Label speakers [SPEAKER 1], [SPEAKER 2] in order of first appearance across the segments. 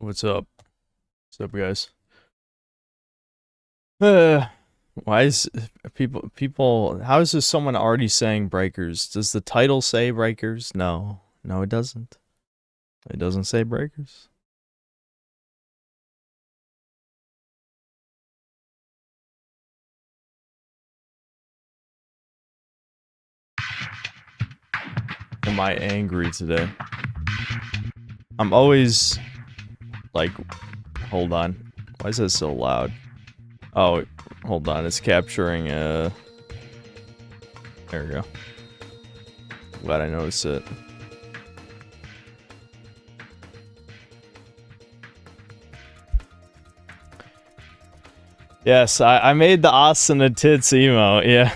[SPEAKER 1] What's up? What's up, guys? Why is people? How is this someone already saying breakers? Does the title say breakers? No, no, it doesn't. It doesn't say breakers. Am I angry today? I'm always like, hold on. Why is that so loud? Oh, hold on. It's capturing. There we go. Glad I noticed it. Yes, I made the Austin and tits emo. Yeah.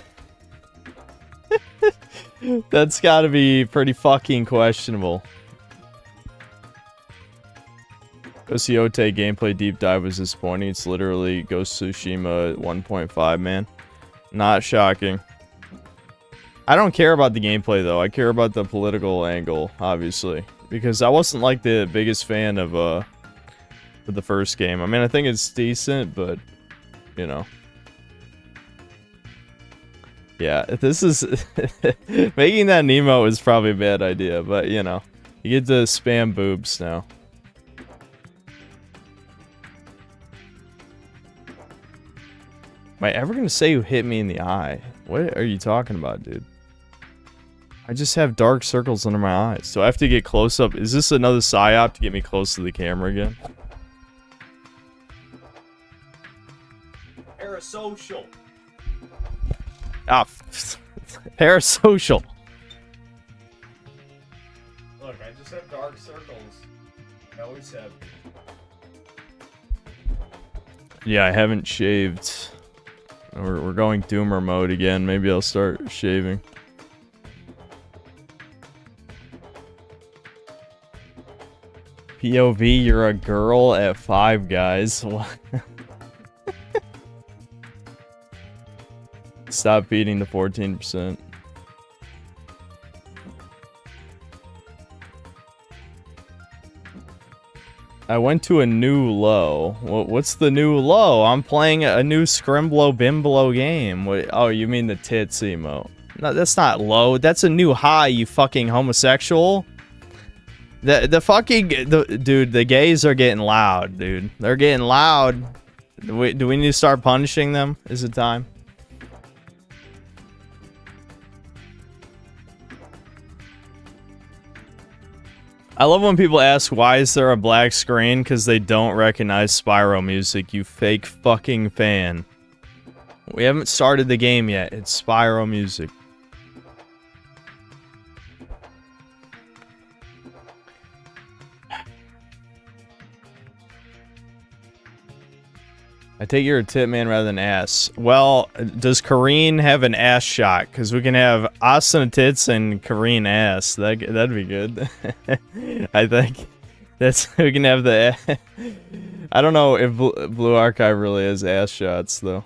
[SPEAKER 1] That's gotta be pretty fucking questionable. Osiote gameplay deep dive was disappointing. It's literally Ghost of Tsushima 1.5, man. Not shocking. I don't care about the gameplay, though. I care about the political angle, obviously. Because I wasn't, like, the biggest fan of, the first game. I mean, I think it's decent, but, you know. Yeah, this is... making that Nemo is probably a bad idea, but, you know. You get to spam boobs now. Am I ever gonna say you hit me in the eye? What are you talking about, dude? I just have dark circles under my eyes. So I have to get close up. Is this another psyop to get me close to the camera again? Parasocial. Ah, parasocial. Look, I just have dark circles. I always have. Yeah, I haven't shaved. We're going doomer mode again. Maybe I'll start shaving. POV, you're a girl at 5 guys. Stop feeding the 14%. I went to a new low. What's the new low? I'm playing a new Scrimblow Bimblow game. Oh, you mean the tits emote? No, that's not low. That's a new high, you fucking homosexual. Dude, the gays are getting loud, dude. They're getting loud. Do we need to start punishing them? Is it time? I love when people ask why is there a black screen because they don't recognize Spyro music, you fake fucking fan. We haven't started the game yet. It's Spyro music. I take you're a tit man rather than ass. Well, does Kareen have an ass shot? Because we can have Austin tits and Kareen ass. That'd be good. I think we can have the. I don't know if Blue Archive really has ass shots though.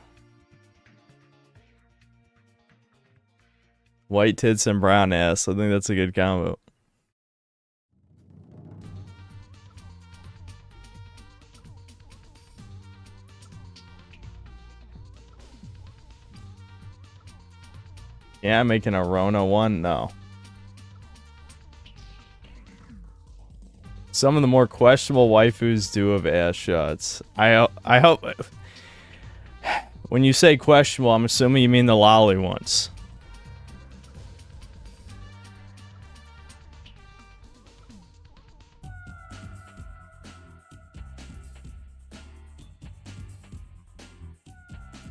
[SPEAKER 1] White tits and brown ass. I think that's a good combo. Yeah, I'm making a Rona one? No. Some of the more questionable waifus do have ass shots. I hope... When you say questionable, I'm assuming you mean the lolly ones.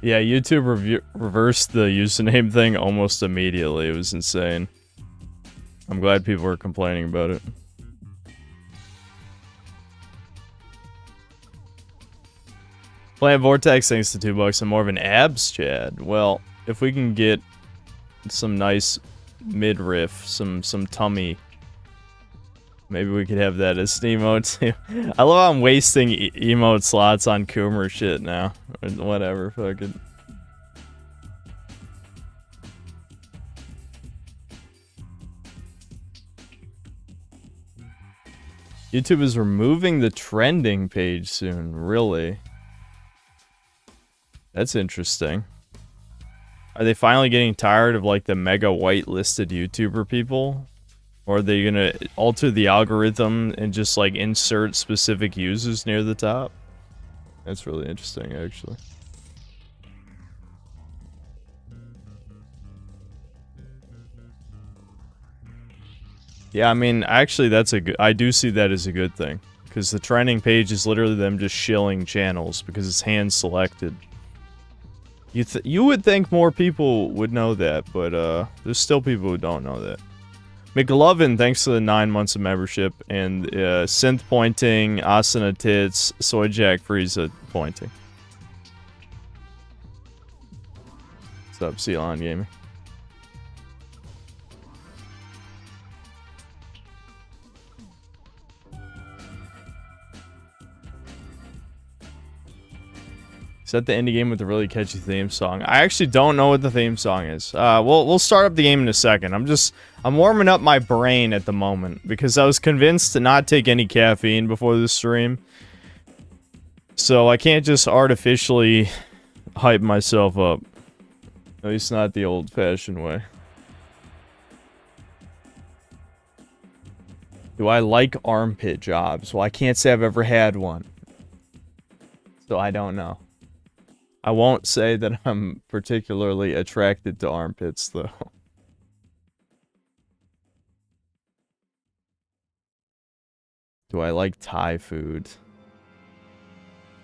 [SPEAKER 1] Yeah, YouTube reversed the username thing almost immediately. It was insane. I'm glad people were complaining about it. Plant Vortex thanks to $2 and more of an abs, Chad. Well, if we can get some nice midriff, some tummy, maybe we could have that as an emote too. I love how I'm wasting emote slots on Coomer shit now. Whatever, fuck it. YouTube is removing the trending page soon. Really? That's interesting. Are they finally getting tired of like the mega whitelisted YouTuber people? Or are they gonna alter the algorithm and just like insert specific users near the top? That's really interesting, actually. Yeah, I mean, actually, that's a good. I do see that as a good thing, because the trending page is literally them just shilling channels because it's hand selected. You would think more people would know that, but there's still people who don't know that. McLovin, thanks to the 9 months of membership, and Synth pointing, Asana tits, Soy Jack Frieza pointing. What's up, Ceylon Gaming? Set the indie game with a really catchy theme song. I actually don't know what the theme song is. We'll start up the game in a second. I'm warming up my brain at the moment because I was convinced to not take any caffeine before the stream. So I can't just artificially hype myself up. At least not the old-fashioned way. Do I like armpit jobs? Well, I can't say I've ever had one. So I don't know. I won't say that I'm particularly attracted to armpits, though. Do I like Thai food?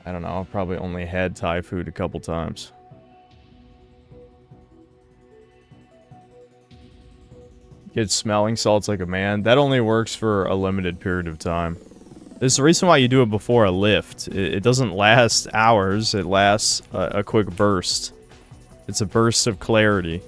[SPEAKER 1] I don't know. I've probably only had Thai food a couple times. Get smelling salts like a man. That only works for a limited period of time. There's the reason why you do it before a lift. It doesn't last hours, it lasts a quick burst. It's a burst of clarity.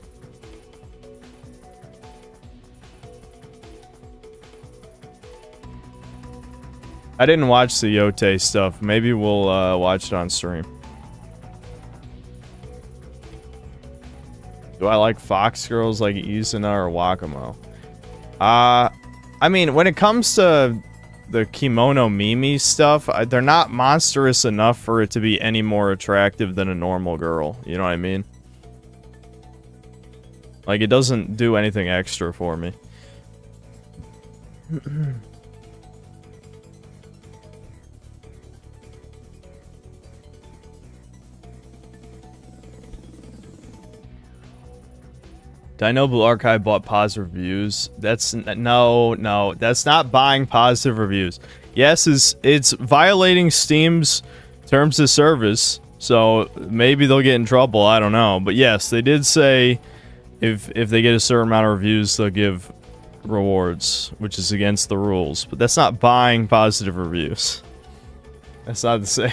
[SPEAKER 1] I didn't watch the Yote stuff. Maybe we'll watch it on stream. Do I like fox girls like Izuna or Wakamo? I mean, when it comes to the kimono Mimi stuff, they're not monstrous enough for it to be any more attractive than a normal girl. You know what I mean? Like, it doesn't do anything extra for me. Did I know Blue Archive bought positive reviews? That's no, that's not buying positive reviews. Yes, it's violating Steam's terms of service, so maybe they'll get in trouble. I don't know, but yes, they did say if they get a certain amount of reviews, they'll give rewards, which is against the rules. But that's not buying positive reviews. That's not the same.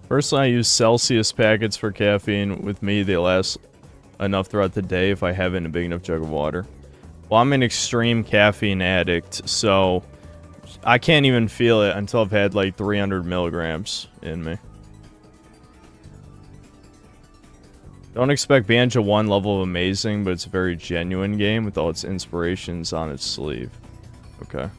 [SPEAKER 1] Personally, I use Celsius packets for caffeine. With me, they last enough throughout the day if I have it in a big enough jug of water. Well, I'm an extreme caffeine addict, so I can't even feel it until I've had like 300 milligrams in me. Don't expect Banjo 1 level of amazing, but it's a very genuine game with all its inspirations on its sleeve. Okay.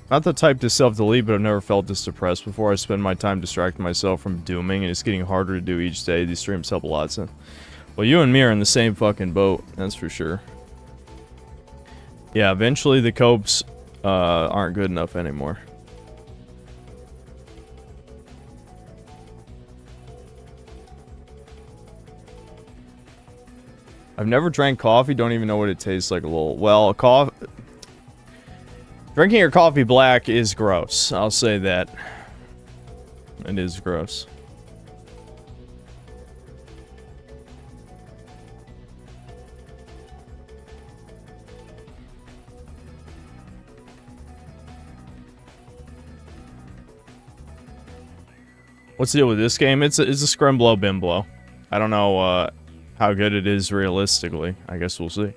[SPEAKER 1] Not the type to self-delete, but I've never felt this depressed before. I spend my time distracting myself from dooming, and it's getting harder to do each day. These streams help a lot, so... Well, you and me are in the same fucking boat, that's for sure. Yeah, eventually the copes aren't good enough anymore. I've never drank coffee, don't even know what it tastes like a little. Well, drinking your coffee black is gross. I'll say that. It is gross. What's the deal with this game? It's a Scrimblow Bimblow. I don't know how good it is realistically. I guess we'll see.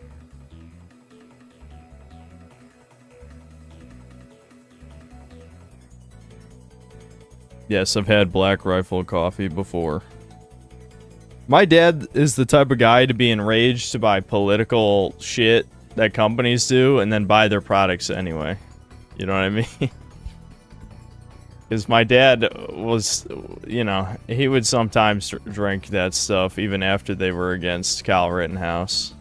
[SPEAKER 1] Yes, I've had Black Rifle coffee before. My dad is the type of guy to be enraged by political shit that companies do and then buy their products anyway. You know what I mean? Because my dad was, you know, he would sometimes drink that stuff even after they were against Kyle Rittenhouse.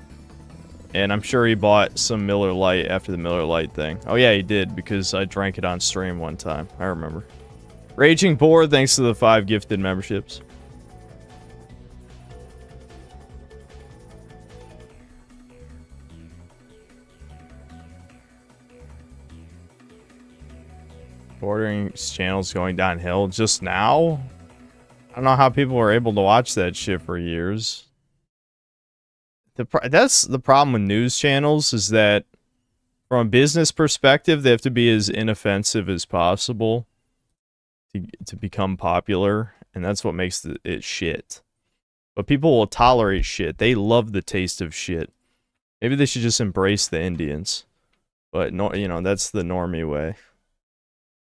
[SPEAKER 1] And I'm sure he bought some Miller Lite after the Miller Lite thing. Oh yeah, he did, because I drank it on stream one time. I remember. Raging Poor, thanks to the 5 gifted memberships. Ordering channels going downhill just now? I don't know how people were able to watch that shit for years. That's the problem with news channels, is that from a business perspective, they have to be as inoffensive as possible to become popular, and that's what makes it shit. But people will tolerate shit. They love the taste of shit. Maybe they should just embrace the Indians. But no, you know, that's the normie way.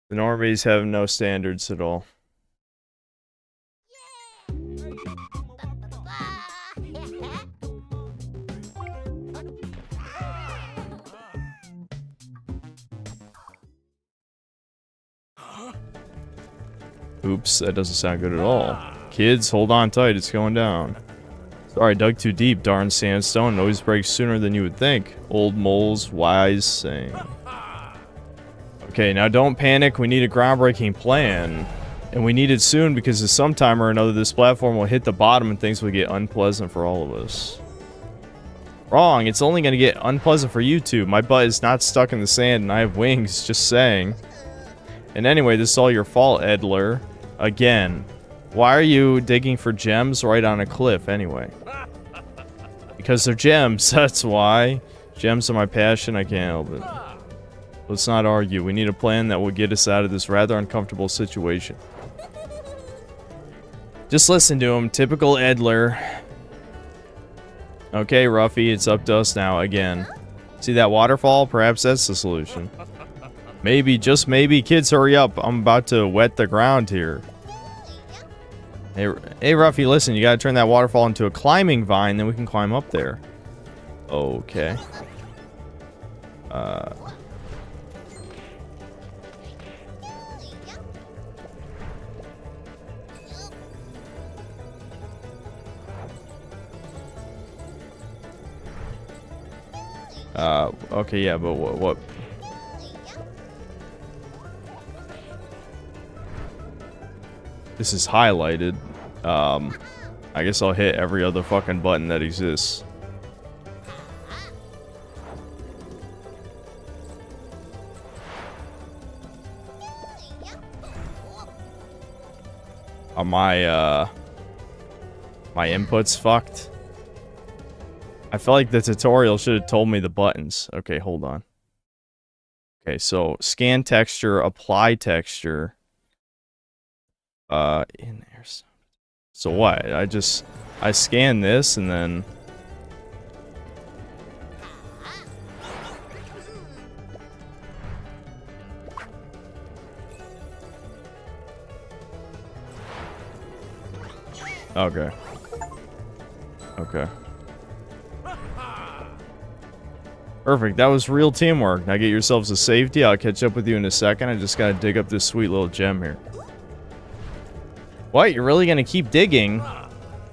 [SPEAKER 1] The normies have no standards at all. Oops, that doesn't sound good at all. Kids, hold on tight, it's going down. Sorry, dug too deep, darn sandstone. Always breaks sooner than you would think. Old mole's wise saying. Okay, now don't panic, we need a groundbreaking plan. And we need it soon, because at some time or another this platform will hit the bottom and things will get unpleasant for all of us. Wrong, it's only going to get unpleasant for YouTube. My butt is not stuck in the sand and I have wings, just saying. And anyway, this is all your fault, Edler. Again. Why are you digging for gems right on a cliff, anyway? Because they're gems, that's why. Gems are my passion, I can't help it. Let's not argue. We need a plan that will get us out of this rather uncomfortable situation. Just listen to him. Typical Edler. Okay, Ruffy, it's up to us now, again. See that waterfall? Perhaps that's the solution. Maybe, just maybe. Kids, hurry up. I'm about to wet the ground here. Hey, Ruffy, listen. You gotta turn that waterfall into a climbing vine, then we can climb up there. Okay. Okay, yeah, but what? This is highlighted. I guess I'll hit every other fucking button that exists. Are my inputs fucked? I feel like the tutorial should have told me the buttons. Okay, hold on. Okay, so scan texture, apply texture. In there. So what? I scan this and then. Okay. Okay. Perfect, that was real teamwork. Now get yourselves to safety. I'll catch up with you in a second. I just gotta dig up this sweet little gem here. What? You're really gonna keep digging?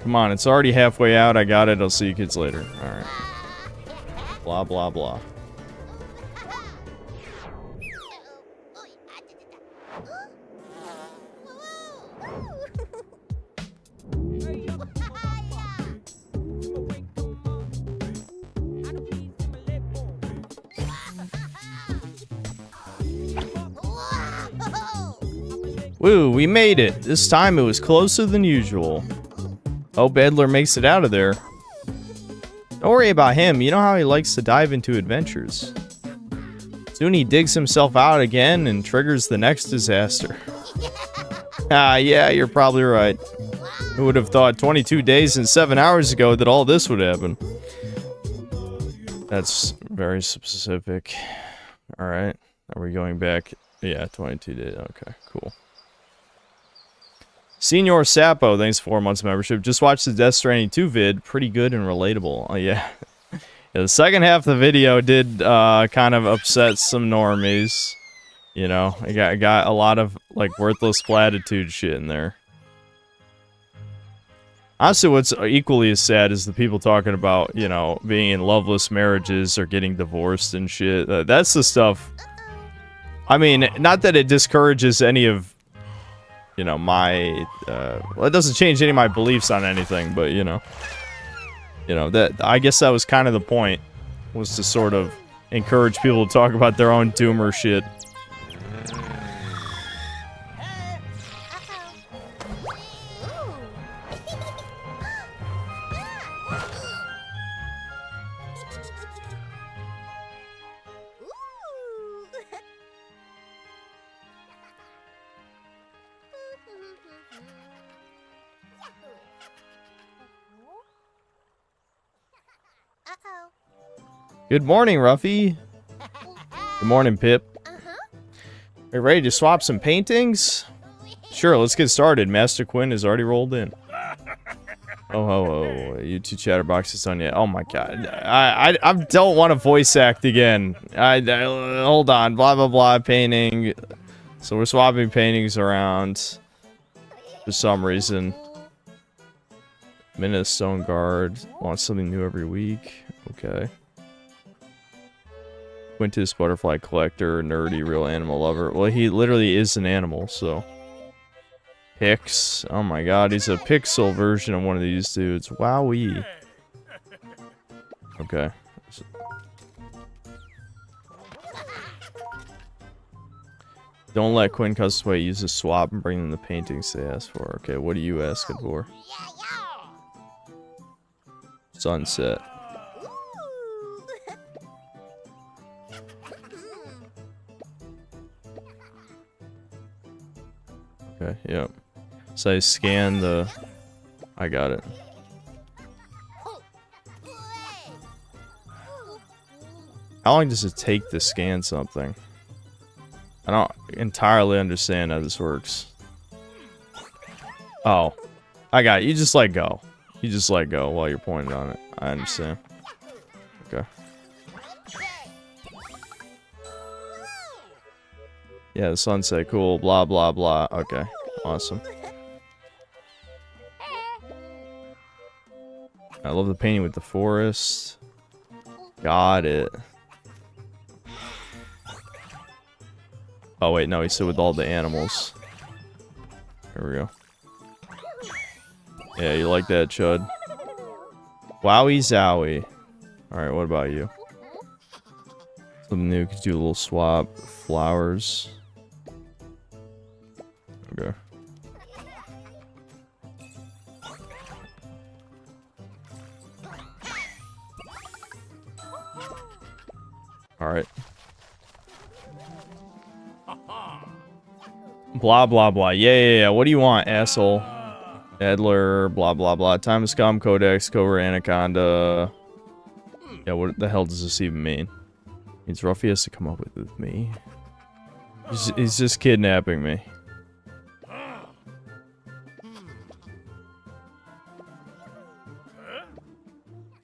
[SPEAKER 1] Come on, it's already halfway out. I got it. I'll see you kids later. Alright. Blah, blah, blah. Woo, we made it. This time it was closer than usual. Hope Edler makes it out of there. Don't worry about him. You know how he likes to dive into adventures. Soon he digs himself out again and triggers the next disaster. Ah, yeah, you're probably right. Who would have thought 22 days and 7 hours ago that all this would happen? That's very specific. Alright. Are we going back? Yeah, 22 days. Okay, cool. Senior Sapo, thanks for 4 months of membership. Just watched the Death Stranding 2 vid. Pretty good and relatable. Oh, yeah. Yeah, the second half of the video did kind of upset some normies. You know, it got a lot of, like, worthless platitude shit in there. Honestly, what's equally as sad is the people talking about, you know, being in loveless marriages or getting divorced and shit. That's the stuff. I mean, not that it discourages any of, you know, my, well, it doesn't change any of my beliefs on anything, but, you know, that, I guess that was kind of the point, was to sort of encourage people to talk about their own doomer shit. Good morning, Ruffy. Good morning, Pip. Are you ready to swap some paintings? Sure, let's get started. Master Quinn has already rolled in. Oh, you two chatterboxes on yet. Oh my god. I don't want to voice act again. Hold on. Blah, blah, blah. Painting. So we're swapping paintings around for some reason. Minute Stone Guard. Want something new every week. Okay. Quintus, butterfly collector, nerdy, real animal lover. Well, he literally is an animal, so. Pix. Oh my god, he's a pixel version of one of these dudes. Wowee. Okay. Don't let Quinn Cusway use a swap and bring them the paintings they asked for. Okay, what are you asking for? Sunset. Okay, yep. So I scan the... I got it. How long does it take to scan something? I don't entirely understand how this works. Oh. I got it. You just let go. You just let go while you're pointing on it. I understand. Okay. Yeah, the sunset, cool, blah, blah, blah. Okay, awesome. I love the painting with the forest. Got it. Oh, wait, no, he said with all the animals. Here we go. Yeah, you like that, Chud. Wowie zowie. Alright, what about you? Something new, could do a little swap. Flowers. Okay. Alright. Blah, blah, blah. Yeah. What do you want, asshole? Adler, blah, blah, blah. Time to Scum, Codex, Cobra, Anaconda. Yeah, what the hell does this even mean? Means Ruffy has to come up with me. He's just kidnapping me.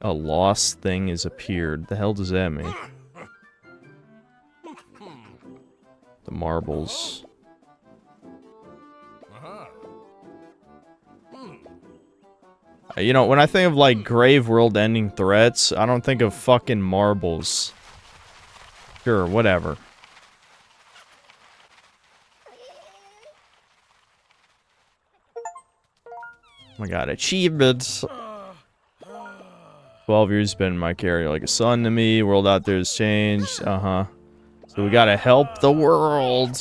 [SPEAKER 1] A lost thing has appeared. The hell does that mean? The marbles. You know, when I think of, like, grave world-ending threats, I don't think of fucking marbles. Sure, whatever. Oh my god, achievements! 12 years been my carrier like a son to me. World out there has changed. So we gotta help the world.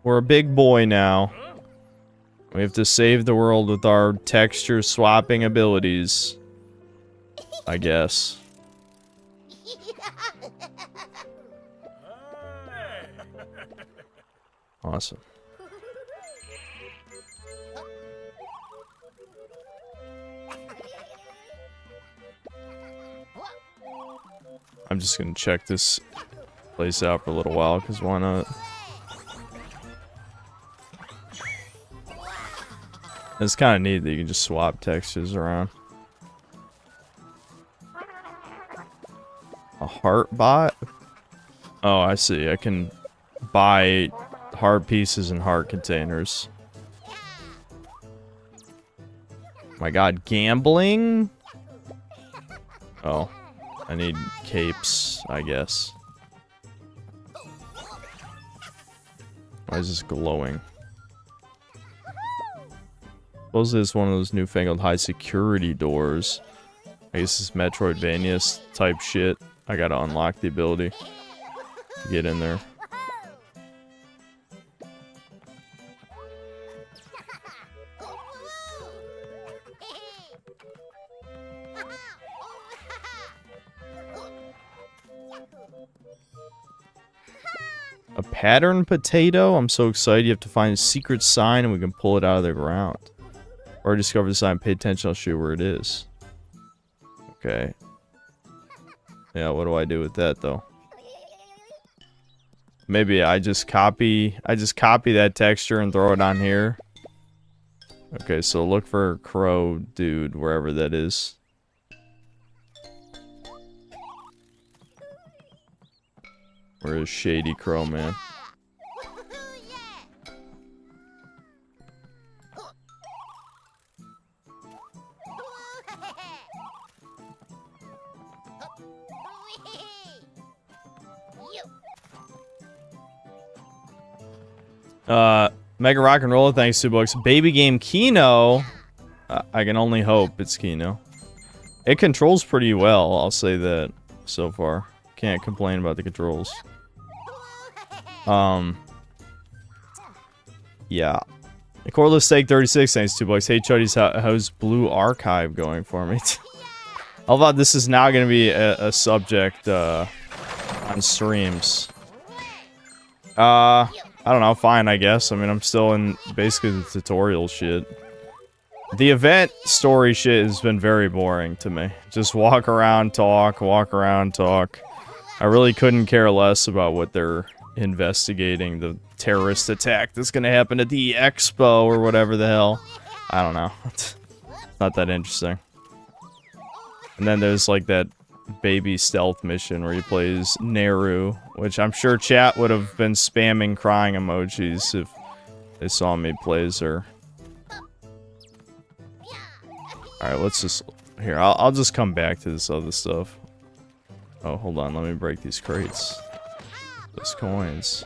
[SPEAKER 1] We're a big boy now. We have to save the world with our texture swapping abilities. I guess. Awesome. I'm just gonna check this place out for a little while, because why not? It's kind of neat that you can just swap textures around. A heart bot? Oh, I see. I can buy heart pieces in heart containers. My god, gambling? Oh, I need capes, I guess. Why is this glowing? Suppose it's one of those newfangled high security doors. I guess it's Metroidvania type shit. I gotta unlock the ability to get in there. A pattern potato? I'm so excited. You have to find a secret sign and we can pull it out of the ground. Or discover the sign, pay attention, I'll show you where it is. Okay. Yeah, what do I do with that though? Maybe I just copy that texture and throw it on here. Okay, so look for crow dude, wherever that is. Where is Shady Crow Man? Mega Rock and Roller, thanks to books. Baby game Kino. I can only hope it's Kino. It controls pretty well, I'll say that so far. Can't complain about the controls. Yeah. Cordless Steak 36, thanks to $2. Hey Chuddies, how's Blue Archive going for me? How about this is now gonna be a subject on streams. I don't know, fine I guess. I mean, I'm still in basically the tutorial shit. The event story shit has been very boring to me. Just walk around, talk, walk around, talk. I really couldn't care less about what they're investigating. The terrorist attack that's gonna happen at the expo or whatever the hell. I don't know. It's not that interesting. And then there's like that baby stealth mission where he plays Neru, which I'm sure chat would have been spamming crying emojis if they saw me play as her. Alright, let's just... Here, I'll just come back to this other stuff. Oh, hold on, let me break these crates. Those coins.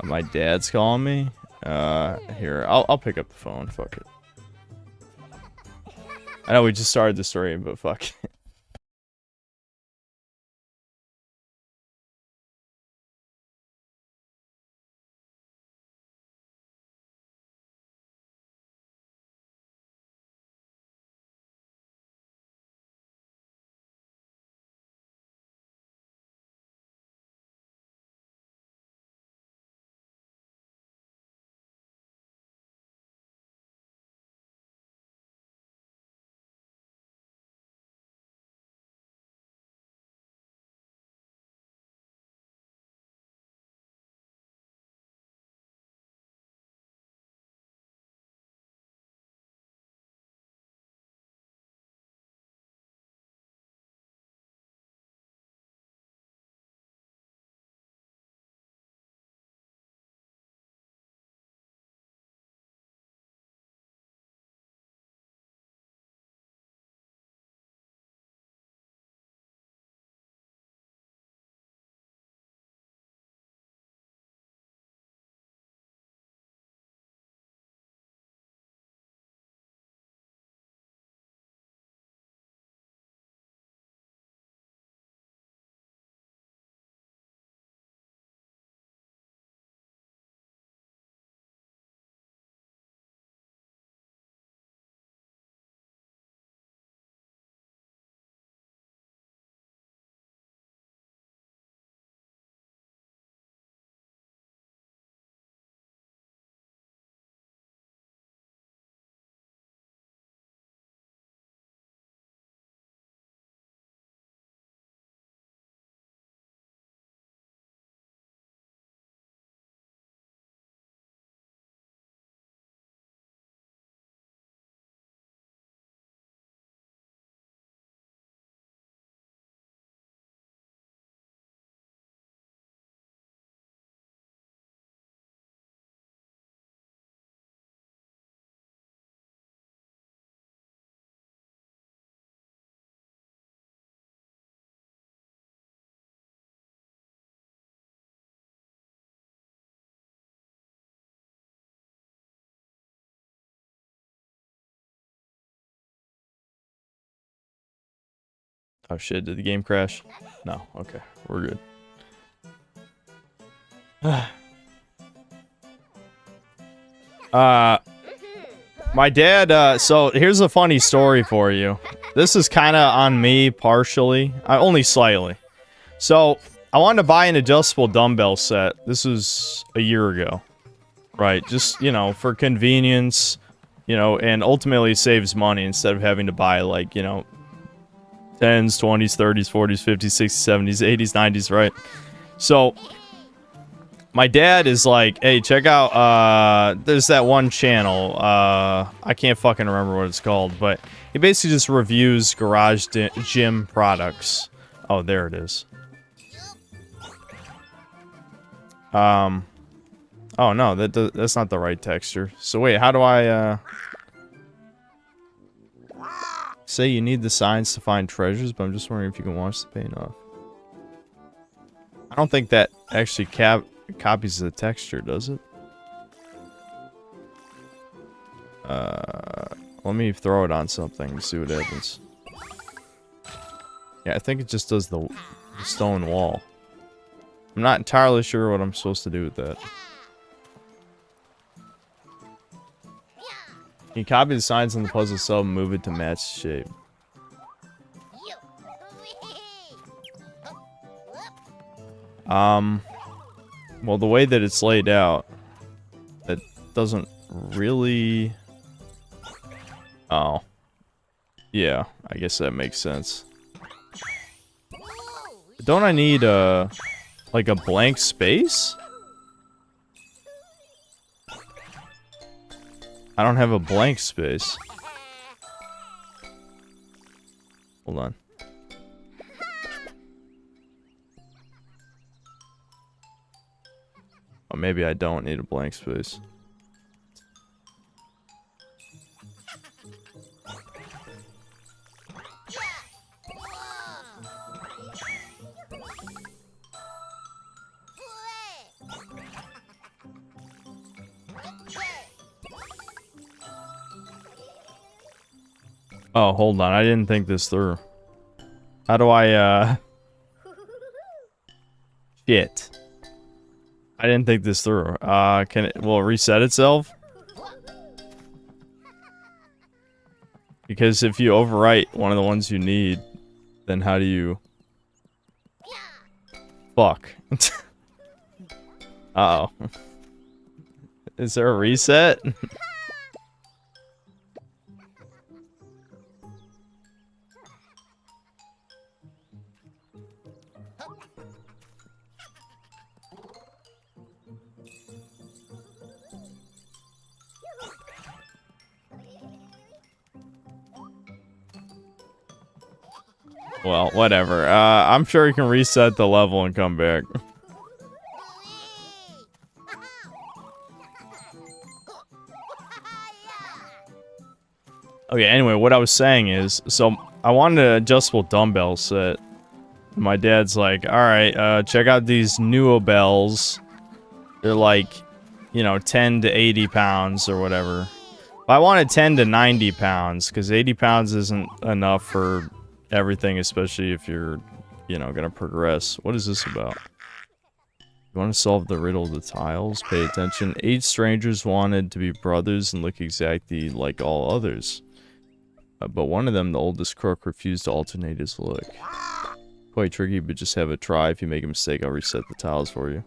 [SPEAKER 1] My dad's calling me? Here, I'll pick up the phone, fuck it. I know we just started the stream, but fuck it. Oh shit, did the game crash? No, okay, we're good. My dad, so here's a funny story for you. This is kind of on me partially, only slightly. So, I wanted to buy an adjustable dumbbell set. This was a year ago. Right, just, you know, for convenience, you know, and ultimately saves money instead of having to buy, like, you know, 10s, 20s, 30s, 40s, 50s, 60s, 70s, 80s, 90s, right? So, my dad is like, hey, check out, there's that one channel, I can't fucking remember what it's called, but he basically just reviews garage gym products. Oh, there it is. Oh no, that's not the right texture. So wait, how do I, say you need the signs to find treasures, but I'm just wondering if you can wash the paint off. I don't think that actually copies the texture, does it? Let me throw it on something and see what happens. Yeah, I think it just does the stone wall. I'm not entirely sure what I'm supposed to do with that. You copy the signs on the puzzle itself and move it to match shape. Well, the way that it's laid out, it doesn't really... Oh. Yeah, I guess that makes sense. Don't I need, like a blank space? I don't have a blank space. Hold on. Oh, maybe I don't need a blank space. Oh, hold on. I didn't think this through. How do I, Shit. I didn't think this through. Will it reset itself? Because if you overwrite one of the ones you need, then how do you... Fuck. Uh-oh. Is there a reset? Well, whatever. I'm sure you can reset the level and come back. Okay, anyway, what I was saying is, so I wanted an adjustable dumbbell set. My dad's like, alright, check out these Nuobells. They're like, you know, 10 to 80 pounds or whatever. But I wanted 10 to 90 pounds, because 80 pounds isn't enough for everything, especially if you're, you know, gonna progress. What is this about? You want to solve the riddle of the tiles? Pay attention. 8 strangers wanted to be brothers and look exactly like all others. But one of them, the oldest crook, refused to alternate his look. Quite tricky, but just have a try. If you make a mistake, I'll reset the tiles for you.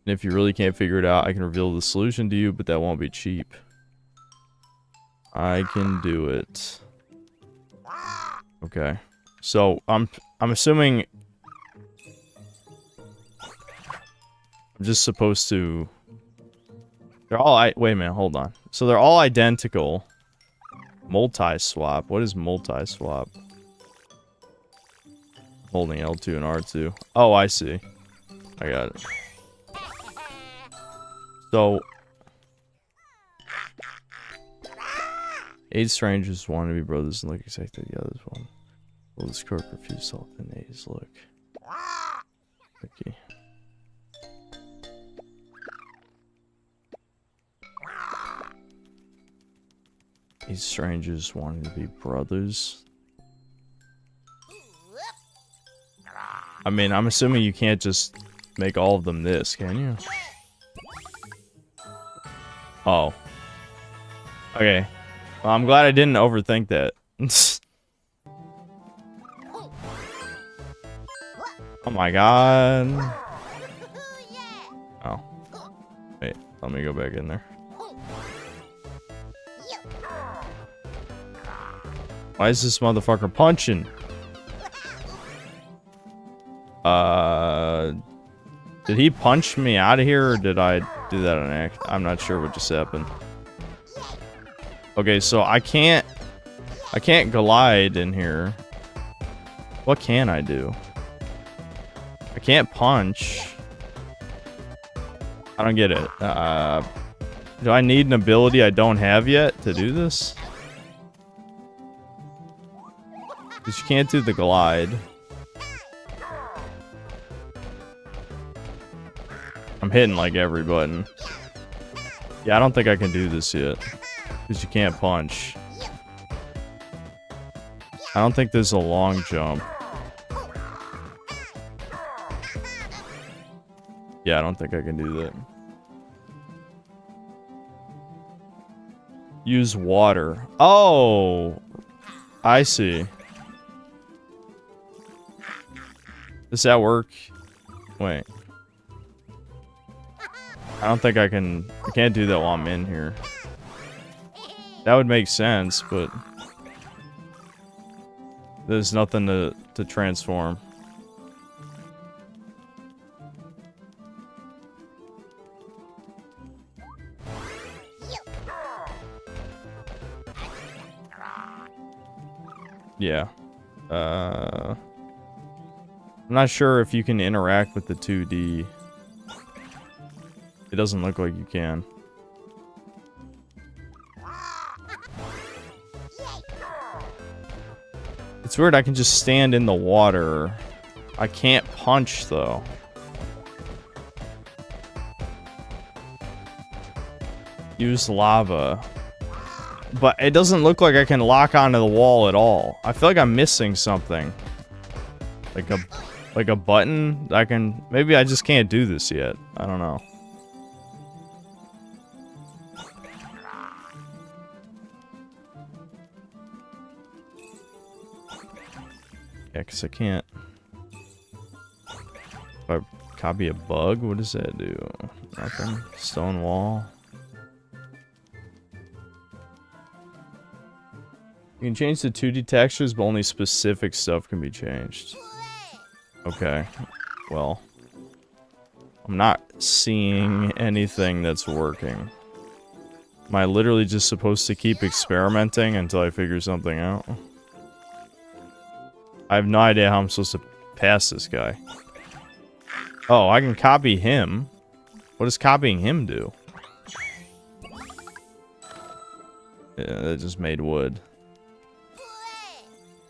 [SPEAKER 1] And if you really can't figure it out, I can reveal the solution to you, but that won't be cheap. I can do it. Okay. So, I'm assuming... I'm just supposed to... They're all... Wait a minute, hold on. So they're all identical. Multi-swap. What is multi-swap? Holding L2 and R2. Oh, I see. I got it. So... 8 strangers want to be brothers and look exactly like the others one. Well, this crook refused to alternate his look. Okay. These strangers wanted to be brothers. I mean, I'm assuming you can't just make all of them this, can you? Oh. Okay. Well, I'm glad I didn't overthink that. Oh my god. Oh. Wait, let me go back in there. Why is this motherfucker punching? Did he punch me out of here, or did I do that on act? I'm not sure what just happened. Okay, so I can't glide in here. What can I do? I can't punch. I don't get it. Do I need an ability I don't have yet to do this? Because you can't do the glide. I'm hitting like every button. Yeah, I don't think I can do this yet. Because you can't punch. I don't think there's a long jump. Yeah, I don't think I can do that. Use water. Oh! I see. Does that work? Wait. I don't think I can't do that while I'm in here. That would make sense, but there's nothing to transform. Yeah. I'm not sure if you can interact with the 2D. It doesn't look like you can. It's weird, I can just stand in the water. I can't punch, though. Use lava. But it doesn't look like I can lock onto the wall at all. I feel like I'm missing something. Like a button I can... Maybe I just can't do this yet. I don't know. Yeah, because I can't... If I copy a bug, what does that do? Nothing. Stone wall. You can change the 2D textures, but only specific stuff can be changed. Okay. Well. I'm not seeing anything that's working. Am I literally just supposed to keep experimenting until I figure something out? I have no idea how I'm supposed to pass this guy. Oh, I can copy him. What does copying him do? Yeah, that just made wood.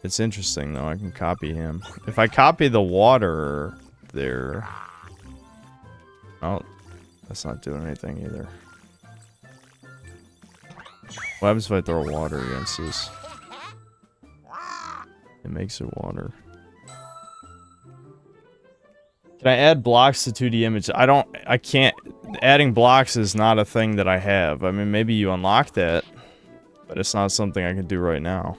[SPEAKER 1] It's interesting, though. I can copy him. If I copy the water there... Oh, that's not doing anything either. What happens if I throw water against this? It makes it water. Can I add blocks to 2D image? I can't... Adding blocks is not a thing that I have. I mean, maybe you unlock that, but it's not something I can do right now.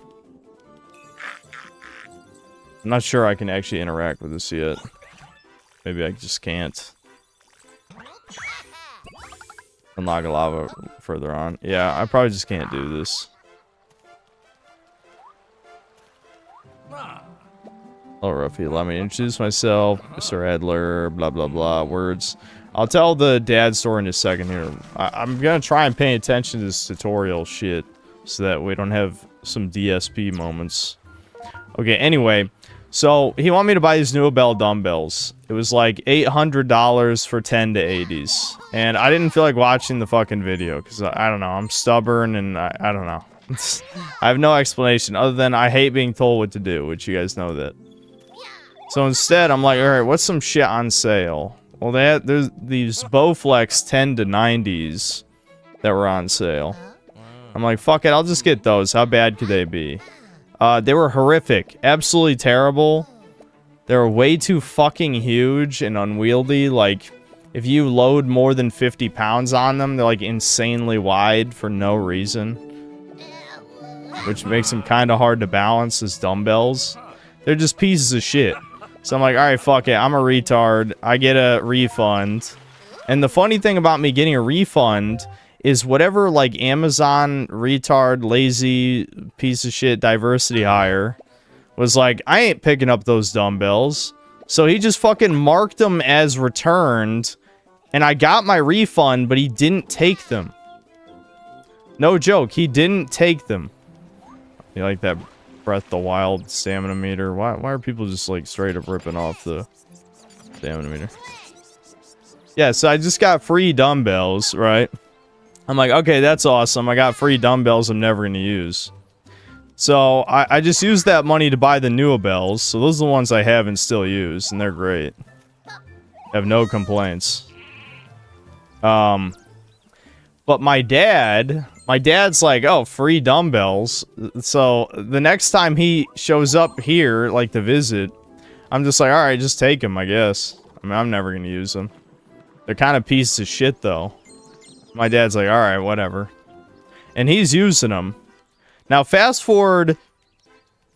[SPEAKER 1] I'm not sure I can actually interact with this yet. Maybe I just can't. Unlock lava further on. Yeah, I probably just can't do this. Hello, Ruffy. Allow me to introduce myself. Mr. Adler, blah, blah, blah. Words. I'll tell the dad story in a second here. I'm gonna try and pay attention to this tutorial shit so that we don't have some DSP moments. Okay, anyway. So, he wanted me to buy these Nuabell dumbbells. It was like $800 for 10 to 80s. And I didn't feel like watching the fucking video, because I don't know, I'm stubborn and I don't know. I have no explanation other than I hate being told what to do, which you guys know that. So instead, I'm like, alright, what's some shit on sale? Well, there's these Bowflex 10 to 90s that were on sale. I'm like, fuck it, I'll just get those. How bad could they be? They were horrific. Absolutely terrible. They're way too fucking huge and unwieldy. Like, if you load more than 50 pounds on them, they're like insanely wide for no reason. Which makes them kind of hard to balance as dumbbells. They're just pieces of shit. So I'm like, alright, fuck it. I'm a retard. I get a refund. And the funny thing about me getting a refund is whatever, like, Amazon retard, lazy, piece of shit, diversity hire was like, I ain't picking up those dumbbells. So he just fucking marked them as returned. And I got my refund, but he didn't take them. No joke. He didn't take them. You like that Breath of the Wild stamina meter? Why are people just like straight up ripping off the stamina meter? Yeah, so I just got free dumbbells, right? I'm like, okay, that's awesome. I got free dumbbells I'm never going to use. So I just used that money to buy the new bells. So those are the ones I have and still use, and they're great. I have no complaints. But my dad's like, oh, free dumbbells. So the next time he shows up here, like to visit, I'm just like, all right, just take them, I guess. I mean, I'm never going to use them. They're kind of pieces of shit, though. My dad's like, all right, whatever. And he's using them. Now, fast forward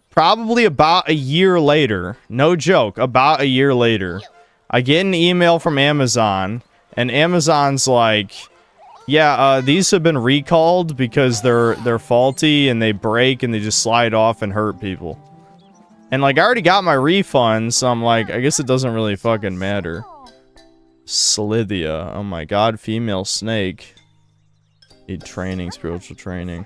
[SPEAKER 1] probably about a year later. No joke, about a year later. I get an email from Amazon, and Amazon's like, yeah, these have been recalled because they're faulty and they break and they just slide off and hurt people. And like, I already got my refund, so I'm like, I guess it doesn't really fucking matter. Slithia. Oh my god, female snake. Need training, spiritual training.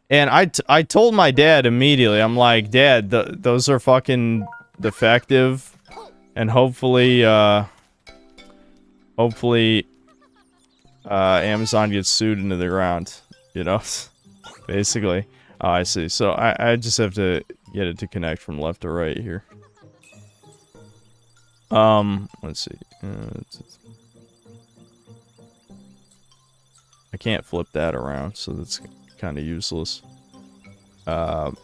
[SPEAKER 1] And I told my dad immediately, I'm like, Dad, those are fucking defective. And hopefully, Amazon gets sued into the ground, you know? Basically. Oh, I see. So I just have to get it to connect from left to right here. Let's see. I can't flip that around, so that's kind of useless. Or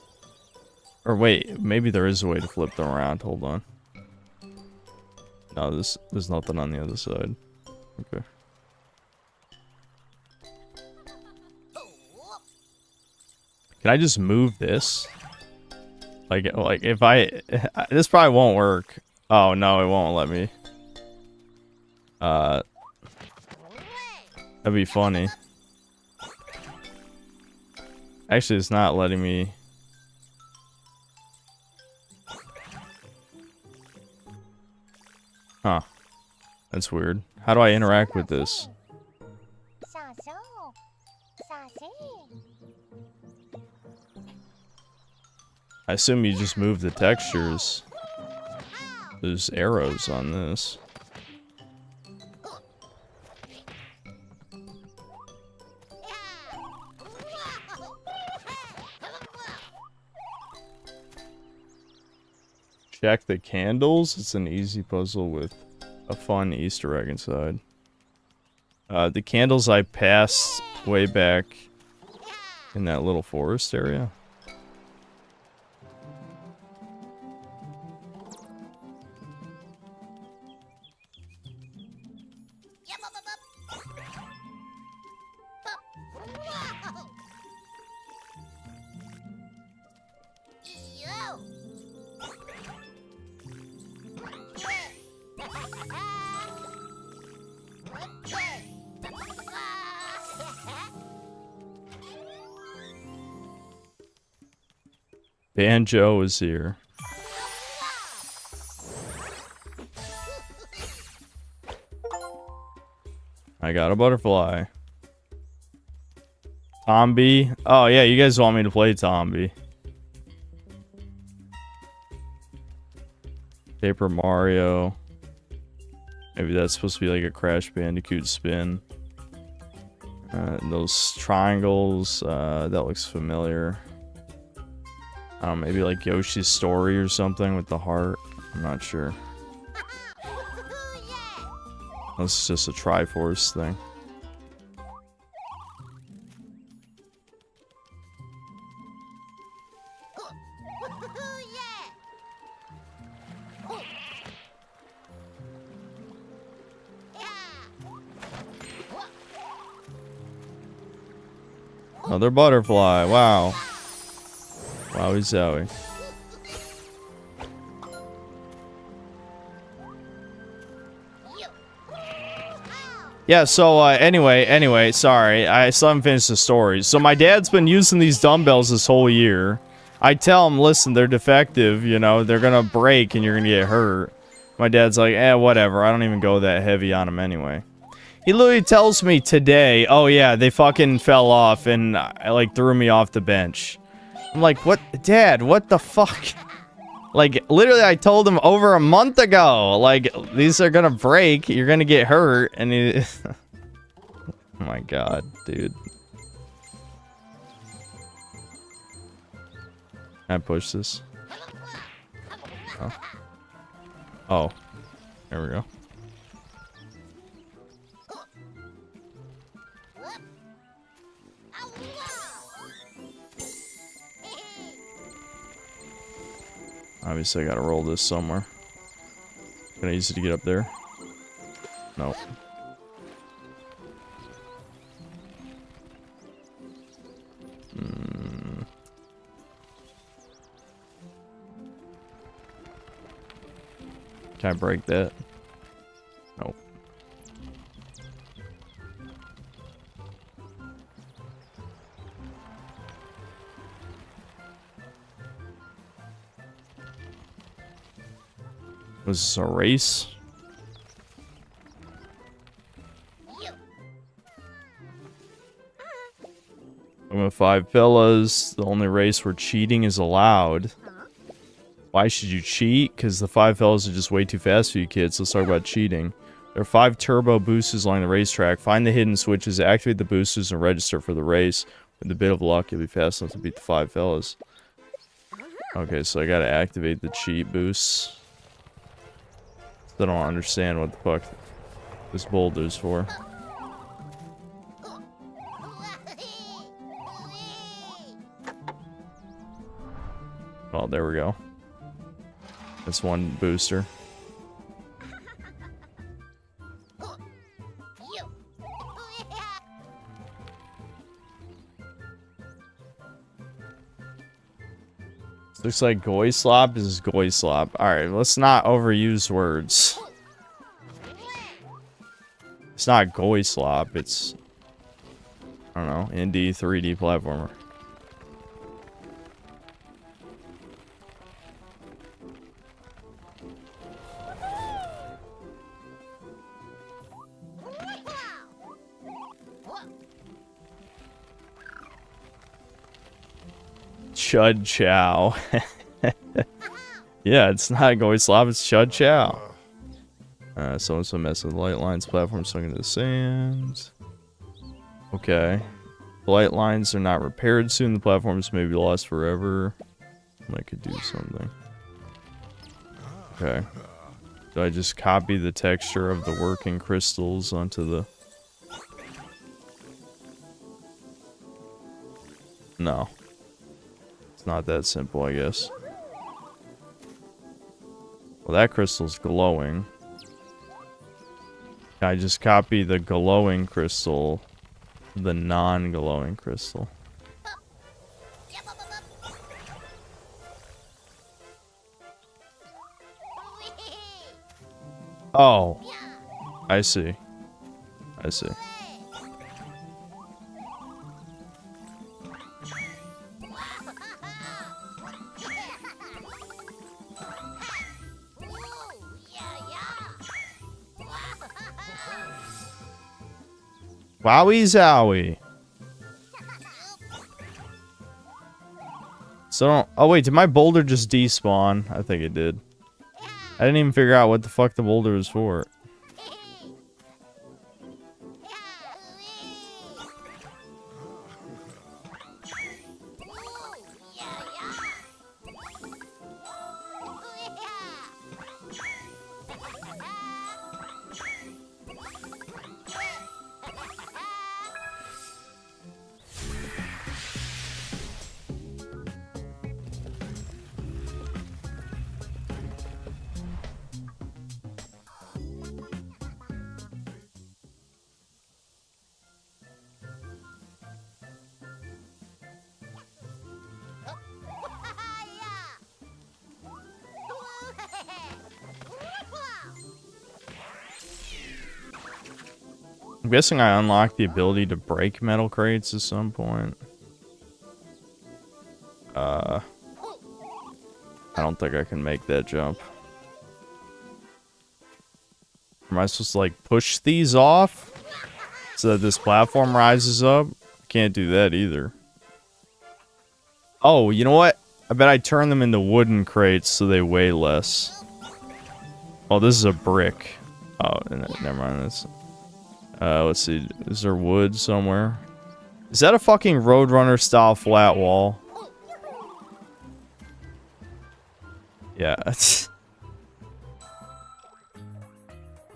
[SPEAKER 1] wait, maybe there is a way to flip them around. Hold on. No, there's nothing on the other side. Okay. Can I just move this? Like if I... This probably won't work. Oh, no, it won't let me. That'd be funny. Actually, it's not letting me... Huh. That's weird. How do I interact with this? I assume you just move the textures. There's arrows on this. Check the candles. It's an easy puzzle with a fun Easter egg inside. The candles I passed way back in that little forest area. Banjo is here. I got a butterfly. Tombi. Oh yeah, you guys want me to play Tombi. Paper Mario. Maybe that's supposed to be like a Crash Bandicoot spin. Those triangles, that looks familiar. I don't know, maybe like Yoshi's Story or something with the heart. I'm not sure. This is just a Triforce thing. Another butterfly. Wow. Wowie zowie. Yeah, so, anyway, sorry. I still haven't finished the story. So my dad's been using these dumbbells this whole year. I tell him, listen, they're defective, you know, they're gonna break and you're gonna get hurt. My dad's like, whatever, I don't even go that heavy on them anyway. He literally tells me today, oh yeah, they fucking fell off and like threw me off the bench. I'm like, what? Dad, what the fuck? Like, literally, I told him over a month ago, like, these are gonna break, you're gonna get hurt, and he... Oh my god, dude. Can I push this? Oh. Oh. There we go. Obviously, I gotta roll this somewhere. Can I use it to get up there? Nope. Can I break that? Nope. Was this a race? I'm with 5 fellas. The only race where cheating is allowed. Why should you cheat? Because the 5 fellas are just way too fast for you kids. Let's talk about cheating. There are 5 turbo boosters along the racetrack. Find the hidden switches, activate the boosters, and register for the race. With a bit of luck, you'll be fast enough to beat the 5 fellas. Okay, so I gotta activate the cheat boosts. I don't understand what the fuck this boulder's for. Oh, there we go. That's one booster. Looks like Goyslop is Goyslop. Alright, let's not overuse words. It's not Goyslop, it's... I don't know, indie 3D platformer. Chud Chow. Yeah, it's not Goyslop, it's Chud Chow. Someone's messing with the light lines platform sunk into the sand. Okay. The light lines are not repaired soon. The platforms may be lost forever. I could do something. Okay. Do I just copy the texture of the working crystals onto the... No. It's not that simple, I guess. Well, that crystal's glowing. Can I just copy the glowing crystal, the non-glowing crystal? Oh. I see. I see. Wowie zowie. So don't... Oh wait, did my boulder just despawn? I think it did. I didn't even figure out what the fuck the boulder was for. I'm guessing I unlocked the ability to break metal crates at some point. I don't think I can make that jump. Am I supposed to, like, push these off so that this platform rises up? Can't do that either. Oh, you know what? I bet I turn them into wooden crates so they weigh less. Oh, this is a brick. Oh, never mind. That's, let's see. Is there wood somewhere? Is that a fucking Roadrunner style flat wall? Yeah.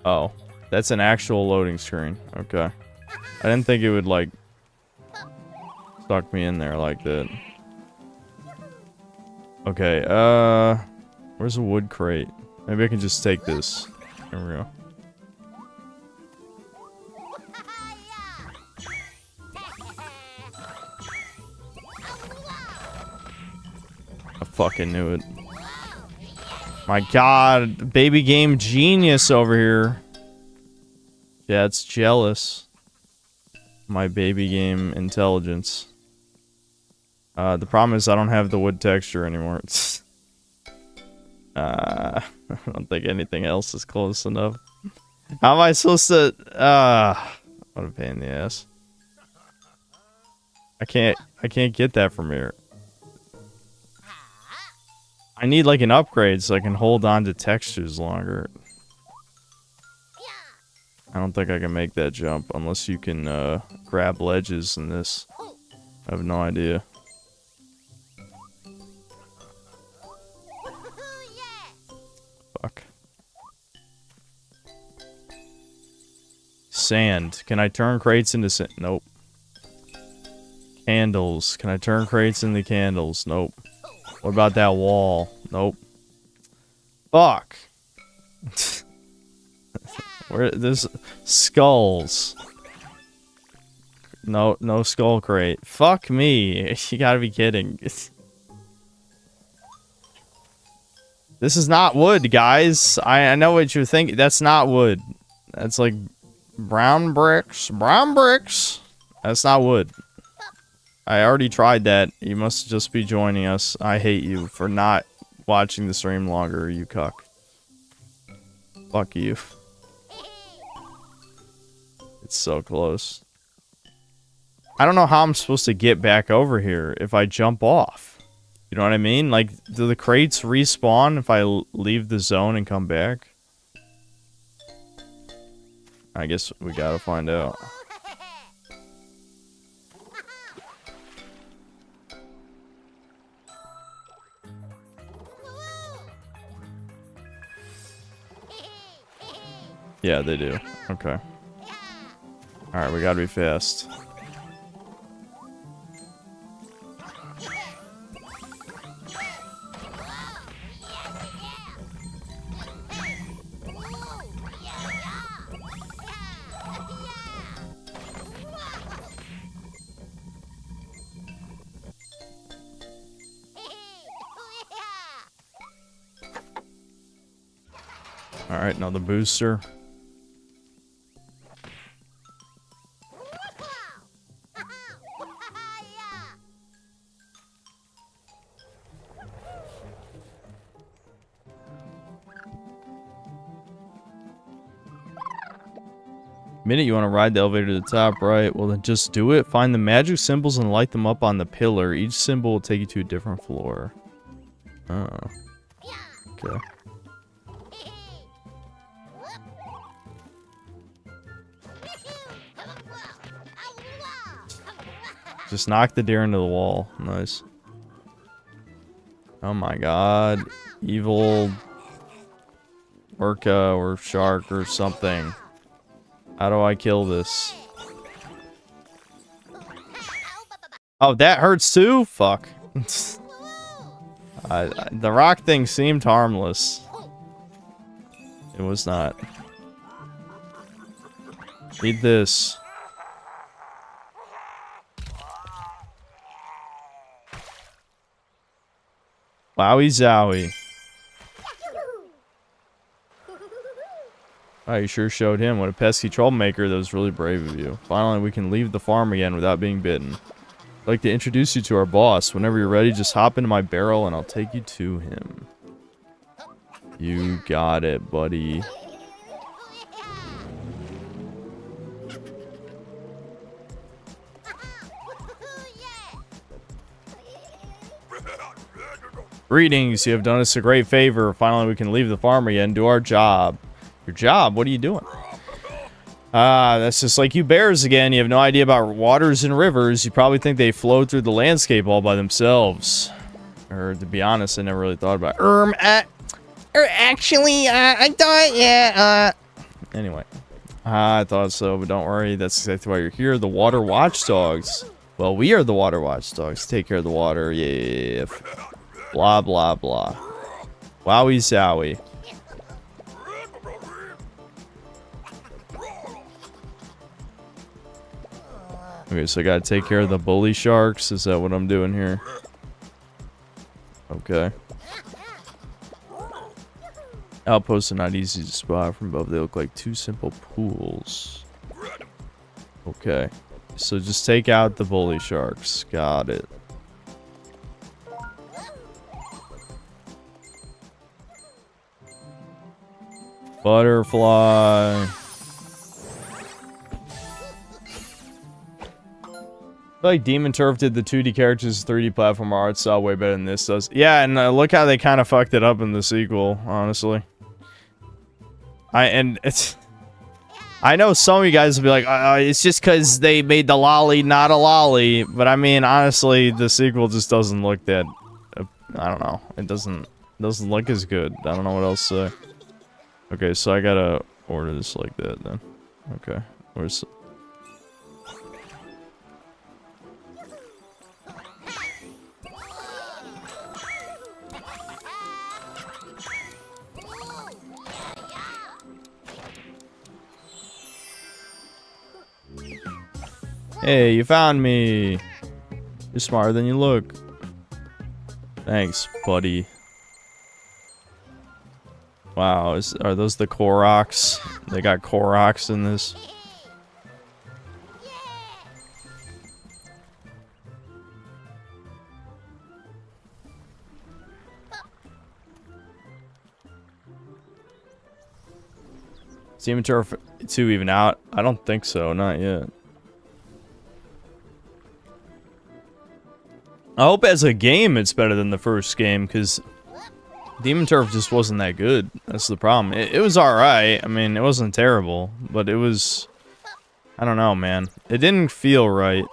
[SPEAKER 1] Oh, that's an actual loading screen. Okay. I didn't think it would, like, suck me in there like that. Okay, where's a wood crate? Maybe I can just take this. There we go. I fucking knew it. My god, baby game genius over here. Yeah, it's jealous. My baby game intelligence. The problem is I don't have the wood texture anymore. I don't think anything else is close enough. How am I supposed to... what a pain in the ass. I can't get that from here. I need like an upgrade so I can hold on to textures longer. I don't think I can make that jump unless you can grab ledges in this. I have no idea. Fuck. Sand. Can I turn crates into sand? Nope. Candles. Can I turn crates into candles? Nope. What about that wall? Nope. Fuck. Where there's skulls. No skull crate. Fuck me. You gotta be kidding. This is not wood, guys. I know what you're thinking. That's not wood. That's like brown bricks. Brown bricks. That's not wood. I already tried that. You must just be joining us. I hate you for not watching the stream longer, you cuck. Fuck you. It's so close. I don't know how I'm supposed to get back over here if I jump off. You know what I mean? Like, do the crates respawn if I leave the zone and come back? I guess we gotta find out. Yeah, they do. Okay. Alright, we gotta be fast. Alright, now the booster. Minute you want to ride the elevator to the top, right? Well, then just do it. Find the magic symbols and light them up on the pillar. Each symbol will take you to a different floor. Oh. Okay. Just knock the deer into the wall. Nice. Oh my god. Evil orca or shark or something. How do I kill this? Oh, that hurts too? Fuck. The rock thing seemed harmless. It was not. Eat this. Wowie zowie. Oh, you sure showed him. What a pesky troublemaker. That was really brave of you. Finally, we can leave the farm again without being bitten. I'd like to introduce you to our boss. Whenever you're ready, just hop into my barrel and I'll take you to him. You got it, buddy. Greetings, you have done us a great favor. Finally, we can leave the farm again and do our job. Your job? What are you doing? That's just like you bears again. You have no idea about waters and rivers. You probably think they flow through the landscape all by themselves. Or, to be honest, I never really thought about it.
[SPEAKER 2] Actually, I thought, yeah,
[SPEAKER 1] Anyway. I thought so, but don't worry. That's exactly why you're here. The water watchdogs. Well, we are the water watchdogs. Take care of the water. Yeah. Blah, blah, blah. Wowie zowie. Okay, so I gotta take care of the bully sharks. Is that what I'm doing here? Okay. Outposts are not easy to spot from above. They look like two simple pools. Okay. So just take out the bully sharks. Got it. Butterfly. I feel like Demon Turf did the 2D characters 3D platform art style way better than this does. Yeah, and look how they kind of fucked it up in the sequel, honestly. I know some of you guys will be like, it's just because they made the lolly not a lolly, but I mean, honestly, the sequel just doesn't look that, I don't know, it doesn't look as good. I don't know what else to say. Okay, so I gotta order this like that then. Okay, where's... Hey, you found me! You're smarter than you look. Thanks, buddy. Wow, are those the Koroks? They got Koroks in this. Is Demon Turf 2 even out? I don't think so, not yet. I hope as a game it's better than the first game, because Demon Turf just wasn't that good. That's the problem. It was alright. I mean, it wasn't terrible, but it was... I don't know, man. It didn't feel right.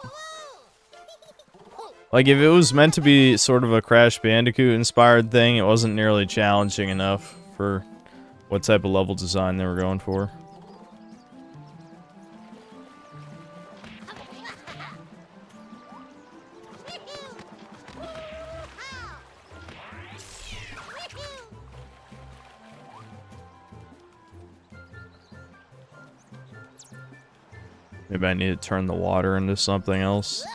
[SPEAKER 1] Like, if it was meant to be sort of a Crash Bandicoot-inspired thing, it wasn't nearly challenging enough for what type of level design they were going for. Maybe I need to turn the water into something else.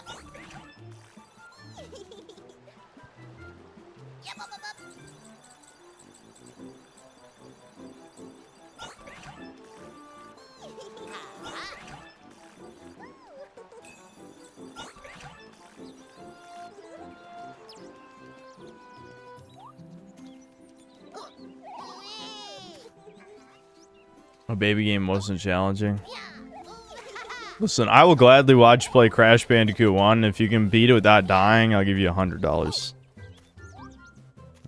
[SPEAKER 1] A baby game wasn't challenging. Listen, I will gladly watch you play Crash Bandicoot 1. If you can beat it without dying, I'll give you $100.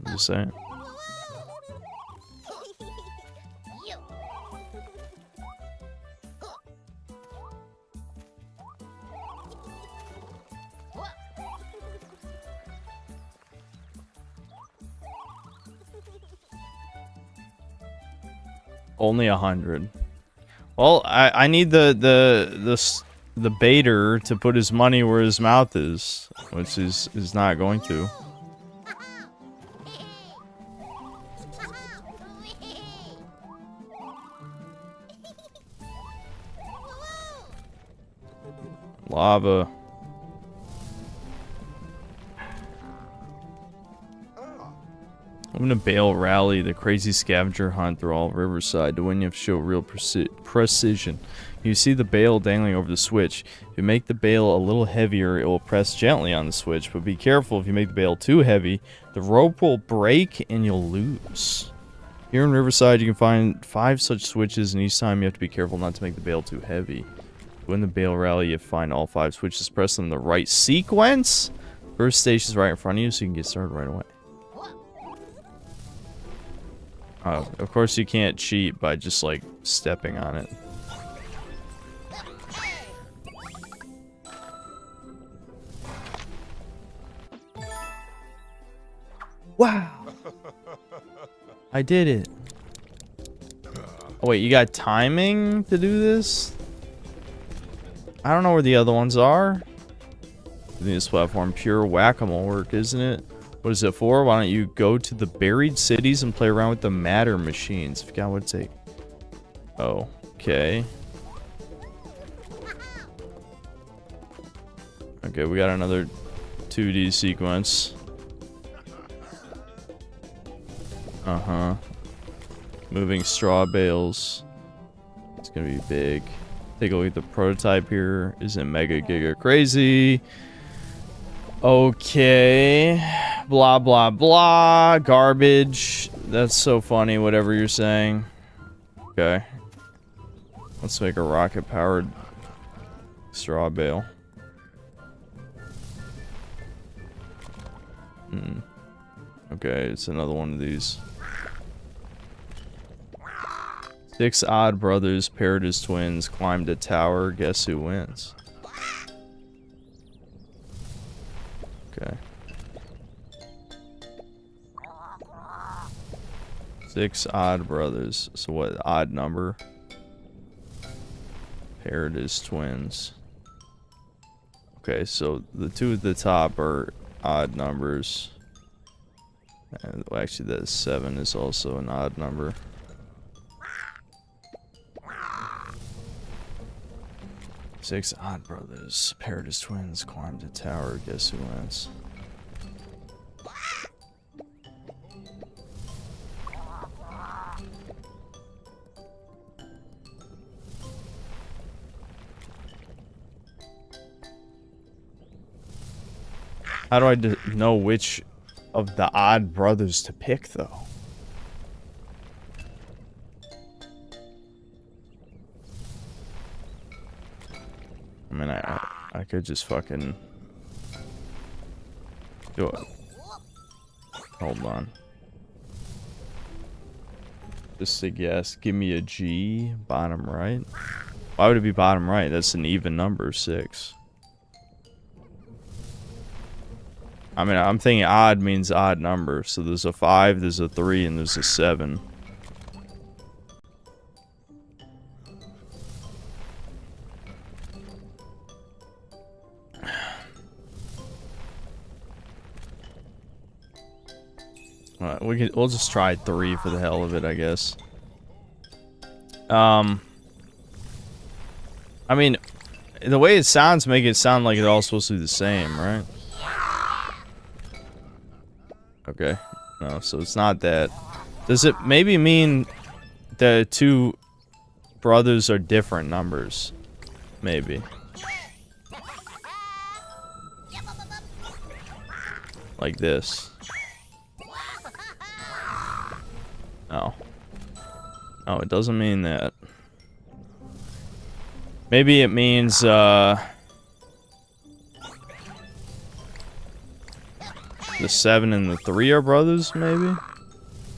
[SPEAKER 1] I'm just saying. Only 100. Well, I need the baiter to put his money where his mouth is, which is not going to. Lava. I'm gonna bail rally the crazy scavenger hunt through all of Riverside. To win, you have to show real precision. You see the bail dangling over the switch. If you make the bail a little heavier, it will press gently on the switch. But be careful, if you make the bail too heavy, the rope will break and you'll lose. Here in Riverside, you can find 5 such switches, and each time you have to be careful not to make the bail too heavy. To win the bail rally, you find all 5 switches, press them in the right sequence. First station is right in front of you, so you can get started right away. Of course you can't cheat by just, like, stepping on it. Wow! I did it. Oh, wait, you got timing to do this? I don't know where the other ones are. This platform, pure whack-a-mole work, isn't it? What is it for? Why don't you go to the buried cities and play around with the matter machines? Forgot what it's like. Oh, okay. Okay, we got another 2D sequence. Uh-huh. Moving straw bales. It's gonna be big. Take a look at the prototype here. Isn't mega giga crazy? Okay. Blah, blah, blah. Garbage. That's so funny, whatever you're saying. Okay. Let's make a rocket-powered straw bale. Okay, it's another one of these. 6 odd brothers paired as twins climbed a tower. Guess who wins? Okay. 6 odd brothers. So what, odd number? Paired as twins. Okay, so the 2 at the top are odd numbers. And well, actually, that 7 is also an odd number. Six odd brothers paired as twins climbed a tower. Guess who wins? How do I know which of the odd brothers to pick, though? I mean, I could just fucking do it. Hold on. Just a guess. Give me a G. Bottom right. Why would it be bottom right? That's an even number, 6. I mean, I'm thinking odd means odd number. So there's a 5, there's a 3, and there's a 7. We'll just try 3 for the hell of it, I guess. I mean, the way it sounds make it sound like it's all supposed to be the same, right? Okay. No, so it's not that. Does it maybe mean the 2 brothers are different numbers? Maybe. Like this. No. No, it doesn't mean that. Maybe it means, the 7 and the 3 are brothers, maybe?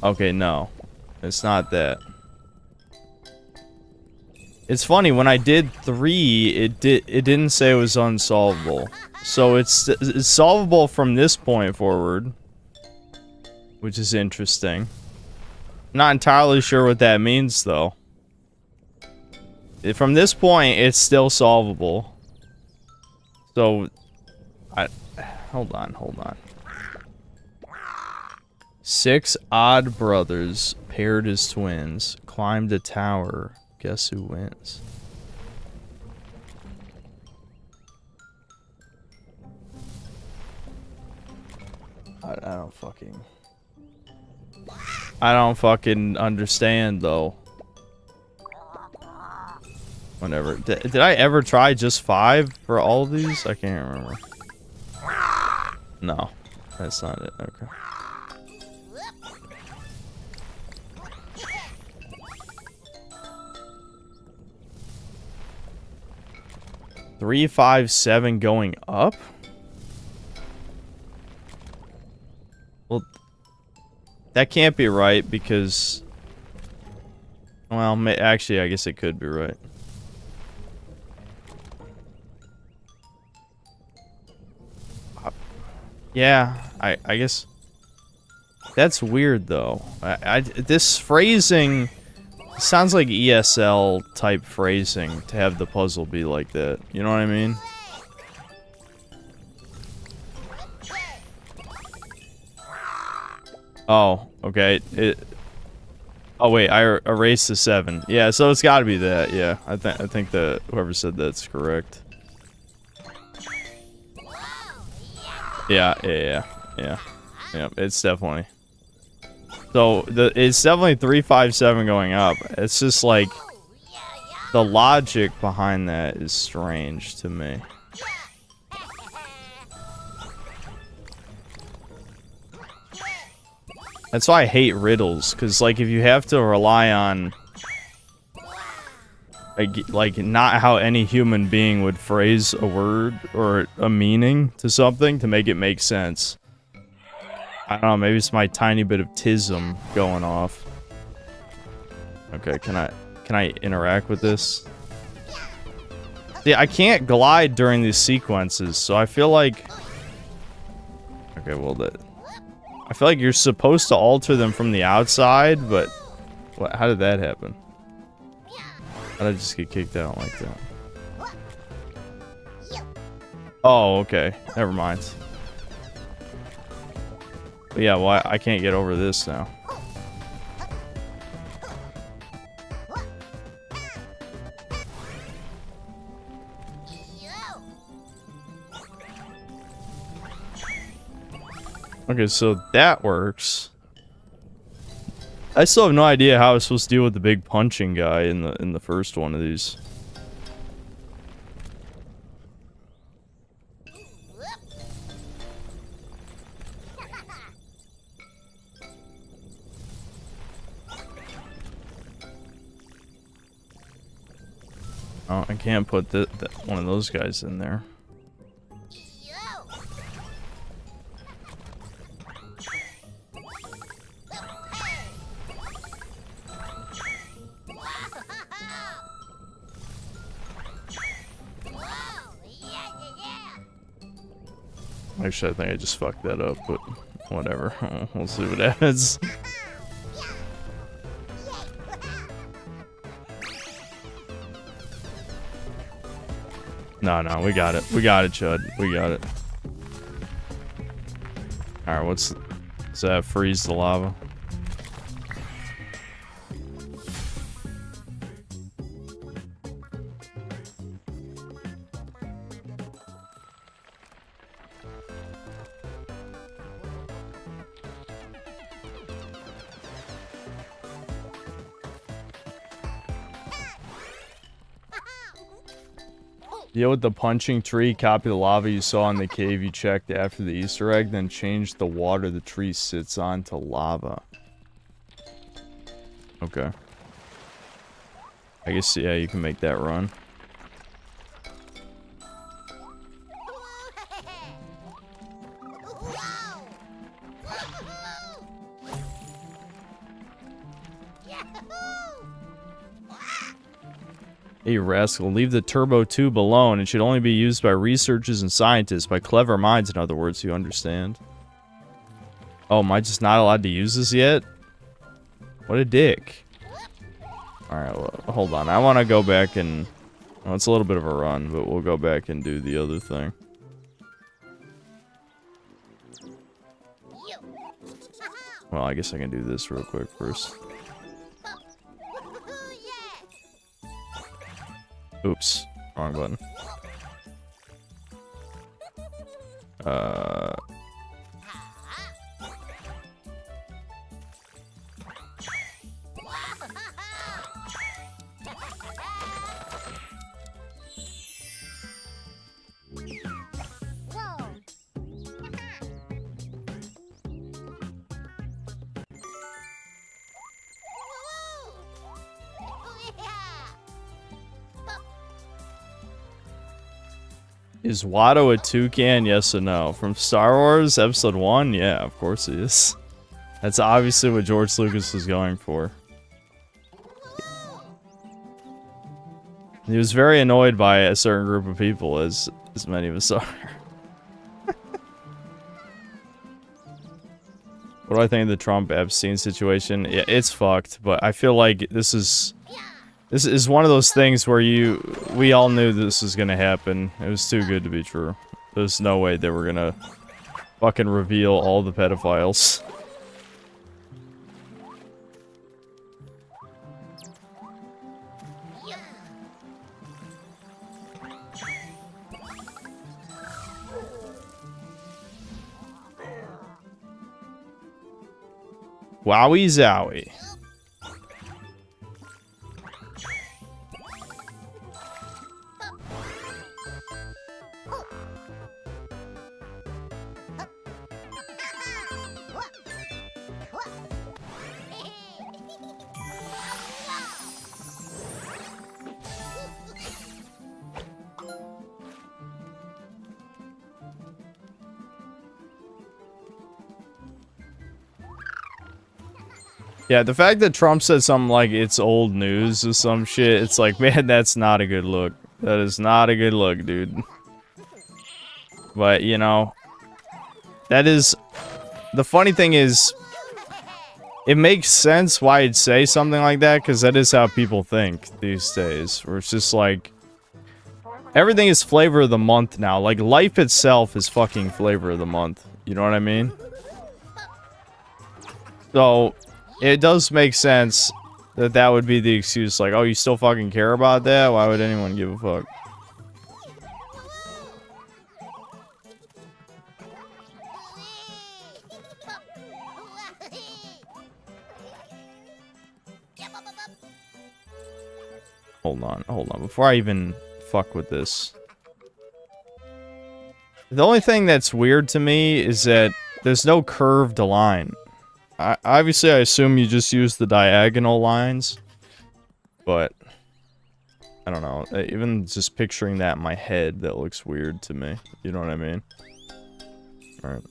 [SPEAKER 1] Okay, no. It's not that. It's funny, when I did 3, it didn't say it was unsolvable. So it's solvable from this point forward. Which is interesting. Not entirely sure what that means, though. From this point, it's still solvable. So, hold on. 6 odd brothers, paired as twins, climbed a tower. Guess who wins? I don't fucking... I don't fucking understand though. Whatever. Did I ever try just 5 for all of these? I can't remember. No, that's not it. Okay. Three, 5, 7 going up? Well, that can't be right because... Well, actually, I guess it could be right. Yeah, I guess... That's weird, though. This phrasing... Sounds like ESL type phrasing to have the puzzle be like that. You know what I mean? Oh, okay. Oh wait, I erased the 7. Yeah, so it's got to be that. Yeah, I think that whoever said that's correct. Yeah. It's definitely. So it's definitely 3, 5, 7 going up. It's just like the logic behind that is strange to me. That's why I hate riddles, because like if you have to rely on like not how any human being would phrase a word or a meaning to something to make it make sense. I don't know, maybe it's my tiny bit of tism going off. Okay, can I interact with this? Yeah, I can't glide during these sequences, so I feel like... Okay, well, I feel like you're supposed to alter them from the outside, but... How did that happen? How did I just get kicked out like that? Oh, okay. Never mind. But yeah, well, I can't get over this now. Okay, so that works. I still have no idea how I was supposed to deal with the big punching guy in the first one of these. Oh, I can't put one of those guys in there. Actually, I think I just fucked that up, but whatever. We'll see what happens. No, we got it. We got it, Chud. We got it. Alright, what's that? Freeze the lava. Deal with the punching tree, copy the lava you saw in the cave you checked after the Easter egg, then change the water the tree sits on to lava. Okay. I guess, yeah, you can make that run. Hey, rascal, leave the turbo tube alone. It should only be used by researchers and scientists, by clever minds, in other words, you understand. Oh, am I just not allowed to use this yet? What a dick. Alright, well, hold on. I want to go back and... Well, it's a little bit of a run, but we'll go back and do the other thing. Well, I guess I can do this real quick first. Oops, wrong button. Is Watto a toucan? Yes or no? From Star Wars Episode 1? Yeah, of course he is. That's obviously what George Lucas was going for. He was very annoyed by a certain group of people, as many of us are. What do I think of the Trump-Epstein situation? Yeah, it's fucked, but I feel like this is one of those things where we all knew this was gonna happen. It was too good to be true. There's no way they were gonna fucking reveal all the pedophiles. Wowie zowie. Yeah, the fact that Trump said something like it's old news or some shit, it's like, man, that's not a good look. That is not a good look, dude. But, you know, that is... The funny thing is, it makes sense why he'd say something like that, because that is how people think these days. Where it's just like... Everything is flavor of the month now. Like, life itself is fucking flavor of the month. You know what I mean? So... It does make sense that that would be the excuse, like, oh, you still fucking care about that? Why would anyone give a fuck? Hold on, before I even fuck with this. The only thing that's weird to me is that there's no curved line. Obviously, I assume you just use the diagonal lines, but I don't know. Even just picturing that in my head, that looks weird to me. You know what I mean? Alright.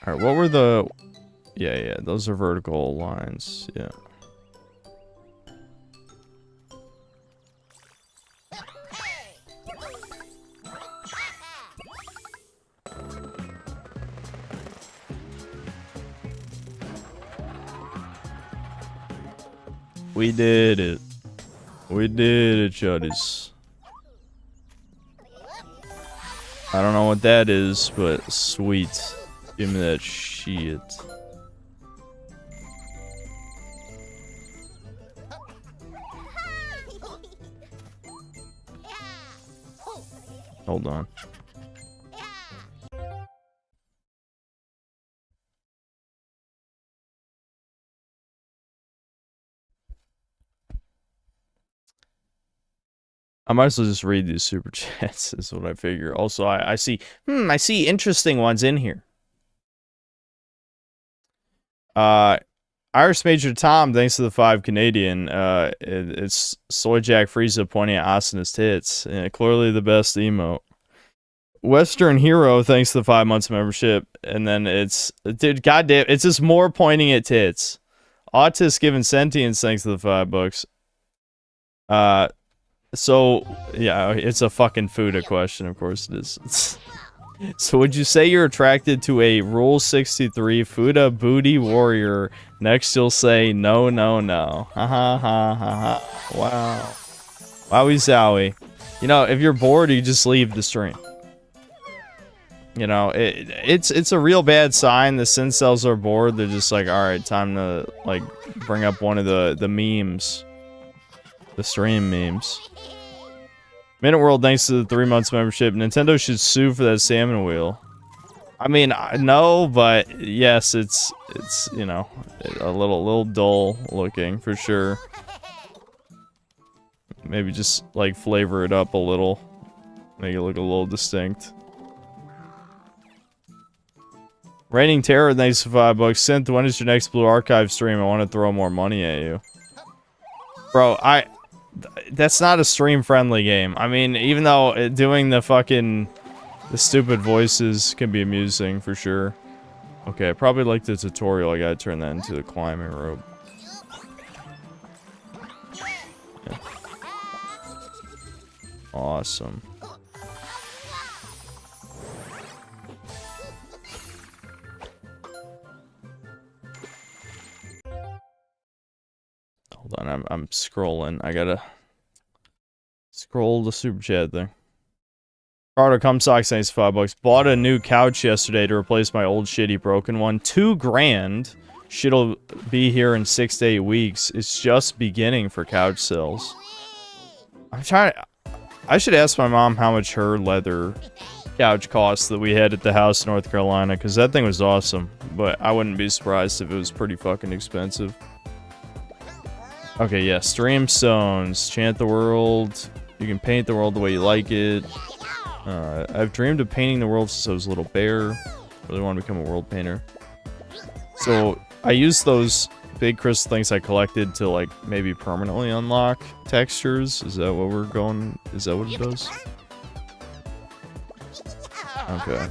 [SPEAKER 1] Alright, what were the... Yeah, those are vertical lines, yeah. We did it. We did it, chuddies. I don't know what that is, but sweet. Give me that shit. Hold on. I might as well just read these super chats, is what I figure. Also, I see interesting ones in here. Irish Major Tom, thanks to the 5 Canadian. It's Soy Jack Frieza pointing at Asana's tits. Clearly the best emote. Western Hero, thanks to the 5 months membership. And then it's, dude, goddamn, it's just more pointing at tits. Autist given sentience, thanks to the $5. So, yeah, it's a fucking Fuda question, of course it is. So would you say you're attracted to a Rule 63 Fuda booty warrior? Next you'll say, no, no, no. Ha ha ha ha ha. Wow. Wowie zowie. You know, if you're bored, you just leave the stream. You know, it's a real bad sign. The Syncels are bored. They're just like, alright, time to, like, bring up one of the memes. The stream memes. Minute World, thanks to the 3 months membership. Nintendo should sue for that salmon wheel. I mean, no, but yes, it's you know, a little dull looking for sure. Maybe just like flavor it up a little, make it look a little distinct. Raining Terror, thanks for $5. Synth, when is your next Blue Archive stream? I want to throw more money at you. Bro, that's not a stream-friendly game. I mean, even though doing the stupid voices can be amusing, for sure. Okay, I probably like the tutorial. I gotta turn that into the climbing rope. Yeah. Awesome. Hold on, I'm scrolling. I gotta scroll the super chat thing. Carter Cumsocks, thanks $5. Bought a new couch yesterday to replace my old shitty broken one. $2 grand. Shit'll be here in 6 to 8 weeks. It's just beginning for couch sales. I should ask my mom how much her leather couch cost that we had at the house in North Carolina, because that thing was awesome. But I wouldn't be surprised if it was pretty fucking expensive. Okay, yeah, stream stones. Chant the world. You can paint the world the way you like it. I've dreamed of painting the world since I was a little bear. Really want to become a world painter. So, I used those big crystal things I collected to, like, maybe permanently unlock textures. Is that what we're going... Is that what it does? Okay.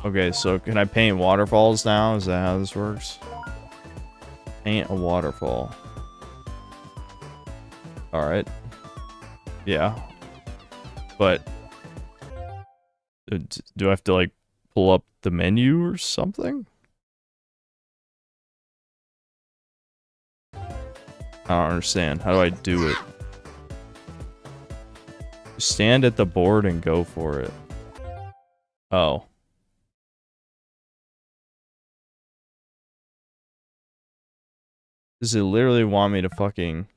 [SPEAKER 1] Okay, so can I paint waterfalls now? Is that how this works? Paint a waterfall. Alright. Yeah. But... do I have to, like, pull up the menu or something? I don't understand. How do I do it? Stand at the board and go for it. Oh. Does it literally want me to fucking...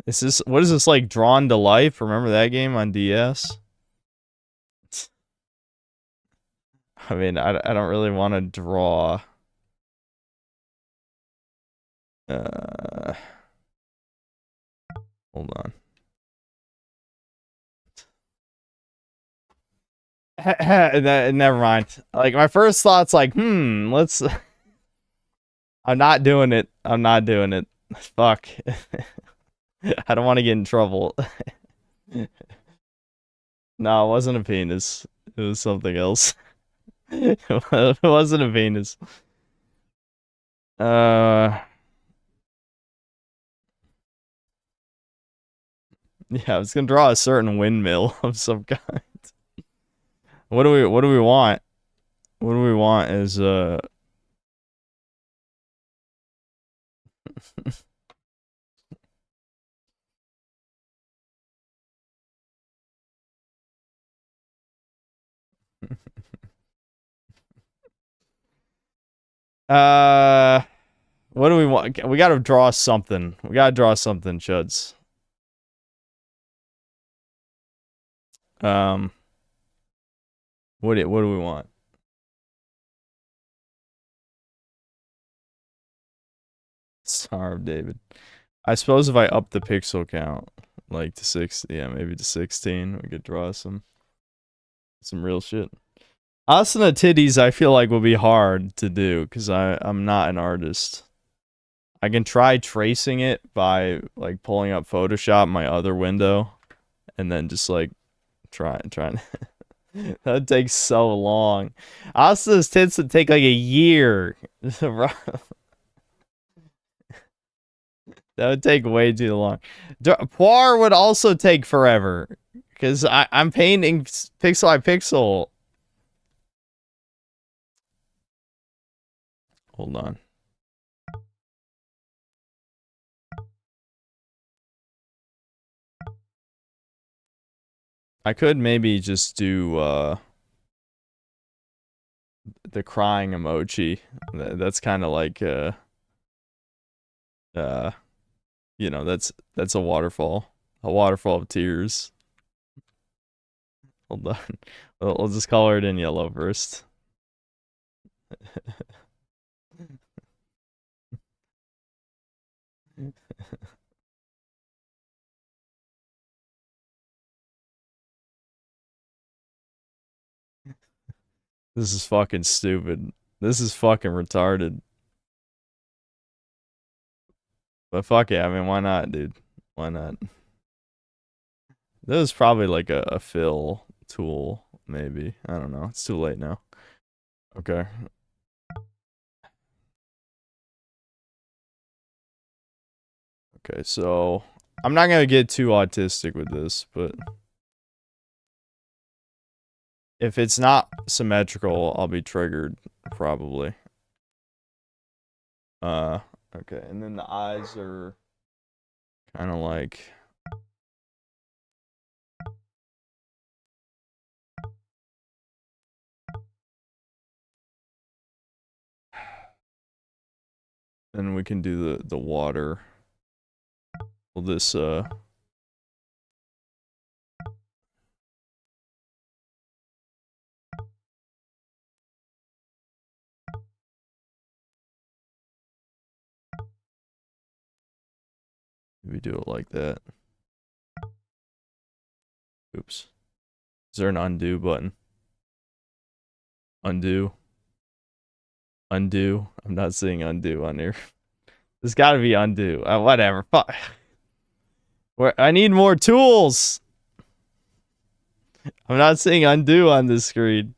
[SPEAKER 1] Is this... What is this, like, Drawn to Life? Remember that game on DS? I mean, I don't really want to draw. Hold on. Never mind. Like, my first thought's like, let's... I'm not doing it. I'm not doing it. Fuck. I don't want to get in trouble. No, it wasn't a penis. It was something else. It wasn't a penis. Yeah, I was gonna draw a certain windmill of some kind. What do we want? What do we want is what do we want? We gotta draw something. We gotta draw something, chuds. What do we want? Star of David. I suppose if I up the pixel count, like to 6, yeah, maybe to 16, we could draw some real shit. Asuna titties, I feel like will be hard to do because I'm not an artist. I can try tracing it by like pulling up Photoshop in my other window, and then just like trying. That would take so long. Asuna's tits would take like a year. That would take way too long. Poir would also take forever because I'm painting pixel by pixel. Hold on. I could maybe just do the crying emoji. That's kind of like uh you know, that's a waterfall of tears. Hold on. We'll just color it in yellow first. This is fucking stupid. This is fucking retarded. But fuck it, I mean, why not, dude? Why not? This is probably like a fill tool, maybe. I don't know. It's too late now. Okay. Okay, so I'm not gonna get too autistic with this, but if it's not symmetrical, I'll be triggered, probably. Okay, and then the eyes are kind of like... Then we can do the water. Well, this, we do it like that. Oops. Is there an undo button? Undo. Undo. I'm not seeing undo on here. There's gotta be undo. Whatever. Fuck. I need more tools! I'm not seeing undo on this screen.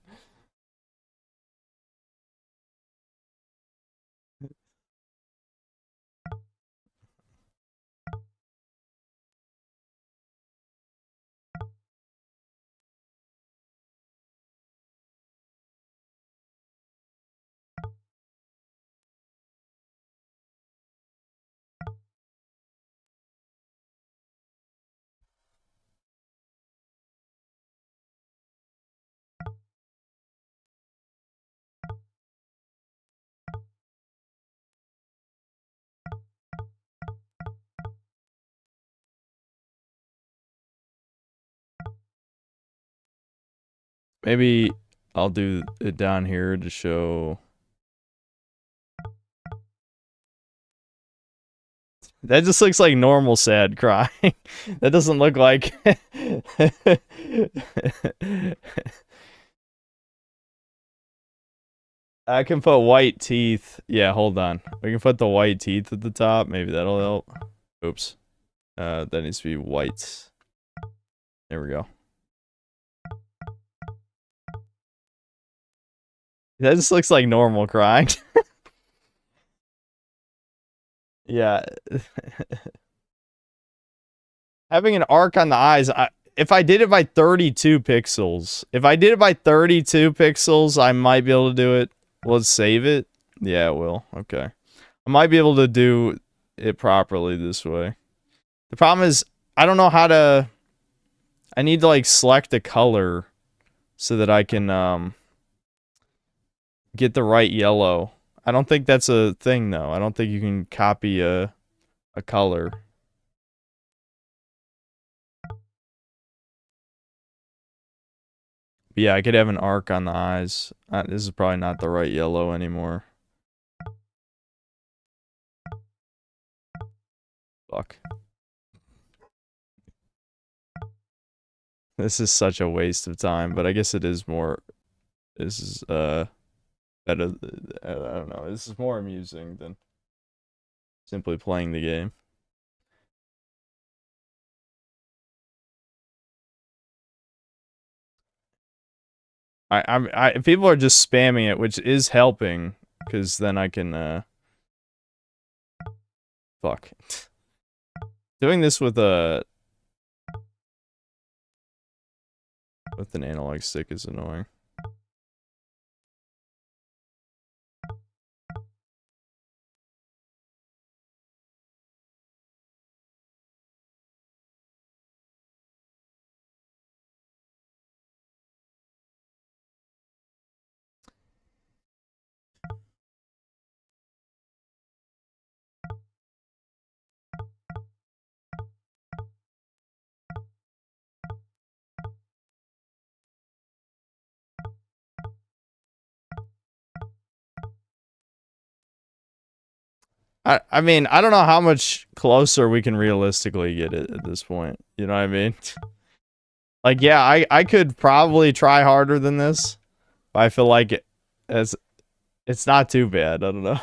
[SPEAKER 1] Maybe I'll do it down here to show... That just looks like normal sad crying. That doesn't look like... I can put white teeth. Yeah, hold on. We can put the white teeth at the top. Maybe that'll help. Oops. That needs to be white. There we go. That just looks like normal crying. Yeah. Having an arc on the eyes, if I did it by 32 pixels, I might be able to do it. Let's save it. Yeah, it will. Okay. I might be able to do it properly this way. The problem is, I don't know how to... I need to, like, select a color so that I can, get the right yellow. I don't think that's a thing, though. I don't think you can copy a color. But yeah, I could have an arc on the eyes. This is probably not the right yellow anymore. Fuck. This is such a waste of time, but I guess it is more... This is, better... I don't know. This is more amusing than simply playing the game. People are just spamming it, which is helping, because then I can, fuck. Doing this with an analog stick is annoying. I mean, I don't know how much closer we can realistically get it at this point. You know what I mean? Like, yeah, I could probably try harder than this. But I feel like it's not too bad. I don't know.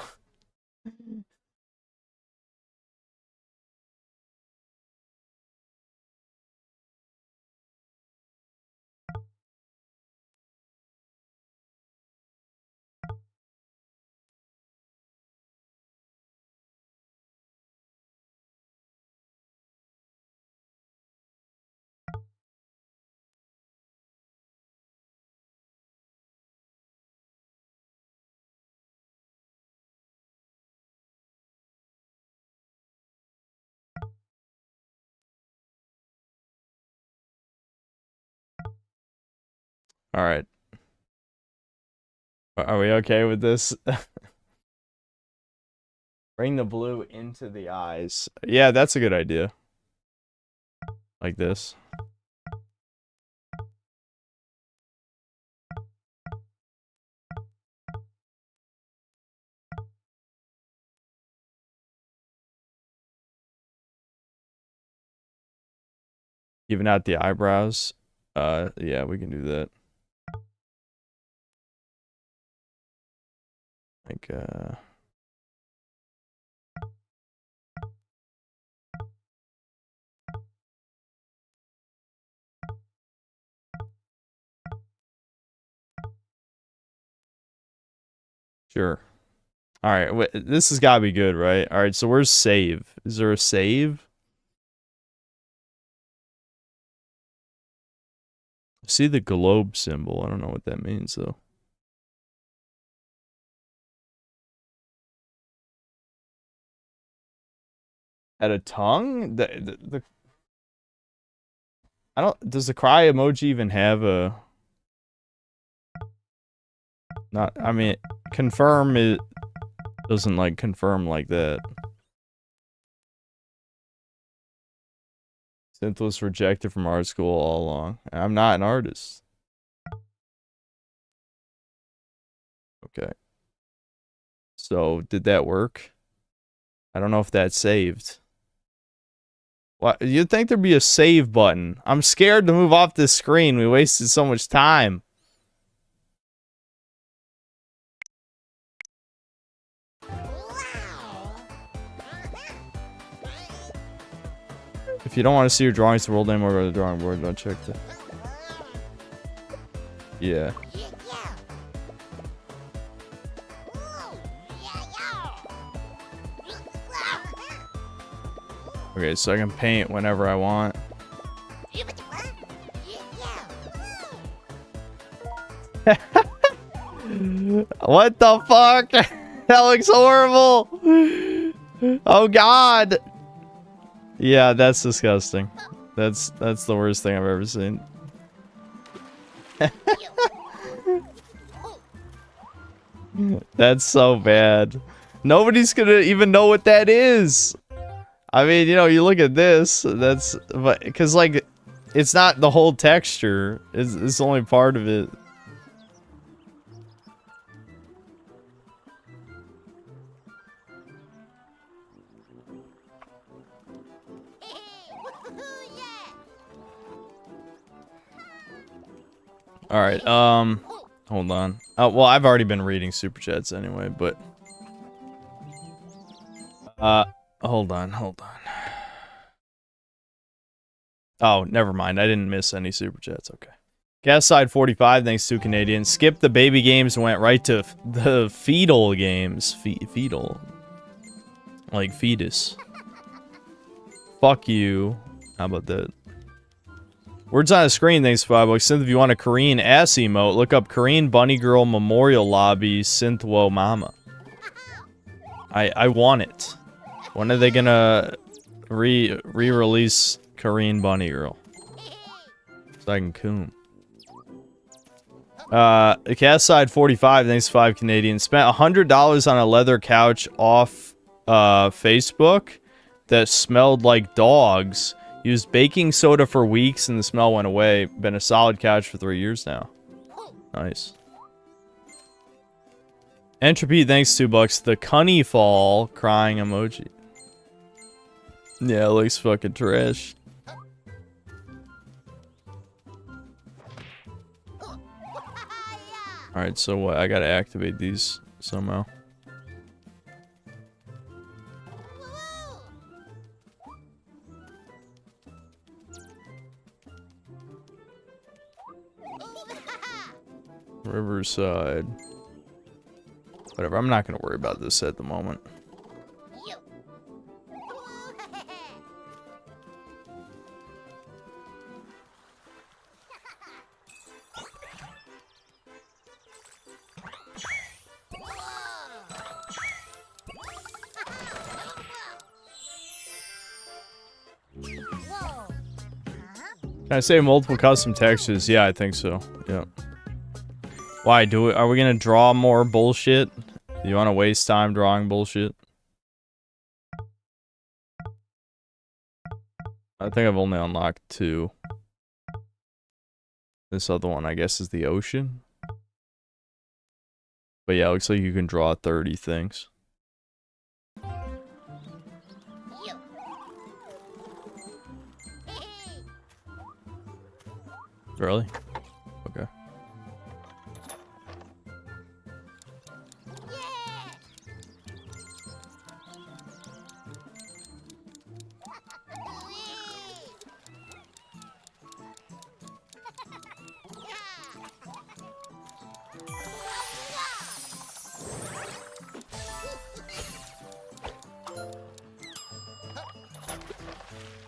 [SPEAKER 1] All right. Are we okay with this? Bring the blue into the eyes. Yeah, that's a good idea. Like this. Even out the eyebrows. Yeah, we can do that. Like, sure. Alright, this has got to be good, right? Alright, so where's save? Is there a save? See the globe symbol. I don't know what that means, though. At a tongue? I don't... Does the cry emoji even have a... Not... I mean, confirm it doesn't, like, confirm like that. Synth was rejected from art school all along. I'm not an artist. Okay. So, did that work? I don't know if that saved. What? You'd think there'd be a save button. I'm scared to move off this screen. We wasted so much time. If you don't want to see your drawings the world anymore, go to the drawing board. Don't check the... Yeah. Okay, so I can paint whenever I want. What the fuck? That looks horrible. Oh god. Yeah, that's disgusting. That's the worst thing I've ever seen. That's so bad. Nobody's gonna even know what that is. I mean, you know, you look at this, that's... But, because, like, it's not the whole texture. It's only part of it. Alright, hold on. Oh, well, I've already been reading Super Chats anyway, but... hold on. Oh, never mind. I didn't miss any Super Chats. Okay. Gas Side 45, thanks to Canadians. Skipped the baby games and went right to the fetal games. Fetal. Like fetus. Fuck you. How about that? Words on the screen, thanks for $5. Synth, if you want a Korean ass emote, look up Korean Bunny Girl Memorial Lobby Synthwo Mama. I want it. When are they gonna re-release Korean Bunny Girl? So I can coom. Cast Side 45, thanks to 5 Canadian. Spent $100 on a leather couch off Facebook that smelled like dogs. Used baking soda for weeks and the smell went away. Been a solid couch for 3 years now. Nice. Entropy, thanks $2. The Cunny Fall crying emoji. Yeah, it looks fucking trash. Alright, so what? I gotta activate these somehow. Riverside. Whatever, I'm not gonna worry about this at the moment. Can I say multiple custom textures? Yeah, I think so. Yeah. Why do it? Are we gonna draw more bullshit? You want to waste time drawing bullshit? I think I've only unlocked 2. This other one, I guess, is the ocean. But yeah, it looks like you can draw 30 things. Really? Okay.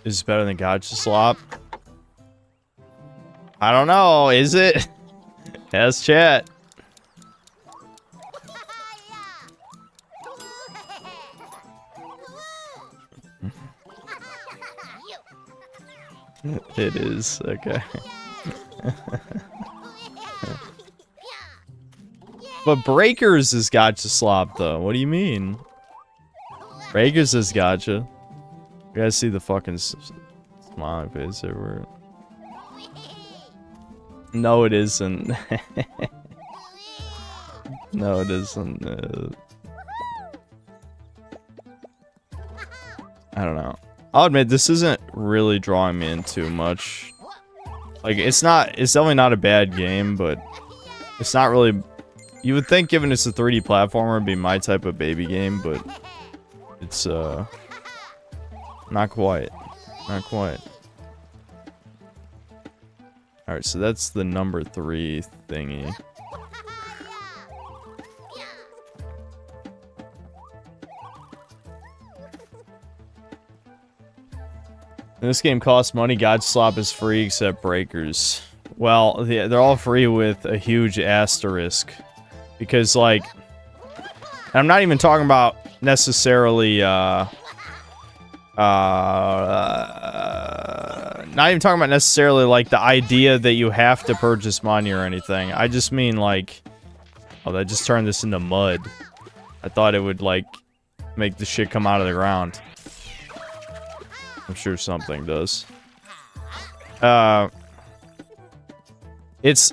[SPEAKER 1] Is it better than Gotcha Slop? I don't know, is it? Yes, chat. It is, okay. But Breakers is Gotcha Slop, though. What do you mean? Breakers is Gotcha. You guys see the fucking smiling face everywhere. No, it isn't. No, it isn't. I don't know. I'll admit, this isn't really drawing me in too much. Like, it's definitely not a bad game, but it's not really... You would think, given it's a 3D platformer, it'd be my type of baby game, but it's, not quite. Not quite. Alright, so that's the number 3 thingy. This game costs money. Gotcha Slop is free except Breakers. Well, they're all free with a huge asterisk. Because, like... I'm not even talking about necessarily, not even talking about necessarily, like, the idea that you have to purchase money or anything. I just mean, like... Oh, that just turned this into mud. I thought it would, like, make the shit come out of the ground. I'm sure something does. It's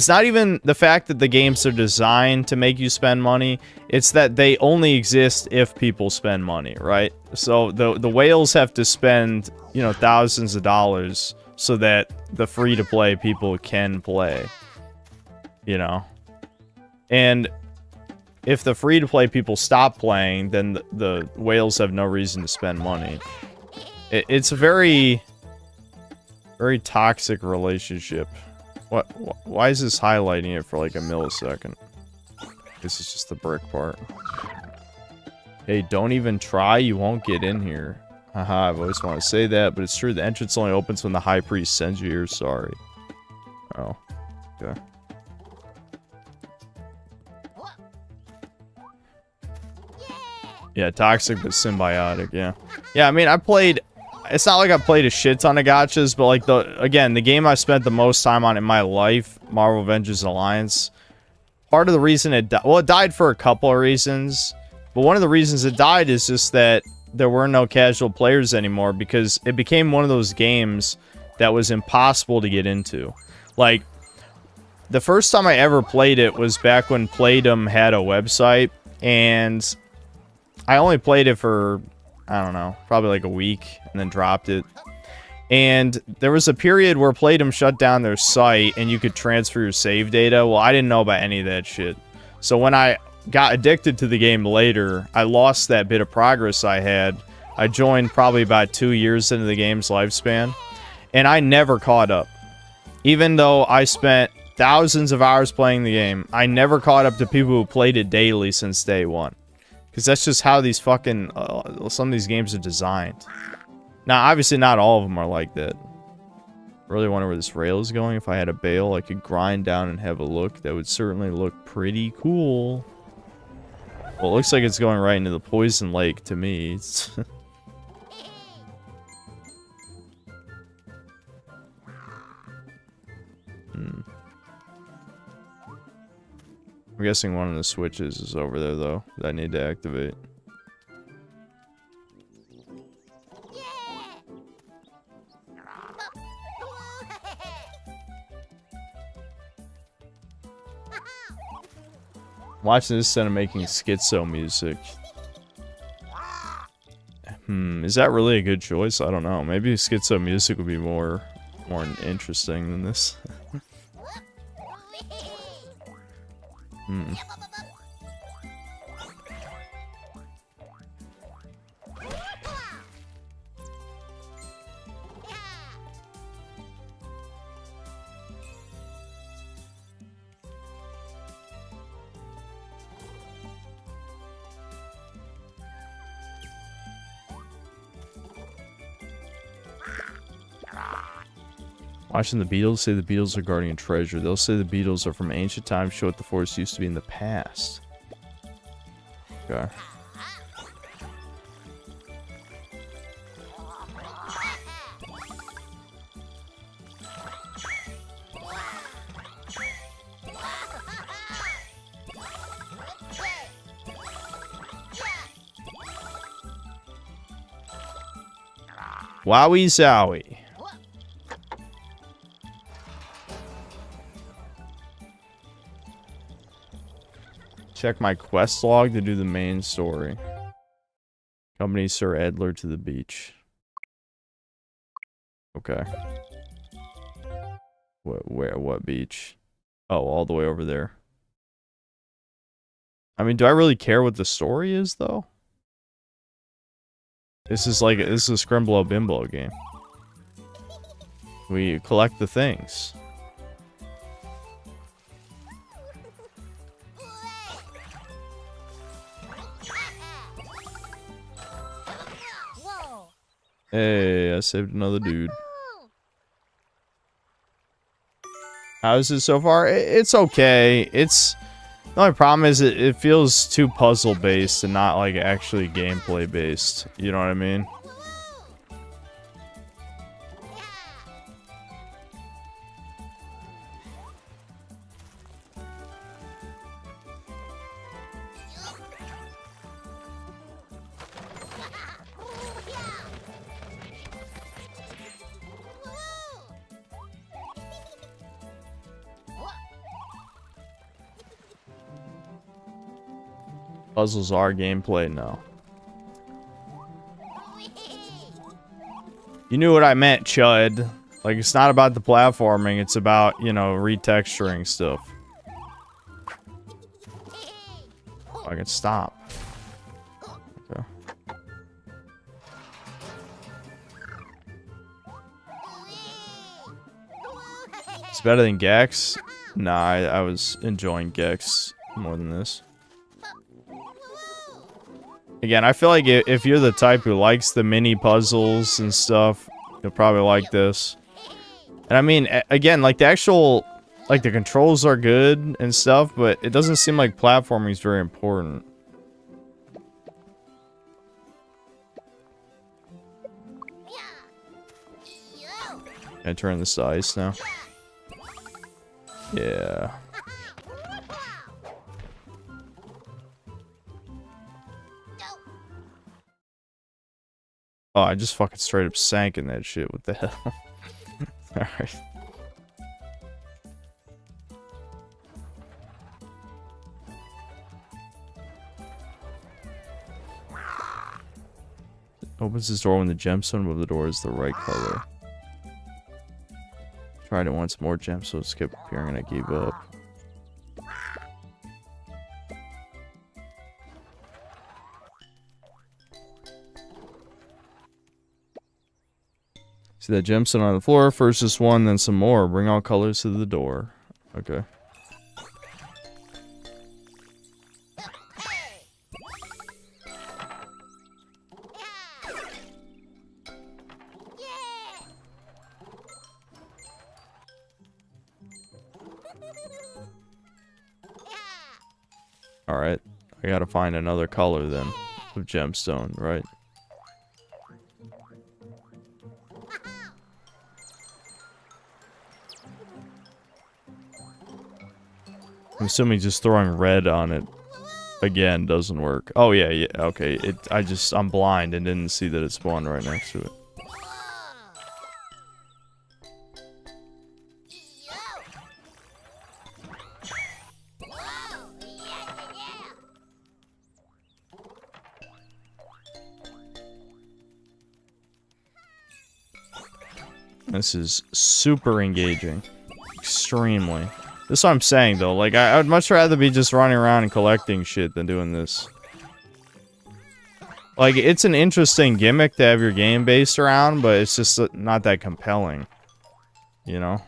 [SPEAKER 1] not even the fact that the games are designed to make you spend money. It's that they only exist if people spend money, right? So the whales have to spend, you know, thousands of dollars so that the free-to-play people can play. You know? And if the free-to-play people stop playing, then the whales have no reason to spend money. It's a very, very toxic relationship. What? Why is this highlighting it for like a millisecond? This is just the brick part. Hey, don't even try. You won't get in here. Haha, I've always wanted to say that, but it's true. The entrance only opens when the high priest sends you here. Sorry. Oh. Okay. Yeah, toxic but symbiotic, yeah. Yeah, I mean, I played... It's not like I played a shit ton of gachas, but like the game I spent the most time on in my life, Marvel Avengers Alliance, part of the reason it died for a couple of reasons, but one of the reasons it died is just that there were no casual players anymore because it became one of those games that was impossible to get into. Like, the first time I ever played it was back when Playdom had a website, and I only played it for, I don't know, probably like a week, and then dropped it. And there was a period where Playdom shut down their site, and you could transfer your save data. Well, I didn't know about any of that shit. So when I got addicted to the game later, I lost that bit of progress I had. I joined probably about 2 years into the game's lifespan, and I never caught up. Even though I spent thousands of hours playing the game, I never caught up to people who played it daily since day one. Because that's just how these fucking, some of these games are designed. Now, obviously not all of them are like that. I really wonder where this rail is going. If I had a bale, I could grind down and have a look. That would certainly look pretty cool. Well, it looks like it's going right into the poison lake to me. I'm guessing one of the switches is over there, though, that I need to activate. Watching this instead of making schizo music. Is that really a good choice? I don't know. Maybe schizo music would be more interesting than this. Watching the Beatles say the Beatles are guarding a treasure. They'll say the Beatles are from ancient times, show what the forest used to be in the past. Okay. Wowie zowie. Check my quest log to do the main story. Accompany Sir Adler to the beach. Okay. What beach? Oh, all the way over there. I mean, do I really care what the story is, though? This is a Scrimblow Bimbo game. We collect the things. Hey, I saved another dude. How is it so far? It's okay. The only problem is it feels too puzzle based and not like actually gameplay based. You know what I mean? Puzzles are gameplay now. You knew what I meant, Chud. Like, it's not about the platforming, it's about, you know, retexturing stuff. Oh, I can stop. Okay. It's better than Gex? Nah, I was enjoying Gex more than this. Again, I feel like if you're the type who likes the mini puzzles and stuff, you'll probably like this. And I mean, again, like the actual, like the controls are good and stuff, but it doesn't seem like platforming is very important. Can I turn this to ice now? Yeah. Oh, I just fucking straight up sank in that shit. What the hell? Alright. Opens this door when the gemstone above the door is the right color. Tried it once more, gemstones kept appearing and I gave up. See that gemstone on the floor? First just one, then some more. Bring all colors to the door. Okay. Alright. I gotta find another color then of gemstone, right? I'm assuming just throwing red on it again doesn't work. Oh yeah, okay. I'm blind and didn't see that it spawned right next to it. This is super engaging. Extremely. This is what I'm saying, though. Like, I would much rather be just running around and collecting shit than doing this. Like, it's an interesting gimmick to have your game based around, but it's just not that compelling. You know?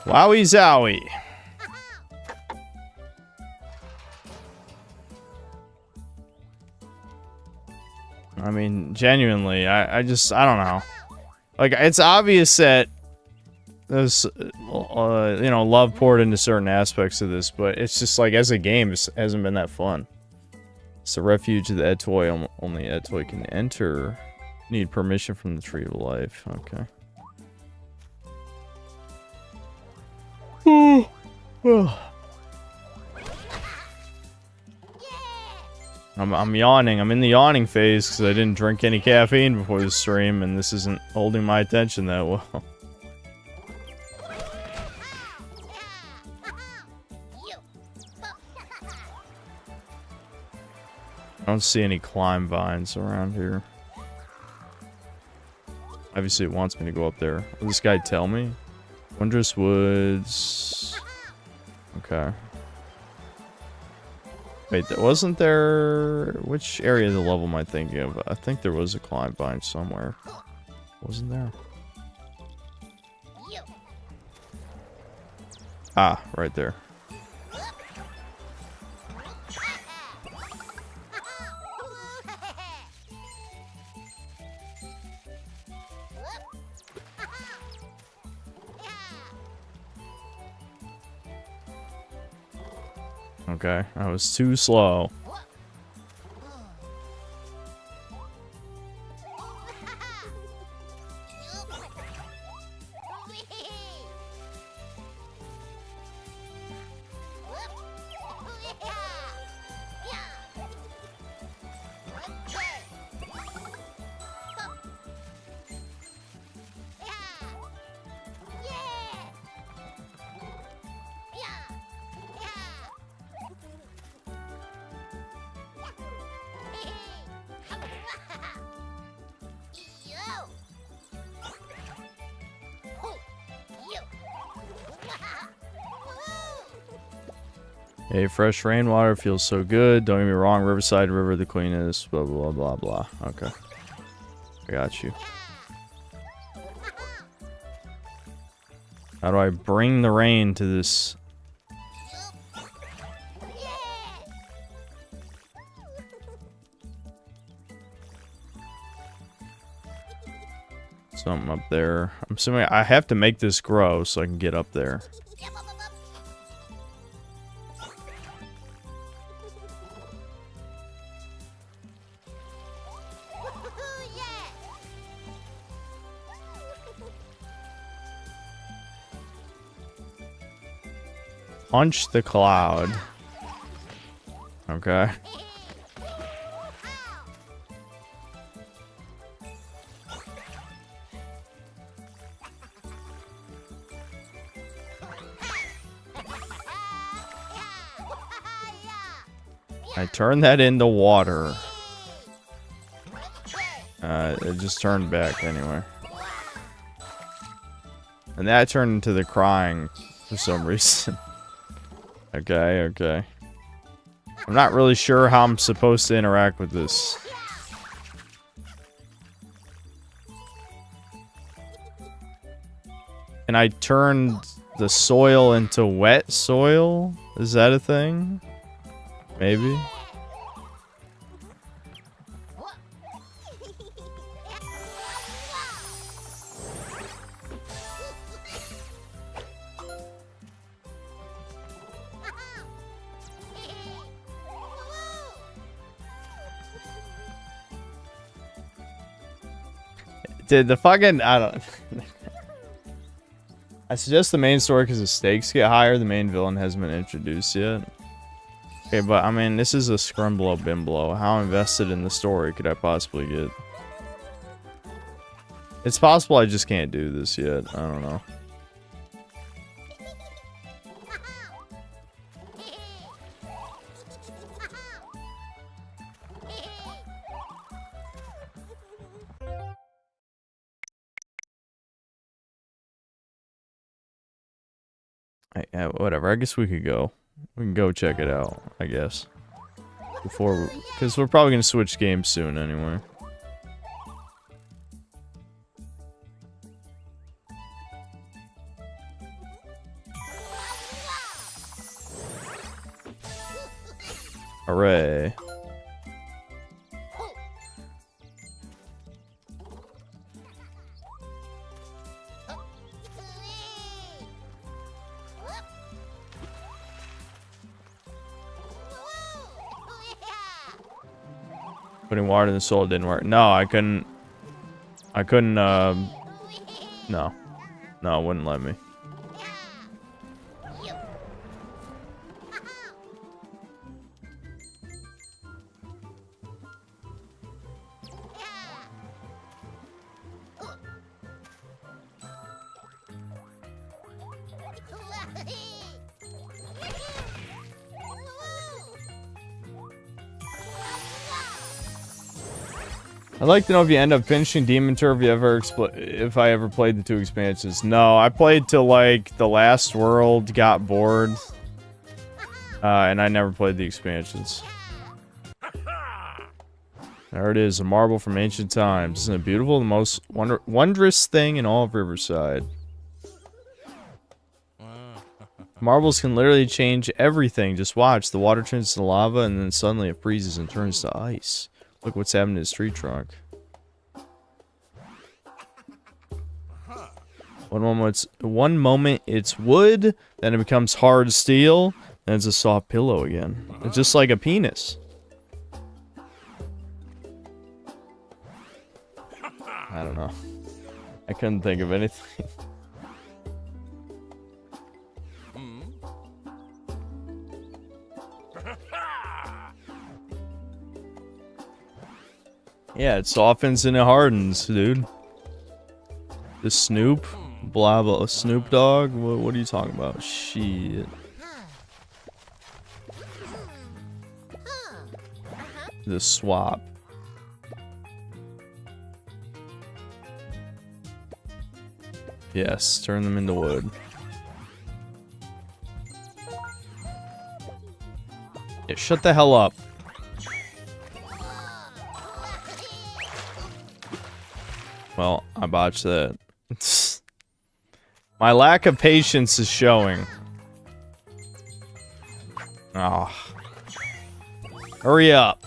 [SPEAKER 1] Wowie zowie. I mean, genuinely, I don't know. Like, it's obvious that there's, you know, love poured into certain aspects of this, but it's just like, as a game, it hasn't been that fun. It's the refuge of the Etoi. Only Etoi can enter. Need permission from the Tree of Life. Okay. I'm yawning. I'm in the yawning phase because I didn't drink any caffeine before the stream, and this isn't holding my attention that well. I don't see any climb vines around here. Obviously, it wants me to go up there. Will this guy tell me? Wondrous Woods. Okay. Wait, wasn't there... Which area of the level am I thinking of? I think there was a climb vine somewhere. Wasn't there? Ah, right there. Okay, I was too slow. Hey, fresh rainwater feels so good. Don't get me wrong, Riverside River, the cleanest, blah, blah, blah, blah. Okay. I got you. How do I bring the rain to this? Something up there. I'm assuming I have to make this grow so I can get up there. Punch the cloud. Okay. I turned that into water. It just turned back anyway. And that turned into the crying for some reason. Okay, okay. I'm not really sure how I'm supposed to interact with this. And I turned the soil into wet soil? Is that a thing? Maybe? Did the fucking... I don't... I suggest the main story because the stakes get higher. The main villain hasn't been introduced yet. Okay, but I mean, this is a Scrimblow Bimblow. How invested in the story could I possibly get? It's possible I just can't do this yet. I don't know. Whatever. I guess we could go. We can go check it out, I guess. Before, because we're probably gonna switch games soon anyway. Hooray. Putting water in the soil didn't work. No, I couldn't, no. No, it wouldn't let me. I'd like to know if you end up finishing Demon Turf if I ever played the 2 expansions. No, I played till like the last world, got bored, and I never played the expansions. There it is, a marble from ancient times. Isn't it beautiful? The most wondrous thing in all of Riverside. Marbles can literally change everything. Just watch. The water turns to lava, and then suddenly it freezes and turns to ice. Look what's happened to his tree trunk. One moment it's wood, then it becomes hard steel, then it's a soft pillow again. It's just like a penis. I don't know. I couldn't think of anything. Yeah, it softens and it hardens, dude. The Snoop? Blah blah. Snoop Dogg? What are you talking about? Shit. The swap. Yes, turn them into wood. Yeah, shut the hell up. Well, I botched that. My lack of patience is showing. Oh. Hurry up.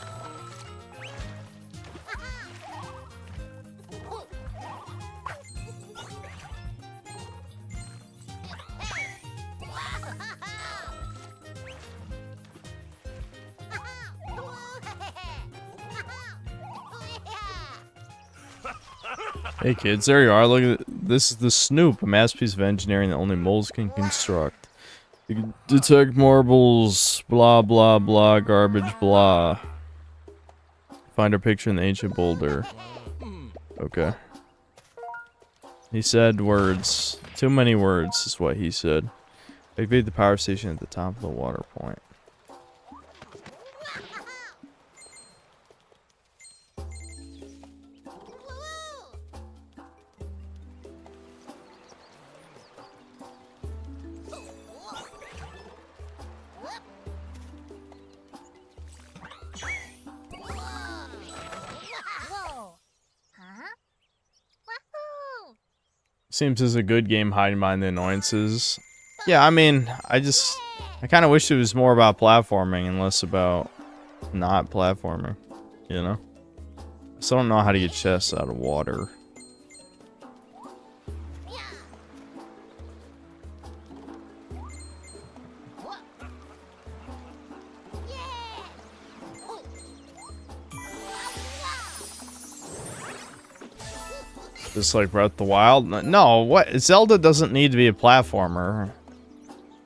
[SPEAKER 1] Hey kids, there you are. Look at this is the Snoop, a masterpiece of engineering that only moles can construct. You can detect marbles, blah blah blah, garbage blah. Find a picture in the ancient boulder. Okay. He said words. Too many words is what he said. Activate the power station at the top of the water point. Seems as a good game hiding behind the annoyances. Yeah, I mean, I kind of wish it was more about platforming and less about not platforming, you know? I still don't know how to get chests out of water. Just like Breath of the Wild? No, what? Zelda doesn't need to be a platformer.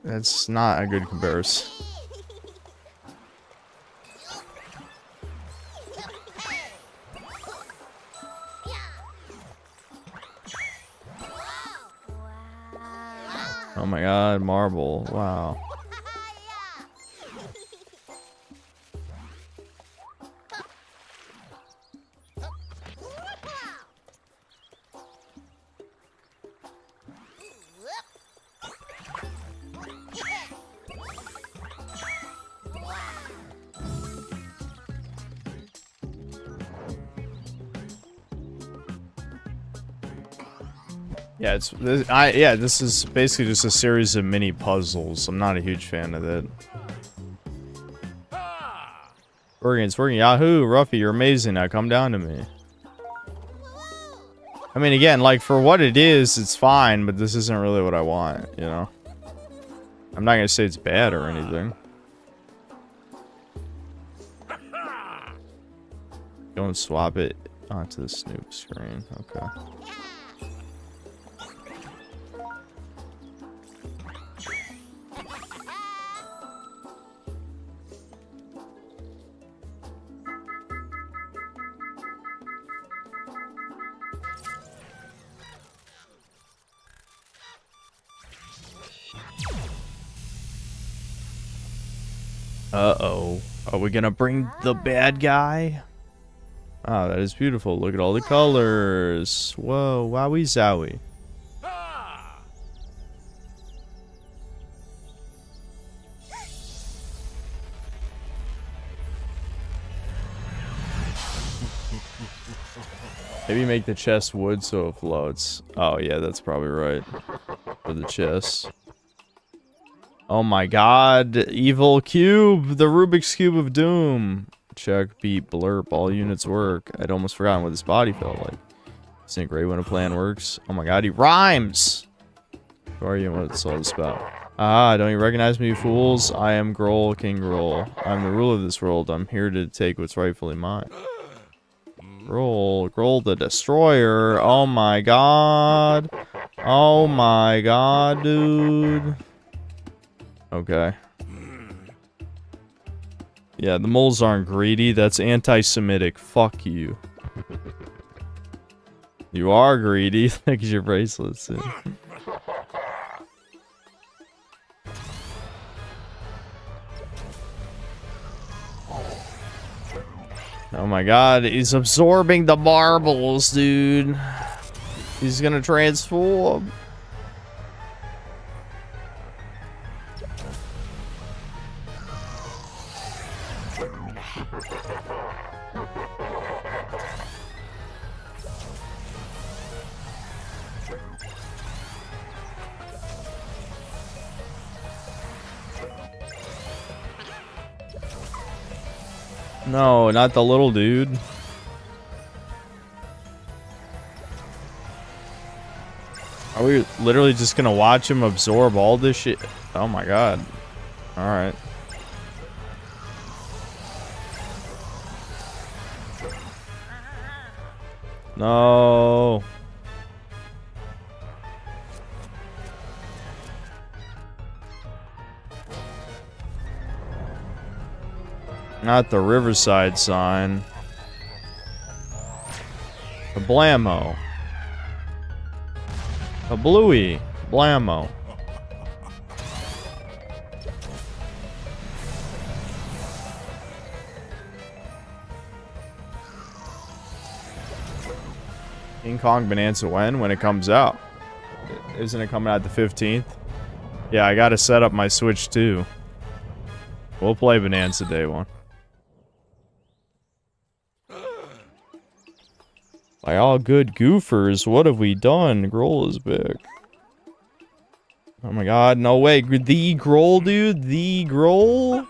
[SPEAKER 1] That's not a good comparison. Oh my god, marble. Wow. Yeah, this is basically just a series of mini puzzles. I'm not a huge fan of it. It's working. Yahoo, Ruffy, you're amazing. Now come down to me. I mean, again, like for what it is, it's fine, but this isn't really what I want, you know? I'm not gonna say it's bad or anything. Go and swap it onto the Snoop screen. Okay. Uh-oh. Are we gonna bring the bad guy? Oh, that is beautiful. Look at all the colors. Whoa, wowie zowie. Maybe make the chest wood so it floats. Oh yeah, that's probably right. For the chest. Oh my god, evil cube, the Rubik's Cube of Doom. Check, beat, blurp, all units work. I'd almost forgotten what this body felt like. Isn't it great when a plan works? Oh my god, he rhymes! Who are you and what's all this about? Ah, don't you recognize me, you fools? I am Grohl, King Grohl. I'm the ruler of this world. I'm here to take what's rightfully mine. Grohl the Destroyer. Oh my god. Oh my god, dude. Okay. Yeah, the moles aren't greedy. That's anti-Semitic. Fuck you. You are greedy. Look at your bracelets. Oh my god, he's absorbing the marbles, dude. He's gonna transform. No, not the little dude. Are we literally just gonna watch him absorb all this shit? Oh my god. Alright. No. Not the Riverside sign. A Blammo. A Bluey. Blammo. King Kong Bonanza when it comes out. Isn't it coming out the 15th? Yeah, I gotta set up my Switch too. We'll play Bonanza day one. By all good goofers, what have we done? Grohl is back. Oh my god, no way. The Grohl, dude? The Grohl?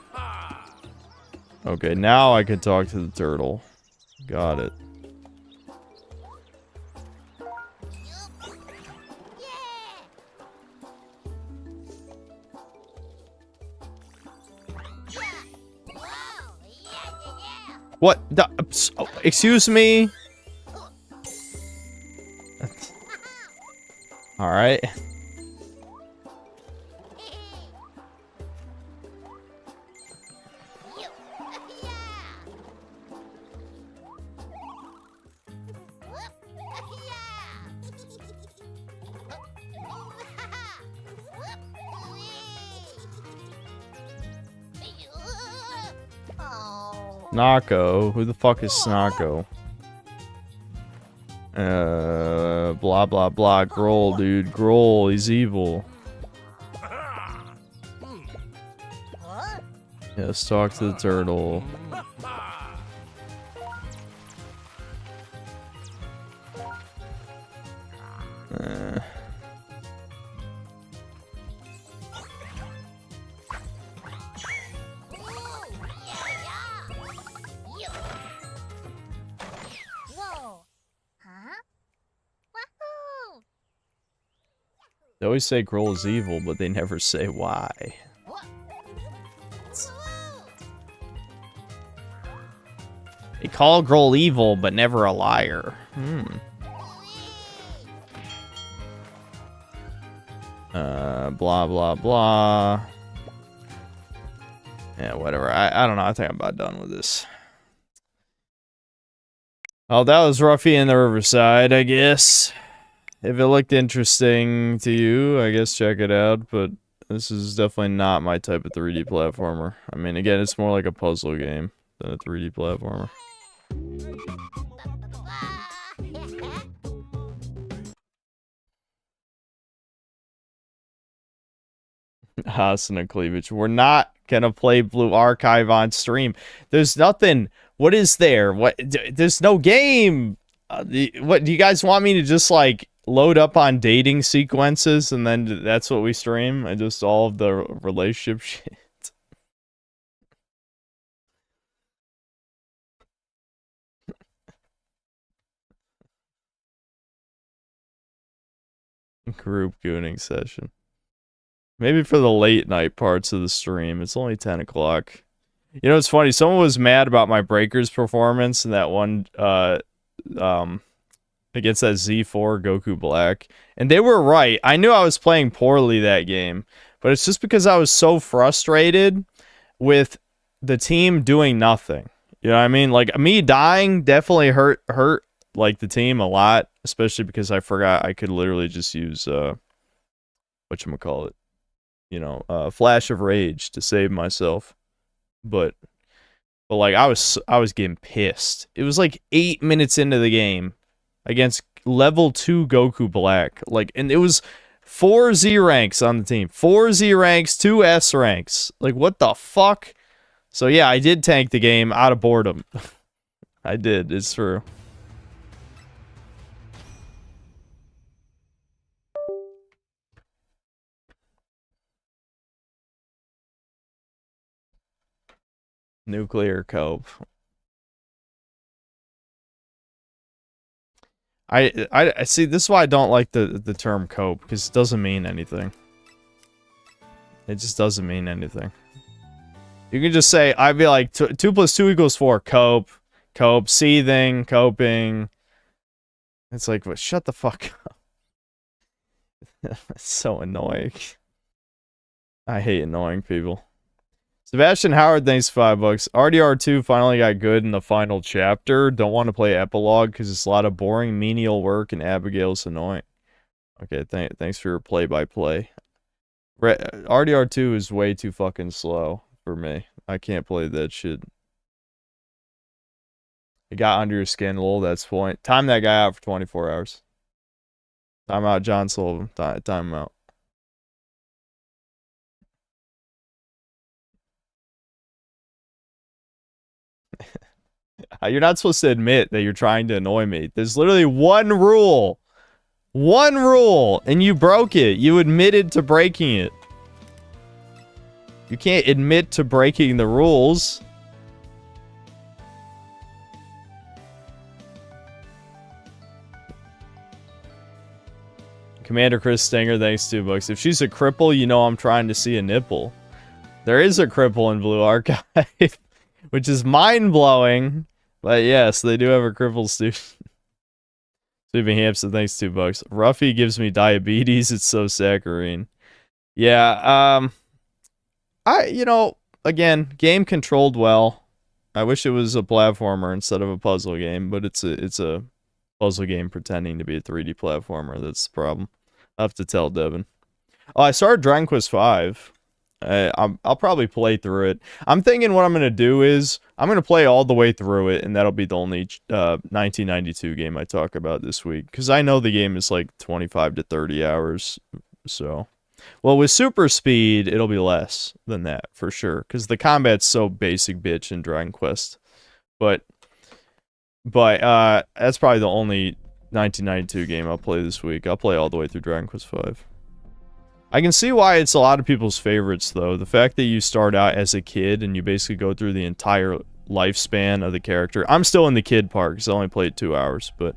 [SPEAKER 1] Okay, now I can talk to the turtle. Got it. What? Excuse me? Alright. Snocko? Who the fuck is Snocko? Blah blah blah. Grohl, dude. Grohl, he's evil. Yeah, let's talk to the turtle. They always say Grohl is evil, but they never say why. They call Grohl evil, but never a liar. Blah, blah, blah. Yeah, whatever. I don't know. I think I'm about done with this. Oh, that was Ruffy in the Riverside, I guess. If it looked interesting to you, I guess check it out, but this is definitely not my type of 3D platformer. I mean, again, it's more like a puzzle game than a 3D platformer. Asuna cleavage. We're not gonna play Blue Archive on stream. There's nothing. What is there? What? There's no game. What do you guys want me to just like load up on dating sequences and then that's what we stream? And just all of the relationship shit. Group gooning session. Maybe for the late night parts of the stream. It's only 10 o'clock. You know, it's funny. Someone was mad about my Breakers performance in that one, against that Z4 Goku Black. And they were right. I knew I was playing poorly that game. But it's just because I was so frustrated with the team doing nothing. You know what I mean? Like, me dying definitely hurt, like, the team a lot. Especially because I forgot I could literally just use, whatchamacallit. You know, Flash of Rage to save myself. But like, I was getting pissed. It was like 8 minutes into the game against level 2 Goku Black. Like, and it was 4 Z ranks on the team. 4 Z ranks, 2 S ranks. Like, what the fuck? So yeah, I did tank the game out of boredom. I did, it's true. Nuclear cope. I see, this is why I don't like the term cope, because it doesn't mean anything. It just doesn't mean anything. You can just say, I'd be like, 2 + 2 = 4, cope, seething, coping. It's like, well, shut the fuck up. It's so annoying. I hate annoying people. Sebastian Howard, thanks $5. RDR2 finally got good in the final chapter. Don't want to play epilogue because it's a lot of boring menial work and Abigail's annoying. Okay, thanks for your play-by-play. RDR2 is way too fucking slow for me. I can't play that shit. It got under your skin a little, that's the point. Time that guy out for 24 hours. Time out, John Sullivan. Time out. You're not supposed to admit that you're trying to annoy me. There's literally one rule. One rule, and you broke it. You admitted to breaking it. You can't admit to breaking the rules. Commander Chris Stinger, thanks $2. If she's a cripple, you know I'm trying to see a nipple. There is a cripple in Blue Archive, which is mind-blowing. But yes, they do have a crippled student. Sleeping Hampson, thanks $2. Ruffy gives me diabetes. It's so saccharine. Yeah, again, game controlled well. I wish it was a platformer instead of a puzzle game, but it's a puzzle game pretending to be a 3D platformer. That's the problem. I'll have to tell Devin. Oh, I started Dragon Quest V. I'll probably play through it. I'm thinking what I'm going to do is I'm going to play all the way through it, and that'll be the only 1992 game I talk about this week. Because I know the game is like 25 to 30 hours. So, well, with super speed, it'll be less than that for sure. Because the combat's so basic bitch in Dragon Quest. But that's probably the only 1992 game I'll play this week. I'll play all the way through Dragon Quest V. I can see why it's a lot of people's favorites, though. The fact that you start out as a kid and you basically go through the entire lifespan of the character. I'm still in the kid part because I only played 2 hours, but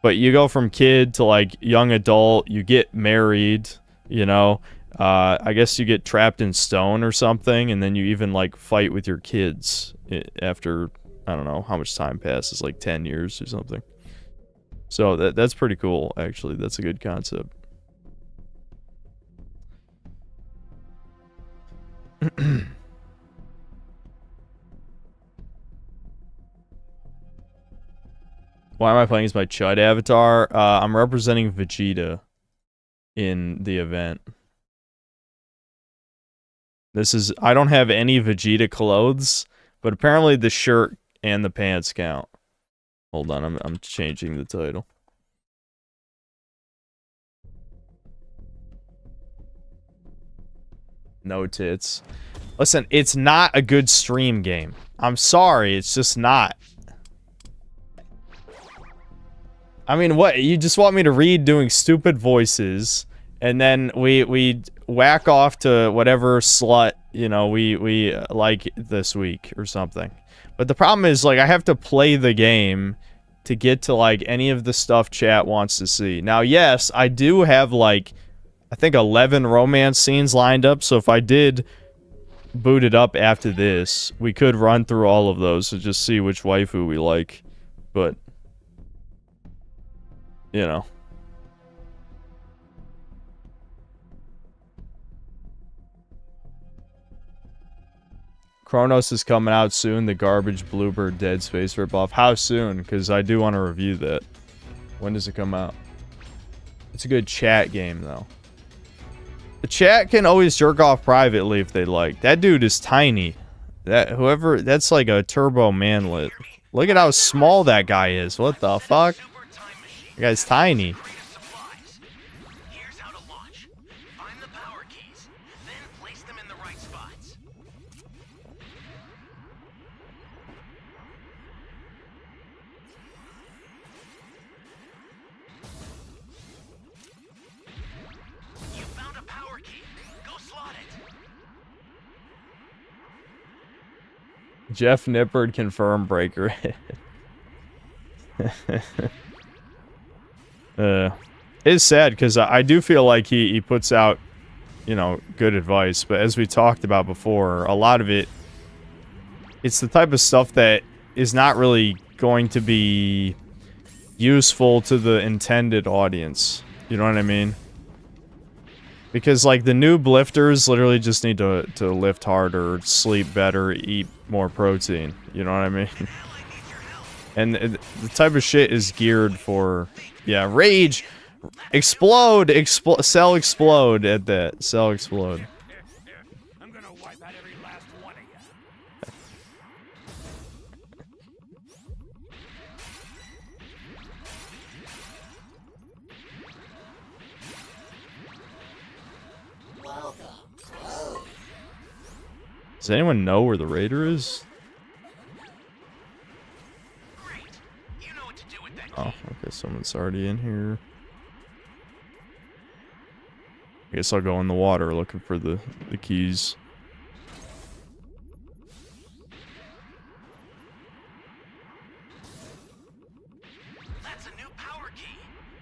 [SPEAKER 1] you go from kid to like young adult. You get married, you know. I guess you get trapped in stone or something, and then you even like fight with your kids after I don't know how much time passes, like 10 years or something. So that's pretty cool, actually. That's a good concept. Why am I playing as my Chud avatar? I'm representing Vegeta in the event. I don't have any Vegeta clothes, but apparently the shirt and the pants count. Hold on, I'm changing the title. No tits. Listen, it's not a good stream game. I'm sorry, it's just not. I mean, what? You just want me to read doing stupid voices, and then we whack off to whatever slut, you know, we like this week or something. But the problem is, like, I have to play the game to get to, like, any of the stuff chat wants to see. Now, yes, I do have, like, I think 11 romance scenes lined up, so if I did boot it up after this, we could run through all of those to just see which waifu we like. But, you know. Chronos is coming out soon, the garbage Bluebird Dead Space ripoff. How soon? Because I do want to review that. When does it come out? It's a good chat game, though. The chat can always jerk off privately if they like. That dude is tiny. That's like a turbo manlet. Look at how small that guy is. What the fuck? That guy's tiny. Jeff Nippard confirmed breaker. It's sad because I do feel like he puts out, you know, good advice, but as we talked about before, a lot of it's the type of stuff that is not really going to be useful to the intended audience. You know what I mean? Because, like, the noob lifters literally just need to lift harder, sleep better, eat more protein. You know what I mean? And the type of shit is geared for... Yeah, rage! Explode! Cell explode at that. Cell explode.
[SPEAKER 3] I'm gonna wipe out every last one of you.
[SPEAKER 1] Does anyone know where the raider is? Oh, okay, someone's already in here. I guess I'll go in the water looking for the keys.
[SPEAKER 3] That's a new power key.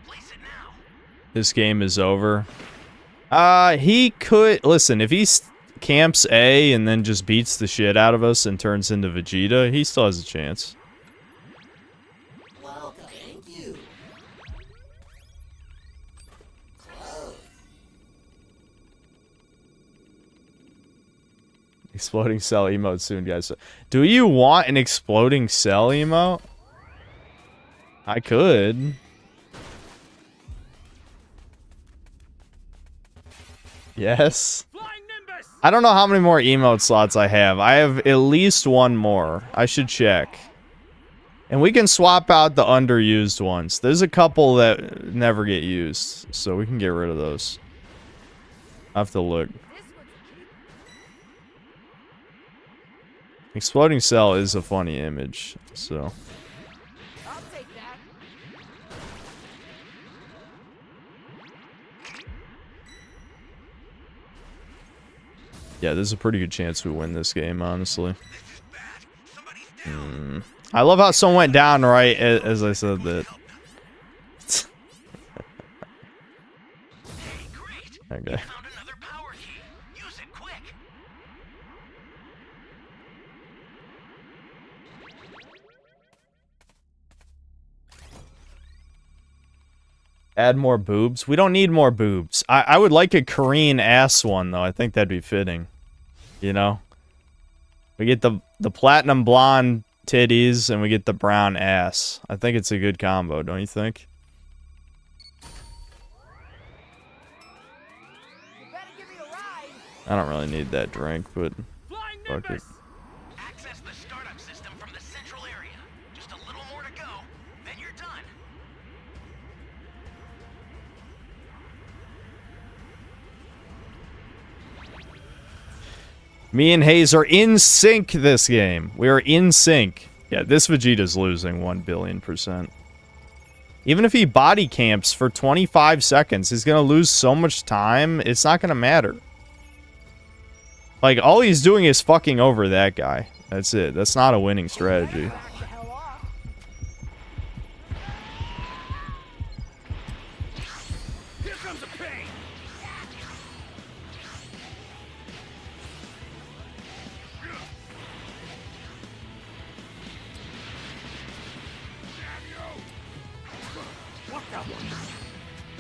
[SPEAKER 3] Place it now.
[SPEAKER 1] This game is over. He could... Listen, if he camps A and then just beats the shit out of us and turns into Vegeta, he still has a chance. Exploding cell emote soon, guys. Do you want an exploding cell emote? I could. Yes. I don't know how many more emote slots I have. I have at least one more. I should check. And we can swap out the underused ones. There's a couple that never get used, so we can get rid of those. I have to look. Exploding cell is a funny image, so.
[SPEAKER 2] I'll take that.
[SPEAKER 1] Yeah, there's a pretty good chance we win this game, honestly. I love how someone went down right as I said that. Okay. Add more boobs? We don't need more boobs. I would like a Korean ass one, though. I think that'd be fitting. You know? We get the platinum blonde titties, and we get the brown ass. I think it's a good combo, don't you think? I don't really need that drink, but... Fuck it.
[SPEAKER 3] Access the startup system from the central area. Just a little more to go, then you're done.
[SPEAKER 1] Me and Hayes are in sync this game. We are in sync. Yeah, this Vegeta's losing 1,000,000,000%. Even if he body camps for 25 seconds, he's gonna lose so much time, it's not gonna matter. Like, all he's doing is fucking over that guy. That's it. That's not a winning strategy.
[SPEAKER 3] Here comes the pain.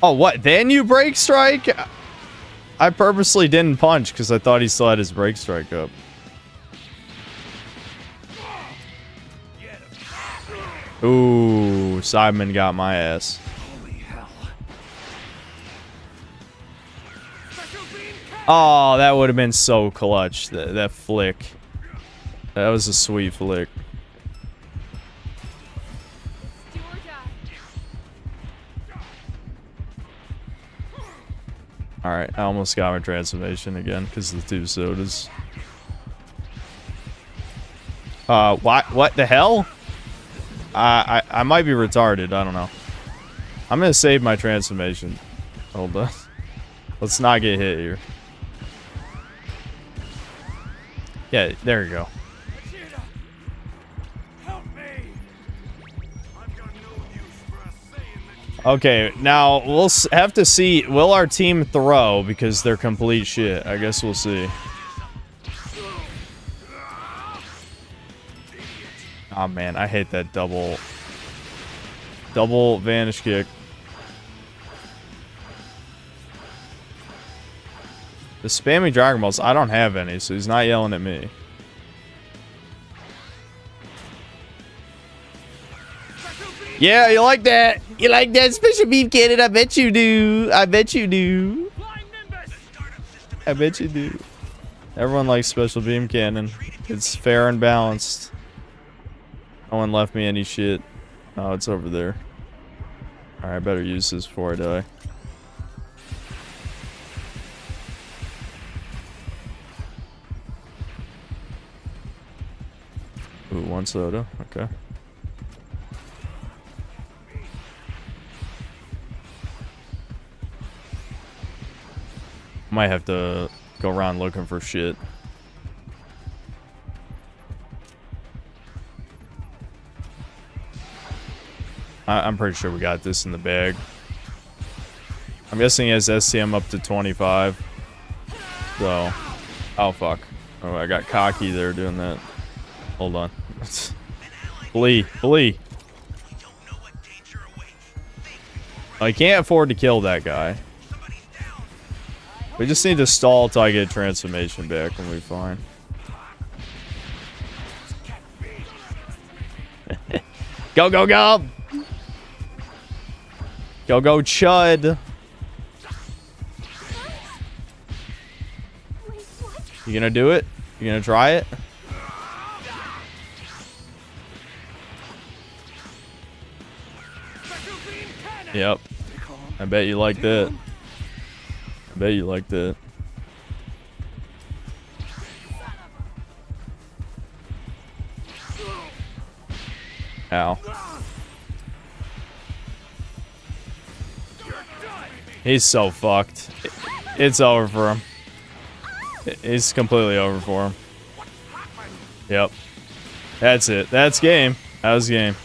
[SPEAKER 1] Oh, what? Then you break strike? I purposely didn't punch because I thought he still had his break strike up. Ooh, Simon got my ass. Oh, that would have been so clutch. That flick. That was a sweet flick. Alright, I almost got my transformation again because of the 2 sodas. What the hell? I might be retarded, I don't know. I'm gonna save my transformation. Hold on. Let's not get hit here. Yeah, there you go. Okay, now we'll have to see. Will our team throw because they're complete shit? I guess we'll see. Oh man, I hate that double vanish kick. The spamming Dragon Balls, I don't have any, so he's not yelling at me. Yeah, you like that? You like that special beam cannon? I bet you do. I bet you do. I bet you do. Everyone likes special beam cannon. It's fair and balanced. No one left me any shit. Oh, it's over there. Alright, I better use this before I die. Ooh, 1 soda. Okay. Might have to go around looking for shit. I'm pretty sure we got this in the bag. I'm guessing he has SCM up to 25. So, oh fuck. Oh, I got cocky there doing that. Hold on. Flee. I can't afford to kill that guy. We just need to stall till I get transformation back and we're fine. Go, go, go! Go, go, Chud! You gonna do it? You gonna try it? Yep. I bet you like that. I bet you like that. Ow. He's so fucked. It's over for him. It's completely over for him. Yep. That's it. That's game. That was game.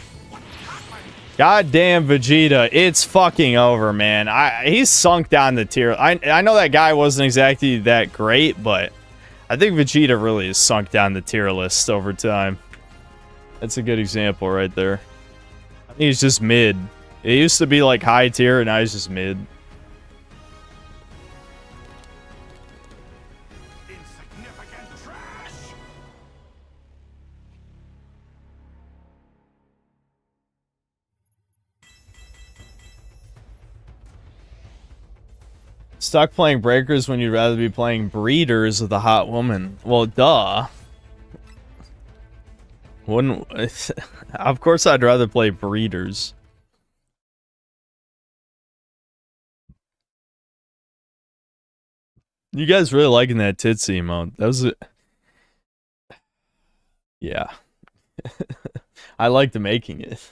[SPEAKER 1] Goddamn Vegeta, it's fucking over, man. He's sunk down the tier. I know that guy wasn't exactly that great, but I think Vegeta really has sunk down the tier list over time. That's a good example right there. He's just mid. It used to be like high tier, and now he's just mid. Stuck playing Breakers when you'd rather be playing Breeders with a hot woman. Well, duh. Wouldn't... Of course I'd rather play Breeders. You guys really liking that tits emote. That was... Yeah. I liked making it.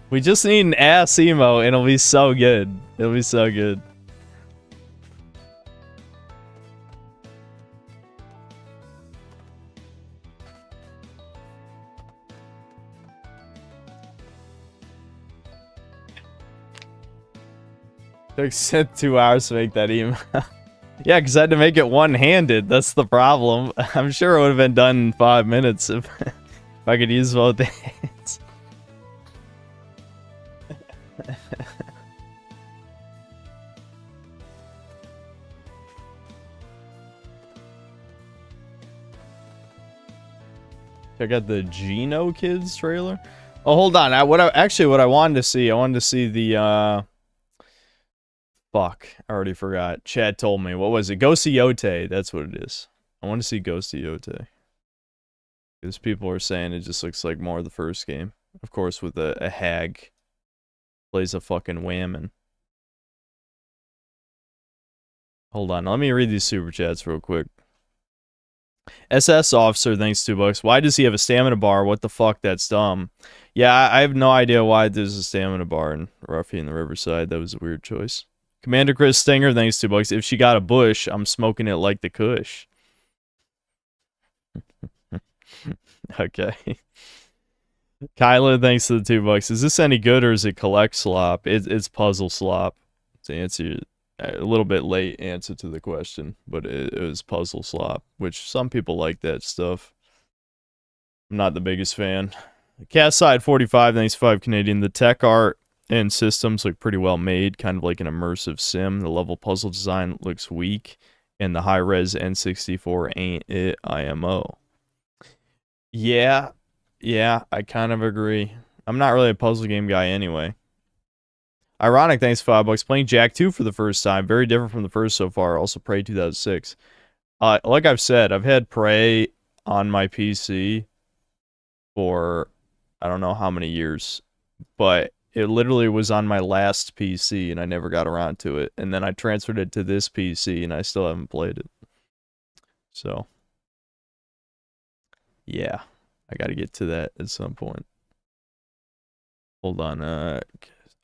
[SPEAKER 1] We just need an ass emo and it'll be so good. It'll be so good. Took 2 hours to make that email. Yeah, because I had to make it one-handed. That's the problem. I'm sure it would have been done in 5 minutes if I could use both hands. Check out the Geno Kids trailer. Oh, hold on. What I wanted to see. I wanted to see the fuck. I already forgot. Chad told me. What was it? Ghosty Yote. That's what it is. I want to see Ghosty Yote. Because people are saying it just looks like more of the first game. Of course, with a hag. Plays a fucking whammon. Hold on. Let me read these super chats real quick. SS Officer, thanks $2. Why does he have a stamina bar? What the fuck? That's dumb. Yeah, I have no idea why there's a stamina bar in Ruffy in the Riverside. That was a weird choice. Commander Chris Stinger, thanks $2. If she got a bush, I'm smoking it like the Kush. Okay. Kyla, thanks to the $2. Is this any good or is it collect slop? It's puzzle slop. To answer A little bit late answer to the question, but it was puzzle slop, which some people like that stuff. I'm not the biggest fan. Cast side 45, thanks 5 Canadian. The tech art and systems look pretty well made, kind of like an immersive sim. The level puzzle design looks weak, and the high-res N64 ain't it IMO. Yeah, I kind of agree. I'm not really a puzzle game guy anyway. Ironic, thanks $5. Playing Jack 2 for the first time. Very different from the first so far. Also Prey 2006. Like I've said, I've had Prey on my PC for I don't know how many years, but it literally was on my last PC and I never got around to it. And then I transferred it to this PC and I still haven't played it. So, yeah, I got to get to that at some point. Hold on,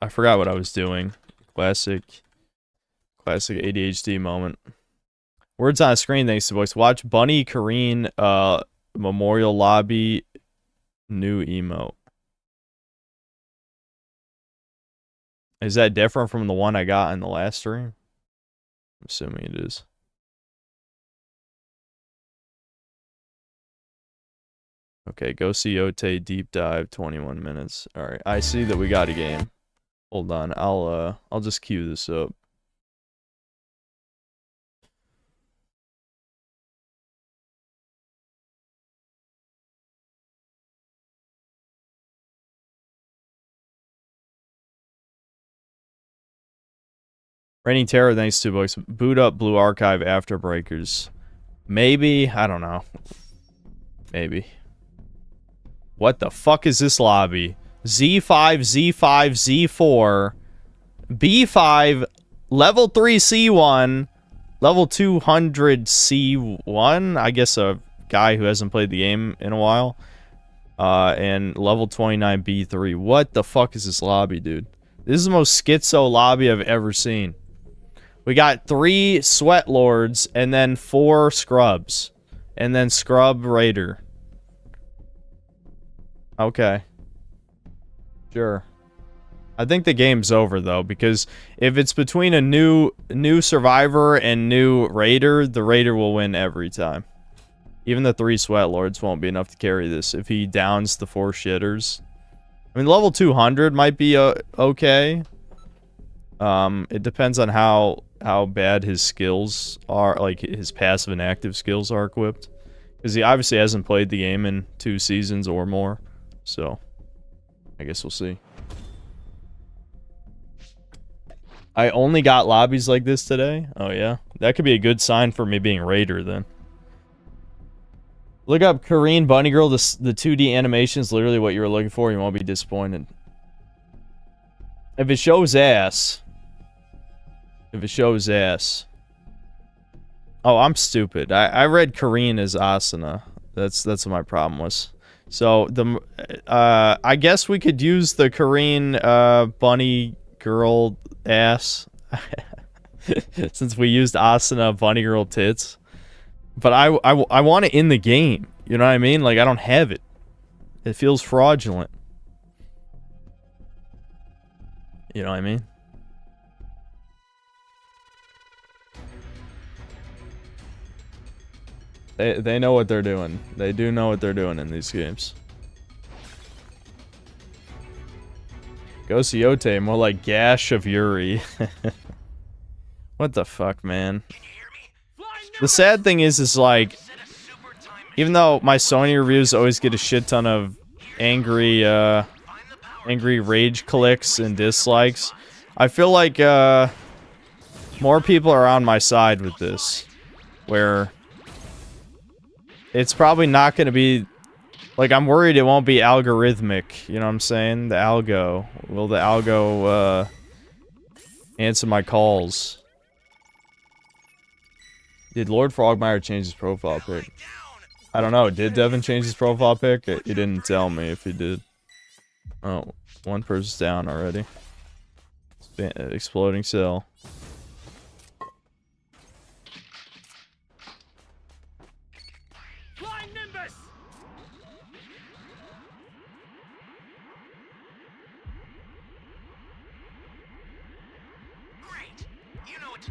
[SPEAKER 1] I forgot what I was doing. Classic ADHD moment. Words on a screen, thanks to books. Watch Bunny Kareen Memorial Lobby new emote. Is that different from the one I got in the last stream? I'm assuming it is. Okay, go see Ote deep dive 21 minutes. Alright, I see that we got a game. Hold on, I'll just queue this up. Raining Terror, thanks to books. Boot up Blue Archive Afterbreakers. Maybe, I don't know. Maybe. What the fuck is this lobby? Z5, Z5, Z4, B5, level 3 C1, level 200 C1, I guess a guy who hasn't played the game in a while, and level 29 B3. What the fuck is this lobby, dude? This is the most schizo lobby I've ever seen. We got 3 Sweat Lords, and then 4 Scrubs, and then Scrub Raider. Okay. Sure. I think the game's over, though, because if it's between a new Survivor and new Raider, the Raider will win every time. Even the 3 Sweat Lords won't be enough to carry this if he downs the 4 shitters. I mean, level 200 might be okay. It depends on how bad his skills are, like his passive and active skills are equipped. Because he obviously hasn't played the game in 2 seasons or more. So, I guess we'll see. I only got lobbies like this today? Oh, yeah? That could be a good sign for me being Raider, then. Look up Korean Bunny Girl. The 2D animation is literally what you were looking for. You won't be disappointed. If it shows ass... If it shows ass... Oh, I'm stupid. I read Korean as Asana. That's what my problem was. So, I guess we could use the Korean, bunny girl ass. Since we used Asana bunny girl tits. But I want it in the game. You know what I mean? Like, I don't have it. It feels fraudulent. You know what I mean? They know what they're doing. They do know what they're doing in these games. Go Siote, more like Gash of Yuri. What the fuck, man? The sad thing is like, even though my Sony reviews always get a shit ton of angry rage clicks and dislikes, I feel like more people are on my side with this, where it's probably not going to be, like, I'm worried it won't be algorithmic, you know what I'm saying? The algo. Will the algo answer my calls? Did Lord Frogmire change his profile pic? I don't know. Did Devin change his profile pic? He didn't tell me if he did. Oh, one person's down already. Exploding cell.
[SPEAKER 3] Great. You know what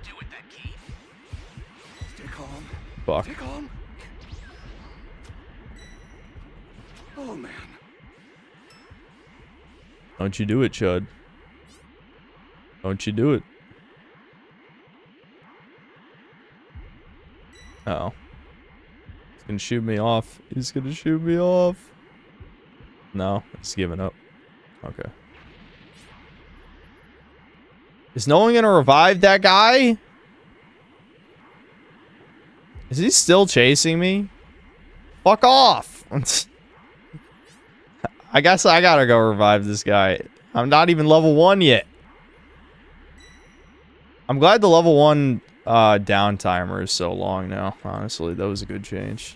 [SPEAKER 1] Fuck.
[SPEAKER 4] Stay calm. Oh man.
[SPEAKER 1] Don't you do it, Chud. Don't you do it. Uh-oh. He's gonna shoot me off. He's gonna shoot me off. No, he's giving up. Okay. Is no one gonna revive that guy? Is he still chasing me? Fuck off! I guess I gotta go revive this guy. I'm not even level 1 yet. I'm glad the level 1 down timer is so long now. Honestly, that was a good change.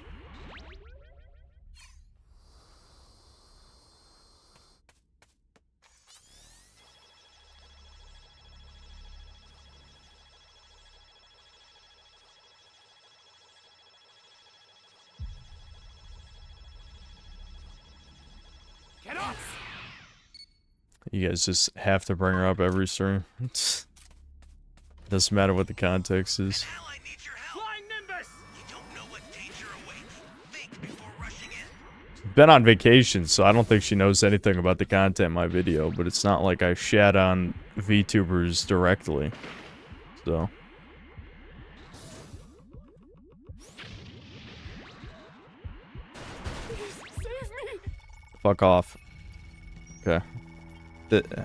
[SPEAKER 4] Get up.
[SPEAKER 1] You guys just have to bring her up every stream. Doesn't matter what the context is.
[SPEAKER 3] Ally needs your help.
[SPEAKER 4] Flying Nimbus.
[SPEAKER 3] You don't know what danger awaits. Think before rushing in.
[SPEAKER 1] Been on vacation, so I don't think she knows anything about the content in my video, but it's not like I shat on VTubers directly. So.
[SPEAKER 4] Save me.
[SPEAKER 1] Fuck off. Okay.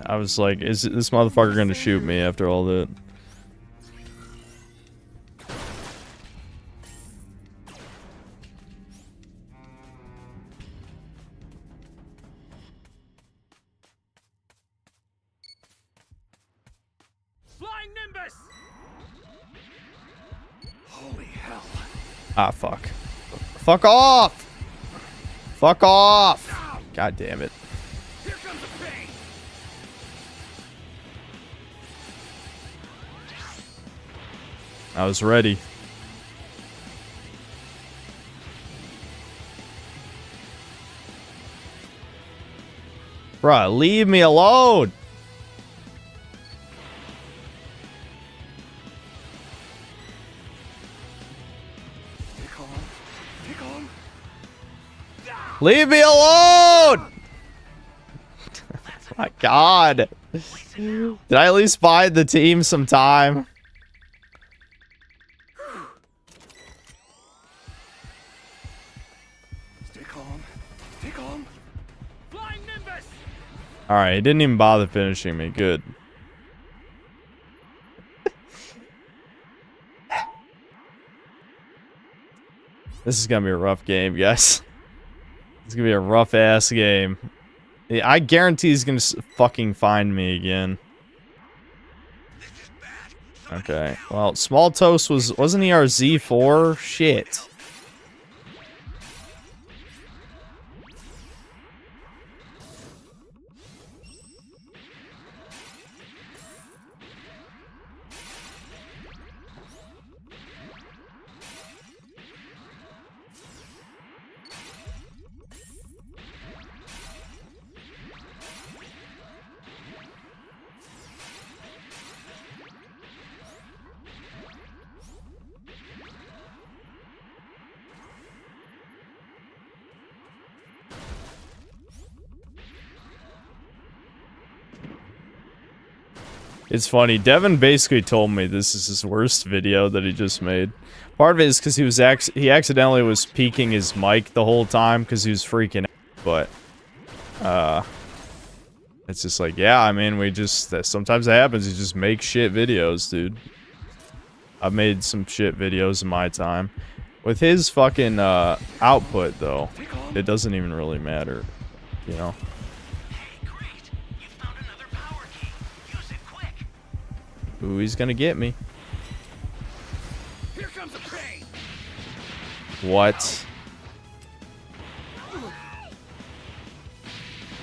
[SPEAKER 1] I was like, is this motherfucker gonna shoot me after all that?
[SPEAKER 4] Flying Nimbus. Holy hell.
[SPEAKER 1] Ah, fuck. Fuck off! Fuck off! God damn it.
[SPEAKER 4] Here comes the pain.
[SPEAKER 1] I was ready. Bruh, leave me alone!
[SPEAKER 4] Stay calm. Stay calm.
[SPEAKER 1] Leave me alone! My god. Did I at least buy the team some time?
[SPEAKER 4] Stay calm. Stay calm. Flying Nimbus.
[SPEAKER 1] Alright, he didn't even bother finishing me. Good. This is gonna be a rough game, guys. It's gonna be a rough ass game. Yeah, I guarantee he's gonna fucking find me again. Okay. Well, Small Toast wasn't he our Z4? Shit. It's funny, Devin basically told me this is his worst video that he just made. Part of it is because he accidentally was peeking his mic the whole time because he was freaking out, but it's just like, yeah, I mean, sometimes it happens, you just make shit videos, dude. I've made some shit videos in my time. With his fucking output though, it doesn't even really matter, you know. Ooh, he's gonna get me.
[SPEAKER 4] Here comes the pain.
[SPEAKER 1] What?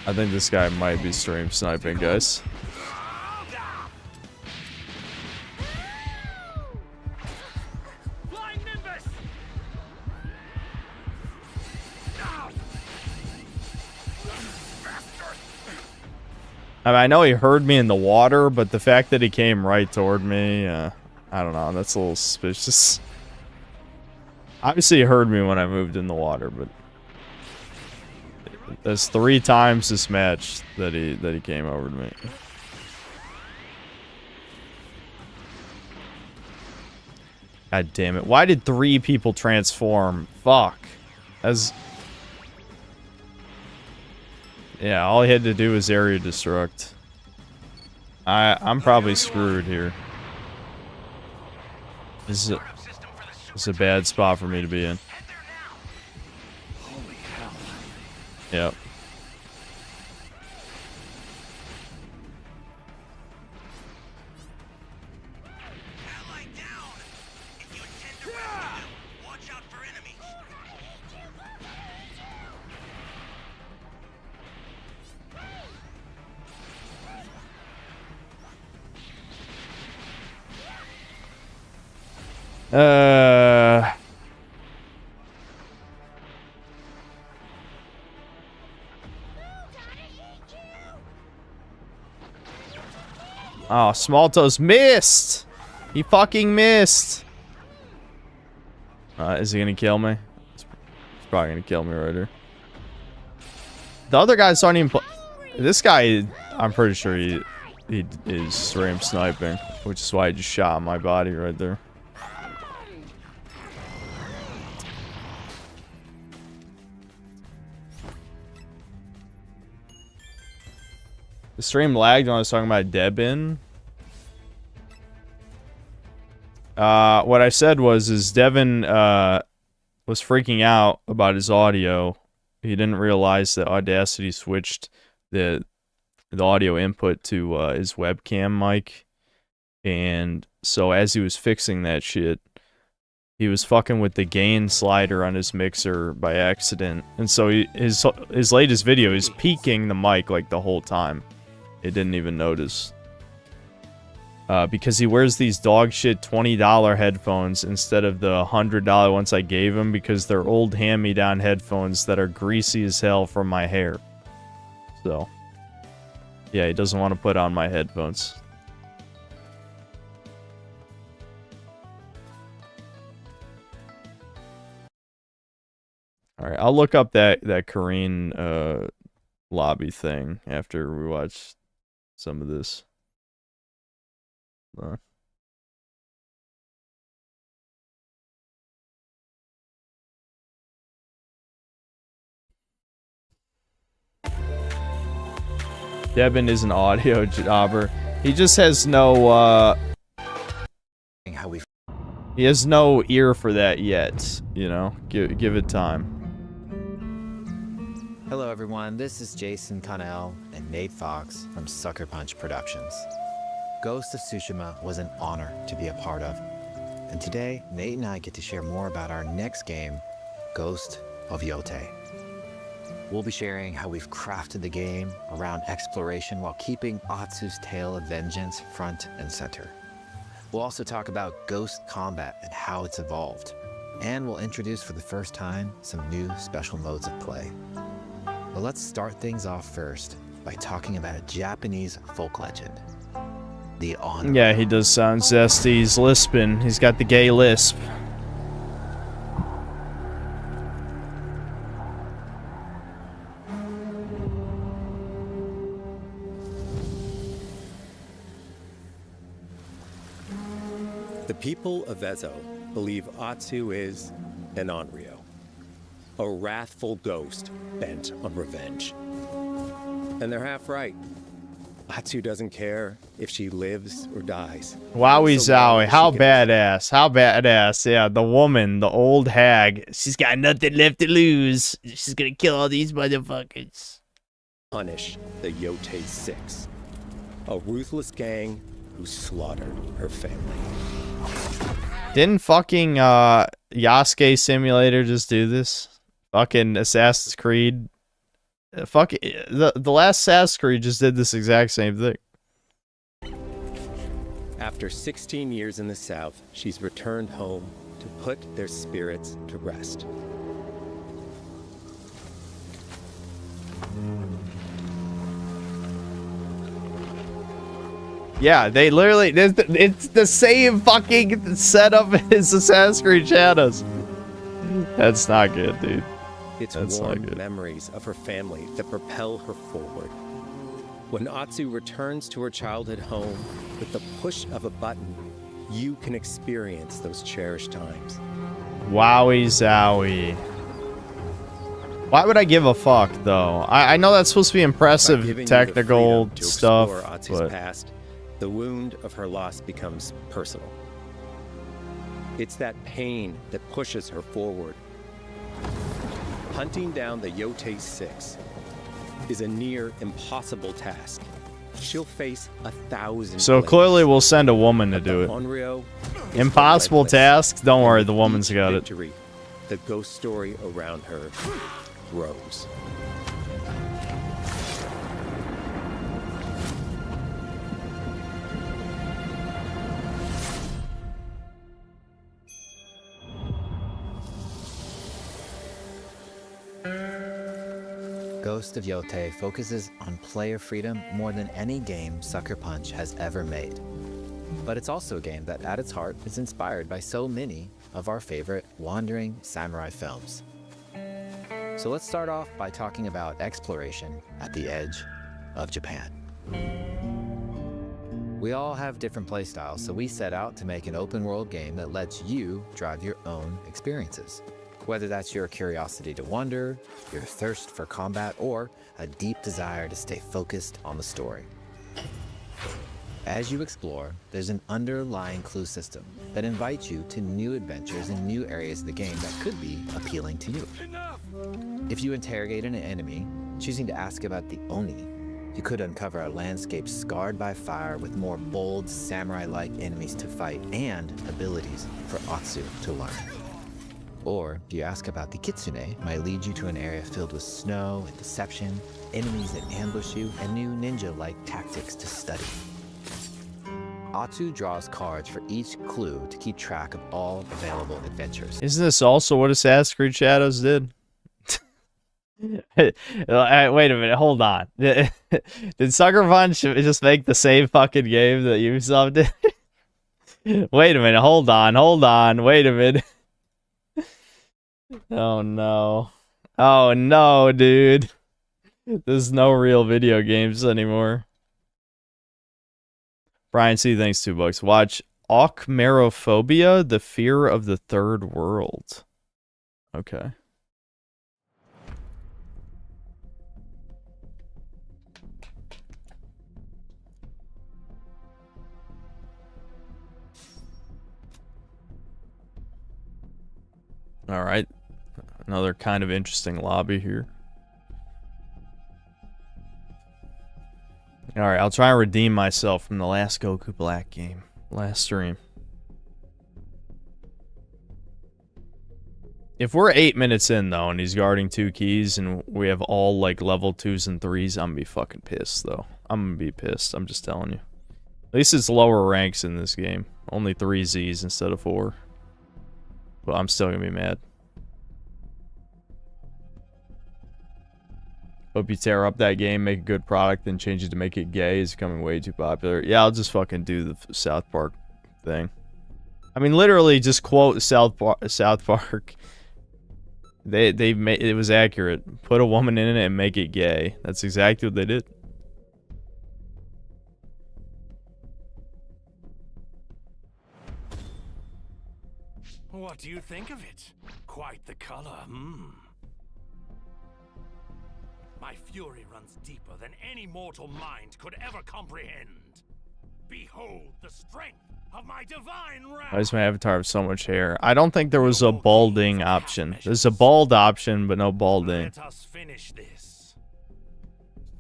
[SPEAKER 1] I think this guy might be stream sniping, guys.
[SPEAKER 4] Flying Nimbus.
[SPEAKER 1] I mean, I know he heard me in the water, but the fact that he came right toward me, I don't know, that's a little suspicious. Obviously, he heard me when I moved in the water, but there's 3 times this match that he came over to me. God damn it! Why did 3 people transform? Fuck. Yeah, all he had to do was area destruct. I'm probably screwed here. This is a bad spot for me to be in.
[SPEAKER 4] Holy hell.
[SPEAKER 1] Yep.
[SPEAKER 3] Ally down! If you intend to rescue them, watch out for enemies.
[SPEAKER 1] Oh, Small Toes missed! He fucking missed! Is he gonna kill me? He's probably gonna kill me right here. The other guys aren't even this guy, I'm pretty sure he is stream sniping, which is why I just shot my body right there. The stream lagged when I was talking about Devin. What I said was Devin was freaking out about his audio. He didn't realize that Audacity switched the audio input to his webcam mic, and so as he was fixing that shit, he was fucking with the gain slider on his mixer by accident, and so his latest video is peaking the mic like the whole time. It didn't even notice. Because he wears these dog shit $20 headphones instead of the $100 ones I gave him, because they're old hand-me-down headphones that are greasy as hell from my hair. So, yeah, he doesn't want to put on my headphones. Alright, I'll look up that Korean lobby thing after we watch some of this. Devin is an audio jobber. He just has no he has no ear for that yet, you know. Give it time.
[SPEAKER 5] Hello everyone, this is Jason Connell and Nate Fox from Sucker Punch Productions. Ghost of Tsushima was an honor to be a part of, and today Nate and I get to share more about our next game, Ghost of Yotei. We'll be sharing how we've crafted the game around exploration while keeping Atsu's tale of vengeance front and center. We'll also talk about ghost combat and how it's evolved, and we'll introduce for the first time some new special modes of play. But let's start things off first by talking about a Japanese folk legend. The honor.
[SPEAKER 1] Yeah, he does sound zesty. He's lisping. He's got the gay lisp.
[SPEAKER 6] The people of Ezo believe Atsu is an Onryo, a wrathful ghost bent on revenge. And they're half right. Atsu doesn't care if she lives or dies.
[SPEAKER 1] Wowie
[SPEAKER 6] So
[SPEAKER 1] zowie, how
[SPEAKER 6] she can
[SPEAKER 1] badass. How badass. Yeah, the woman, the old hag. She's got nothing left to lose. She's gonna kill all these motherfuckers.
[SPEAKER 6] punish the Yotei Six, a ruthless gang who slaughtered her family.
[SPEAKER 1] Didn't fucking Yasuke Simulator just do this? Fucking Assassin's Creed. The last Assassin's Creed just did this exact same thing.
[SPEAKER 6] After 16 years in the South, she's returned home to put their spirits to rest.
[SPEAKER 1] Yeah, they literally, it's the same fucking setup as Assassin's Creed Shadows. That's not good, dude.
[SPEAKER 6] It's
[SPEAKER 1] That's not
[SPEAKER 6] warm
[SPEAKER 1] good.
[SPEAKER 6] memories of her family that propel her forward. When Atsu returns to her childhood home, with the push of a button, you can experience those cherished times.
[SPEAKER 1] Wowie zowie. Why would I give a fuck, though? I know that's supposed to be
[SPEAKER 6] By
[SPEAKER 1] impressive
[SPEAKER 6] giving you the
[SPEAKER 1] technical
[SPEAKER 6] freedom to
[SPEAKER 1] stuff,
[SPEAKER 6] explore Atsu's
[SPEAKER 1] but
[SPEAKER 6] past, the wound of her loss becomes personal. It's that pain that pushes her forward. Hunting down the Yotei 6 is a near impossible task. She'll face 1,000
[SPEAKER 1] so
[SPEAKER 6] blades.
[SPEAKER 1] clearly we'll send a woman to
[SPEAKER 6] But
[SPEAKER 1] do
[SPEAKER 6] the
[SPEAKER 1] it.
[SPEAKER 6] Onryo is
[SPEAKER 1] Impossible
[SPEAKER 6] relentless.
[SPEAKER 1] task? Don't worry,
[SPEAKER 6] And
[SPEAKER 1] the
[SPEAKER 6] with
[SPEAKER 1] woman's
[SPEAKER 6] each
[SPEAKER 1] got it.
[SPEAKER 6] victory, the ghost story around her grows.
[SPEAKER 5] Ghost of Yotei focuses on player freedom more than any game Sucker Punch has ever made. But it's also a game that at its heart is inspired by so many of our favorite wandering samurai films. So let's start off by talking about exploration at the edge of Japan. We all have different playstyles, so we set out to make an open world game that lets you drive your own experiences. Whether that's your curiosity to wander, your thirst for combat, or a deep desire to stay focused on the story. As you explore, there's an underlying clue system that invites you to new adventures and new areas of the game that could be appealing to you. If you interrogate an enemy, choosing to ask about the Oni, you could uncover a landscape scarred by fire with more bold, samurai-like enemies to fight and abilities for Atsu to learn. Or if you ask about the Kitsune, it might lead you to an area filled with snow and deception, enemies that ambush you, and new ninja-like tactics to study. Atsu draws cards for each clue to keep track of all available adventures.
[SPEAKER 1] Isn't this also what Assassin's Creed Shadows did? Wait a minute, hold on. Did Sucker Punch just make the same fucking game that Ubisoft did? Wait a minute, hold on, wait a minute. Oh no. Oh no, dude. There's no real video games anymore. Brian C, thanks $2. Watch Ochmerophobia, The Fear of the Third World. Okay. All right. Another kind of interesting lobby here. All right, I'll try and redeem myself from the last Goku Black game, last stream. If we're 8 minutes in though, and he's guarding 2 keys, and we have all like level 2s and 3s, I'm gonna be fucking pissed though. I'm gonna be pissed. I'm just telling you. At least it's lower ranks in this game. Only 3 Zs instead of 4. But I'm still gonna be mad. Hope you tear up that game, make a good product, then change it to make it gay. It's becoming way too popular. Yeah, I'll just fucking do the South Park thing. I mean, literally, just quote South Park. They made it was accurate. Put a woman in it and make it gay. That's exactly what they did.
[SPEAKER 4] What do you think of it? Quite the color, My fury runs deeper than any mortal mind could ever comprehend. Behold the strength of my divine wrath.
[SPEAKER 1] Why does my avatar have so much hair? I don't think there was a balding option. There's a bald option, but no balding.
[SPEAKER 4] Let us finish this.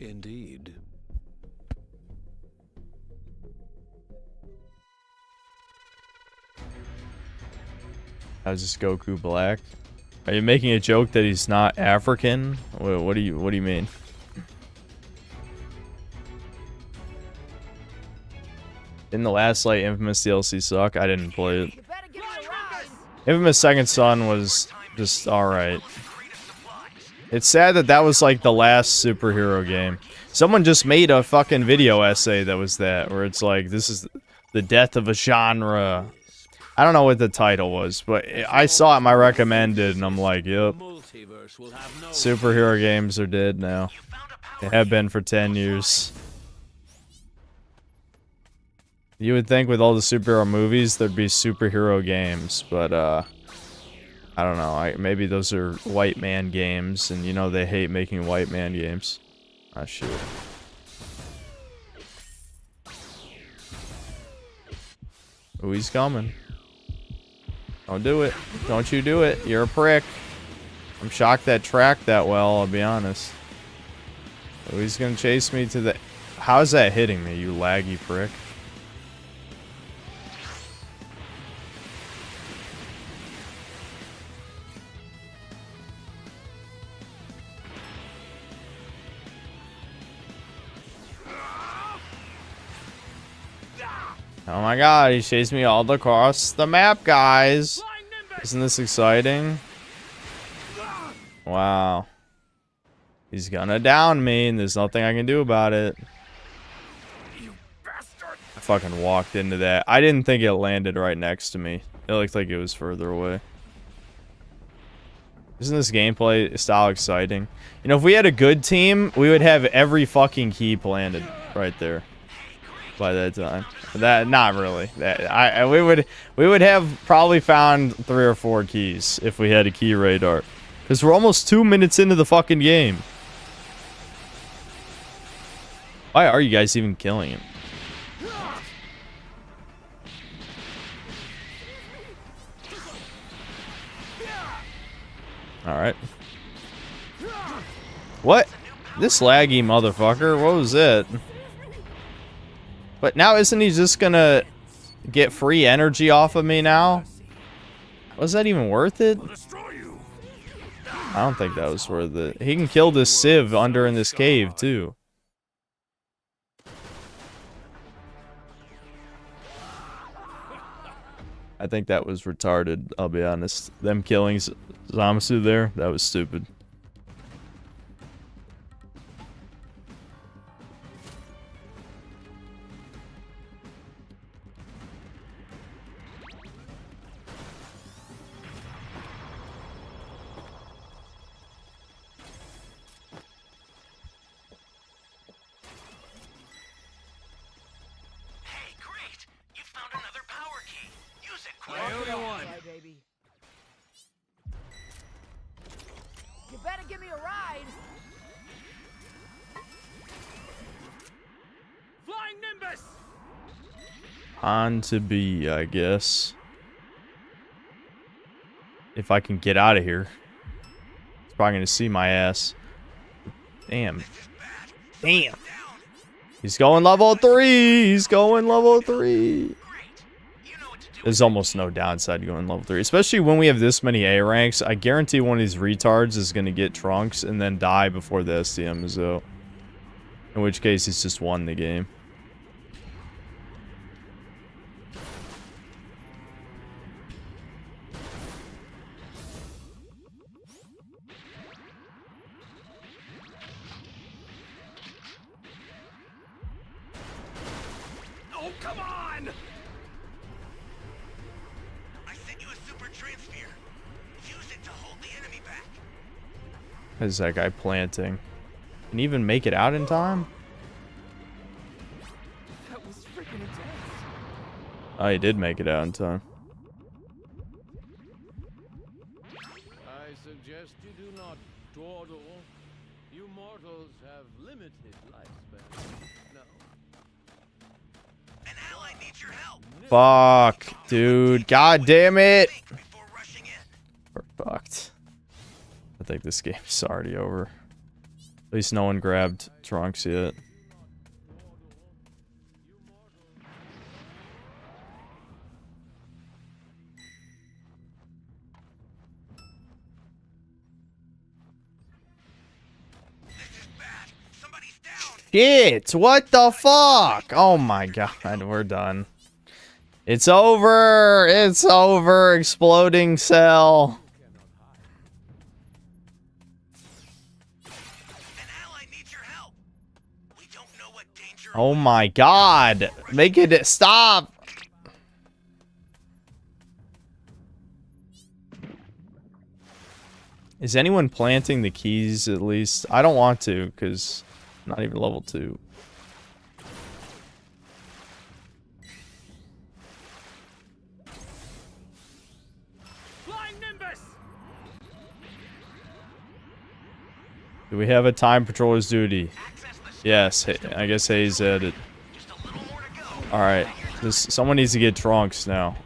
[SPEAKER 7] Indeed.
[SPEAKER 1] How's this Goku Black? Are you making a joke that he's not African? What do you mean? Didn't the last like Infamous DLC suck? I didn't play it.
[SPEAKER 2] You better give me a ride.
[SPEAKER 1] Infamous Second Son was just alright. It's sad that that was like the last superhero game. Someone just made a fucking video essay that was that, where it's like, this is the death of a genre. I don't know what the title was, but I saw it in my recommended, and I'm like, yep. Superhero games are dead now. They have been for 10 years. You would think with all the superhero movies, there'd be superhero games, but, I don't know. Maybe those are white man games, and you know they hate making white man games. Ah, shoot. Oh, he's coming. Don't do it. Don't you do it. You're a prick. I'm shocked that tracked that well, I'll be honest. Oh, he's gonna chase me to the... How's that hitting me, you laggy prick? Oh my god, he chased me all across the map, guys. Isn't this exciting? Wow. He's gonna down me, and there's nothing I can do about it. I fucking walked into that. I didn't think it landed right next to me. It looked like it was further away. Isn't this gameplay style exciting? You know, if we had a good team, we would have every fucking key planted right there by that time. That, not really. That we would have probably found 3 or 4 keys if we had a key radar. Because we're almost 2 minutes into the fucking game. Why are you guys even killing him? Alright. What? This laggy motherfucker, what was it? But now isn't he just gonna get free energy off of me now? Was that even worth it? I don't think that was worth it. He can kill this Civ under in this cave too. I think that was retarded, I'll be honest. Them killing Zamasu there, that was stupid.
[SPEAKER 2] Yeah, baby. You better give me a ride.
[SPEAKER 4] Flying Nimbus!
[SPEAKER 1] On to B, I guess. If I can get out of here. He's probably gonna see my ass. Damn. Damn. He's going level 3. He's going level 3. There's almost no downside to going level 3. Especially when we have this many A ranks. I guarantee one of these retards is gonna get Trunks and then die before the STM is out. In which case he's just won the game.
[SPEAKER 4] Oh, come on!
[SPEAKER 3] I sent you a super transfer. Use it to hold the enemy back.
[SPEAKER 1] Is that guy planting? Can he even make it out in time?
[SPEAKER 2] That was freaking intense.
[SPEAKER 1] Oh, he did make it out in time.
[SPEAKER 7] I suggest you do not dawdle. You mortals have limited lifespan. No.
[SPEAKER 3] An ally needs your help.
[SPEAKER 1] Fuck, dude. God damn it.
[SPEAKER 3] Think before rushing in.
[SPEAKER 1] We're fucked. I think this game's already over. At least no one grabbed Trunks yet.
[SPEAKER 3] This is bad. Somebody's down.
[SPEAKER 1] Shit, what the fuck? Oh my god, we're done. It's over. It's over. Exploding cell.
[SPEAKER 3] An ally needs your help. We don't know what danger.
[SPEAKER 1] Oh my god. Make it stop. Is anyone planting the keys at least? I don't want to, because I'm not even level 2.
[SPEAKER 4] Flying Nimbus!
[SPEAKER 1] Do we have a time patroller's duty? Yes, I guess Hayes said it. Alright, someone needs to get Trunks now.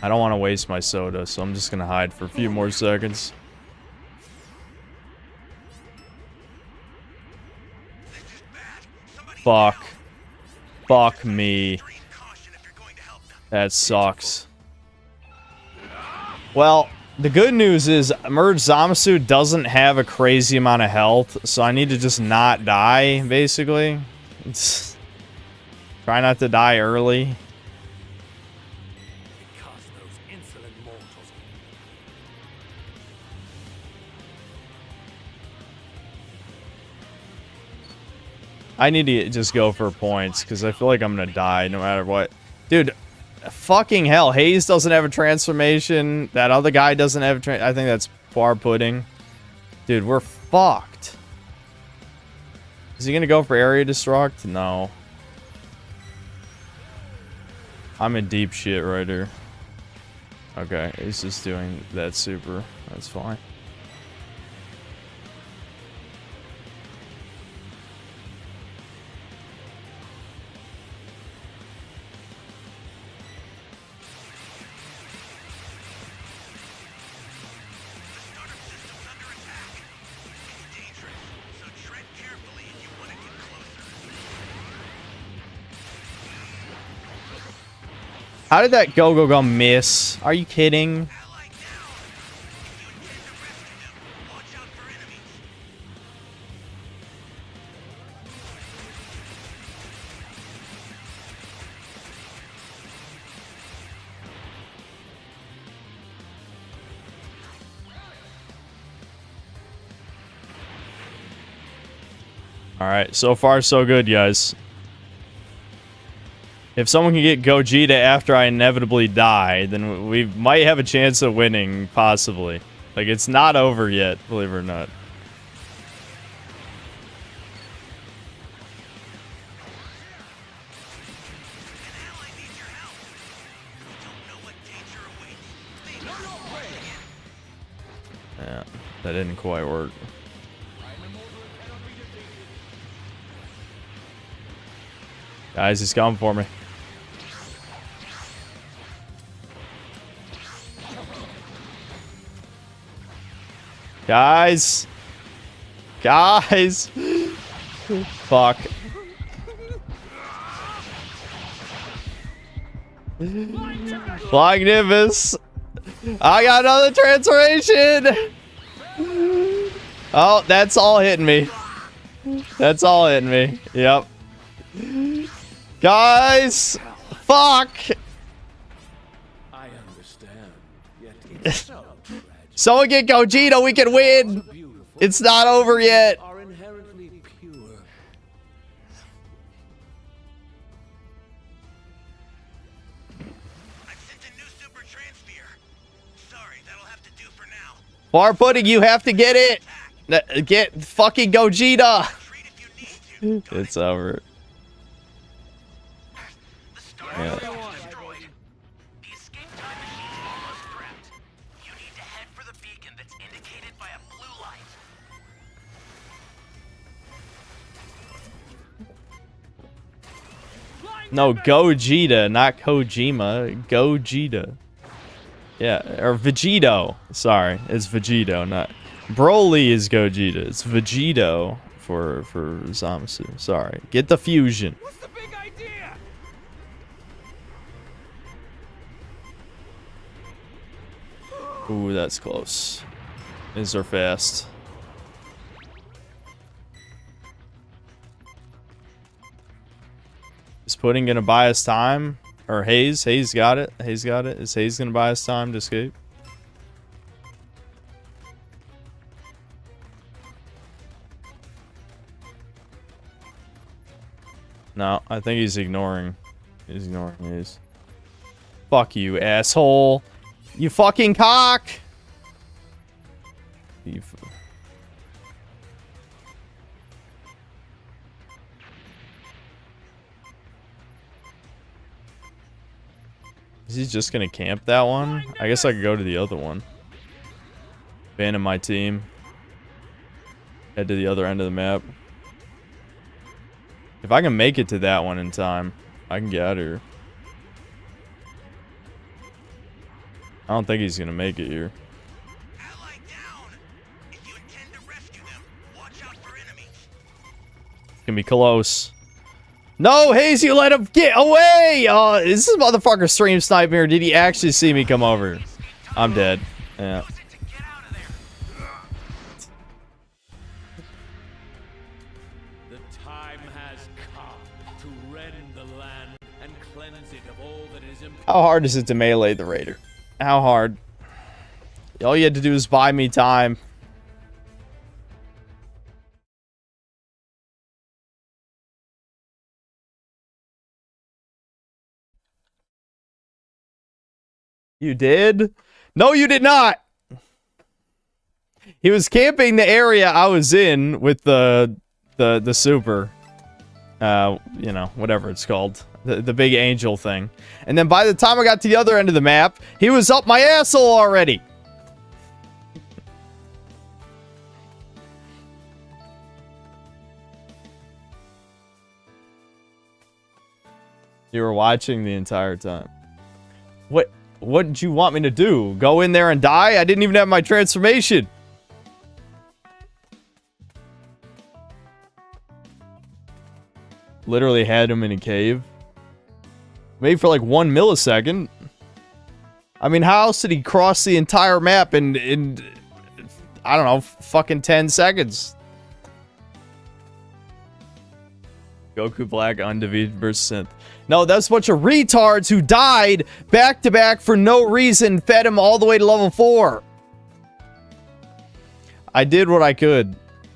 [SPEAKER 1] I don't want to waste my soda, so I'm just gonna hide for a few more seconds. Fuck. Fuck me. That sucks. Well, the good news is Merge Zamasu doesn't have a crazy amount of health, so I need to just not die, basically. Try not to die early.
[SPEAKER 4] Because those insolent mortals.
[SPEAKER 1] I need to just go for points, because I feel like I'm gonna die no matter what. Dude, fucking hell, Hayes doesn't have a transformation. That other guy doesn't have a I think that's bar pudding. Dude, we're fucked. Is he gonna go for area destruct? No. I'm in deep shit right here. Okay, he's just doing that super. That's fine. How did that go miss? Are you kidding? Alright, so far so good, guys. If someone can get Gogeta after I inevitably die, then we might have a chance of winning, possibly. Like, it's not over yet, believe it or not. Yeah, that didn't quite work. Guys, he's coming for me. Guys! Guys! Fuck. Flying Nimbus! I got another transformation! Oh, that's all hitting me. That's all hitting me. Yep. Guys! Fuck!
[SPEAKER 7] I understand. Yet it's so tragic.
[SPEAKER 1] Someone get Gogeta, we can win!
[SPEAKER 7] Beautiful
[SPEAKER 1] It's not over yet!
[SPEAKER 7] are inherently pure.
[SPEAKER 3] I've sent a new super transfer. Sorry, that'll have to do for now.
[SPEAKER 1] Bar pudding, you have to get it! Get fucking Gogeta!
[SPEAKER 3] Treat if you need to.
[SPEAKER 1] It's over.
[SPEAKER 3] The star
[SPEAKER 1] Yeah.
[SPEAKER 3] is destroyed. The escape time machine is almost prepped. You need to head for the beacon that's indicated by a blue light.
[SPEAKER 1] No, Gogeta, not Kojima. Gogeta. Yeah, or Vegito. Sorry, it's Vegito, not... Broly is Gogeta. It's Vegito for Zamasu. Sorry. Get the fusion.
[SPEAKER 2] What's the big idea?
[SPEAKER 1] Ooh, that's close. These are fast. Is Pudding gonna buy us time? Or Hayes? Hayes got it. Hayes got it. Is Hayes gonna buy us time to escape? No, I think he's ignoring. He's ignoring these. Fuck you, asshole. You fucking cock. Is he just gonna camp that one? I guess I could go to the other one. Abandon my team. Head to the other end of the map. If I can make it to that one in time, I can get out of here. I don't think he's gonna make it here.
[SPEAKER 3] Ally down! If you intend to rescue them, watch out for enemies.
[SPEAKER 1] It's gonna be close. No, Hazy, you let him get away! Is this motherfucker stream sniping or did he actually see me come over? I'm dead. Yeah.
[SPEAKER 7] The time has come to rend the land and cleanse it of all that is impure.
[SPEAKER 1] How hard is it to melee the raider? How hard? All you had to do is buy me time. You did? No, you did not. He was camping the area I was in with the super. You know, whatever it's called. The big angel thing. And then by the time I got to the other end of the map, he was up my asshole already. You were watching the entire time. What did you want me to do? Go in there and die? I didn't even have my transformation. Literally had him in a cave. Maybe for like 1 millisecond. I mean, how else did he cross the entire map in I don't know, fucking 10 seconds? Goku Black undefeated versus Synth. No, that's a bunch of retards who died back to back for no reason, fed him all the way to level 4. I did what I could.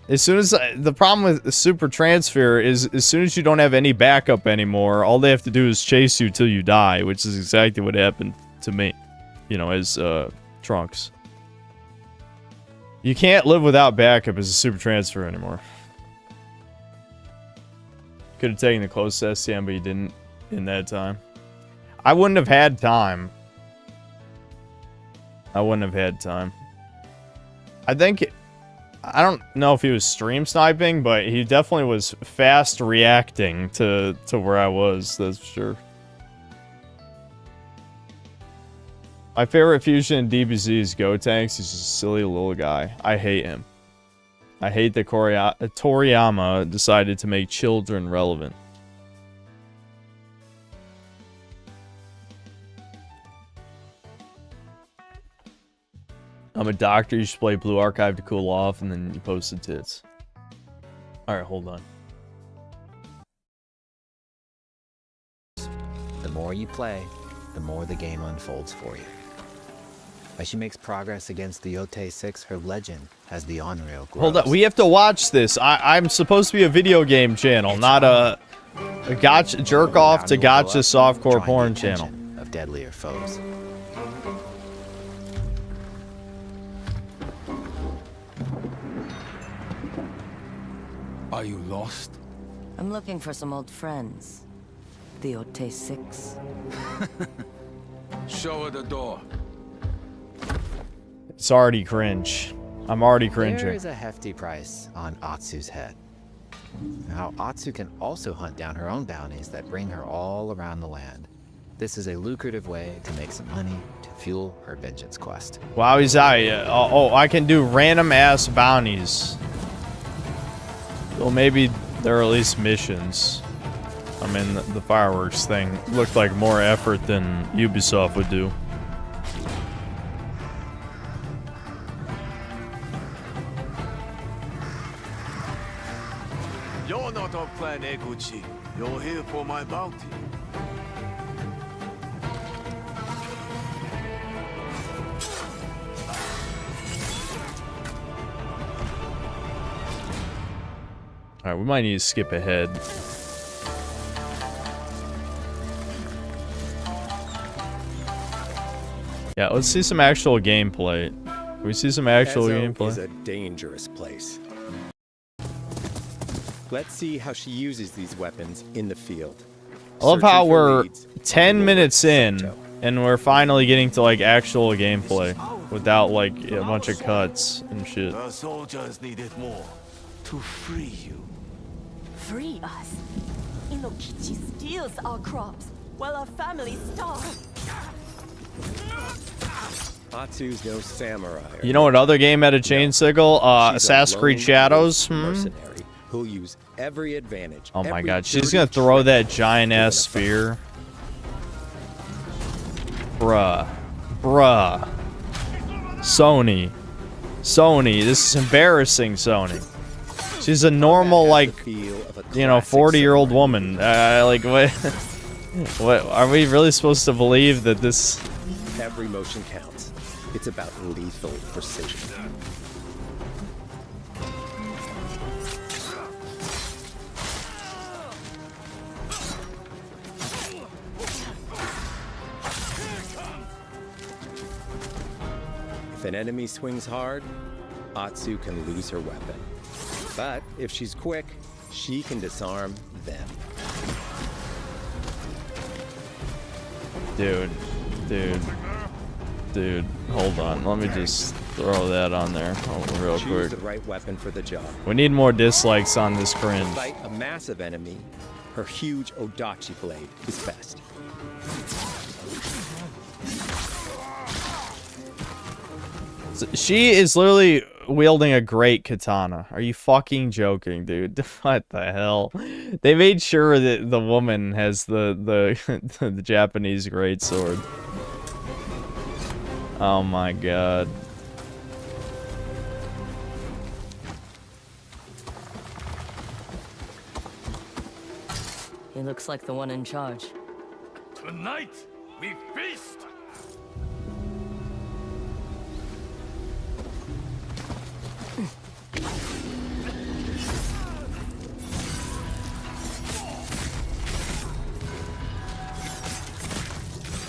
[SPEAKER 1] As soon as the problem with the super transfer is as soon as you don't have any backup anymore, all they have to do is chase you till you die, which is exactly what happened to me, you know, as Trunks. You can't live without backup as a super transfer anymore. Could have taken the closest STM, but you didn't in that time. I wouldn't have had time. I wouldn't have had time. I think... I don't know if he was stream sniping, but he definitely was fast reacting to where I was, that's for sure. My favorite fusion in DBZ is Gotenks. He's just a silly little guy. I hate him. I hate that Toriyama decided to make children relevant. I'm a doctor, you should play Blue Archive to cool off, and then you posted tits. Alright, hold on.
[SPEAKER 5] The more you play, the more the game unfolds for you. As she makes progress against the Yote 6, her legend as the Onryo grows.
[SPEAKER 1] Hold up, we have to watch this. I'm supposed to be a video game channel, not a gotcha jerk off to gotcha softcore porn channel.
[SPEAKER 5] Of deadlier foes.
[SPEAKER 7] Are you lost?
[SPEAKER 8] I'm looking for some old friends. The Ote 6.
[SPEAKER 7] Show her the door.
[SPEAKER 1] It's already cringe. I'm already cringing.
[SPEAKER 5] There is a hefty price on Atsu's head. Now, Atsu can also hunt down her own bounties that bring her all around the land. This is a lucrative way to make some money to fuel her vengeance quest.
[SPEAKER 1] Wow, he's out. Oh, I can do random ass bounties. Well, maybe there are at least missions. I mean, the fireworks thing looked like more effort than Ubisoft would do.
[SPEAKER 7] You're not off plan Eguchi. You're here for my bounty.
[SPEAKER 1] Alright, we might need to skip ahead. Yeah, let's see some actual gameplay. Can we see some actual
[SPEAKER 6] Ezo
[SPEAKER 1] gameplay?
[SPEAKER 6] is a dangerous place. Let's see how she uses these weapons in the field.
[SPEAKER 1] I love how
[SPEAKER 6] Searching for
[SPEAKER 1] we're
[SPEAKER 6] leads on
[SPEAKER 1] 10
[SPEAKER 6] the
[SPEAKER 1] minutes in,
[SPEAKER 6] Saito.
[SPEAKER 1] and we're finally getting to, like, actual gameplay. Without, like, a bunch of cuts and shit.
[SPEAKER 9] The soldiers needed more to free you.
[SPEAKER 10] Free us. Inokichi steals our crops while our families starve.
[SPEAKER 6] Atsu's no samurai.
[SPEAKER 1] You know what other game had a chain sickle?
[SPEAKER 6] She's a
[SPEAKER 1] Assassin's Creed
[SPEAKER 6] lone
[SPEAKER 1] Shadows.
[SPEAKER 6] wolf mercenary who'll use every advantage.
[SPEAKER 1] Oh my
[SPEAKER 6] every
[SPEAKER 1] god, she's
[SPEAKER 6] dirty
[SPEAKER 1] gonna throw
[SPEAKER 6] trick
[SPEAKER 1] that giant
[SPEAKER 6] to
[SPEAKER 1] ass
[SPEAKER 6] win a fight.
[SPEAKER 1] spear. Bruh. Sony, this is embarrassing, Sony. She's a normal,
[SPEAKER 6] Combat
[SPEAKER 1] like,
[SPEAKER 6] has the feel of a
[SPEAKER 1] you know,
[SPEAKER 6] classic
[SPEAKER 1] 40-year-old
[SPEAKER 6] samurai
[SPEAKER 1] woman.
[SPEAKER 6] movie.
[SPEAKER 1] Like, what? What are we really supposed to believe that this?
[SPEAKER 6] Every motion counts. It's about lethal precision. If an enemy swings hard, Atsu can lose her weapon. But if she's quick, she can disarm them.
[SPEAKER 1] Dude, hold on. Let me just throw that on there real
[SPEAKER 6] Choose
[SPEAKER 1] quick.
[SPEAKER 6] the right weapon for the job.
[SPEAKER 1] We need more dislikes on this
[SPEAKER 6] To
[SPEAKER 1] cringe.
[SPEAKER 6] fight a massive enemy, her huge Odachi blade is best.
[SPEAKER 1] She is literally wielding a great katana. Are you fucking joking, dude? What the hell? They made sure that the woman has the the Japanese great sword. Oh my god.
[SPEAKER 8] He looks like the one in charge.
[SPEAKER 4] Tonight, we feast!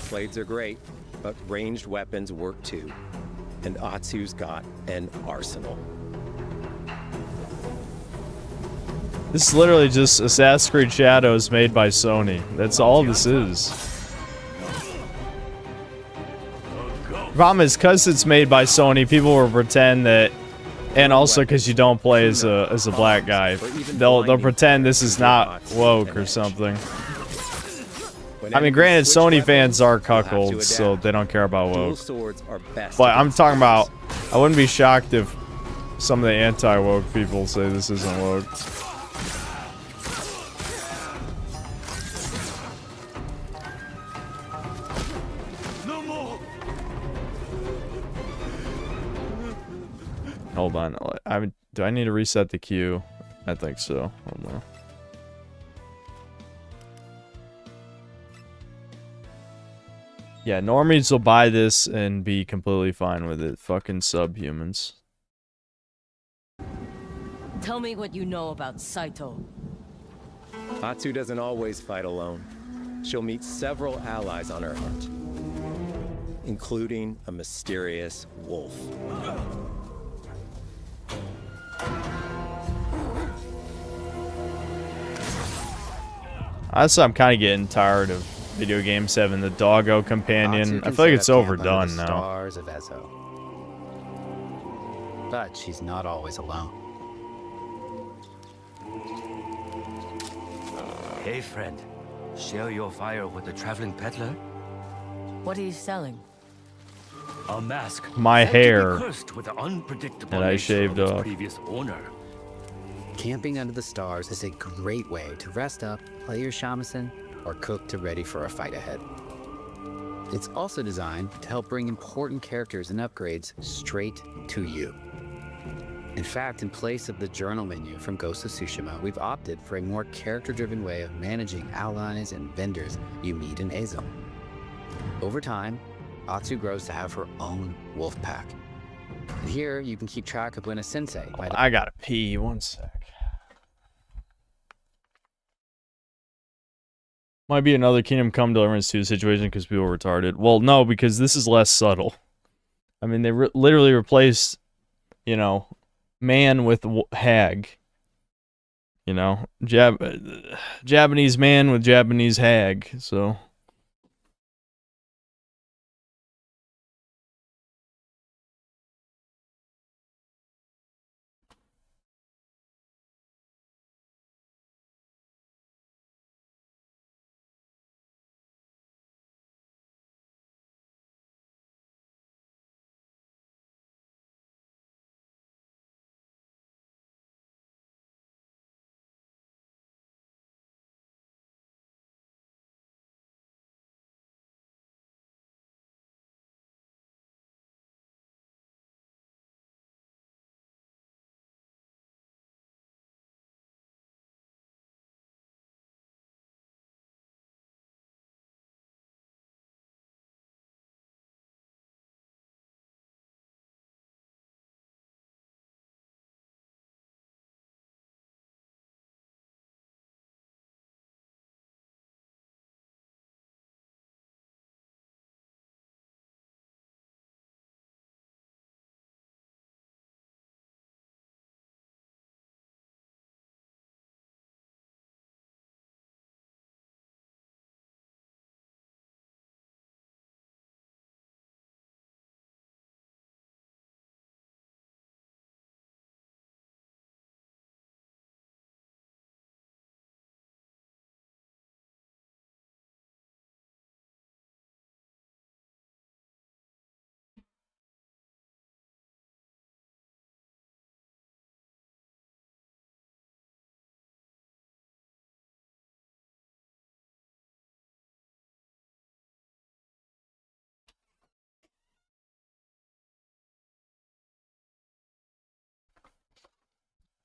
[SPEAKER 6] Blades are great, but ranged weapons work too. And Atsu's got an arsenal.
[SPEAKER 1] This is literally just Assassin's Creed Shadows made by Sony. That's all this is. Problem is, because it's made by Sony, people will pretend that, and also because you don't play as a black guy, they'll pretend this is not woke or something. I mean, granted, Sony fans are cuckolds, so they don't care about
[SPEAKER 6] Dual
[SPEAKER 1] woke.
[SPEAKER 6] swords are best.
[SPEAKER 1] But I'm
[SPEAKER 6] against
[SPEAKER 1] talking about,
[SPEAKER 6] enemies.
[SPEAKER 1] I wouldn't be shocked if some of the anti-woke people say this isn't woke.
[SPEAKER 4] No more!
[SPEAKER 1] Hold on, do I need to reset the queue? I think so. Hold on. Yeah, normies will buy this and be completely fine with it. Fucking subhumans.
[SPEAKER 8] Tell me what you know about Saito.
[SPEAKER 6] Atsu doesn't always fight alone. She'll meet several allies on her hunt, including a mysterious wolf.
[SPEAKER 1] Honestly, I'm kind of getting tired of video games having the doggo companion. I feel like it's overdone now.
[SPEAKER 5] Stars of Ezo. But she's not always alone.
[SPEAKER 9] Hey, friend. Share your fire with the traveling peddler?
[SPEAKER 8] What are you selling?
[SPEAKER 9] A mask.
[SPEAKER 1] My
[SPEAKER 9] said to be
[SPEAKER 1] hair
[SPEAKER 9] cursed with the unpredictable
[SPEAKER 1] that I
[SPEAKER 9] nature
[SPEAKER 1] shaved
[SPEAKER 9] of its
[SPEAKER 1] off.
[SPEAKER 9] previous owner.
[SPEAKER 5] Camping under the stars is a great way to rest up, play your shamisen, or cook to ready for a fight ahead. It's also designed to help bring important characters and upgrades straight to you. In fact, in place of the journal menu from Ghost of Tsushima, we've opted for a more character-driven way of managing allies and vendors you meet in Ezo. Over time, Atsu grows to have her own wolf pack. And here, you can keep track of when a sensei might
[SPEAKER 1] I gotta pee. One sec. Might be another Kingdom Come Deliverance 2 situation because people are retarded. Well, no, because this is less subtle. I mean, they literally replaced, you know, man with hag. You know, Japanese man with Japanese hag, so...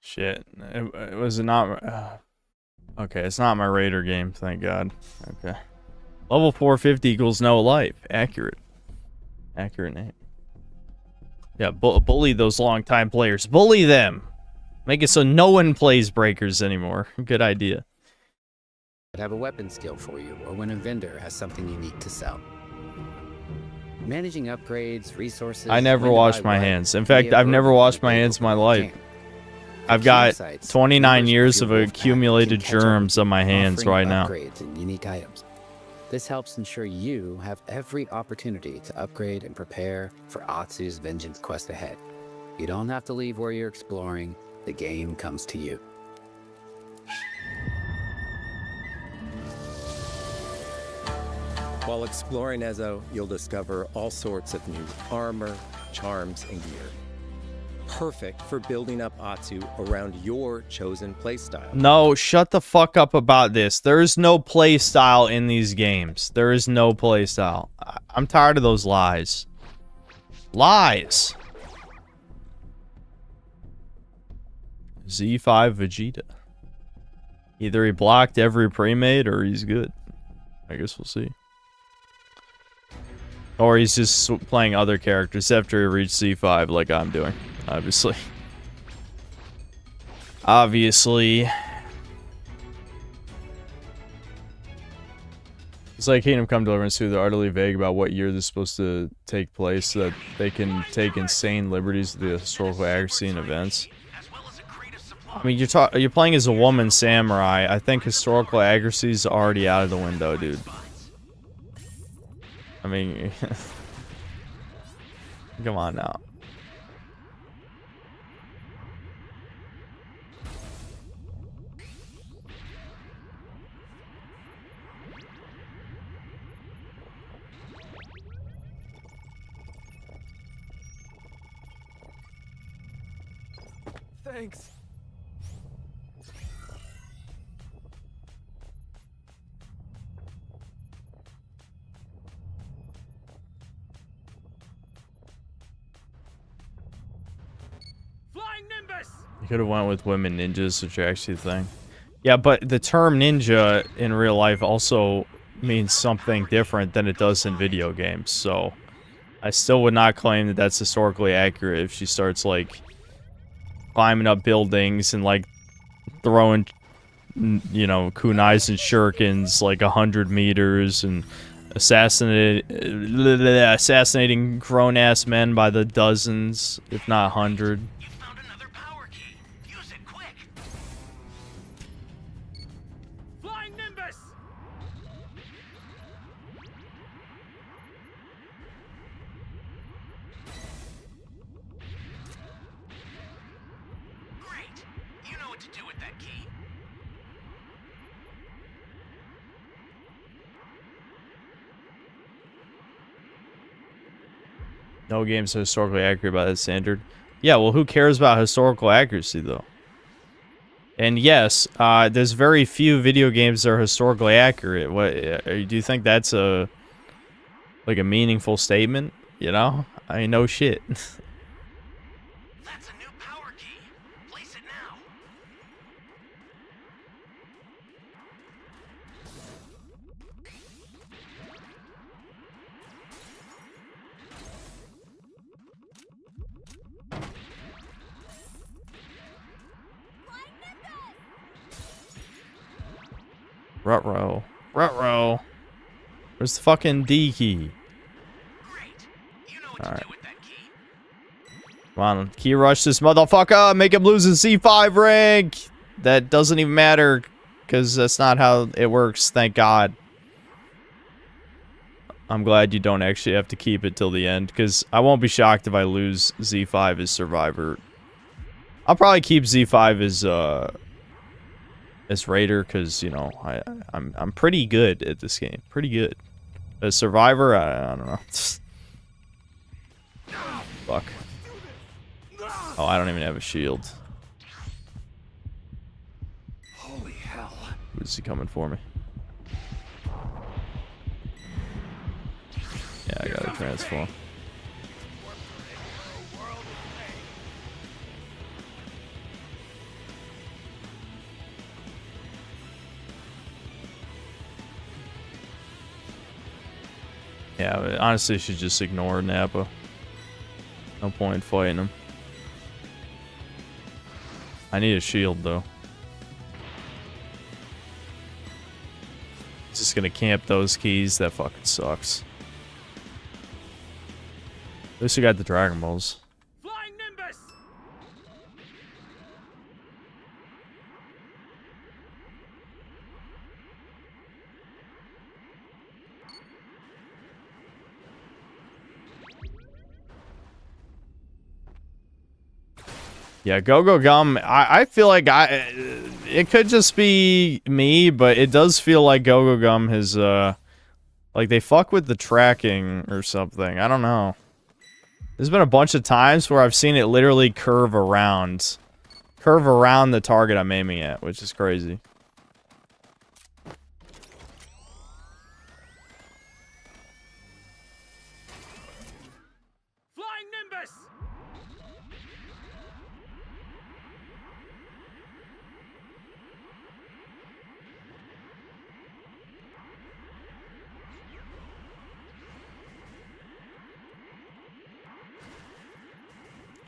[SPEAKER 1] Shit. It was not... okay, it's not my Raider game, thank God. Okay. Level 450 equals no life. Accurate. Accurate name. Yeah, bully those long-time players. Bully them! Make it so no one plays Breakers anymore. Good idea.
[SPEAKER 11] Have a weapon skill for you, or when a vendor has something unique to sell. Managing upgrades, resources...
[SPEAKER 1] I never washed my hands. In fact, I've never washed my hands in my life. I've got 29 years of accumulated germs on my hands right now.
[SPEAKER 11] Upgrades and unique items. This helps ensure you have every opportunity to upgrade and prepare for Atsu's vengeance quest ahead. You don't have to leave where you're exploring. The game comes to you.
[SPEAKER 6] While exploring Ezo, you'll discover all sorts of new armor, charms, and gear. Perfect for building up Atsu around your chosen playstyle.
[SPEAKER 1] No, shut the fuck up about this. There is no playstyle in these games. There is no playstyle. I'm tired of those lies. Lies! Z5 Vegeta. Either he blocked every pre-made or he's good. I guess we'll see. Or he's just playing other characters after he reached C5 like I'm doing. Obviously. Obviously. It's like Kingdom Come Deliverance 2. They're utterly vague about what year this is supposed to take place so that they can take insane liberties with the historical accuracy and events. I mean, you're playing as a woman samurai. I think historical accuracy is already out of the window, dude. I mean, come on now.
[SPEAKER 2] Thanks.
[SPEAKER 4] Flying Nimbus!
[SPEAKER 1] You could have went with women ninjas, which are actually a thing. Yeah, but the term ninja in real life also means something different than it does in video games, so I still would not claim that that's historically accurate if she starts, like, climbing up buildings and, like, throwing you know, kunais and shurikens like 100 meters and assassinating grown-ass men by the dozens, if not 100.
[SPEAKER 3] You found another power key. Use it quick.
[SPEAKER 4] Flying Nimbus!
[SPEAKER 3] Great. You know what to do with that key.
[SPEAKER 1] No games are historically accurate by that standard. Yeah, well, who cares about historical accuracy, though? And yes, there's very few video games that are historically accurate. What do you think that's a meaningful statement? You know, I mean, no shit.
[SPEAKER 3] That's a new power key. Place it now.
[SPEAKER 1] Ruh-roh. Ruh-roh. Where's the fucking D key?
[SPEAKER 3] Great. You know what
[SPEAKER 1] All
[SPEAKER 3] to
[SPEAKER 1] right.
[SPEAKER 3] do with that key.
[SPEAKER 1] Come on, key rush this motherfucker. Make him lose his C5 rank. That doesn't even matter, because that's not how it works, thank God. I'm glad you don't actually have to keep it till the end, because I won't be shocked if I lose Z5 as Survivor. I'll probably keep Z5 as Raider, because, you know, I'm pretty good at this game. Pretty good. As Survivor, I don't know. Fuck. Oh, I don't even have a shield.
[SPEAKER 4] Holy hell.
[SPEAKER 1] Who's he coming for me? Yeah, I gotta transform. Yeah, but honestly, I should just ignore Nappa. No point in fighting him. I need a shield, though. He's just gonna camp those keys. That fucking sucks. At least we got the Dragon Balls.
[SPEAKER 4] Flying Nimbus!
[SPEAKER 1] Yeah, Go-Go Gum, I feel like it could just be me, but it does feel like Go-Go Gum has, like they fuck with the tracking or something. I don't know. There's been a bunch of times where I've seen it literally curve around the target I'm aiming at, which is crazy.
[SPEAKER 4] Flying Nimbus!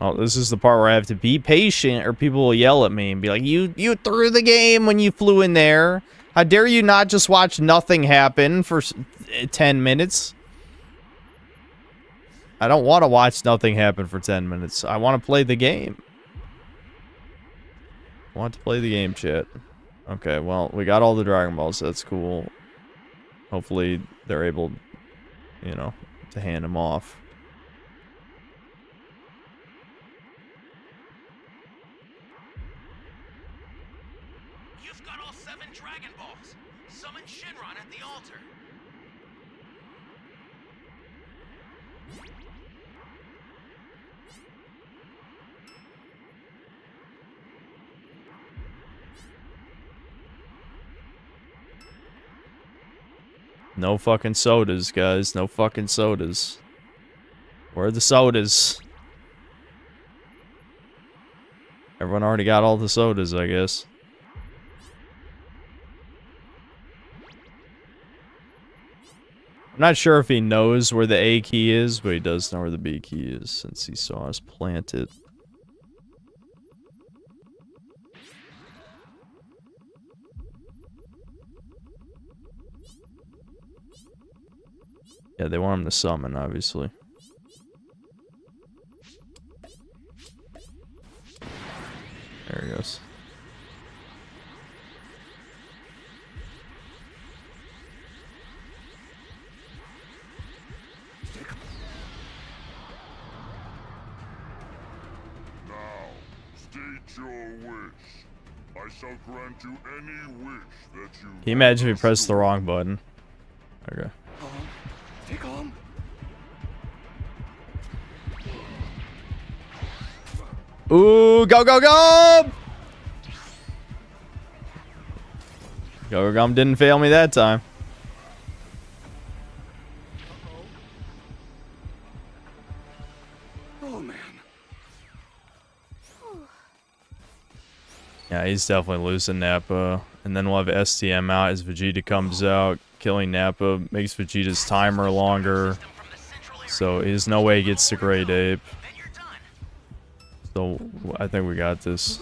[SPEAKER 1] Oh, this is the part where I have to be patient or people will yell at me and be like, you threw the game when you flew in there. How dare you not just watch nothing happen for 10 minutes? I don't want to watch nothing happen for 10 minutes. I want to play the game. I want to play the game, chat. Okay, well, we got all the Dragon Balls. So that's cool. Hopefully, they're able, you know, to hand them off.
[SPEAKER 3] You've got all 7 Dragon Balls. Summon Shenron at the altar.
[SPEAKER 1] No fucking sodas, guys. No fucking sodas. Where are the sodas? Everyone already got all the sodas, I guess. I'm not sure if he knows where the A key is, but he does know where the B key is since he saw us plant it. Yeah, they want him to summon, obviously. There he goes.
[SPEAKER 12] State your wish. I shall grant you any wish that you.
[SPEAKER 1] Can you imagine if you press the wrong button? Okay.
[SPEAKER 12] Take on.
[SPEAKER 1] Ooh, go, go, go! Go-Gum didn't fail me that time.
[SPEAKER 12] Oh man.
[SPEAKER 1] Yeah, he's definitely losing Nappa. And then we'll have STM out as Vegeta comes out. Killing Nappa makes Vegeta's timer longer. So there's no way he gets to Great Ape. So I think we got this.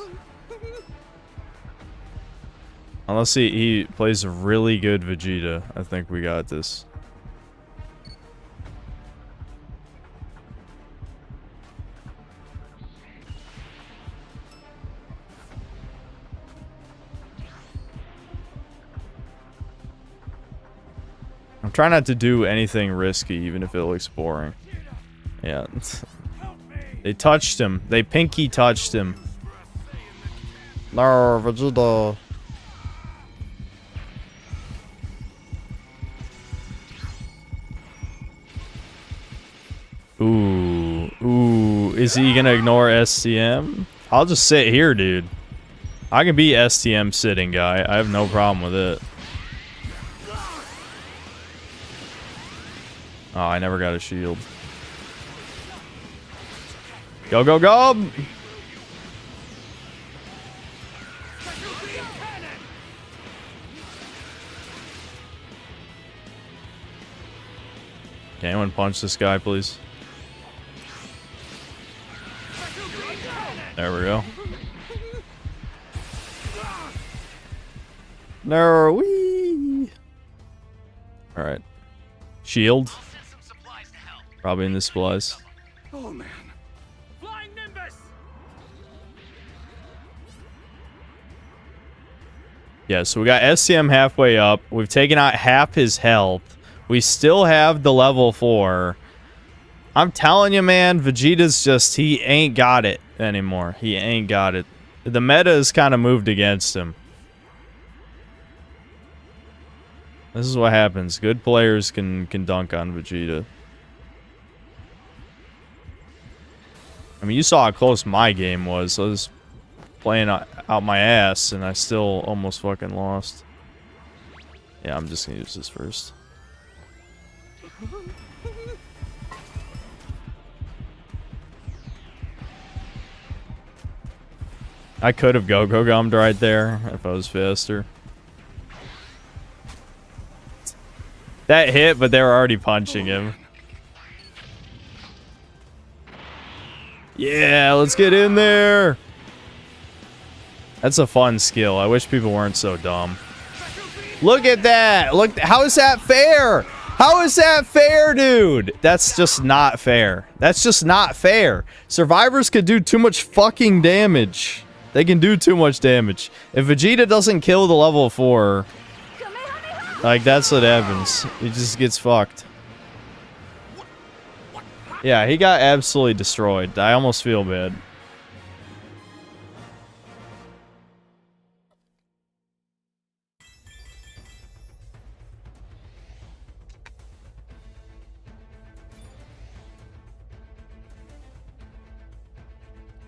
[SPEAKER 1] Unless he plays a really good Vegeta, I think we got this. I'm trying not to do anything risky, even if it looks boring. Yeah. They touched him. They pinky touched him. No, Vegeta. Ooh. Ooh. Is he gonna ignore STM? I'll just sit here, dude. I can be STM sitting guy. I have no problem with it. Oh, I never got a shield. Go, go, go! Can anyone punch this guy, please? There we go. No, wee! Alright. Shield. Probably in the supplies.
[SPEAKER 12] Oh man.
[SPEAKER 4] Flying Nimbus!
[SPEAKER 1] Yeah, so we got SCM halfway up. We've taken out half his health. We still have the level 4. I'm telling you, man, Vegeta's just, he ain't got it anymore. He ain't got it. The meta has kind of moved against him. This is what happens. Good players can dunk on Vegeta. I mean, you saw how close my game was. I was playing out my ass, and I still almost fucking lost. Yeah, I'm just gonna use this first. I could have go-go-gummed right there if I was faster. That hit, but they were already punching him. Yeah, let's get in there. That's a fun skill. I wish people weren't so dumb. Look at that. Look, how is that fair? How is that fair, dude? That's just not fair. That's just not fair. Survivors could do too much fucking damage. They can do too much damage. If Vegeta doesn't kill the level 4, like, that's what happens. He just gets fucked. Yeah, he got absolutely destroyed. I almost feel bad.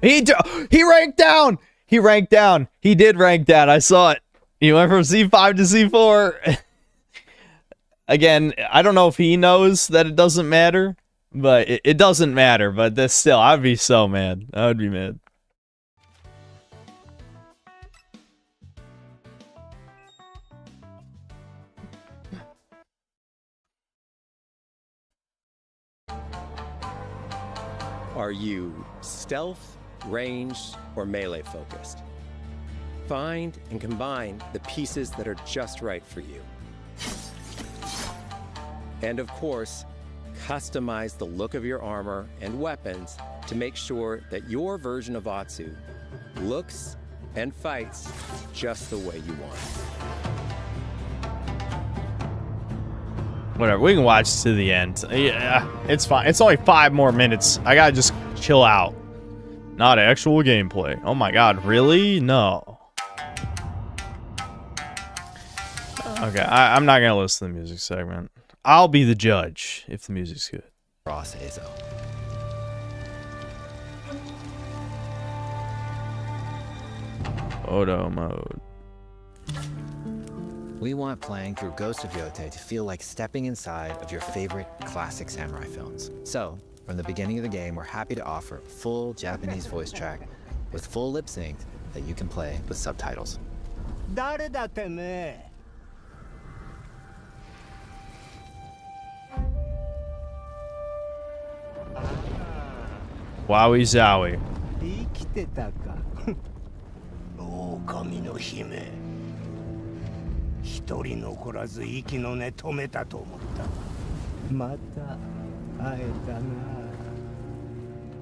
[SPEAKER 1] He ranked down! He ranked down. He did rank down. I saw it. He went from C5 to C4. Again, I don't know if he knows that it doesn't matter. But it doesn't matter, but that's still, I'd be so mad. I would be mad.
[SPEAKER 6] Are you stealth, ranged, or melee focused? Find and combine the pieces that are just right for you. And of course, customize the look of your armor and weapons to make sure that your version of Atsu looks and fights just the way you want.
[SPEAKER 1] Whatever, we can watch to the end. Yeah, it's fine. It's only 5 more minutes. I gotta just chill out. Not actual gameplay. Oh my god, really? No. Okay, I'm not gonna listen to the music segment. I'll be the judge if the music's good.
[SPEAKER 5] Cross Azo.
[SPEAKER 1] Photo mode.
[SPEAKER 5] We want playing through Ghost of Yotei to feel like stepping inside of your favorite classic samurai films. So, from the beginning of the game, we're happy to offer a full Japanese voice track with full lip sync that you can play with subtitles.
[SPEAKER 1] Wowie zowie.
[SPEAKER 13] 生きてたか狼の姫一人残らず息の根止めたと思ったまた会えたな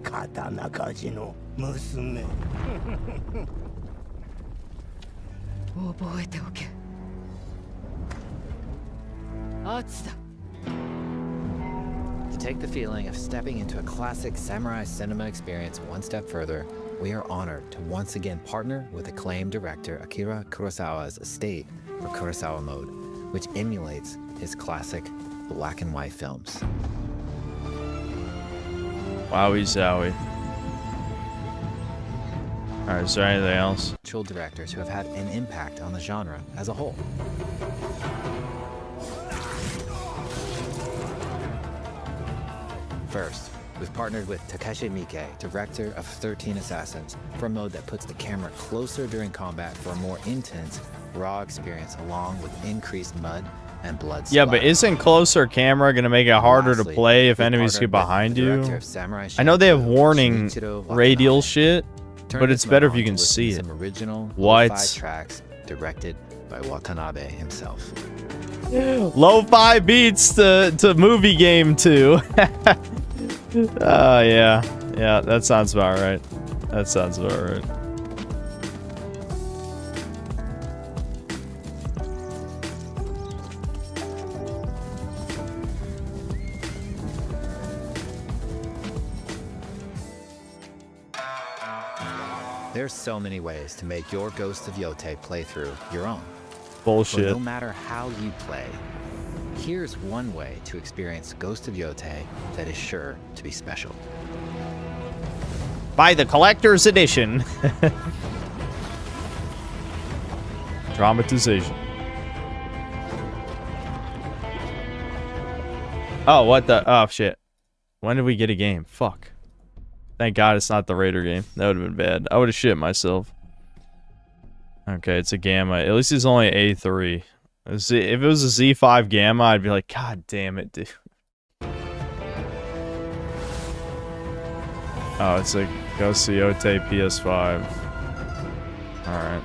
[SPEAKER 13] 刀鍛冶の娘
[SPEAKER 10] 覚えておけアツだ
[SPEAKER 5] To take the feeling of stepping into a classic samurai cinema experience one step further, we are honored to once again partner with acclaimed director Akira Kurosawa's estate for Kurosawa Mode, which emulates his classic black and white films.
[SPEAKER 1] Wowie zowie. Alright, is there anything else?
[SPEAKER 5] Directors who have had an impact on the genre as a whole. First, we've partnered with Takeshi Miike, director of 13 Assassins, for a mode that puts the camera closer during combat for a more intense, raw experience along with increased mud and blood
[SPEAKER 1] Yeah,
[SPEAKER 5] splatter.
[SPEAKER 1] but isn't closer camera gonna make it harder to play if enemies get behind you? I know they have warning radial shit, but it's better if you can see it. What?
[SPEAKER 5] Tracks directed by Watanabe himself.
[SPEAKER 1] Lo-fi beats to movie game too. Yeah, that sounds about right. That sounds about right.
[SPEAKER 5] There's so many ways to make your Ghost of Yotei playthrough your own.
[SPEAKER 1] Bullshit.
[SPEAKER 5] But no matter how you play, here's one way to experience Ghost of Yotei that is sure to be special.
[SPEAKER 1] Buy the collector's edition. Dramatization. Oh, what the? Oh, shit. When did we get a game? Fuck. Thank God it's not the Raider game. That would have been bad. I would have shit myself. Okay, it's a Gamma. At least it's only A3. If it was a Z5 Gamma, I'd be like, God damn it, dude. Oh, it's a Ghost of Yotei PS5. Alright.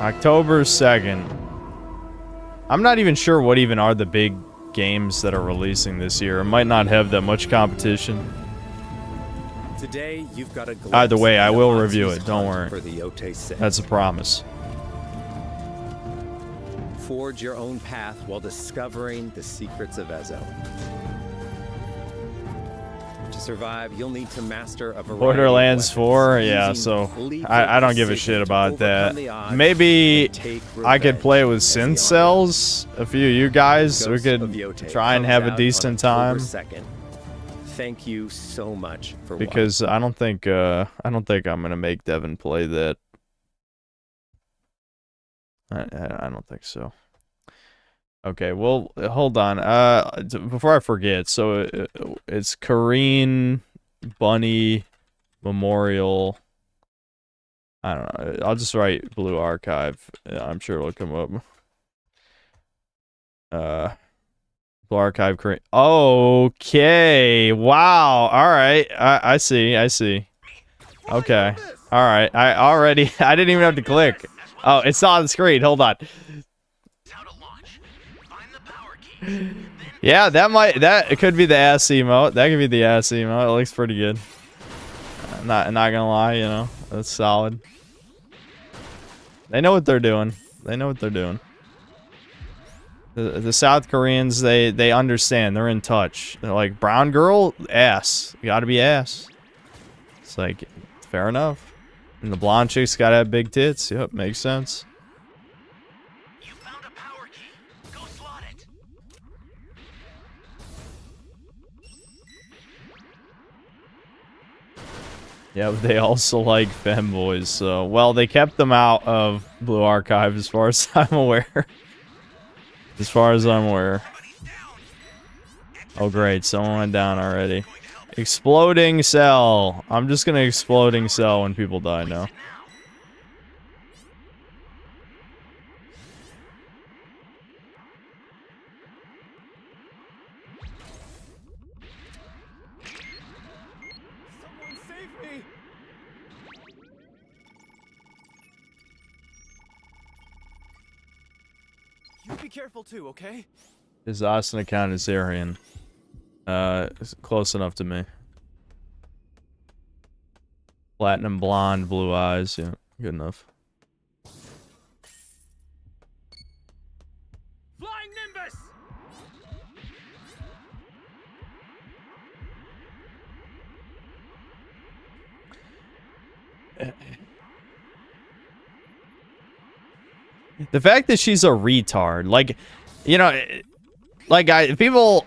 [SPEAKER 1] October 2nd. I'm not even sure what even are the big games that are releasing this year. It might not have that much competition.
[SPEAKER 6] Today, you've got a
[SPEAKER 1] Either way, I will review it. Don't worry.
[SPEAKER 6] For the Yotei 6.
[SPEAKER 1] That's a promise.
[SPEAKER 6] Forge your own path while discovering the secrets of Ezo. To survive, you'll need to master a variety of
[SPEAKER 1] Borderlands 4,
[SPEAKER 6] weapons,
[SPEAKER 1] yeah,
[SPEAKER 6] using
[SPEAKER 1] so
[SPEAKER 6] lethal
[SPEAKER 1] I don't give a
[SPEAKER 6] precision
[SPEAKER 1] shit
[SPEAKER 6] to
[SPEAKER 1] about that.
[SPEAKER 6] overcome the odds
[SPEAKER 1] Maybe
[SPEAKER 6] and take
[SPEAKER 1] I could
[SPEAKER 6] revenge
[SPEAKER 1] play it with
[SPEAKER 6] as the
[SPEAKER 1] synth
[SPEAKER 6] army
[SPEAKER 1] cells. A few of you guys, we
[SPEAKER 6] Ghost
[SPEAKER 1] could
[SPEAKER 6] of Yotei
[SPEAKER 1] try and
[SPEAKER 6] comes
[SPEAKER 1] have a
[SPEAKER 6] out on
[SPEAKER 1] decent
[SPEAKER 6] October
[SPEAKER 1] time.
[SPEAKER 6] 2nd. Thank you so much for
[SPEAKER 1] Because I don't think I'm gonna make Devin play that. I don't think so. Okay, well, hold on. Before I forget, so it's Kareen Bunny Memorial. I don't know. I'll just write Blue Archive. I'm sure it'll come up. Blue Archive Kareen. Okay. Wow. All right. I see. I see. Okay. All right. I didn't even have to click. Oh, it's not on the screen. Hold on. Yeah, that could be the ass emote. That could be the ass emote. It looks pretty good. Not gonna lie, you know, that's solid. They know what they're doing. They know what they're doing. The South Koreans, they understand. They're in touch. They're like, brown girl, ass. You gotta be ass. It's like, fair enough. And the blonde chick's gotta have big tits. Yep, makes sense.
[SPEAKER 3] You found a power key. Go slot it.
[SPEAKER 1] Yeah, but they also like femboys, so... Well, they kept them out of Blue Archive as far as I'm aware. As far as I'm aware. Oh, great. Someone went down already. Exploding cell. I'm just gonna exploding cell when people die now.
[SPEAKER 2] Someone save me! You be careful too, okay?
[SPEAKER 1] His Austin account is Aryan. It's close enough to me. Platinum blonde, blue eyes. Yeah, good enough.
[SPEAKER 4] Flying Nimbus!
[SPEAKER 1] The fact that she's a retard, like, you know, like people,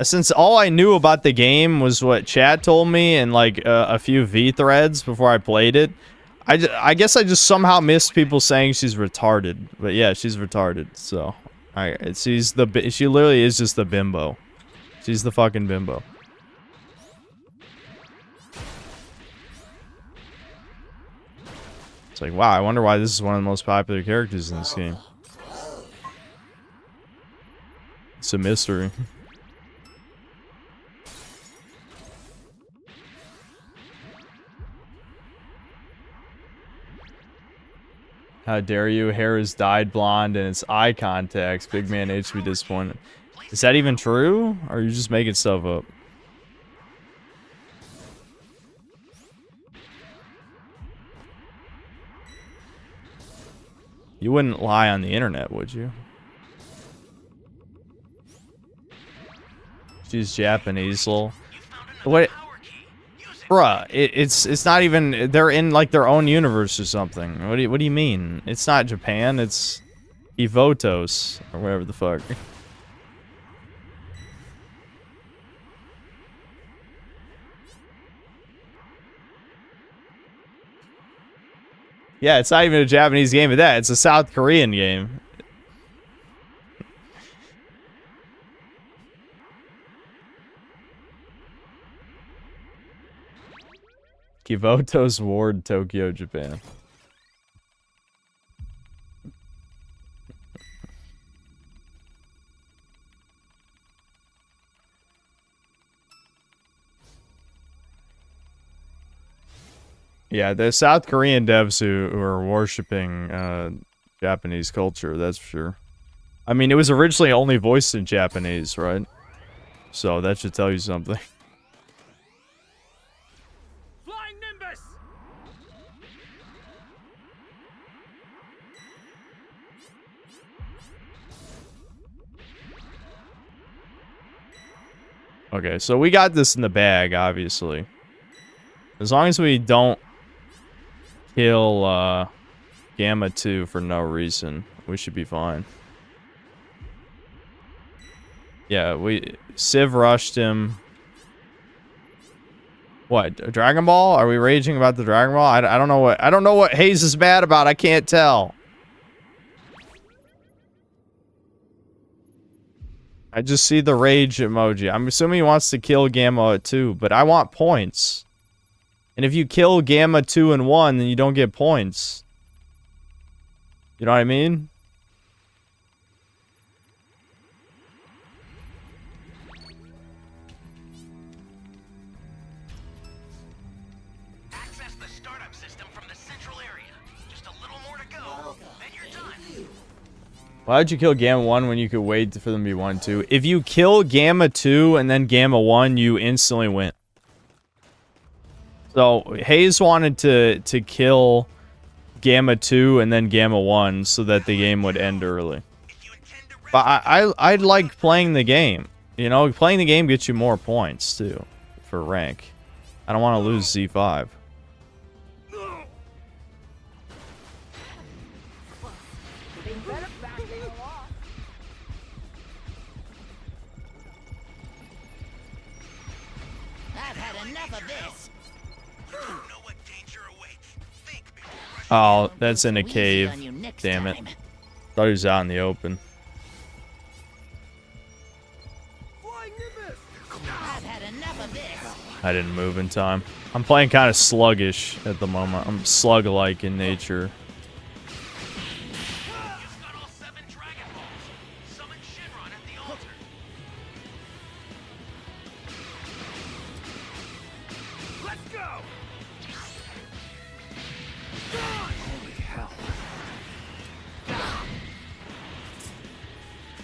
[SPEAKER 1] since all I knew about the game was what chat told me and like a few V threads before I played it, I guess I just somehow missed people saying she's retarded. But yeah, she's retarded. So she literally is just the bimbo. She's the fucking bimbo. It's like, wow, I wonder why this is one of the most popular characters in this game. It's a mystery. How dare you? Hair is dyed blonde and it's eye contacts. Big man H be disappointed. Is that even true? Or are you just making stuff up? You wouldn't lie on the internet, would you? She's Japanese, lol. What? Bruh, it's not even. They're in like their own universe or something. What do you mean? It's not Japan. It's Evotos or whatever the fuck. Yeah, it's not even a Japanese game of that. It's a South Korean game. Kivoto's Ward, Tokyo, Japan. Yeah, the South Korean devs who are worshipping Japanese culture, that's for sure. I mean, it was originally only voiced in Japanese, right? So that should tell you something.
[SPEAKER 4] Flying Nimbus!
[SPEAKER 1] Okay, so we got this in the bag, obviously. As long as we don't kill Gamma 2 for no reason, we should be fine. Yeah, Civ rushed him. What, Dragon Ball? Are we raging about the Dragon Ball? I don't know what Hayes is mad about. I can't tell. I just see the rage emoji. I'm assuming he wants to kill Gamma 2, but I want points. And if you kill Gamma 2 and 1, then you don't get points. You know what I mean?
[SPEAKER 3] Access the startup system from the central area. Just a little more to go, then you're done.
[SPEAKER 1] Why'd you kill Gamma 1 when you could wait for them to be 1, 2? If you kill Gamma 2 and then Gamma 1, you instantly win. So, Hayes wanted to kill Gamma 2 and then Gamma 1 so that the game would end early. But I like playing the game. You know, playing the game gets you more points, too, for rank. I don't want to lose Z5. Oh, that's in a cave. Damn it. Thought he was out in the open. I didn't move in time. I'm playing kind of sluggish at the moment. I'm slug-like in nature.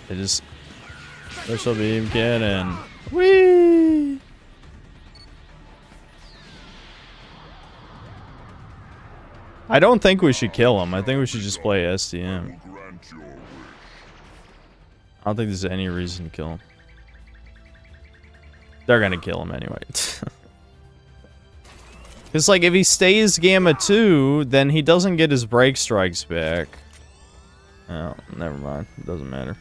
[SPEAKER 1] They just special beam cannon. Whee! I don't think we should kill him. I think we should just play STM. I don't think there's any reason to kill him. They're gonna kill him anyway. It's like if he stays Gamma 2, then he doesn't get his break strikes back. Oh, never mind. It doesn't matter.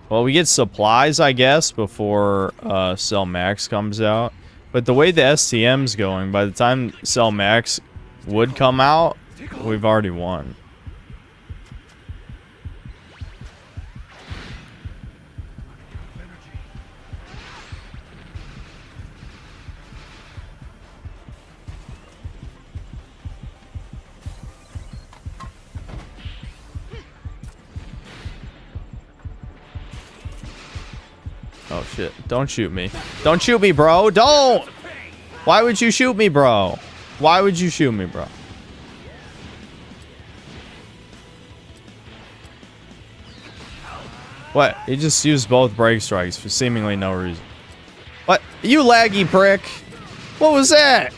[SPEAKER 1] Well, we get supplies, I guess, before Cell Max comes out. But the way the STM's going, by the time Cell Max would come out, we've already won. Oh shit, don't shoot me. Don't shoot me, bro. Don't! Why would you shoot me, bro? Why would you shoot me, bro? What? He just used both break strikes for seemingly no reason. What? You laggy prick! What was that?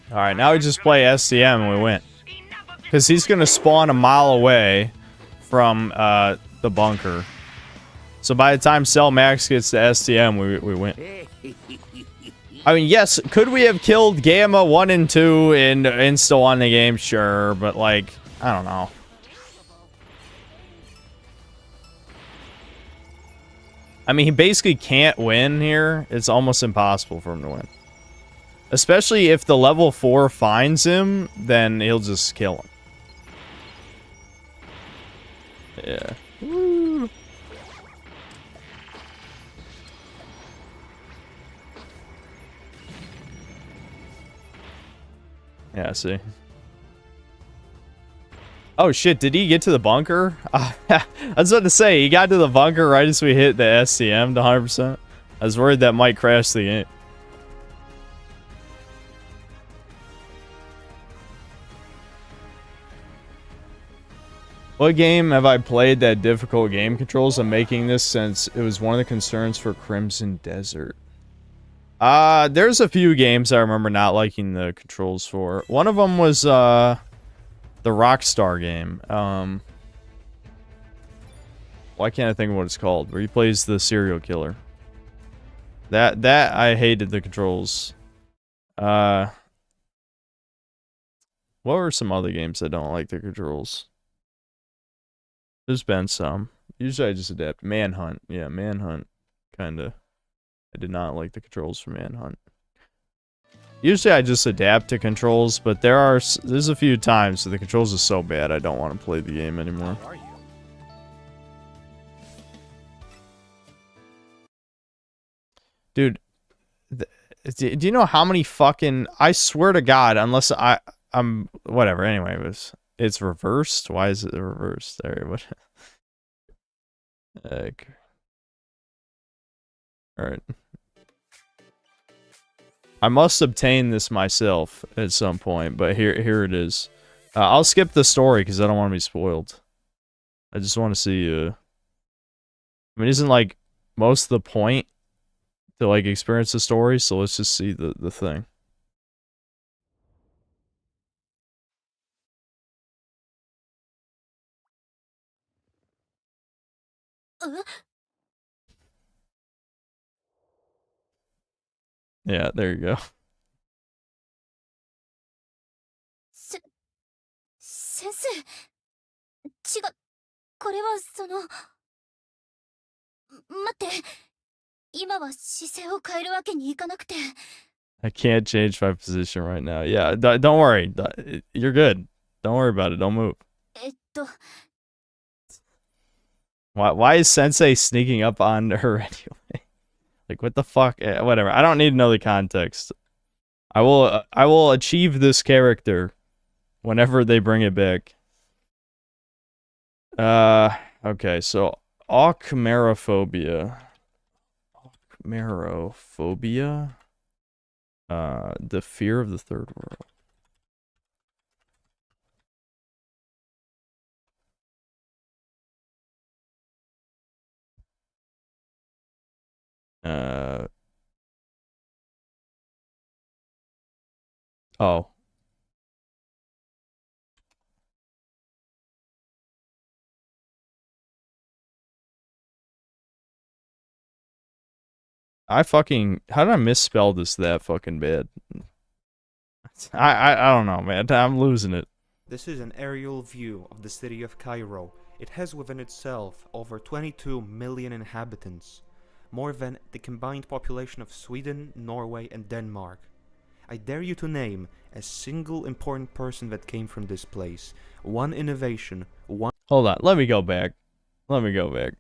[SPEAKER 1] Alright, now we just play STM and we win. Because he's going to spawn a mile away from the bunker. So by the time Cell Max gets to STM, we win. I mean, yes, could we have killed Gamma 1 and 2 and still won the game? Sure, but like, I don't know. I mean, he basically can't win here. It's almost impossible for him to win. Especially if the level 4 finds him, then he'll just kill him. Yeah. Woo. Yeah, see. Oh shit, did he get to the bunker? I was about to say, he got to the bunker right as we hit the SCM to 100%. I was worried that might crash the game. What game have I played that difficult game controls? I'm making this since it was one of the concerns for Crimson Desert. There's a few games I remember not liking the controls for. One of them was, the Rockstar game. Why can't I think of what it's called? Where he plays the serial killer. That I hated the controls. What were some other games I don't like the controls? There's been some. Usually I just adapt. Manhunt. Yeah, Manhunt. Kinda. I did not like the controls for Manhunt. Usually I just adapt to controls, but there's a few times that the controls are so bad I don't want to play the game anymore. Dude, do you know how many fucking... I swear to God, unless I'm... Whatever, anyway, it was... It's reversed? Why is it reversed? There, what? Okay. Alright. I must obtain this myself at some point, but here it is. I'll skip the story because I don't want to be spoiled. I just want to see, I mean, isn't, like, most of the point to, like, experience the story? So let's just see the thing. Yeah, there you go.
[SPEAKER 14] 先生、違う、これは待って、今は姿勢を変えるわけにいかなくて。
[SPEAKER 1] I can't change my position right now. Yeah, don't worry. You're good. Don't worry about it. Don't move. Why is Sensei sneaking up on her anyway? Like, what the fuck? Whatever. I don't need to know the context. I will achieve this character whenever they bring it back. Okay, so Ochmerophobia. Ochmerophobia? The fear of the third world. Oh. How did I misspell this that fucking bad? I don't know, man. I'm losing it.
[SPEAKER 15] This is an aerial view of the city of Cairo. It has within itself over 22 million inhabitants, more than the combined population of Sweden, Norway, and Denmark. I dare you to name a single important person that came from this place. One innovation, one...
[SPEAKER 1] Hold on, let me go back.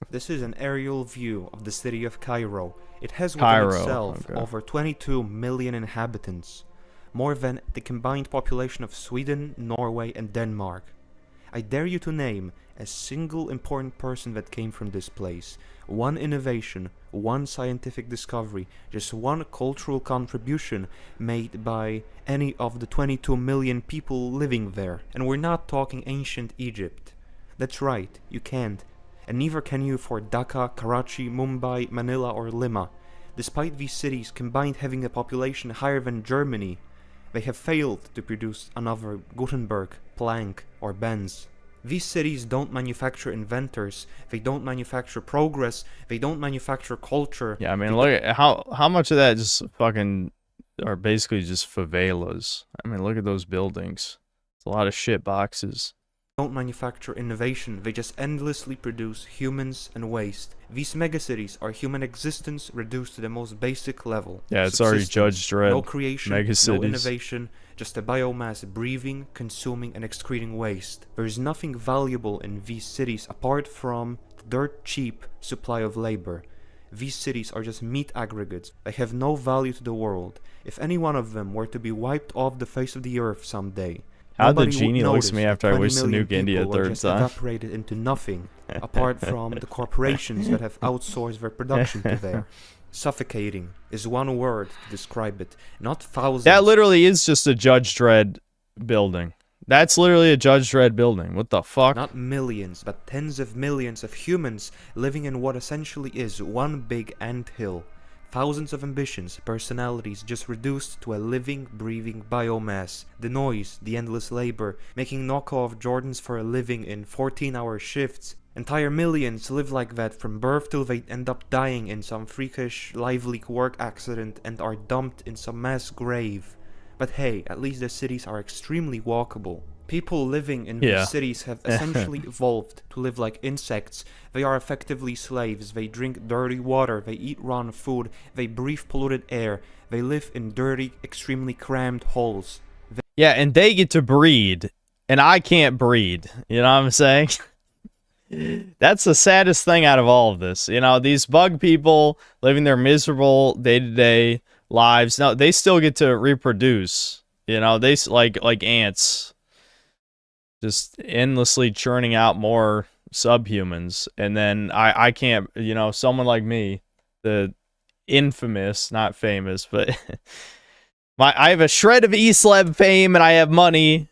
[SPEAKER 15] This is an aerial view of the city of Cairo. It has within itself over 22 million inhabitants, more than the combined population of Sweden, Norway, and Denmark. I dare you to name a single important person that came from this place. One innovation, one scientific discovery, just one cultural contribution made by any of the 22 million people living there. And we're not talking ancient Egypt. That's right, you can't. And neither can you for Dhaka, Karachi, Mumbai, Manila, or Lima. Despite these cities combined having a population higher than Germany, they have failed to produce another Gutenberg, Planck, or Benz. These cities don't manufacture inventors, they don't manufacture progress, they don't manufacture culture.
[SPEAKER 1] Yeah, I mean, look at how much of that just fucking are basically just favelas. I mean, look at those buildings. It's a lot of shit boxes.
[SPEAKER 15] Don't manufacture innovation, they just endlessly produce humans and waste. These megacities are human existence reduced to the most basic level.
[SPEAKER 1] Yeah, it's already Judge Dredd.
[SPEAKER 15] No creation,
[SPEAKER 1] megacities.
[SPEAKER 15] No innovation, just a biomass breathing, consuming, and excreting waste. There is nothing valuable in these cities apart from the dirt cheap supply of labor. These cities are just meat aggregates. They have no value to the world. If any one of them were to be wiped off the face of the earth someday,
[SPEAKER 1] how the genie looks at me after I wish to nuke India a third time.
[SPEAKER 15] Evaporated into nothing, apart from the corporations that have outsourced their production to there. Suffocating is one word to describe it, not thousands.
[SPEAKER 1] That literally is just a Judge Dredd building. That's literally a Judge Dredd building. What the fuck?
[SPEAKER 15] Not millions, but tens of millions of humans living in what essentially is one big anthill. Thousands of ambitions, personalities just reduced to a living, breathing biomass. The noise, the endless labor, making knockoff Jordans for a living in 14-hour shifts. Entire millions live like that from birth till they end up dying in some freakish, lively work accident and are dumped in some mass grave. But hey, at least the cities are extremely walkable. People living in these cities have essentially evolved to live like insects. They are effectively slaves. They drink dirty water. They eat rotten food. They breathe polluted air. They live in dirty, extremely crammed holes.
[SPEAKER 1] Yeah, and they get to breed, and I can't breed. You know what I'm saying? That's the saddest thing out of all of this. You know, these bug people living their miserable day-to-day lives. Now, they still get to reproduce. You know, they like ants. just endlessly churning out more subhumans, and then I can't, you know, someone like me, the infamous, not famous, but I have a shred of E-Sleb fame, and I have money,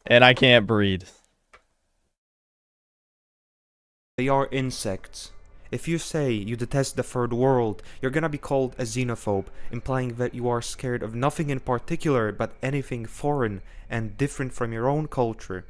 [SPEAKER 1] and I can't breed.
[SPEAKER 15] They are insects. If you say you detest the third world, you're gonna be called a xenophobe, implying that you are scared of nothing in particular but anything foreign and different from your own culture.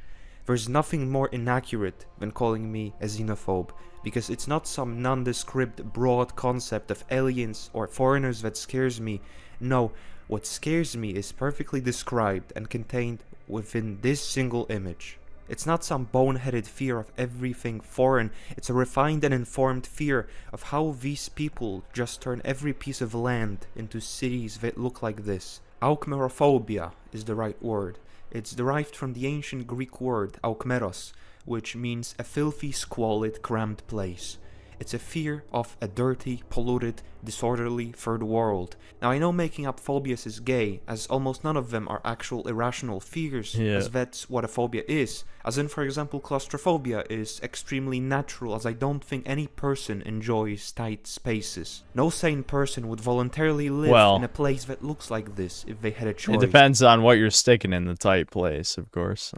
[SPEAKER 15] There's nothing more inaccurate than calling me a xenophobe, because it's not some nondescript broad concept of aliens or foreigners that scares me. No, what scares me is perfectly described and contained within this single image. It's not some boneheaded fear of everything foreign, it's a refined and informed fear of how these people just turn every piece of land into cities that look like this. Aukmerophobia is the right word. It's derived from the ancient Greek word aukmeros, which means a filthy, squalid, cramped place. It's a fear of a dirty, polluted, disorderly third world. Now I know making up phobias is gay, as almost none of them are actual irrational fears, as that's what a phobia is. As in, for example, claustrophobia is extremely natural, as I don't think any person enjoys tight spaces. No sane person would voluntarily live in a place that looks like this if they had a choice.
[SPEAKER 1] It depends on what you're sticking in the tight place, of course.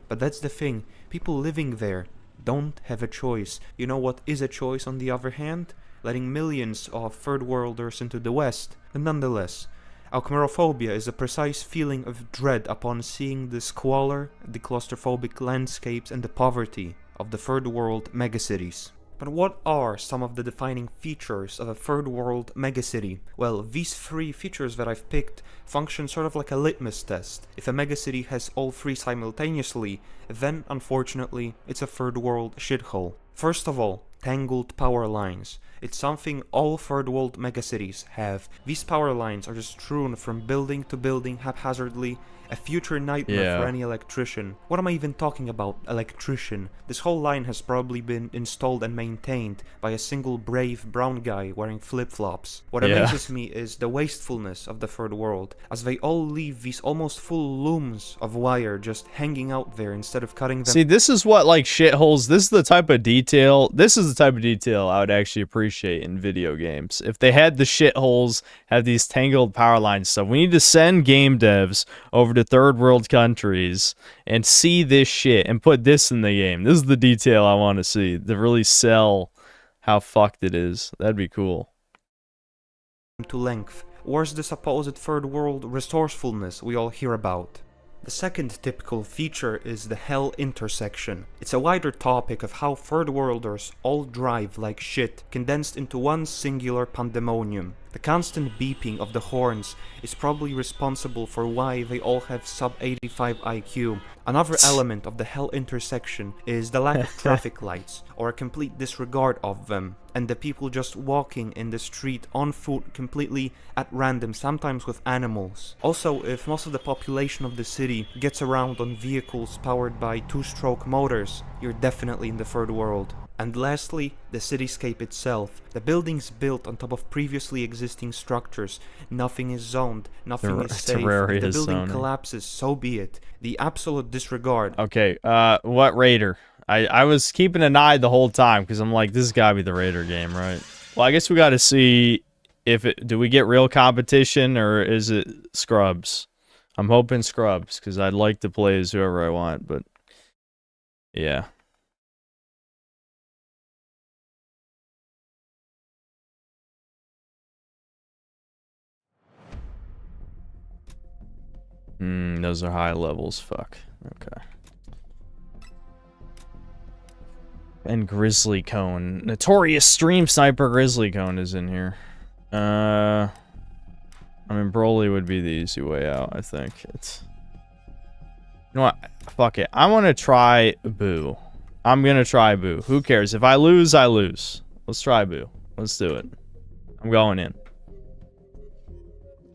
[SPEAKER 15] But that's the thing, people living there don't have a choice. You know what is a choice on the other hand? Letting millions of third worlders into the West. And nonetheless, aukmerophobia is a precise feeling of dread upon seeing the squalor, the claustrophobic landscapes, and the poverty of the third world megacities. But what are some of the defining features of a third world megacity? Well, these three features that I've picked function sort of like a litmus test. If a megacity has all three simultaneously, then unfortunately it's a third world shithole. First of all, tangled power lines. It's something all third world megacities have. These power lines are just strewn from building to building haphazardly, a future nightmare for any electrician. What am I even talking about, electrician? This whole line has probably been installed and maintained by a single brave brown guy wearing flip-flops. What amazes me is the wastefulness of the third world, as they all leave these almost full looms of wire just hanging out there instead of cutting them.
[SPEAKER 1] See, this is what, like, shitholes, this is the type of detail I would actually appreciate in video games. If they had the shitholes, have these tangled power lines stuff. We need to send game devs over to third world countries and see this shit and put this in the game. This is the detail I want to see to really sell how fucked it is. That'd be cool.
[SPEAKER 15] To length. Where's the supposed third world resourcefulness we all hear about? The second typical feature is the hell intersection. It's a wider topic of how third worlders all drive like shit, condensed into one singular pandemonium. The constant beeping of the horns is probably responsible for why they all have sub 85 IQ. Another element of the hell intersection is the lack of traffic lights, or a complete disregard of them, and the people just walking in the street on foot completely at random, sometimes with animals. Also, if most of the population of the city gets around on vehicles powered by two-stroke motors, you're definitely in the third world. And lastly, the cityscape itself. The buildings built on top of previously existing structures. Nothing is zoned, nothing is safe. If the building collapses, so be it. The absolute disregard.
[SPEAKER 1] Okay, what Raider? I was keeping an eye the whole time because I'm like, this has got to be the Raider game, right? Well, I guess we got to see if do we get real competition or is it scrubs? I'm hoping scrubs because I'd like to play as whoever I want, but yeah. Those are high levels. Fuck. Okay. And Grizzly Cone. Notorious Stream Sniper Grizzly Cone is in here. I mean, Broly would be the easy way out, I think. It's... You know what? Fuck it. I want to try Boo. I'm going to try Boo. Who cares? If I lose, I lose. Let's try Boo. Let's do it. I'm going in.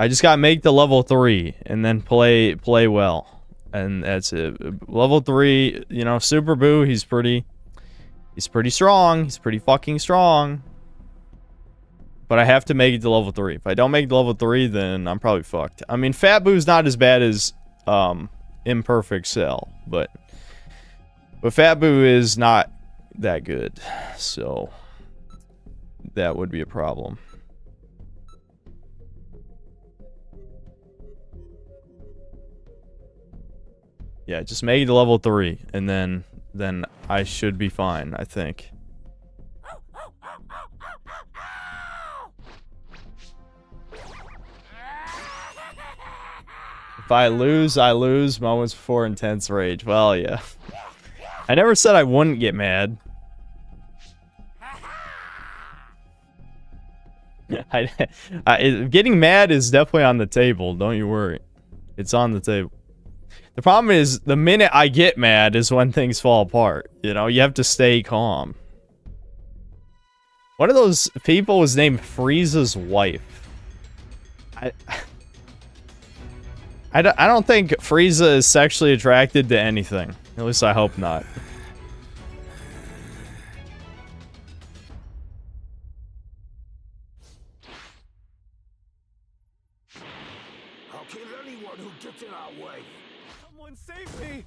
[SPEAKER 1] I just gotta make the level 3 and then play well, and that's it. Level 3, you know, Super Boo. He's pretty strong. He's pretty fucking strong. But I have to make it to level 3. If I don't make it to level 3, then I'm probably fucked. I mean, Fat Boo's not as bad as imperfect cell, but Fabu is not that good, so that would be a problem. Yeah, just make it to level 3, and then I should be fine, I think. If I lose, I lose. Moments before intense rage. Well, yeah. I never said I wouldn't get mad. Getting mad is definitely on the table. Don't you worry. It's on the table. The problem is, the minute I get mad is when things fall apart. You know, you have to stay calm. One of those people was named Frieza's wife. I don't think Frieza is sexually attracted to anything. At least I hope not.
[SPEAKER 4] I'll kill anyone who gets in our way.
[SPEAKER 2] Someone save me!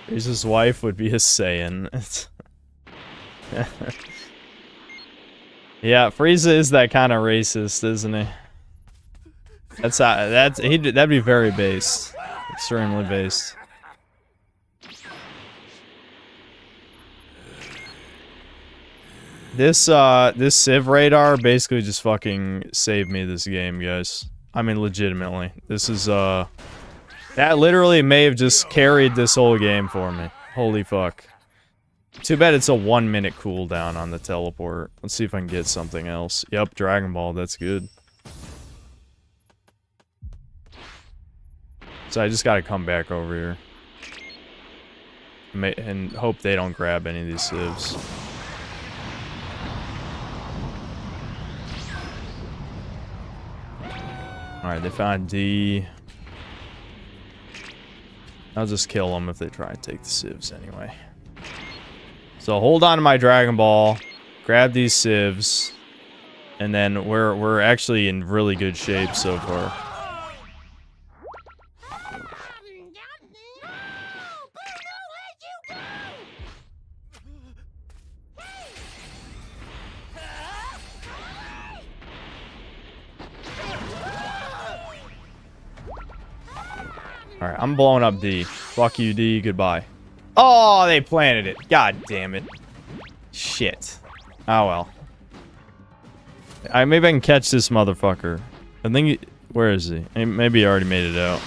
[SPEAKER 1] Frieza's wife would be a Saiyan. Yeah, Frieza is that kind of racist, isn't he? That'd be very based. Extremely based. This Civ radar basically just fucking saved me this game, guys. I mean, legitimately. This is, that literally may have just carried this whole game for me. Holy fuck. Too bad it's a 1-minute cooldown on the teleport. Let's see if I can get something else. Yep, Dragon Ball, that's good. So I just gotta come back over here. And hope they don't grab any of these civs. Alright, they found D. I'll just kill them if they try and take the civs anyway. So hold on to my Dragon Ball, grab these civs, and then we're actually in really good shape so far. Alright, I'm blowing up D. Fuck you, D. Goodbye. Oh, they planted it. God damn it. Shit. Oh, well. Maybe I can catch this motherfucker. I think where is he? Maybe he already made it out.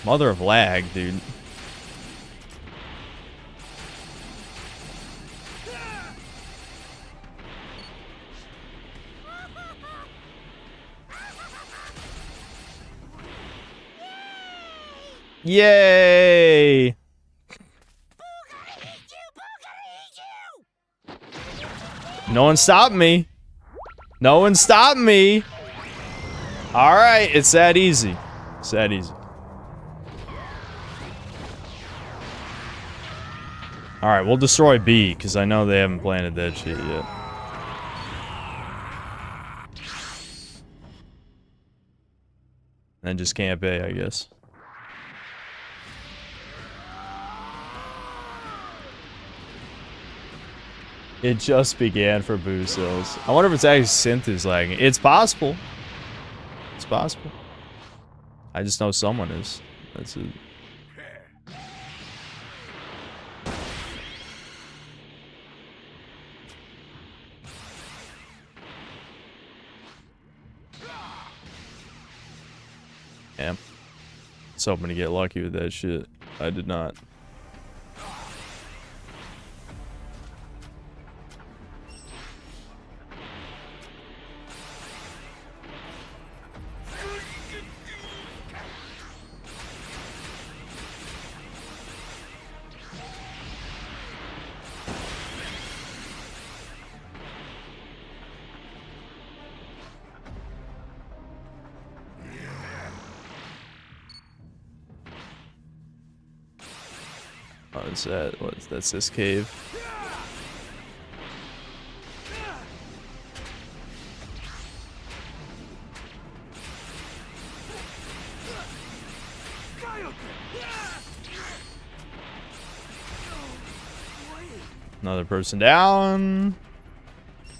[SPEAKER 1] Mother of lag, dude. Yay! No one stopped me. No one stopped me. All right, it's that easy. It's that easy. Alright, we'll destroy B, because I know they haven't planted that shit yet. And just camp A, I guess. It just began for boo cells. I wonder if it's actually synth is lagging. It's possible. It's possible. I just know someone is. That's it. Yeah. I was hoping to get lucky with that shit. I did not. Oh, is that that's this cave? Another person down.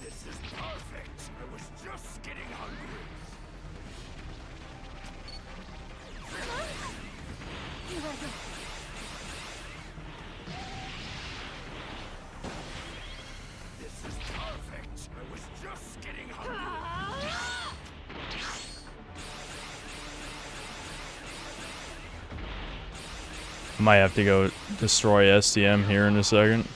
[SPEAKER 4] This is perfect. I was just getting hungry. This is perfect. I was just getting hungry.
[SPEAKER 1] I might have to go destroy SDM here in a second.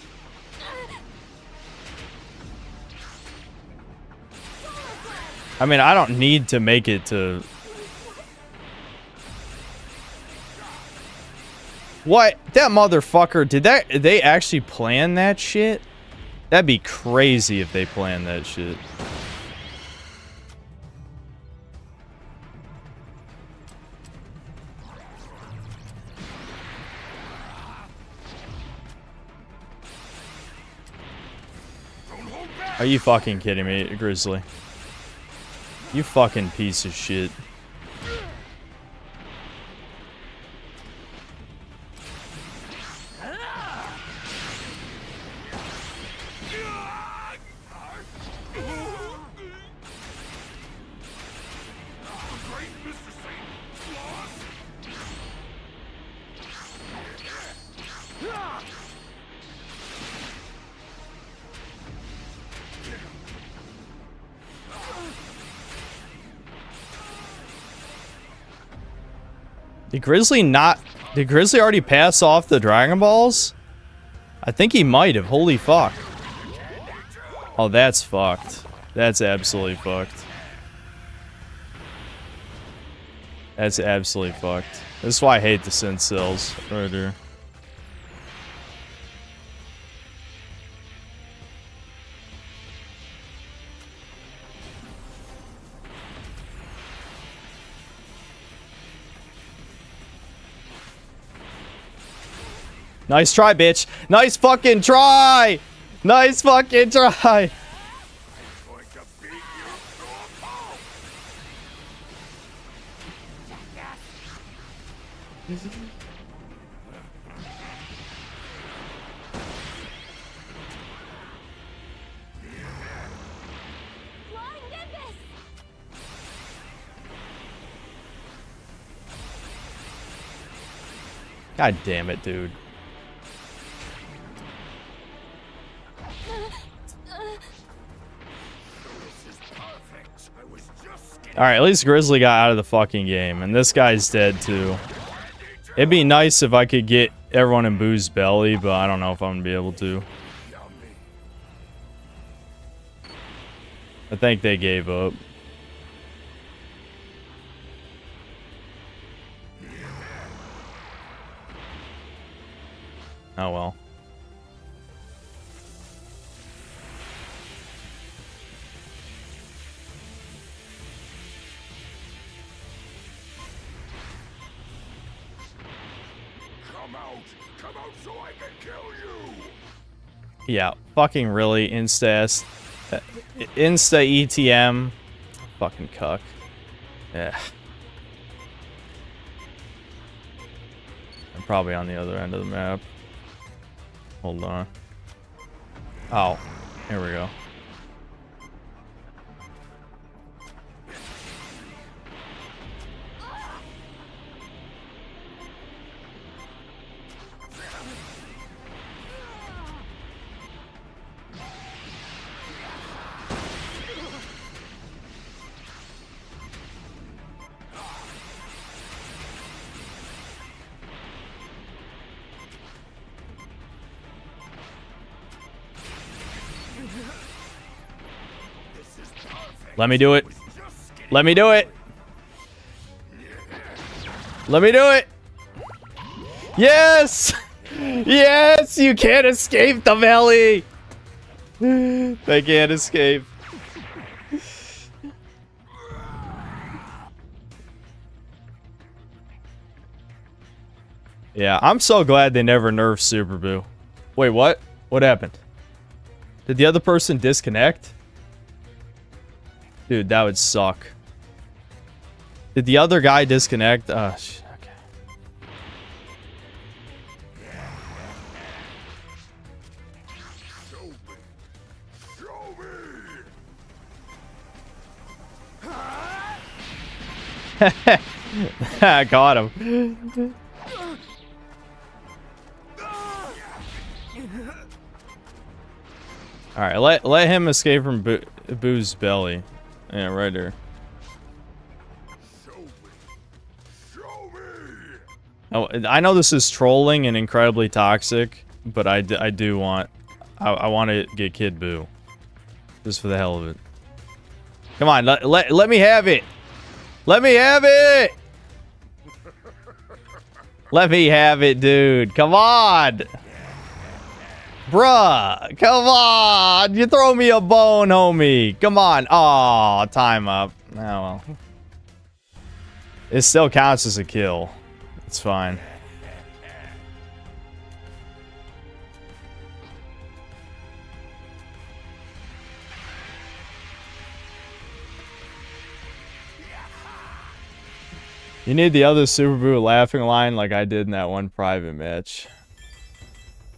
[SPEAKER 1] I mean, I don't need to make it to... What? That motherfucker, did they actually plan that shit? That'd be crazy if they planned that shit. Are you fucking kidding me, Grizzly? You fucking piece of shit. Did Grizzly already pass off the Dragon Balls? I think he might have. Holy fuck. Oh, that's fucked. That's absolutely fucked. That's absolutely fucked. This is why I hate the synth cells right here. Nice try, bitch. Nice fucking try. Nice fucking try. God damn it, dude. Alright, at least Grizzly got out of the fucking game, and this guy's dead too. It'd be nice if I could get everyone in Boo's belly, but I don't know if I'm gonna be able to. I think they gave up. Oh well.
[SPEAKER 12] Come out so I can kill you.
[SPEAKER 1] Yeah, fucking really, Insta ETM. Fucking cuck. Yeah. I'm probably on the other end of the map. Hold on. Oh, here we go. Let me do it. Let me do it. Let me do it. Yes! Yes! You can't escape the belly! They can't escape. Yeah, I'm so glad they never nerfed Super Boo. Wait, what? What happened? Did the other person disconnect? Dude, that would suck. Did the other guy disconnect? Okay. I got him. All right, let him escape from Boo's belly. Yeah, right there. Oh, I know this is trolling and incredibly toxic, but I do want... I want to get Kid Boo. Just for the hell of it. Come on, let me have it! Let me have it! Let me have it, dude. Come on! Bruh, come on! You throw me a bone, homie. Come on. Oh, time up. Oh, well. It still counts as a kill. It's fine. You need the other Super Boo laughing line like I did in that one private match.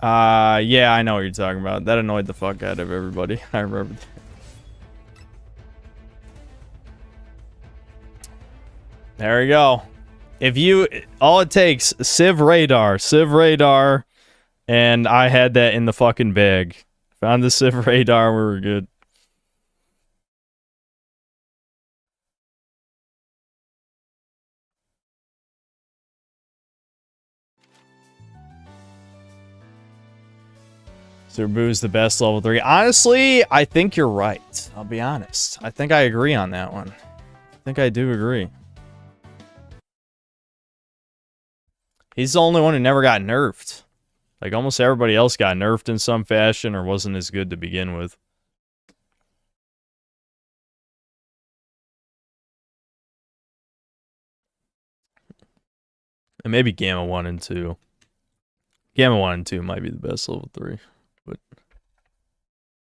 [SPEAKER 1] Yeah, I know what you're talking about. That annoyed the fuck out of everybody. I remember. There we go. If you... All it takes, Civ Radar, and I had that in the fucking bag. Found the Civ Radar, we were good. Super Boo's the best level 3. Honestly, I think you're right. I'll be honest. I think I agree on that one. I think I do agree. He's the only one who never got nerfed. Like, almost everybody else got nerfed in some fashion or wasn't as good to begin with. And maybe Gamma 1 and 2. Gamma 1 and 2 might be the best level 3. But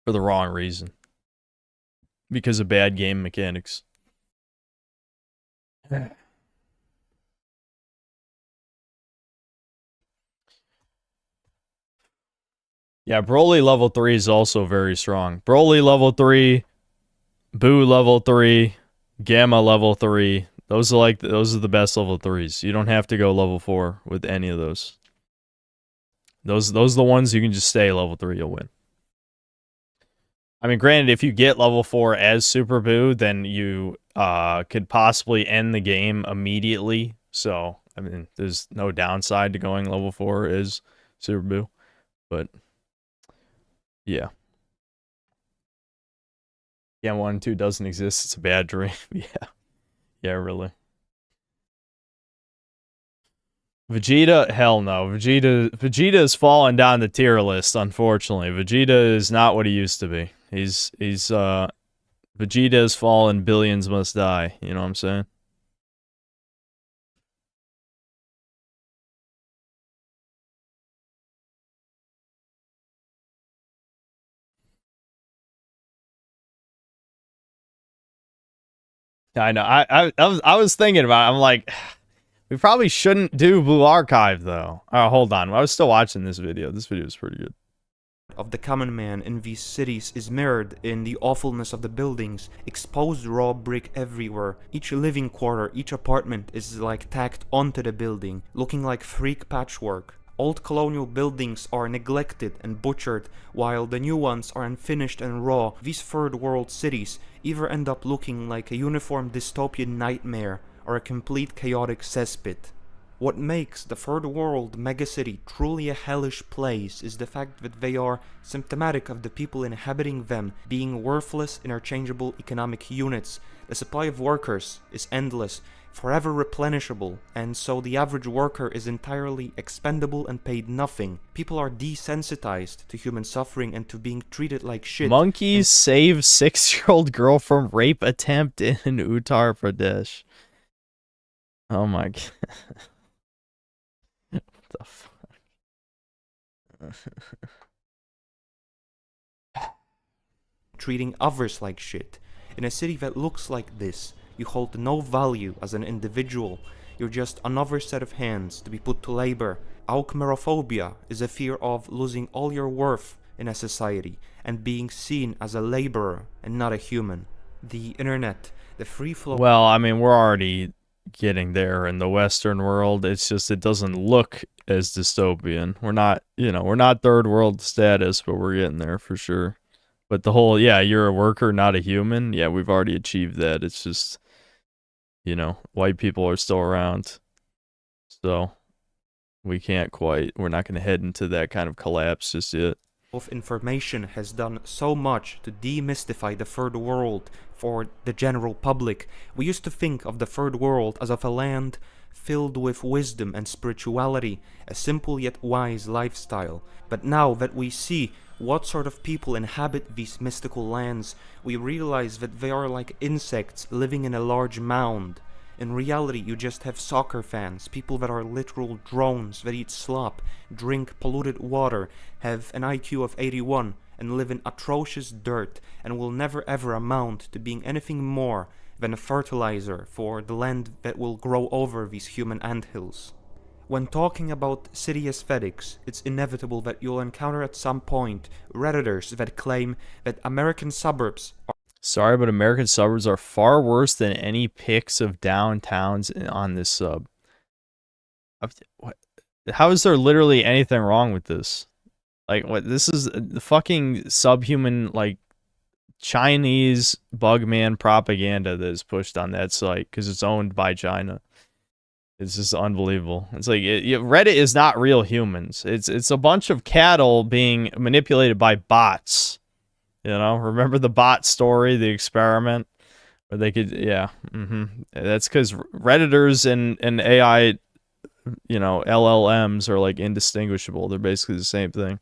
[SPEAKER 1] for the wrong reason. Because of bad game mechanics. Yeah, Broly level 3 is also very strong. Broly level 3, Boo level 3, Gamma level 3. Those are the best level 3s. You don't have to go level 4 with any of those. Those are the ones you can just stay level 3, you'll win. I mean, granted, if you get level 4 as Super Boo, then you could possibly end the game immediately. So, I mean, there's no downside to going level 4 as Super Boo. But, yeah. Yeah, 1 and 2 doesn't exist. It's a bad dream. Yeah. Yeah, really. Vegeta, hell no. Vegeta has fallen down the tier list, unfortunately. Vegeta is not what he used to be. Vegeta has fallen, billions must die. You know what I'm saying? I know. I was thinking about it. I'm like, we probably shouldn't do Blue Archive, though. Oh, hold on. I was still watching this video. This video is pretty good.
[SPEAKER 15] Of the common man in these cities is mirrored in the awfulness of the buildings, exposed raw brick everywhere. Each living quarter, each apartment is like tacked onto the building, looking like freak patchwork. Old colonial buildings are neglected and butchered, while the new ones are unfinished and raw. These third world cities either end up looking like a uniform dystopian nightmare or a complete chaotic cesspit. What makes the third world megacity truly a hellish place is the fact that they are symptomatic of the people inhabiting them being worthless, interchangeable economic units. The supply of workers is endless, forever replenishable, and so the average worker is entirely expendable and paid nothing. People are desensitized to human suffering and to being treated like shit.
[SPEAKER 1] Monkeys save 6-year-old girl from rape attempt in Uttar Pradesh. Oh my god. the fuck?
[SPEAKER 15] Treating others like shit. In a city that looks like this, you hold no value as an individual. You're just another set of hands to be put to labor. Alchmerophobia is a fear of losing all your worth in a society and being seen as a laborer and not a human. The internet, the free flow.
[SPEAKER 1] Well, I mean, we're already getting there in the Western world. It's just it doesn't look as dystopian. We're not, you know, we're not third world status, but we're getting there for sure. But the whole, yeah, you're a worker, not a human. Yeah, we've already achieved that. It's just, you know, white people are still around. So we can't quite, we're not going to head into that kind of collapse just yet.
[SPEAKER 15] Of information has done so much to demystify the third world for the general public. We used to think of the third world as of a land filled with wisdom and spirituality, a simple yet wise lifestyle. But now that we see what sort of people inhabit these mystical lands, we realize that they are like insects living in a large mound. In reality, you just have soccer fans, people that are literal drones that eat slop, drink polluted water, have an IQ of 81, and live in atrocious dirt, and will never ever amount to being anything more than a fertilizer for the land that will grow over these human anthills. When talking about city aesthetics, it's inevitable that you'll encounter at some point Redditors that claim that American suburbs are...
[SPEAKER 1] Sorry, but American suburbs are far worse than any pics of downtowns on this sub. How is there literally anything wrong with this? Like, what? This is the fucking subhuman, like, Chinese bugman propaganda that is pushed on that site because it's owned by China. It's just unbelievable. It's like Reddit is not real humans. It's a bunch of cattle being manipulated by bots. You know, remember the bot story, the experiment where they could, yeah, That's because Redditors and AI, you know, LLMs are like indistinguishable. They're basically the same thing.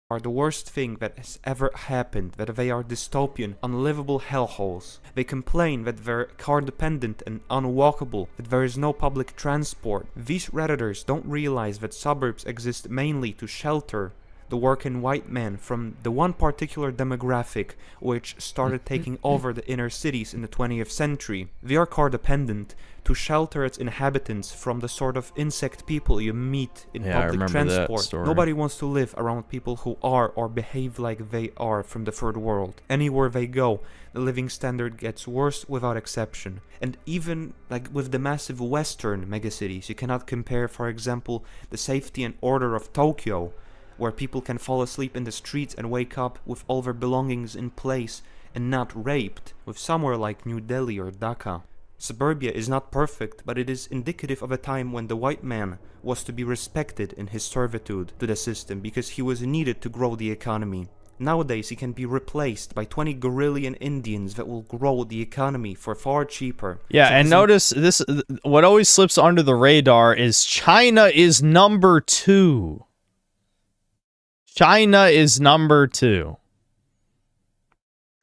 [SPEAKER 15] Are the worst thing that has ever happened, that they are dystopian, unlivable hellholes. They complain that they're car dependent and unwalkable, that there is no public transport. These Redditors don't realize that suburbs exist mainly to shelter the working white man from the one particular demographic which started taking over the inner cities in the 20th century. They are car dependent to shelter its inhabitants from the sort of insect people you meet in public transport. Nobody wants to live around people who are or behave like they are from the third world. Anywhere they go, the living standard gets worse without exception. And even like with the massive western megacities, you cannot compare, for example, the safety and order of Tokyo, where people can fall asleep in the streets and wake up with all their belongings in place and not raped, with somewhere like New Delhi or Dhaka. Suburbia is not perfect, but it is indicative of a time when the white man was to be respected in his servitude to the system because he was needed to grow the economy. Nowadays he can be replaced by 20 Gorillian Indians that will grow the economy for far cheaper.
[SPEAKER 1] Yeah,
[SPEAKER 15] so
[SPEAKER 1] and notice this, what always slips under the radar is China is number 2. China is number 2.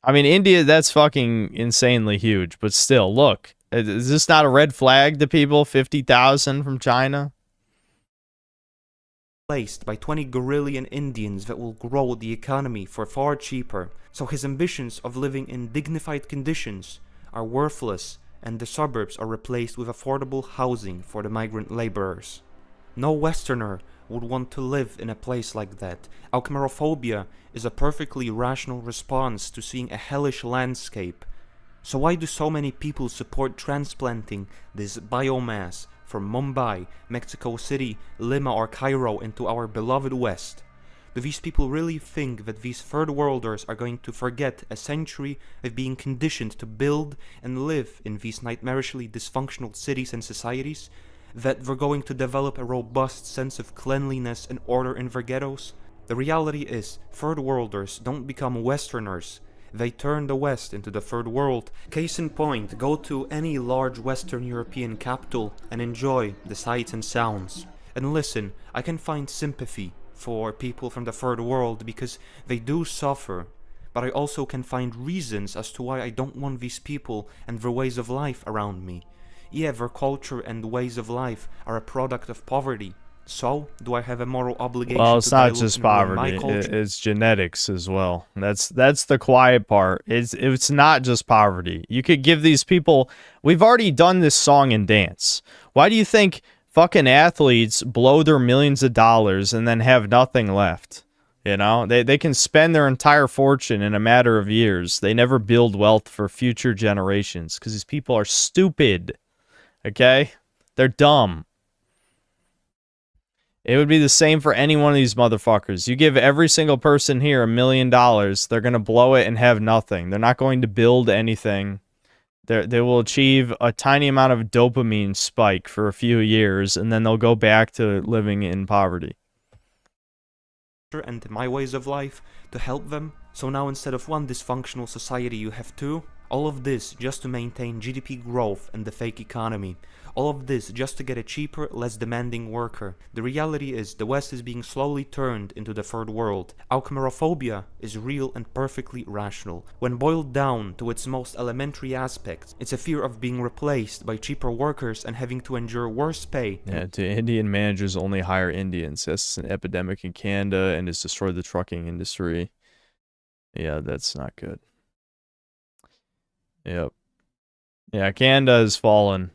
[SPEAKER 1] I mean, India, that's fucking insanely huge, but still, look. Is this not a red flag to people? 50,000 from China?
[SPEAKER 15] Replaced by 20 Gorillian Indians that will grow the economy for far cheaper. So his ambitions of living in dignified conditions are worthless, and the suburbs are replaced with affordable housing for the migrant laborers. No Westerner would want to live in a place like that. Alchmerophobia is a perfectly rational response to seeing a hellish landscape. So why do so many people support transplanting this biomass from Mumbai, Mexico City, Lima or Cairo into our beloved West? Do these people really think that these third worlders are going to forget a century of being conditioned to build and live in these nightmarishly dysfunctional cities and societies? That they're going to develop a robust sense of cleanliness and order in their ghettos? The reality is, third worlders don't become Westerners. They turn the West into the third world. Case in point, go to any large Western European capital and enjoy the sights and sounds. And listen, I can find sympathy for people from the third world because they do suffer. But I also can find reasons as to why I don't want these people and their ways of life around me. Yeah, their culture and ways of life are a product of poverty. So, do I have a moral obligation
[SPEAKER 1] Well, it's
[SPEAKER 15] to
[SPEAKER 1] not
[SPEAKER 15] dilute
[SPEAKER 1] just
[SPEAKER 15] and ruin
[SPEAKER 1] poverty.
[SPEAKER 15] my culture?
[SPEAKER 1] It's genetics as well. That's the quiet part. It's not just poverty. You could give these people... We've already done this song and dance. Why do you think fucking athletes blow their millions of dollars and then have nothing left? You know? They can spend their entire fortune in a matter of years. They never build wealth for future generations because these people are stupid. Okay? They're dumb. It would be the same for any one of these motherfuckers. You give every single person here $1 million, they're going to blow it and have nothing. They're not going to build anything. They will achieve a tiny amount of dopamine spike for a few years, and then they'll go back to living in poverty.
[SPEAKER 15] And my ways of life to help them. So now instead of one dysfunctional society, you have two. All of this just to maintain GDP growth and the fake economy. All of this just to get a cheaper, less demanding worker. The reality is the West is being slowly turned into the third world. Alchemerophobia is real and perfectly rational. When boiled down to its most elementary aspects, it's a fear of being replaced by cheaper workers and having to endure worse pay.
[SPEAKER 1] Yeah, do Indian managers only hire Indians? That's an epidemic in Canada and has destroyed the trucking industry. Yeah, that's not good. Yep. Yeah, Canada has fallen.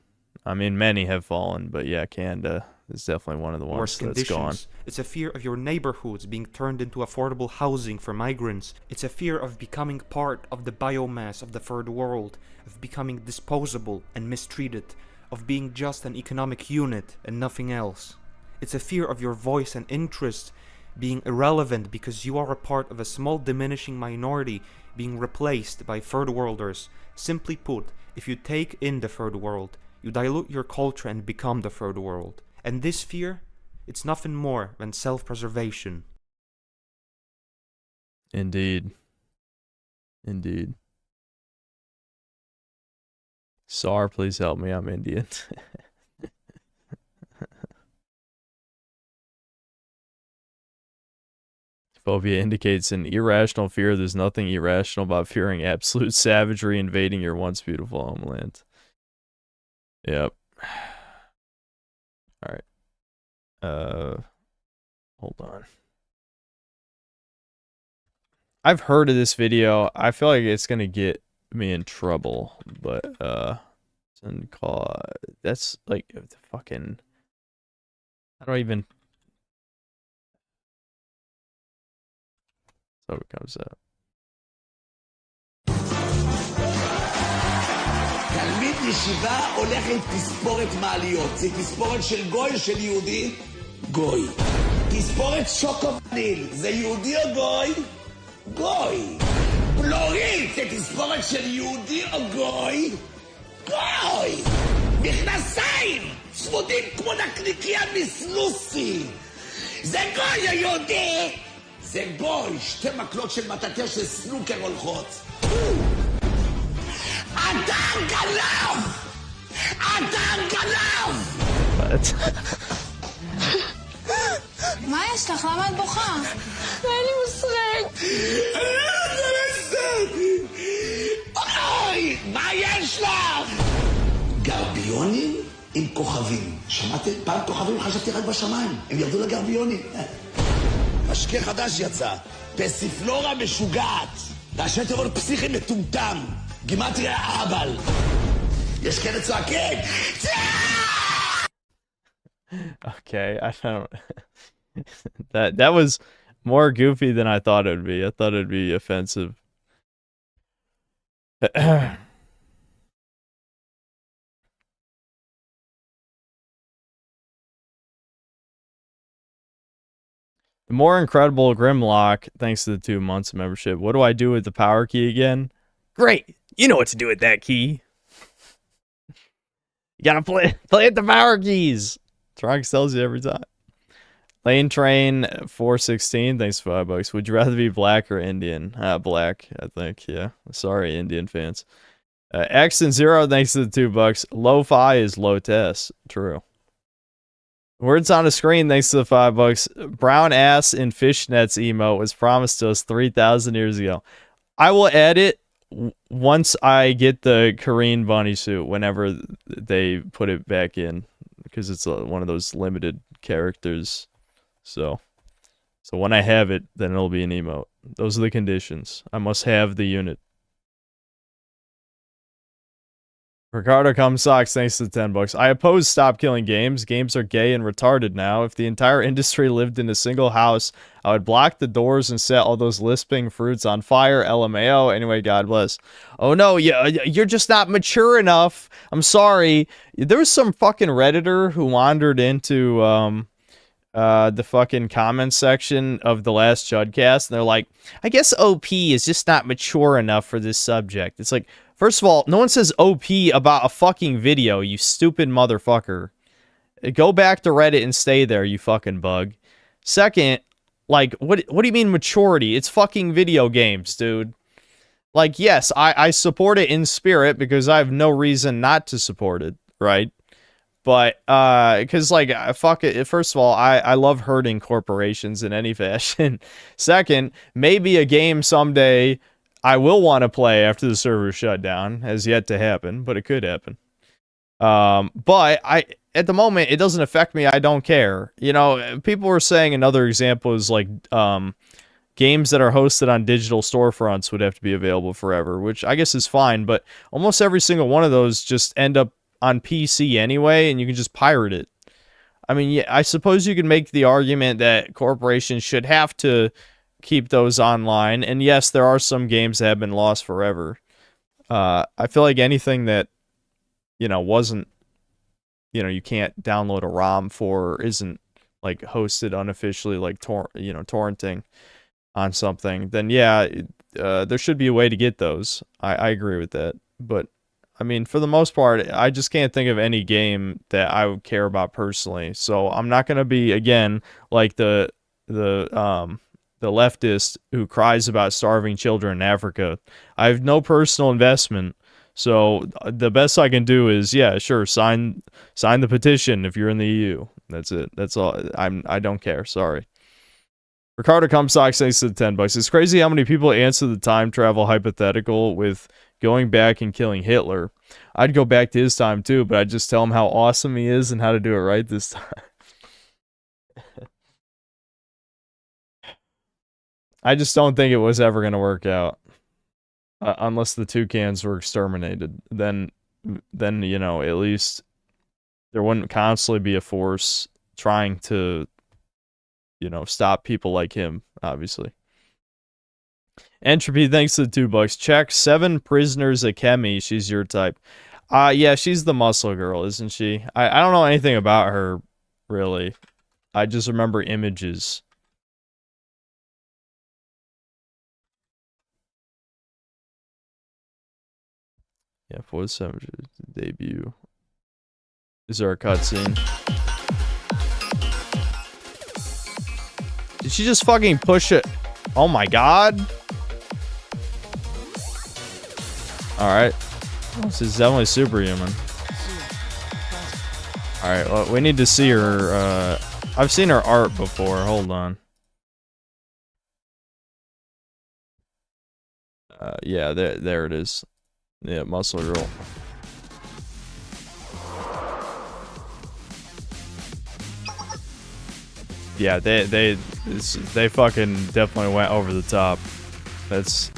[SPEAKER 1] I mean, many have fallen, but yeah, Canada is definitely one of the ones that's gone.
[SPEAKER 15] It's a fear of your neighborhoods being turned into affordable housing for migrants. It's a fear of becoming part of the biomass of the third world, of becoming disposable and mistreated, of being just an economic unit and nothing else. It's a fear of your voice and interest being irrelevant because you are a part of a small diminishing minority being replaced by third worlders. Simply put, if you take in the third world, you dilute your culture and become the third world. And this fear, it's nothing more than self-preservation.
[SPEAKER 1] Indeed. Indeed. Sar, please help me. I'm Indian. Phobia indicates an irrational fear. There's nothing irrational about fearing absolute savagery invading your once beautiful homeland. Yep. Alright. Hold on. I've heard of this video. I feel like it's gonna get me in trouble, but that's like the fucking... I don't even... So it comes up.
[SPEAKER 16] תלמיד ישיבה הולך עם תספורת מעליות. זה תספורת של גוי, של יהודי? גוי. תספורת שוקו-וניל. זה יהודי או גוי? גוי. בלורית, זה תספורת של יהודי או גוי? גוי. מכנסיים, צמודים כמו נקניקיה מסלוסי. זה גוי או יהודי? זה גוי. שתי מקלות של מטאטא של סנוקר הולכות. אדם גנב! אדם גנב!
[SPEAKER 17] מה יש לך? למה את בוכה?
[SPEAKER 16] אין לי מושג. אוי, מה יש לך? גרביונים עם כוכבים. שמעתם? פעם כוכבים חשבתי רק בשמיים. הם ירדו לגרביונים. משקה חדש יצא. פסיפלורה משוגעת. ראשי תיאבון פסיכי מטומטם. גימטריה אהבל. יש כאלה צועקים.
[SPEAKER 1] Okay, I don't... that was more goofy than I thought it would be. I thought it would be offensive. The more incredible Grimlock, thanks to the 2 months of membership. What do I do with the power key again? Great! You know what to do with that key. You gotta play at the power keys. Trunks tells you every time. Lane Train 416, thanks for $5. Would you rather be black or Indian? Black, I think, yeah. Sorry, Indian fans. X and Zero, thanks to the $2. Lo-fi is low test. True. Words on a screen, thanks to the $5. Brown ass in fishnets emote was promised to us 3,000 years ago. I will edit once I get the Korean bunny suit, whenever they put it back in, because it's one of those limited characters. So when I have it, then it'll be an emote. Those are the conditions. I must have the unit. Ricardo Comstocks, thanks to the $10. I oppose stop killing games. Games are gay and retarded now. If the entire industry lived in a single house, I would block the doors and set all those lisping fruits on fire. LMAO. Anyway, God bless. Oh no, you're just not mature enough. I'm sorry. There was some fucking Redditor who wandered into the fucking comments section of the last Chudcast, and they're like, I guess OP is just not mature enough for this subject. It's like, first of all, no one says OP about a fucking video, you stupid motherfucker. Go back to Reddit and stay there, you fucking bug. Second, like, what do you mean maturity? It's fucking video games, dude. Like, yes, I support it in spirit because I have no reason not to support it, right? But, because, like, fuck it. First of all, I love hurting corporations in any fashion. Second, maybe a game someday I will want to play after the server shut down. Has yet to happen, but it could happen. But at the moment, it doesn't affect me. I don't care. You know, people were saying another example is, like, games that are hosted on digital storefronts would have to be available forever, which I guess is fine, but almost every single one of those just end up on PC anyway, and you can just pirate it. I mean, yeah, I suppose you could make the argument that corporations should have to keep those online, and yes, there are some games that have been lost forever. I feel like anything that, you know, wasn't, you know, you can't download a ROM for, or isn't, like, hosted unofficially, like, torrenting on something, then yeah, there should be a way to get those. I agree with that, but I mean, for the most part, I just can't think of any game that I would care about personally. So I'm not gonna be, again, like the leftist who cries about starving children in Africa. I have no personal investment, so the best I can do is, yeah, sure, sign the petition if you're in the EU. That's it. That's all. I don't care. Sorry. Ricardo Comstock, thanks to the $10. It's crazy how many people answer the time travel hypothetical with going back and killing Hitler. I'd go back to his time too, but I'd just tell him how awesome he is and how to do it right this time. I just don't think it was ever going to work out. Unless the toucans were exterminated. Then, you know, at least there wouldn't constantly be a force trying to, you know, stop people like him, obviously. Entropy, thanks to the $2. Check 7 prisoners Akemi. She's your type. Yeah, she's the muscle girl, isn't she? I don't know anything about her, really. I just remember images. Yeah, 47 debut. Is there a cutscene? Did she just fucking push it? Oh my god. Alright. This is definitely superhuman. Alright, well, we need to see her, I've seen her art before, hold on. Yeah, there it is. Yeah, muscle girl. Yeah, they fucking definitely went over the top. That's...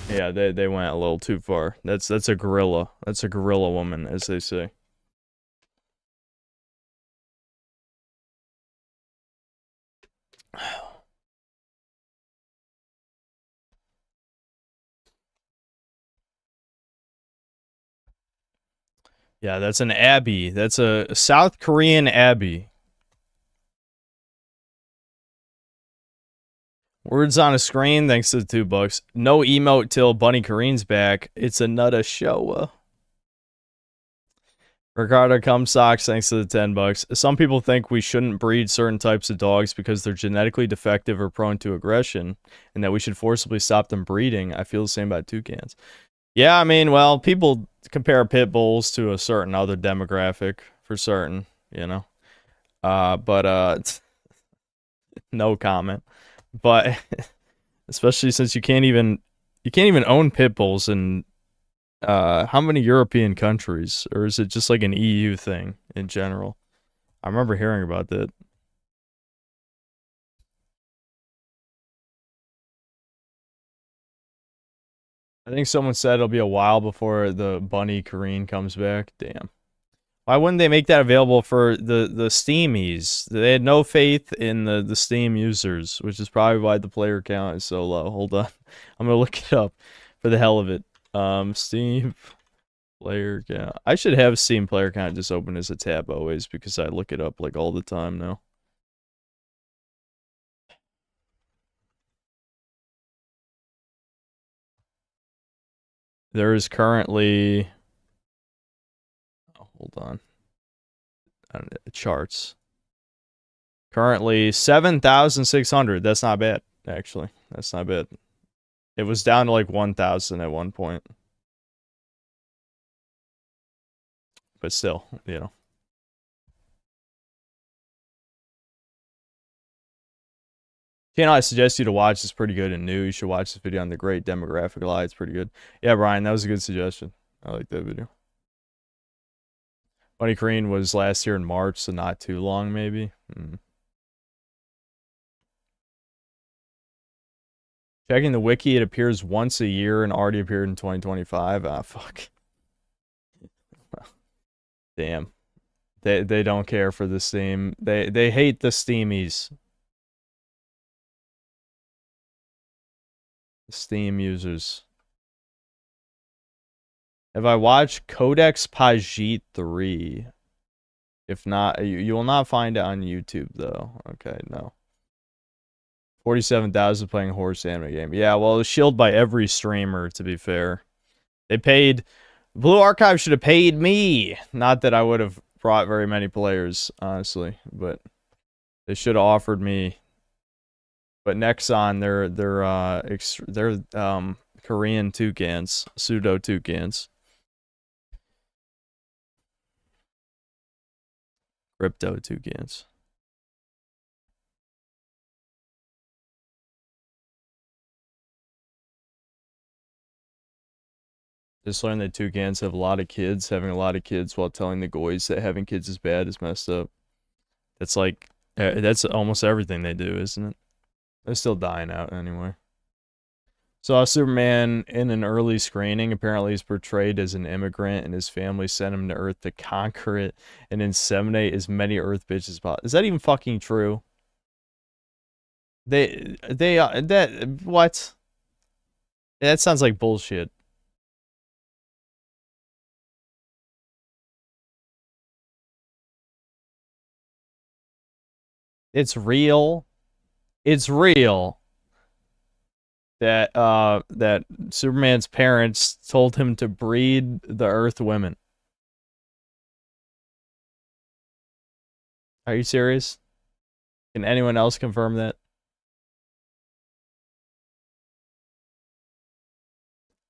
[SPEAKER 1] Yeah, they went a little too far. That's a gorilla. That's a gorilla woman, as they say. Yeah, that's an abbey. That's a South Korean abbey. Words on a screen, thanks to the $2. No emote till Bunny Kareen's back. It's another show. Ricardo Comstocks, thanks to the $10. Some people think we shouldn't breed certain types of dogs because they're genetically defective or prone to aggression, and that we should forcibly stop them breeding. I feel the same about toucans. Yeah, I mean, well, people compare pit bulls to a certain other demographic, for certain, you know? But No comment. But especially since you can't even own pit bulls in how many European countries, or is it just like an EU thing in general? I remember hearing about that. I think someone said it'll be a while before the bunny Kareen comes back. Damn. Why wouldn't they make that available for the Steamies? They had no faith in the Steam users, which is probably why the player count is so low. Hold on. I'm gonna look it up for the hell of it. Steam player count. I should have Steam player count just open as a tab always because I look it up like all the time now. There is currently... Oh, hold on. Charts. Currently 7,600. That's not bad, actually. That's not bad. It was down to like 1,000 at one point. But still, you know. Channel I suggest you to watch is pretty good and new. You should watch this video on the Great Demographic Lie. It's pretty good. Yeah, Brian, that was a good suggestion. I like that video. Bunny Crane was last year in March, so not too long, maybe. Checking the wiki, it appears once a year and already appeared in 2025. Ah, fuck. Damn. They don't care for the Steam. They hate the Steamies. Steam users. Have I watched Codex Pajit 3? If not, you will not find it on YouTube, though. Okay, no. 47,000 playing horse anime game. Yeah, well, it was shielded by every streamer, to be fair. They paid... Blue Archive should have paid me. Not that I would have brought very many players, honestly. But they should have offered me... But Nexon, they're Korean toucans, pseudo toucans, crypto toucans. Just learned that toucans have a lot of kids. Having a lot of kids while telling the goys that having kids is bad is messed up. That's like that's almost everything they do, isn't it? They're still dying out anyway. Saw Superman in an early screening. Apparently he's portrayed as an immigrant and his family sent him to Earth to conquer it and inseminate as many Earth bitches as possible. Is that even fucking true? What? That sounds like bullshit. It's real. It's real. That Superman's parents told him to breed the Earth women. Are you serious? Can anyone else confirm that?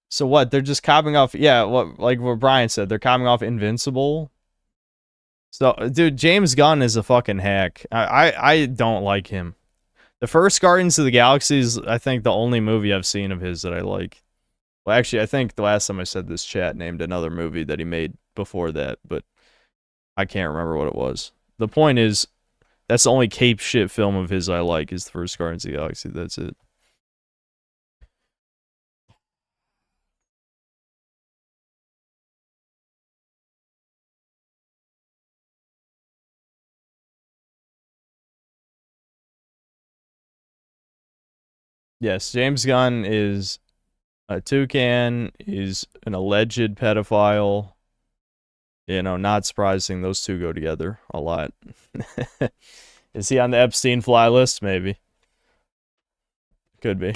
[SPEAKER 1] So what? They're just copying off... Yeah, like what Brian said. They're copying off Invincible. So, dude, James Gunn is a fucking hack. I don't like him. The first Guardians of the Galaxy is, I think, the only movie I've seen of his that I like. Well, actually, I think the last time I said this, chat named another movie that he made before that, but I can't remember what it was. The point is, that's the only cape shit film of his I like, is the first Guardians of the Galaxy. That's it. Yes, James Gunn is a toucan. He's an alleged pedophile. You know, not surprising. Those two go together a lot. Is he on the Epstein fly list? Maybe. Could be.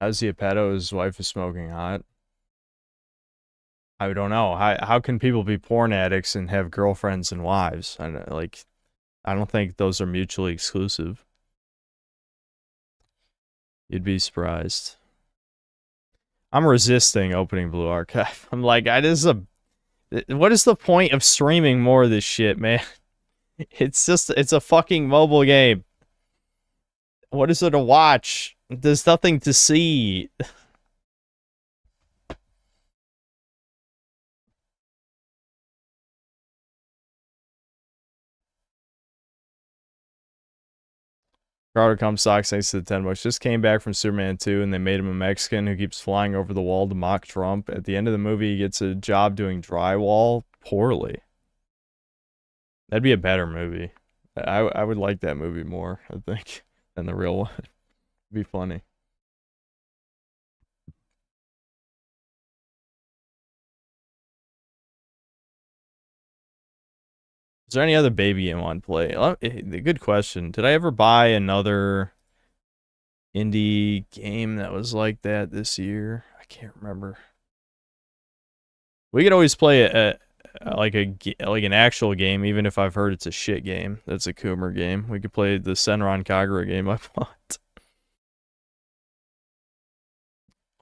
[SPEAKER 1] How's he a pedo? His wife is smoking hot. I don't know. How can people be porn addicts and have girlfriends and wives? I don't think those are mutually exclusive. You'd be surprised. I'm resisting opening Blue Archive. I'm like, what is the point of streaming more of this shit, man? It's a fucking mobile game. What is there to watch? There's nothing to see. Crowder Comstocks, thanks to the 10 bucks. Just came back from Superman 2 and they made him a Mexican who keeps flying over the wall to mock Trump. At the end of the movie, he gets a job doing drywall poorly. That'd be a better movie. I would like that movie more, I think, than the real one. It'd be funny. Is there any other baby game on play? Good question. Did I ever buy another indie game that was like that this year? I can't remember. We could always play like an actual game, even if I've heard it's a shit game. That's a Coomer game. We could play the Senran Kagura game I bought.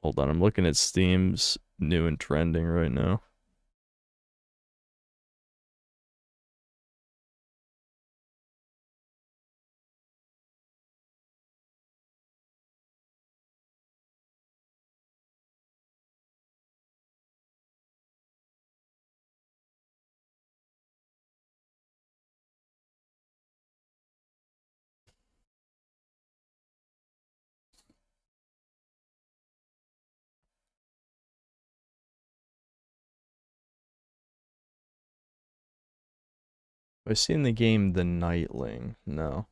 [SPEAKER 1] Hold on, I'm looking at Steam's new and trending right now. Have I seen the game The Nightling? No.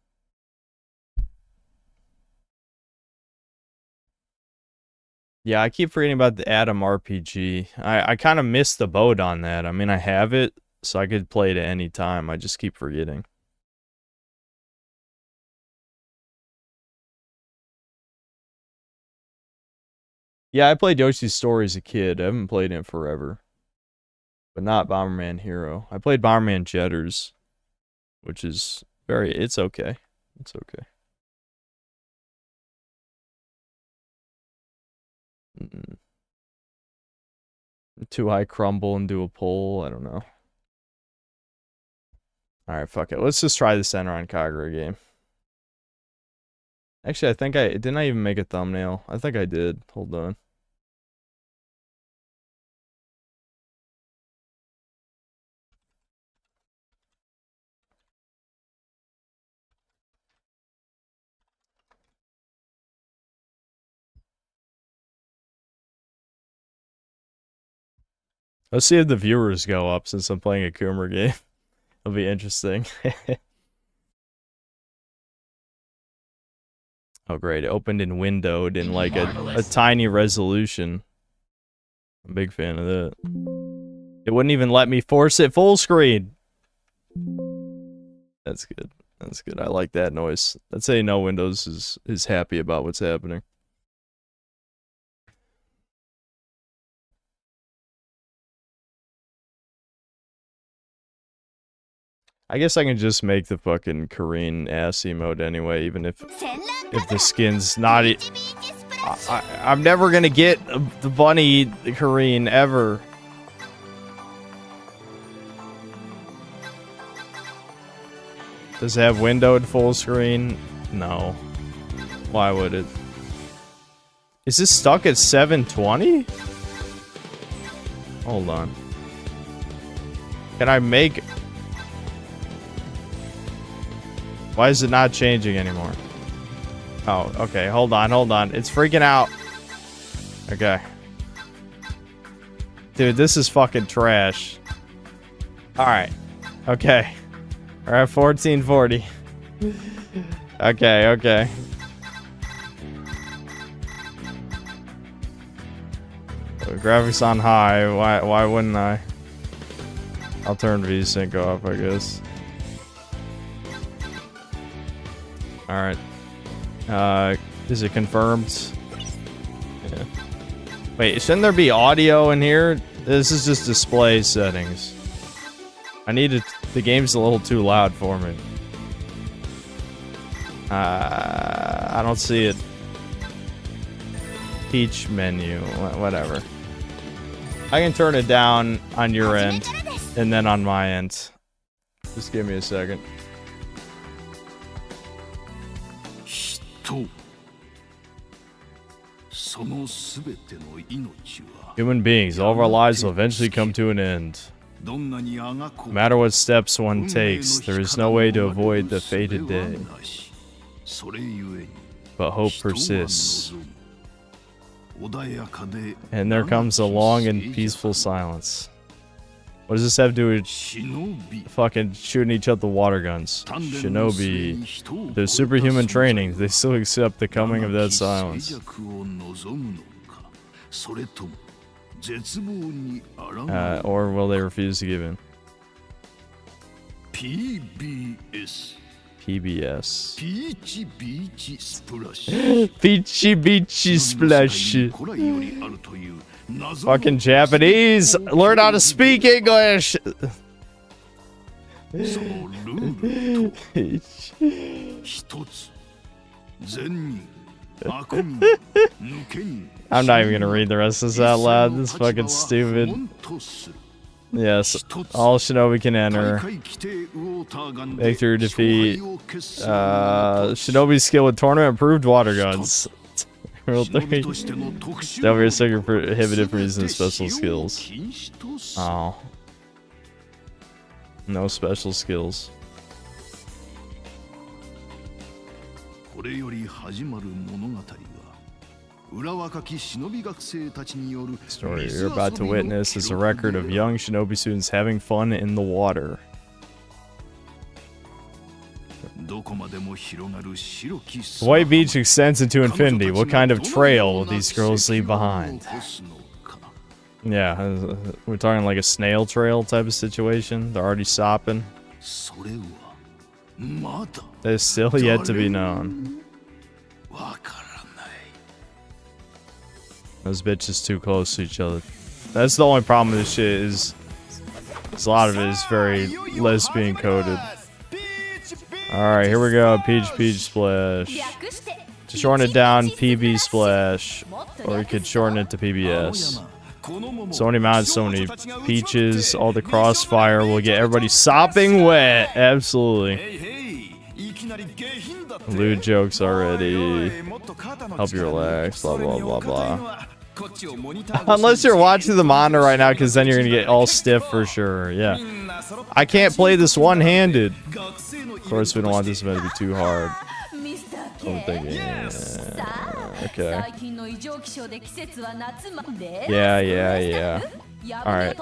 [SPEAKER 1] Yeah, I keep forgetting about the Atom RPG. I kind of missed the boat on that. I mean, I have it, so I could play it at any time. I just keep forgetting. Yeah, I played Yoshi's Story as a kid. I haven't played it in forever. But not Bomberman Hero. I played Bomberman Jetters, which is it's okay. It's okay. Too high crumble and do a pull. I don't know. Alright, fuck it. Let's just try the Senran Kagura game. Actually, I think didn't I even make a thumbnail? I think I did. Hold on. Let's see if the viewers go up since I'm playing a Coomer game. It'll be interesting. Oh great, it opened and windowed in like a tiny resolution. I'm a big fan of that. It wouldn't even let me force it full screen. That's good. That's good. I like that noise. Let's say no Windows is happy about what's happening. I guess I can just make the fucking Korean ass emote anyway, even if the skin's not. I'm never gonna get the bunny Korean ever. Does it have windowed full screen? No. Why would it? Is this stuck at 720? Hold on. Can I make... Why is it not changing anymore? Oh, okay. Hold on, hold on. It's freaking out. Okay. Dude, this is fucking trash. Alright. Okay. We're at 1440. Okay, okay. Graphics on high. Why wouldn't I? I'll turn VSync off, I guess. Alright. Is it confirmed? Yeah. Wait, shouldn't there be audio in here? This is just display settings. I need it. The game's a little too loud for me. I don't see it. Peach menu, whatever. I can turn it down on your end, and then on my end. Just give me a second. Human beings, all of our lives will eventually come to an end. No matter what steps one takes, there is no way to avoid the fated day. But hope persists. And there comes a long and peaceful silence. What does this have to do with fucking shooting each other with water guns? Shinobi. Their superhuman training, they still accept the coming of that silence. Or will they refuse to give in? PBS. Peachy Beachy Splash. Fucking Japanese! Learn how to speak English! I'm not even gonna read the rest of this out loud. This is fucking stupid. Yes, all shinobi can enter. Victory, defeat. Shinobi's skill with tournament improved water guns. Rule 3. Don't be a second prohibited from using special skills. Oh. No special skills. The story you're about to witness is a record of young shinobi students having fun in the water. The white beach extends into infinity. What kind of trail will these girls leave behind? Yeah, we're talking like a snail trail type of situation. They're already stopping. They're still yet to be known. Those bitches too close to each other. That's the only problem with this shit is a lot of it is very lesbian coded. Alright, here we go. Peach Splash. To shorten it down, PB Splash. Or we could shorten it to PBS. So many mountains, so many peaches. All the crossfire will get everybody sopping wet. Absolutely. Lewd jokes already. Help you relax. Blah, blah, blah, blah. Unless you're watching the monitor right now, because then you're going to get all stiff for sure. Yeah. I can't play this one-handed. Of course, we don't want this event to be too hard. I'm thinking, yeah, okay. Yeah. Alright.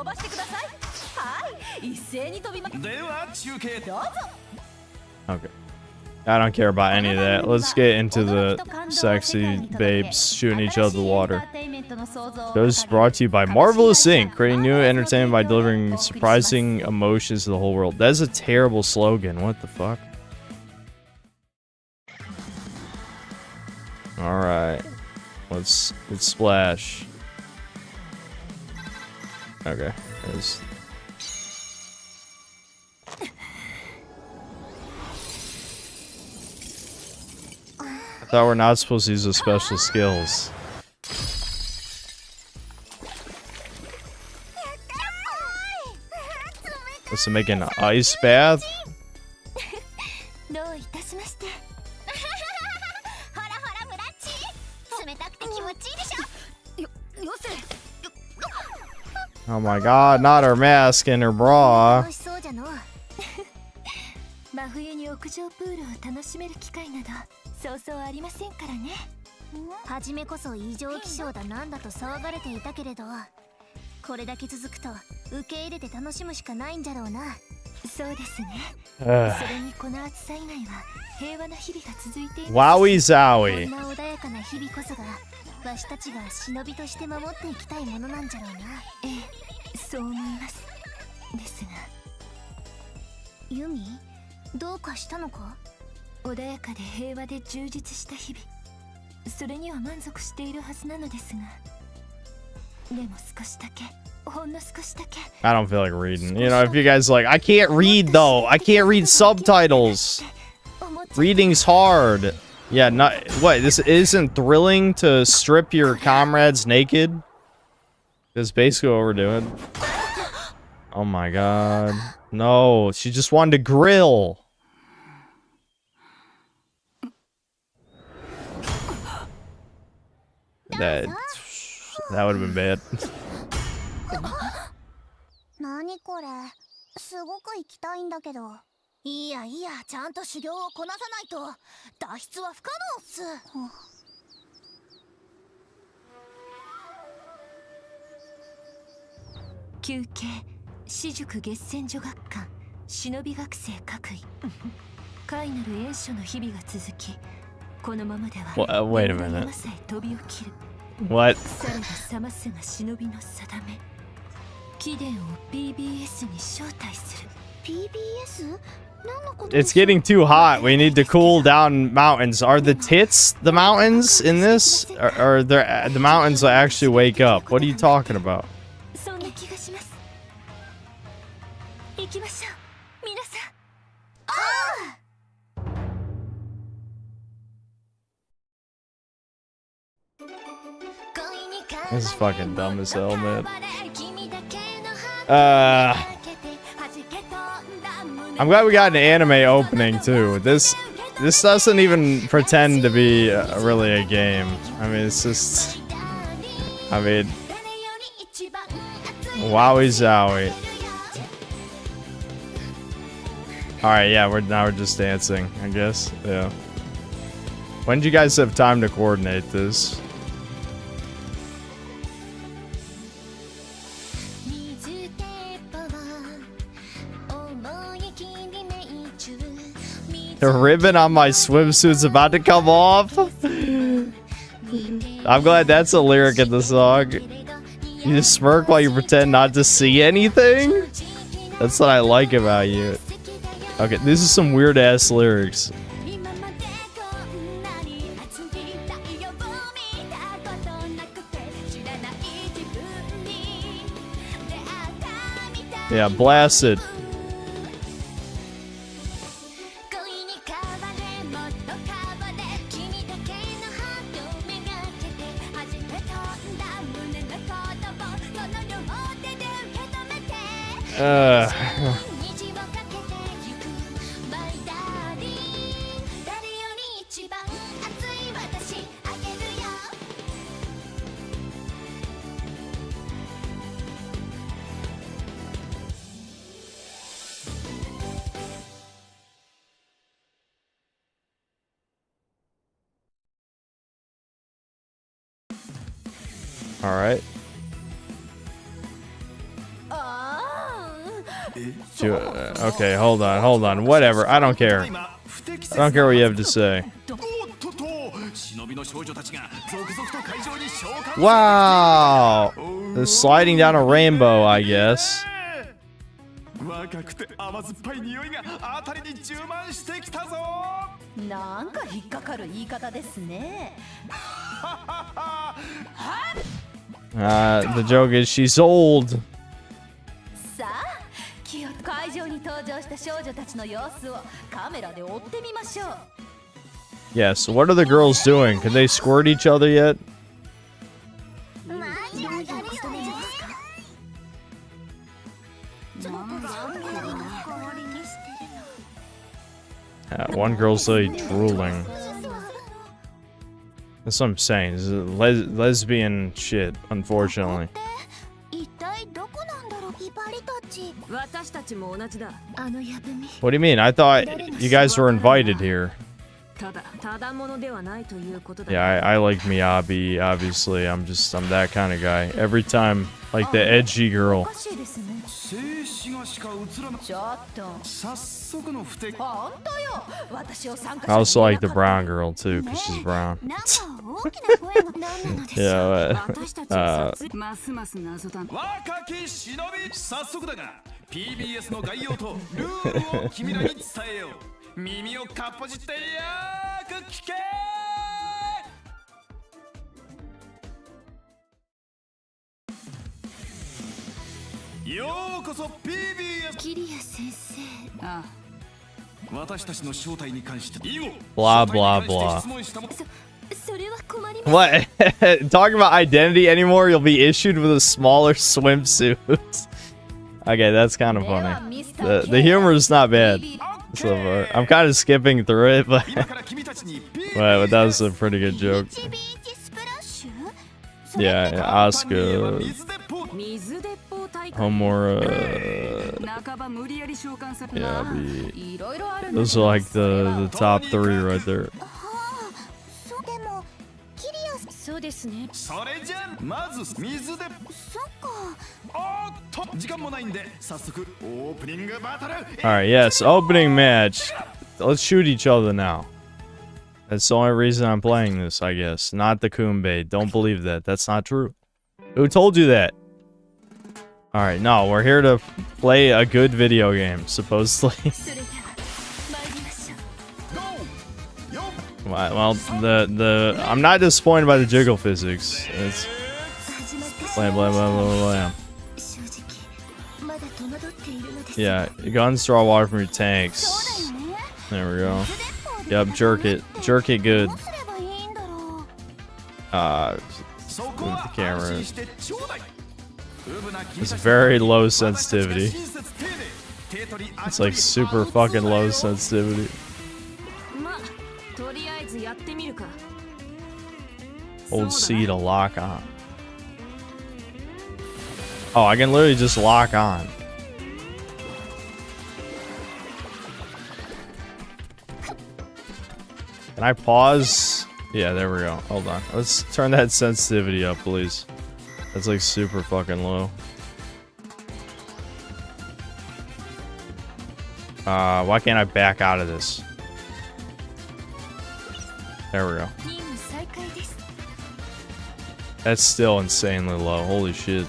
[SPEAKER 1] Okay. I don't care about any of that. Let's get into the sexy babes shooting each other in the water. This is brought to you by Marvelous Inc., creating new entertainment by delivering surprising emotions to the whole world. That's a terrible slogan. What the fuck? Alright. Let's splash. Okay. There's... I thought we're not supposed to use the special skills. Let's make an ice bath. Oh my god, not her mask and her bra. Wowie zowie.
[SPEAKER 14] 私たちが忍びとして守っていきたいものなんじゃろうな。ええ、そう思います。ですが、ユミ、どうかしたのか？穏やかで平和で充実した日々。それには満足しているはずなのですが、でも少しだけ
[SPEAKER 1] I don't feel like reading. You know, if you guys like, I can't read though. I can't read subtitles. Reading's hard. Yeah, not what? This isn't thrilling to strip your comrades naked. That's basically what we're doing. Oh my god. No, she just wanted to grill. That would have been bad.
[SPEAKER 14] 何これすごく行きたいんだけどいやいやちゃんと修行をこなさないと脱出は不可能っす休憩私塾月戦女学館忍び学生各位怪なる演書の日々が続きこのままでは
[SPEAKER 1] Wait a minute.
[SPEAKER 14] 飛び起きる
[SPEAKER 1] What?
[SPEAKER 14] さればさますが忍びの定め貴殿を BBS に招待する BBS?
[SPEAKER 1] It's getting too hot. We need to cool down mountains. Are the tits the mountains in this? Or the mountains that actually wake up? What are you talking about?
[SPEAKER 14] そんな気がします行きましょう皆さんああ
[SPEAKER 1] This is fucking dumb as hell, man. I'm glad we got an anime opening too. This doesn't even pretend to be really a game. I mean, it's just. I mean, wowie zowie. All right, yeah, we're just dancing, I guess. Yeah. When did you guys have time to coordinate this? The ribbon on my swimsuit's about to come off. I'm glad that's a lyric in the song. You just smirk while you pretend not to see anything? That's what I like about you. Okay, this is some weird ass lyrics. Yeah, blast it. All right. Okay, hold on. Whatever. I don't care. I don't care what you have to say. Wow! They're sliding down a rainbow, I guess. The joke is she's old. Yeah, so what are the girls doing? Can they squirt each other yet? One girl's like drooling. That's what I'm saying. This is lesbian shit, unfortunately. What do you mean? I thought you guys were invited here. Yeah, I like Miyabi, obviously. I'm that kind of guy. Every time, like the edgy girl. I also like the brown girl too, because she's brown. Yeah,
[SPEAKER 2] PBS の概要とルールを君らに伝えよう。耳をかっぽじってよーく聞け。ようこそ PBS
[SPEAKER 14] キリア先生。
[SPEAKER 10] あ
[SPEAKER 2] 私たちの正体に関して以後
[SPEAKER 1] Blah blah blah.
[SPEAKER 14] それは困ります。
[SPEAKER 1] What? Talking about identity anymore? You'll be issued with a smaller swimsuit. Okay, that's kind of funny. The humor is not bad so far. I'm kind of skipping through it, but but that was a pretty good joke. Yeah, Asuka, Homura. Yeah, those are like the top 3 right there.
[SPEAKER 14] そうですね。
[SPEAKER 2] それじゃまず水で
[SPEAKER 14] そっか。
[SPEAKER 2] おっと時間もないんで早速オープニングバトル
[SPEAKER 1] Alright, yes, opening match. Let's shoot each other now. That's the only reason I'm playing this, I guess. Not the Kumbay. Don't believe that. That's not true. Who told you that? Alright, no, we're here to play a good video game, supposedly. Well, I'm not disappointed by the jiggle physics. It's blam blam blam blam blam. Yeah, guns draw water from your tanks. There we go. Yep, jerk it good. Move the camera. It's very low sensitivity. It's like super fucking low sensitivity. Hold C to lock on. Oh, I can literally just lock on. Can I pause? Yeah, there we go. Hold on. Let's turn that sensitivity up, please. That's like super fucking low. Why can't I back out of this? There we go. That's still insanely low. Holy shit.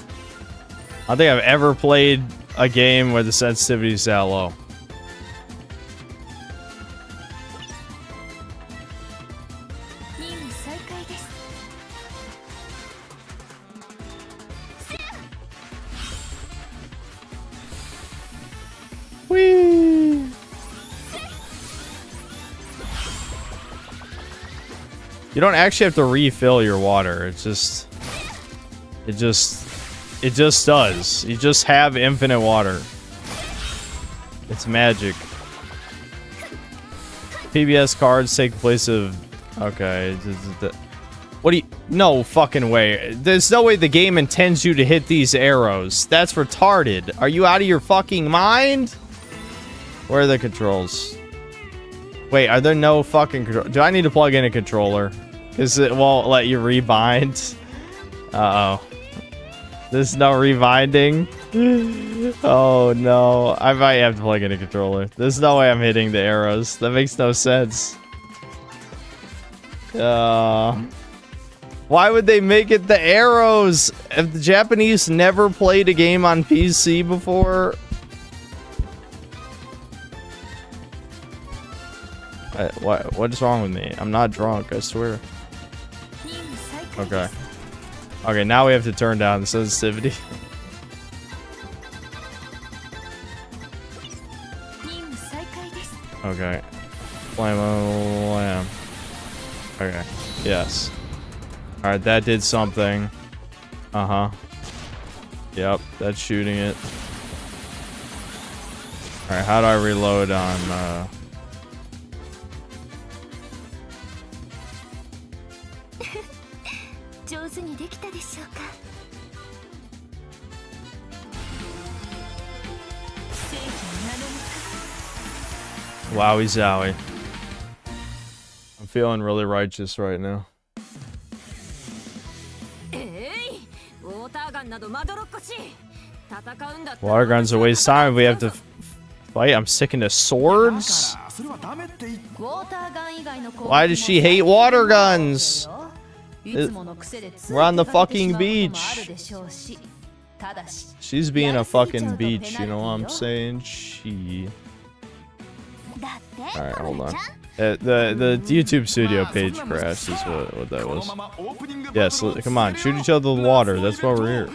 [SPEAKER 1] I don't think I've ever played a game where the sensitivity is that low. Whee! You don't actually have to refill your water. It just does. You just have infinite water. It's magic. PBS cards take the place of... Okay. What do you... No fucking way. There's no way the game intends you to hit these arrows. That's retarded. Are you out of your fucking mind? Where are the controls? Wait, are there no fucking control? Do I need to plug in a controller? Because it won't let you rebind. Uh-oh. There's no rewinding. Oh no. I might have to plug in a controller. There's no way I'm hitting the arrows. That makes no sense. Why would they make it the arrows? Have the Japanese never played a game on PC before? What's wrong with me? I'm not drunk, I swear. Okay. Okay, now we have to turn down the sensitivity. Okay. Blam. Okay. Yes. Alright, that did something. Uh-huh. Yep, that's shooting it. Alright, how do I reload on, Wowie zowie. I'm feeling really righteous right now. Water guns are a waste of time if we have to fight. I'm sticking to swords? Why does she hate water guns? We're on the fucking beach. She's being a fucking beach, you know what I'm saying? Alright, hold on. The YouTube studio page crashed is what that was. Yes, come on, shoot each other with water. That's why we're here.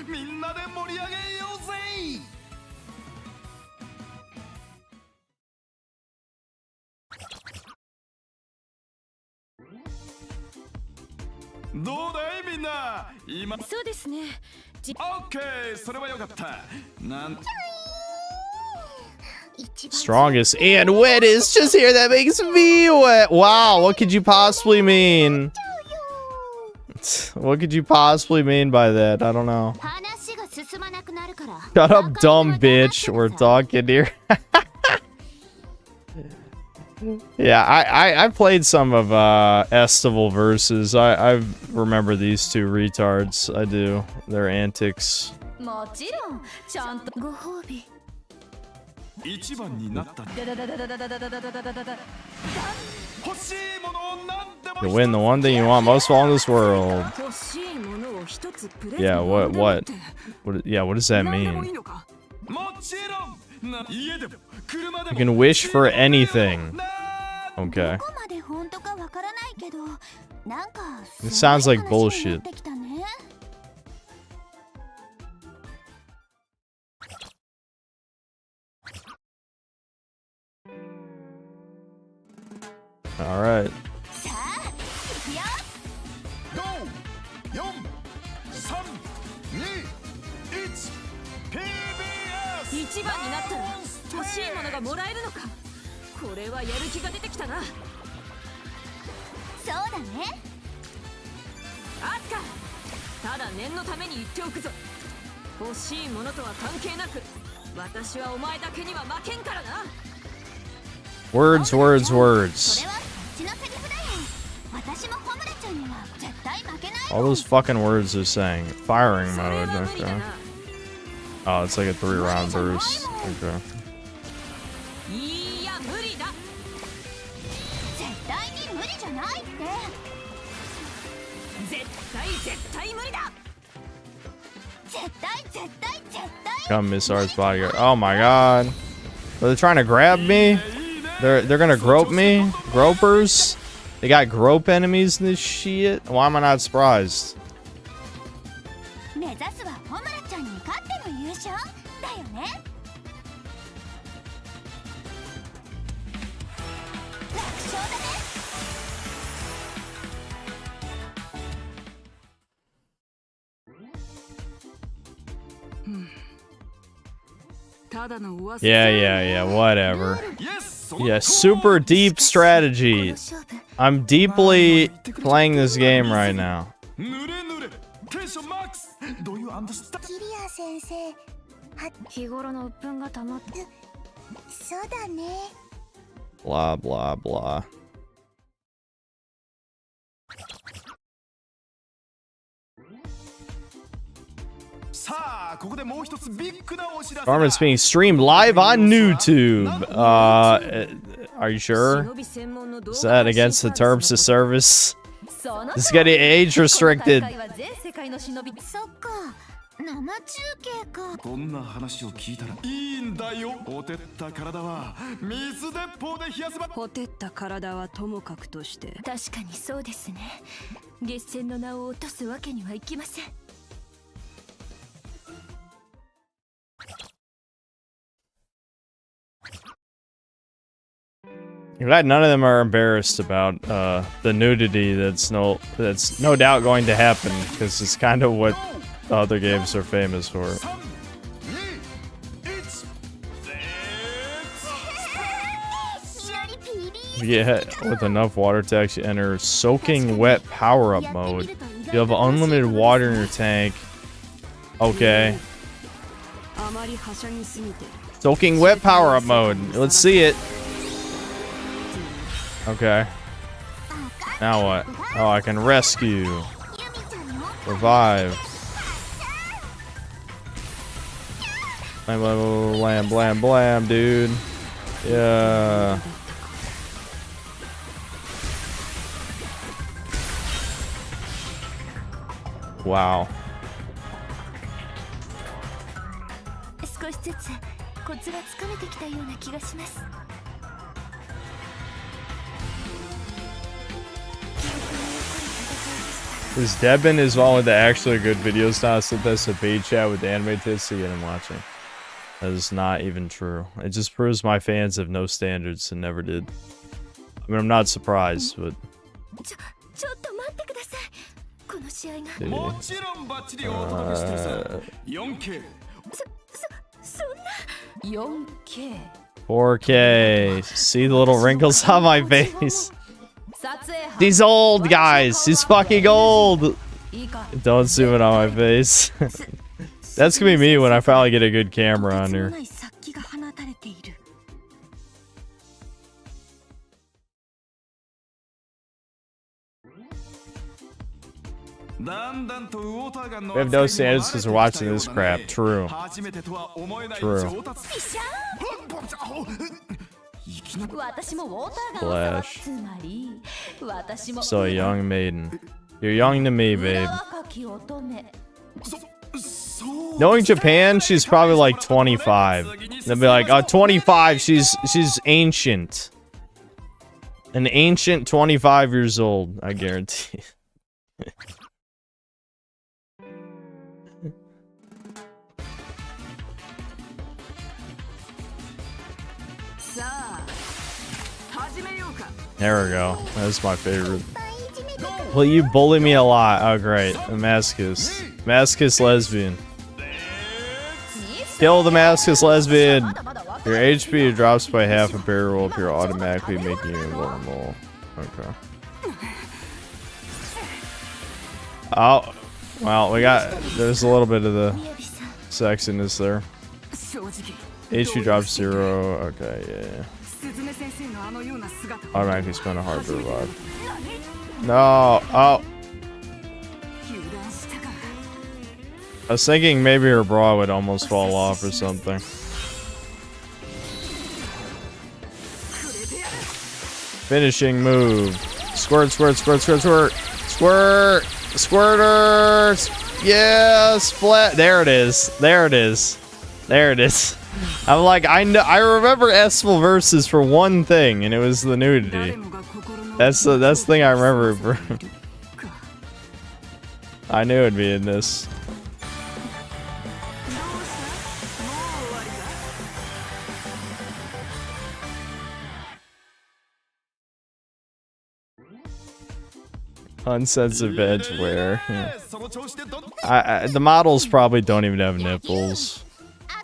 [SPEAKER 2] どうだいみんな今そうですねオッケーそれはよかったなん
[SPEAKER 1] Strongest and wettest. Just here that makes me wet. Wow, what could you possibly mean? What could you possibly mean by that? I don't know. Shut up, dumb bitch. We're talking here. Yeah, I played some of Estival versus. I remember these two retards. I do. Their antics.
[SPEAKER 2] 一番になった
[SPEAKER 1] You win the one thing you want most of all in this world. Yeah, what? Yeah, what does that mean? You can wish for anything. Okay. It sounds like bullshit. All right. Words, words, words. All those fucking words they're saying. Firing mode, okay. Oh, it's like a 3-round burst. Okay. Come, Miss R's bodyguard. Oh my god. Are they trying to grab me? They're gonna grope me? Gropers? They got grope enemies in this shit? Why am I not surprised? Yeah, whatever. Yeah, super deep strategy. I'm deeply playing this game right now. Blah, blah, blah. Tournament's being streamed live on YouTube. Are you sure? Is that against the terms of service? This is getting age restricted.
[SPEAKER 2] こんな話を聞いたらいいんだよ。ほてった体は水鉄砲で冷やせば。ほてった体はともかくとして。確かにそうですね。月戦の名を落とすわけにはいきません。
[SPEAKER 1] Glad none of them are embarrassed about the nudity that's no doubt going to happen, because it's kind of what other games are famous for. Yeah, with enough water to actually enter soaking wet power-up mode. You have unlimited water in your tank. Okay. Soaking wet power-up mode. Let's see it. Okay. Now what? Oh, I can rescue. Revive. Blam, blam, blam, blam, blam, dude. Yeah. Wow. This Debin is one with the actually good videos now. So that's a bait chat with the anime tits to get him watching. That is not even true. It just proves my fans have no standards and never did. I mean, I'm not surprised, but...
[SPEAKER 2] 4K
[SPEAKER 1] 4K. See the little wrinkles on my face. He's old, guys. He's fucking old. Don't zoom it on my face. That's gonna be me when I finally get a good camera on here. We have no standards because we're watching this crap. True. True. Flash. So a young maiden. You're young to me, babe. Knowing Japan, she's probably like 25. They'll be like, oh, 25, she's ancient. An ancient 25 years old, I guarantee. There we go. That's my favorite. Well, you bully me a lot. Oh, great. Damascus. Damascus lesbian. Kill the Damascus lesbian. Your HP drops by half a barrel roll if you're automatically making you invulnerable. Okay. Oh. Well, there's a little bit of the sexiness there. HP drops 0. Okay, yeah. Automatically spend a heart to revive. No. Oh. I was thinking maybe her bra would almost fall off or something. Finishing move. Squirt, squirt, squirt, squirt, squirt. Squirt. Squirters. Yeah, splat. There it is. There it is. There it is. I'm like, I remember Esfel versus for one thing, and it was the nudity. That's the thing I remember. I knew it'd be in this. Uncensored edge wear. Yeah. The models probably don't even have nipples.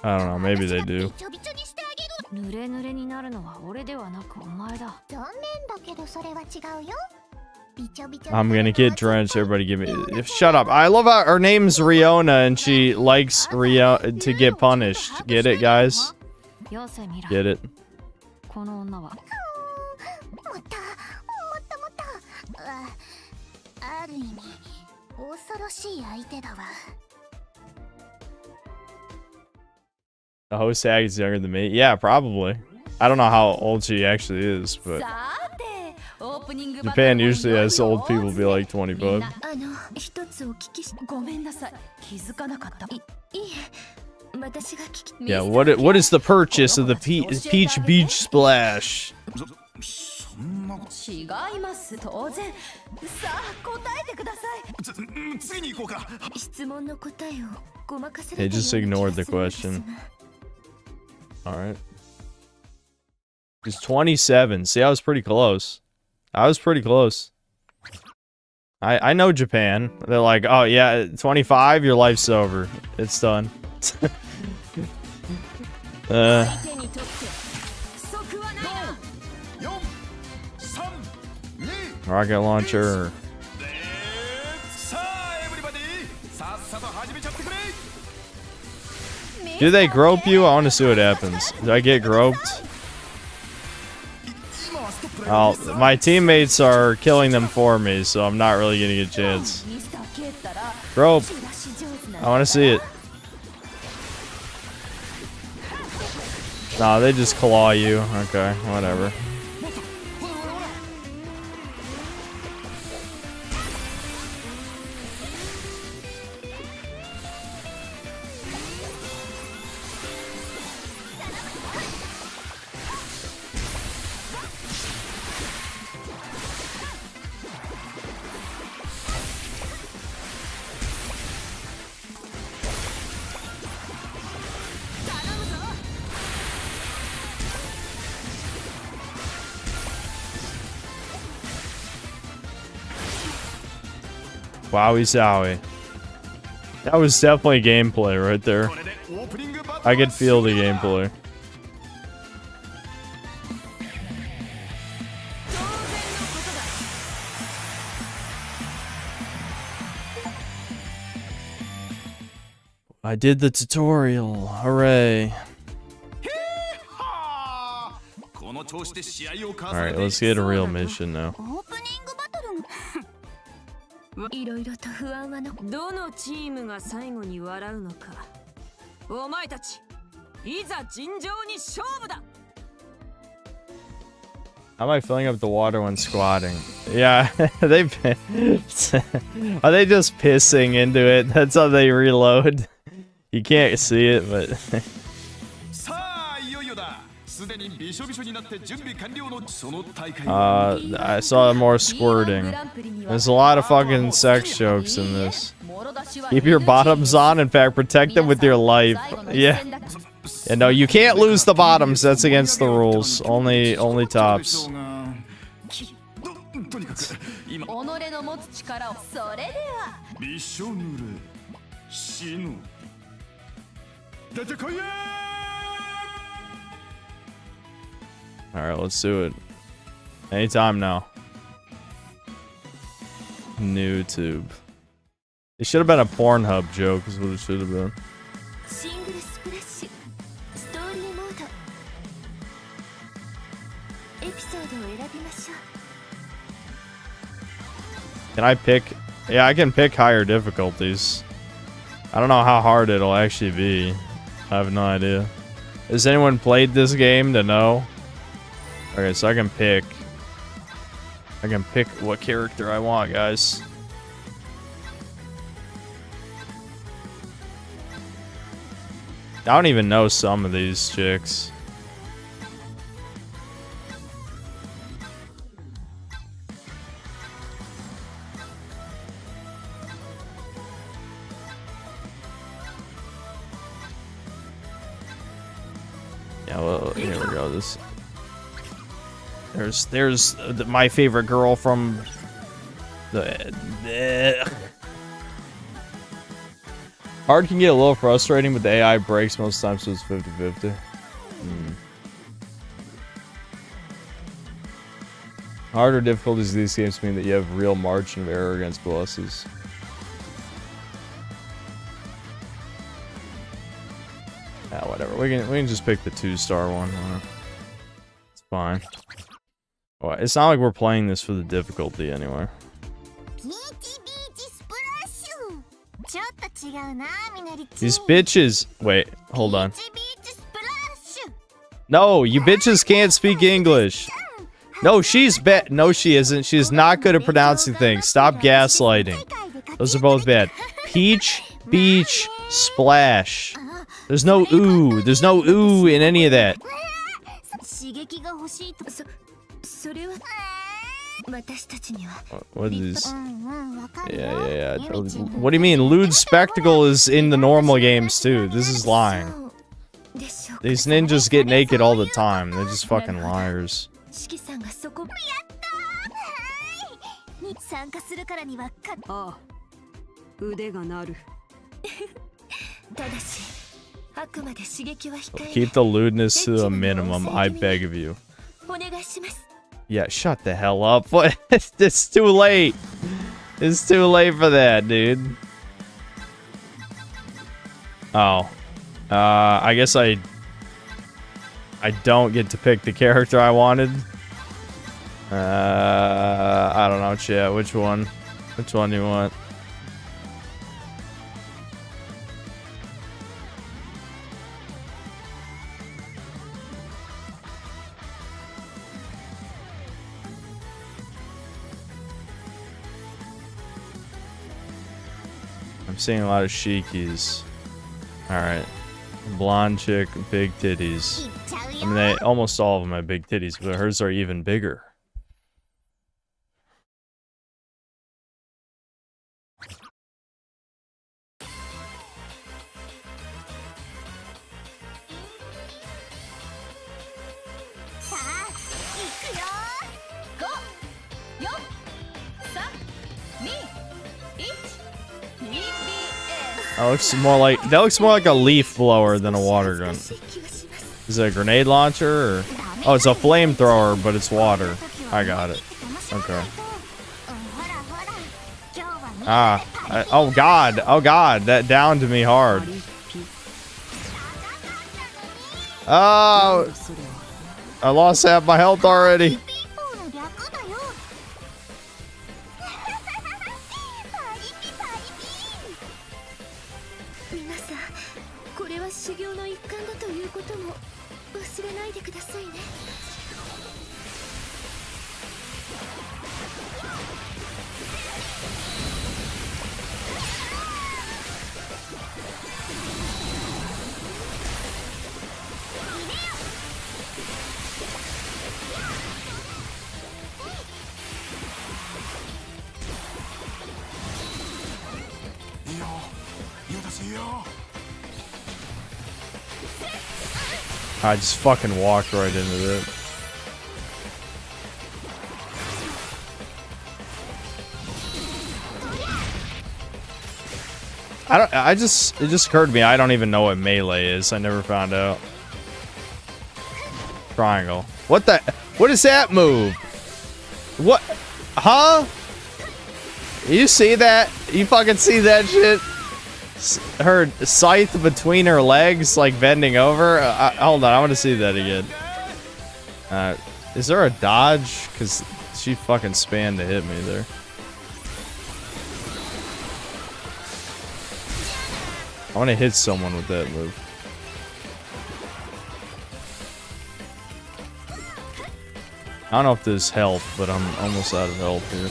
[SPEAKER 1] I don't know, maybe they do. I'm gonna get drenched. Everybody give me... Shut up. I love how her name's Riona and she likes to get punished. Get it, guys? Get it? The host tag is younger than me. Yeah, probably. I don't know how old she actually is, but Japan usually has old people be like 25. Yeah, what is the purchase of the Peach Beach Splash? They just ignored the question. Alright. He's 27. See, I was pretty close. I was pretty close. I know Japan. They're like, oh yeah, 25, your life's over. It's done. Rocket launcher. Do they grope you? I want to see what happens. Do I get groped? Oh, my teammates are killing them for me, so I'm not really getting a chance. Grope. I want to see it. Nah, they just claw you. Okay, whatever. Wowie zowie. That was definitely gameplay right there. I could feel the gameplay. I did the tutorial. Hooray. Alright, let's get a real mission now.
[SPEAKER 2] いろいろと不安はのどのチームが最後に笑うのかお前たちいざ尋常に勝負だ
[SPEAKER 1] How am I filling up the water when squatting? Yeah, they are they just pissing into it? That's how they reload. You can't see it, but I saw more squirting. There's a lot of fucking sex jokes in this. Keep your bottoms on, in fact, protect them with your life. Yeah. Yeah, no, you can't lose the bottoms. That's against the rules. Only tops. Alright, let's do it. Anytime now. New tube. It should have been a Pornhub joke, is what it should have been. Can I pick? Yeah, I can pick higher difficulties. I don't know how hard it'll actually be. I have no idea. Has anyone played this game to know? Okay, so I can pick what character I want, guys. I don't even know some of these chicks. Yeah, well, here we go. There's my favorite girl from the Hard can get a little frustrating, but the AI breaks most times, so it's 50-50. Harder difficulties of these games mean that you have real margin of error against bosses. Yeah, whatever. We can just pick the 2-star one. It's fine. Well, it's not like we're playing this for the difficulty anyway. These bitches. Wait, hold on. No, you bitches can't speak English. No, she's bad. No, she isn't. She's not good at pronouncing things. Stop gaslighting. Those are both bad. Peach, beach, splash. There's no ooh. There's no ooh in any of that. What is this? Yeah. What do you mean? Lewd spectacle is in the normal games too. This is lying. These ninjas get naked all the time. They're just fucking liars. Keep the lewdness to a minimum, I beg of you. Yeah, shut the hell up. What? It's too late. It's too late for that, dude. Oh. I guess I don't get to pick the character I wanted. I don't know, chat. Which one? Which one do you want? I'm seeing a lot of sheikies. Alright. Blonde chick, big titties. I mean, almost all of them have big titties, but hers are even bigger. That looks more like a leaf blower than a water gun. Is it a grenade launcher or? Oh, it's a flamethrower, but it's water. I got it. Okay. Oh god, that downed me hard. Oh, I lost half my health already. I just fucking walked right into it. It just occurred to me I don't even know what melee is. I never found out. Triangle. What is that move? What? Huh? You see that? You fucking see that shit? Her scythe between her legs, like bending over. Hold on, I want to see that again. Is there a dodge? Because she fucking spanned to hit me there. I want to hit someone with that move. I don't know if there's health, but I'm almost out of health here.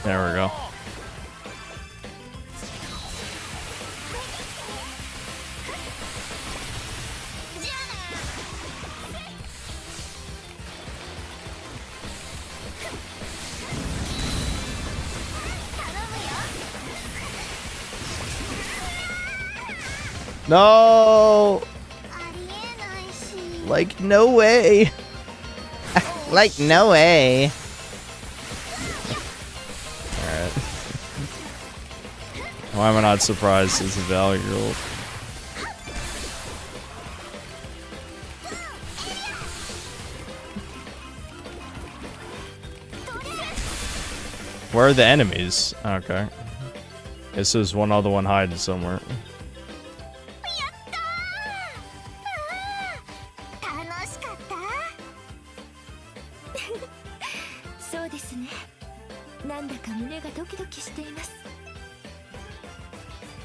[SPEAKER 1] There we go. No! Like, no way! Like, no way! Alright. Why am I not surprised it's a Valley Girl? Where are the enemies? Okay. Guess there's one other one hiding somewhere.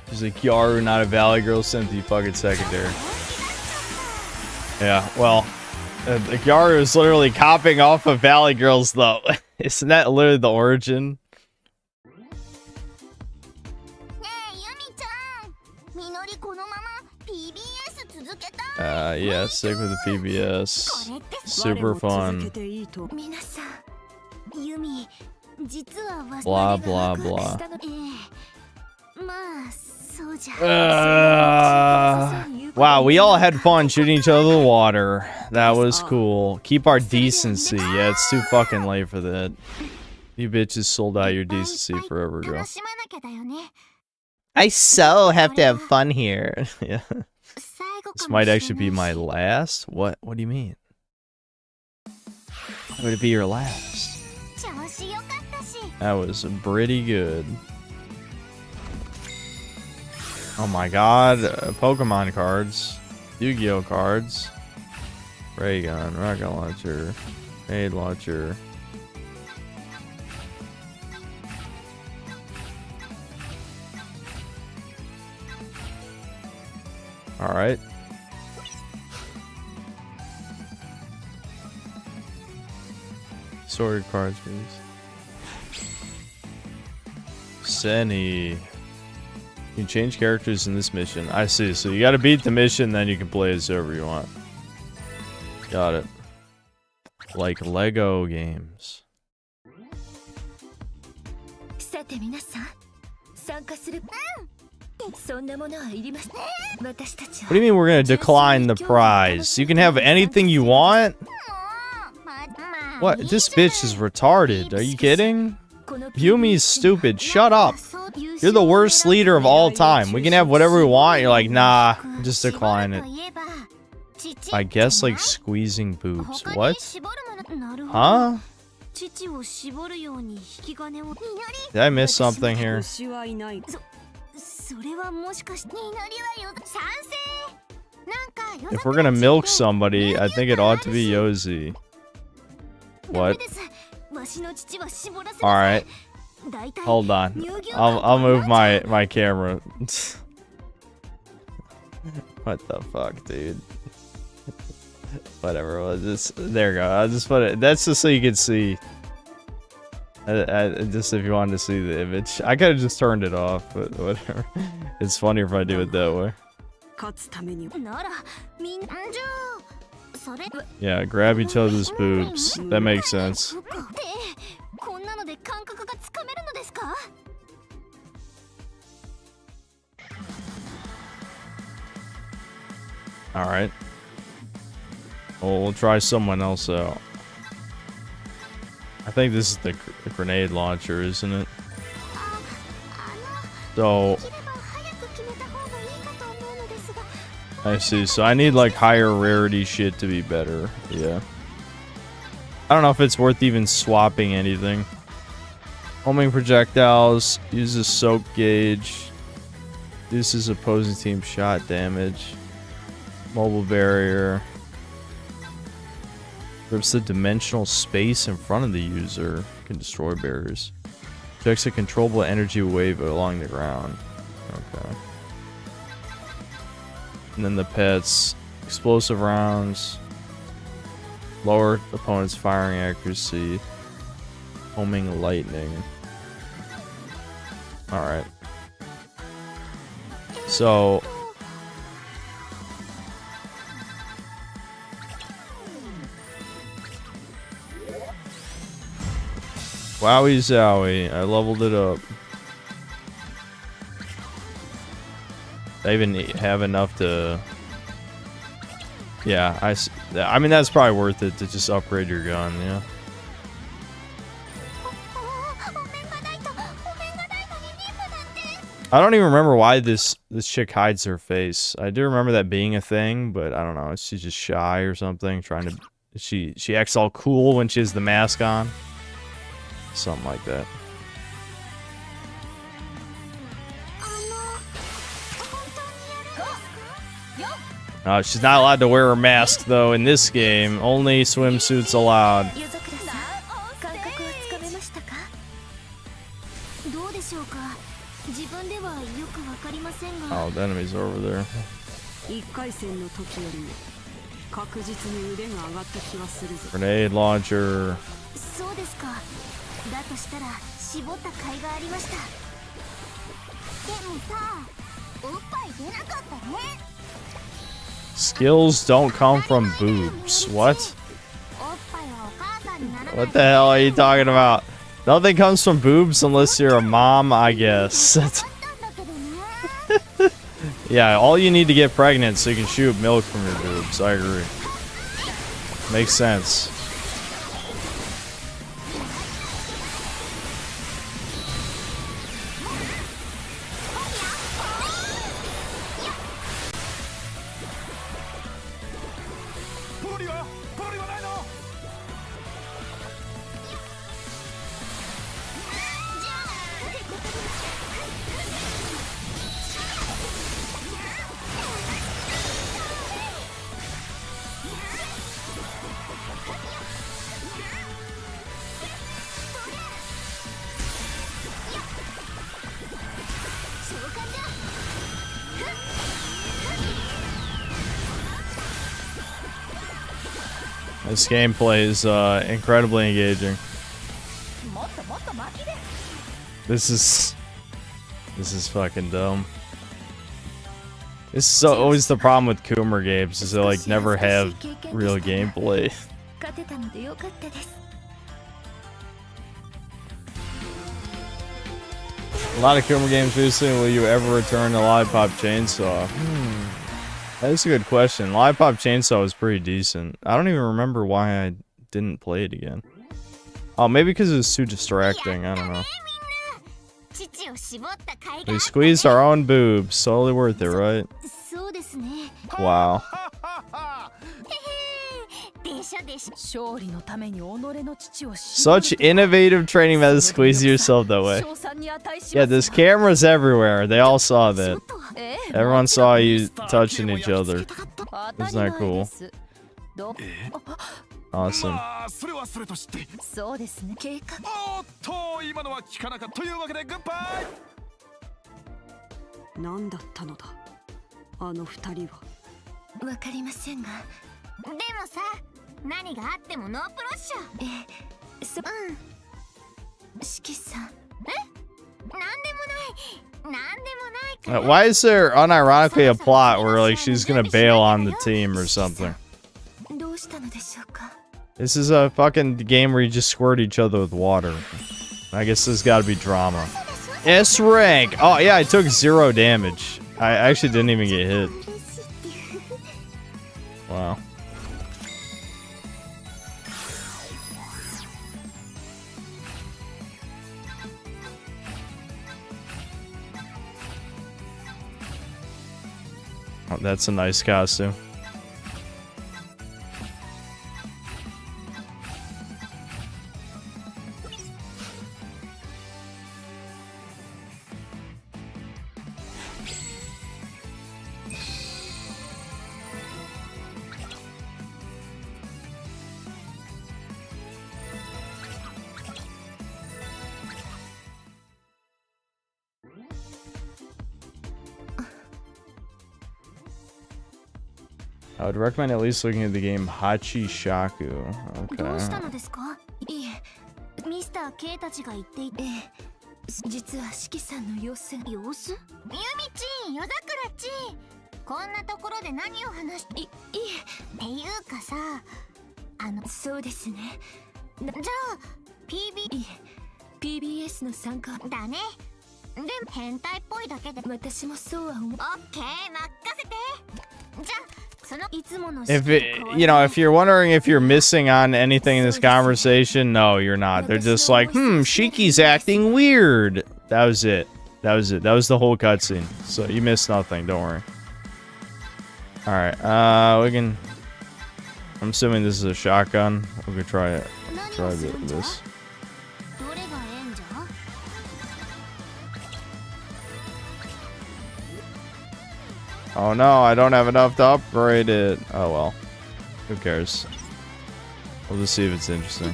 [SPEAKER 1] She's like, Yaru, not a Valley Girl, sent the fucking secondary. Yeah, well, Yaru is literally copying off of Valley Girls, though. Isn't that literally the origin? Yeah, stick with the PBS. Super fun. Blah, blah, blah. Wow, we all had fun shooting each other in the water. That was cool. Keep our decency. Yeah, it's too fucking late for that. You bitches sold out your decency forever ago. I so have to have fun here. Yeah. This might actually be my last? What do you mean? Would it be your last? That was pretty good. Oh my god, Pokemon cards, Yu-Gi-Oh cards, ray gun, rocket launcher, grenade launcher. Alright. Sorted cards, please. Senny. You can change characters in this mission. I see. So you gotta beat the mission, then you can play as whoever you want. Got it. Like Lego games. What do you mean we're gonna decline the prize? You can have anything you want? What? This bitch is retarded. Are you kidding? Yumi's stupid. Shut up. You're the worst leader of all time. We can have whatever we want. You're like, nah, just decline it. I guess like squeezing boobs. What? Huh? Did I miss something here? If we're gonna milk somebody, I think it ought to be Yozi. What? Alright. Hold on. I'll move my camera. What the fuck, dude? Whatever. Well, there we go. I'll just put it. That's just so you can see. Just if you wanted to see the image. I could have just turned it off, but whatever. It's funnier if I do it that way. Yeah, grab each other's boobs. That makes sense. Alright. Well, we'll try someone else out. I think this is the grenade launcher, isn't it? So... I see, so I need like higher rarity shit to be better. Yeah. I don't know if it's worth even swapping anything. Homing projectiles, uses soak gauge. This is opposing team shot damage. Mobile barrier. Grips the dimensional space in front of the user. Can destroy barriers. Checks a controllable energy wave along the ground. Okay. And then the pets, explosive rounds, lower opponent's firing accuracy, homing lightning. Alright. So... Wowie zowie, I leveled it up. I even have enough to... Yeah, I mean, that's probably worth it to just upgrade your gun, yeah. I don't even remember why this chick hides her face. I do remember that being a thing, but I don't know. Is she just shy or something? Trying to... She acts all cool when she has the mask on? Something like that. She's not allowed to wear her mask, though, in this game. Only swimsuits allowed. Oh, the enemies are over there. Grenade launcher. Skills don't come from boobs. What? What the hell are you talking about? Nothing comes from boobs unless you're a mom, I guess. Yeah, all you need to get pregnant so you can shoot milk from your boobs. I agree. Makes sense. This gameplay is incredibly engaging. This is fucking dumb. This is always the problem with Coomer games, is they like never have real gameplay. A lot of Kagura games recently. Will you ever return to Lollipop Chainsaw? That is a good question. Lollipop Chainsaw was pretty decent. I don't even remember why I didn't play it again. Oh, maybe because it was too distracting. I don't know. We squeezed our own boobs. Totally worth it, right? Wow. Such innovative training methods. Squeeze yourself that way. Yeah, there's cameras everywhere. They all saw that. Everyone saw you touching each other. Isn't that cool? Awesome. Why is there unironically a plot where like she's gonna bail on the team or something? This is a fucking game where you just squirt each other with water. I guess there's gotta be drama. S rank! Oh yeah, I took 0 damage. I actually didn't even get hit. Wow. Oh, that's a nice costume. I would recommend at least looking at the game Hachishaku. Okay.
[SPEAKER 14] PBS の参加だね。でも変態っぽいだけで私もそうは思う。オッケー、任せて。じゃあ。
[SPEAKER 1] If it, you know, if you're wondering if you're missing on anything in this conversation, no, you're not. They're just like, Shiki's acting weird. That was it. That was it. That was the whole cutscene. So you missed nothing. Don't worry. All right. We can. I'm assuming this is a shotgun. We could try it. Try this. Oh no, I don't have enough to upgrade it. Oh well. Who cares? We'll just see if it's interesting.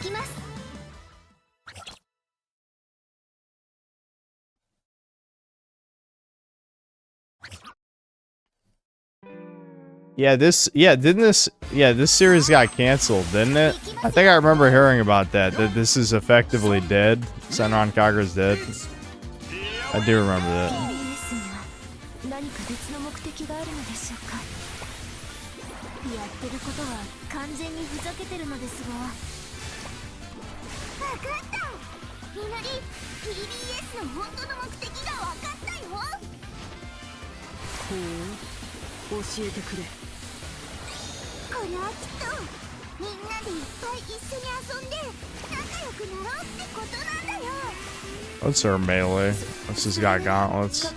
[SPEAKER 1] This series got canceled, didn't it? I think I remember hearing about that this is effectively dead. Senran Kagura's dead. I do remember that. What's her melee? This has got gauntlets.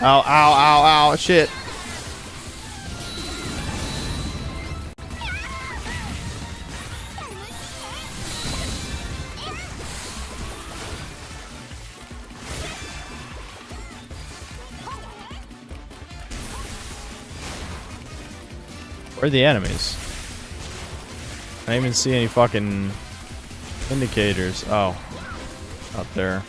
[SPEAKER 1] Ow, ow, ow, ow, shit. Where are the enemies? I didn't even see any fucking indicators. Oh, up there.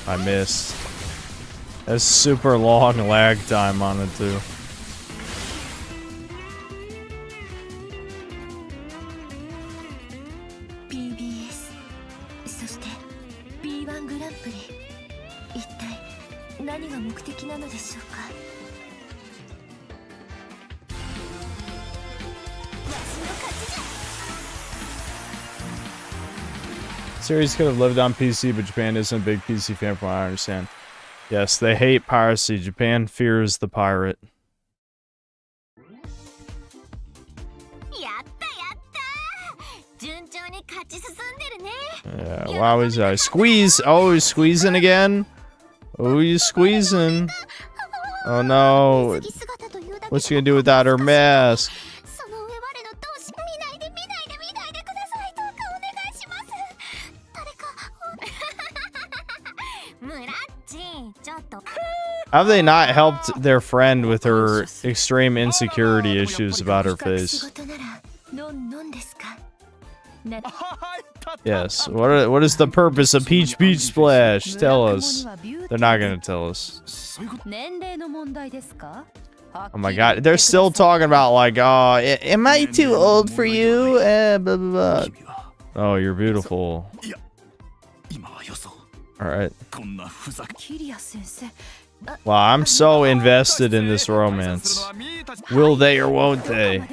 [SPEAKER 1] I missed. That's super long lag time on it too.
[SPEAKER 14] BBS そして B1 グランプリ一体何が目的なのでしょうか
[SPEAKER 1] Series could have lived on PC, but Japan isn't a big PC fan from what I understand. Yes, they hate piracy. Japan fears the pirate. Yeah, wow, he's squeeze! Oh, he's squeezing again? Oh, he's squeezing. Oh no. What's she gonna do without her mask? How have they not helped their friend with her extreme insecurity issues about her face? Yes. What is the purpose of Peach Beach Splash? Tell us. They're not gonna tell us. Oh my god, they're still talking about like, oh, am I too old for you? Blah, blah, blah. Oh, you're beautiful. Alright. Wow, I'm so invested in this romance. Will they or won't they?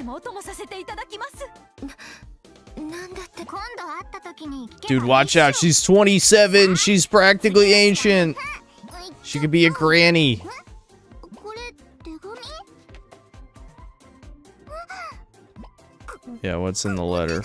[SPEAKER 1] Dude, watch out. She's 27. She's practically ancient. She could be a granny. Yeah, what's in the letter?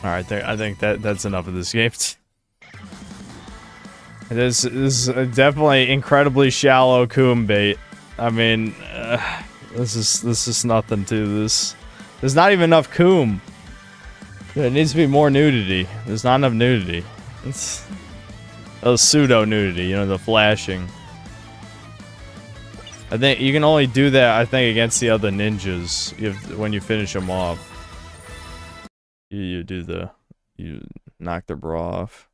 [SPEAKER 1] Alright, I think that's enough of this game. This is definitely incredibly shallow coom bait. I mean, this is nothing to this. There's not even enough coom. There needs to be more nudity. There's not enough nudity. It's pseudo nudity, you know, the flashing. I think you can only do that, I think, against the other ninjas when you finish them off. You knock their bra off.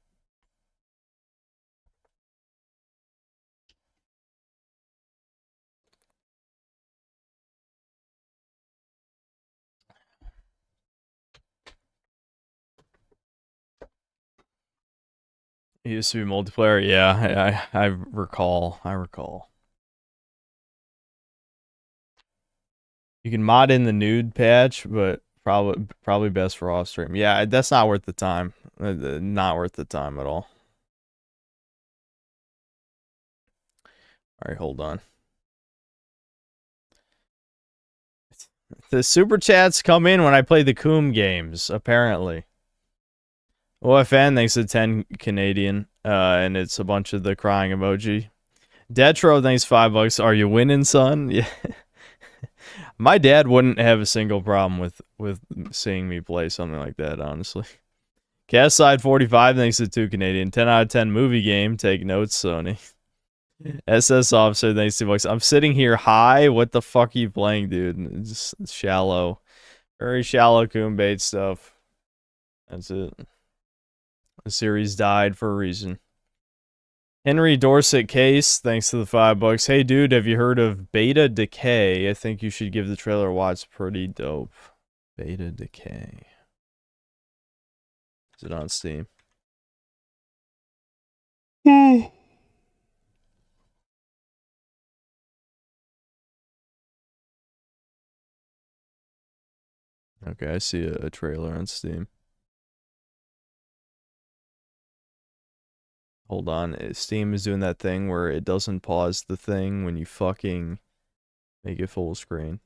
[SPEAKER 1] It used to be multiplayer. Yeah, I recall. You can mod in the nude patch, but probably best for off stream. Yeah, that's not worth the time. Not worth the time at all. All right, hold on. The super chats come in when I play the Coom games, apparently. OFN thanks to 10 Canadian, and it's a bunch of the crying emoji. Detro thanks $5. Are you winning, son? Yeah. My dad wouldn't have a single problem with seeing me play something like that, honestly. Cast Side 45 thanks to 2 Canadian. 10 out of 10 movie game. Take notes, Sony. SS Officer thanks $2. I'm sitting here high. What the fuck are you playing, dude? It's just shallow. Very shallow coom bait stuff. That's it. The series died for a reason. Henry Dorset Case, thanks to the $5. Hey dude, have you heard of Beta Decay? I think you should give the trailer a watch. Pretty dope. Beta Decay. Is it on Steam? Okay, I see a trailer on Steam. Hold on. Steam is doing that thing where it doesn't pause the thing when you fucking make it full screen.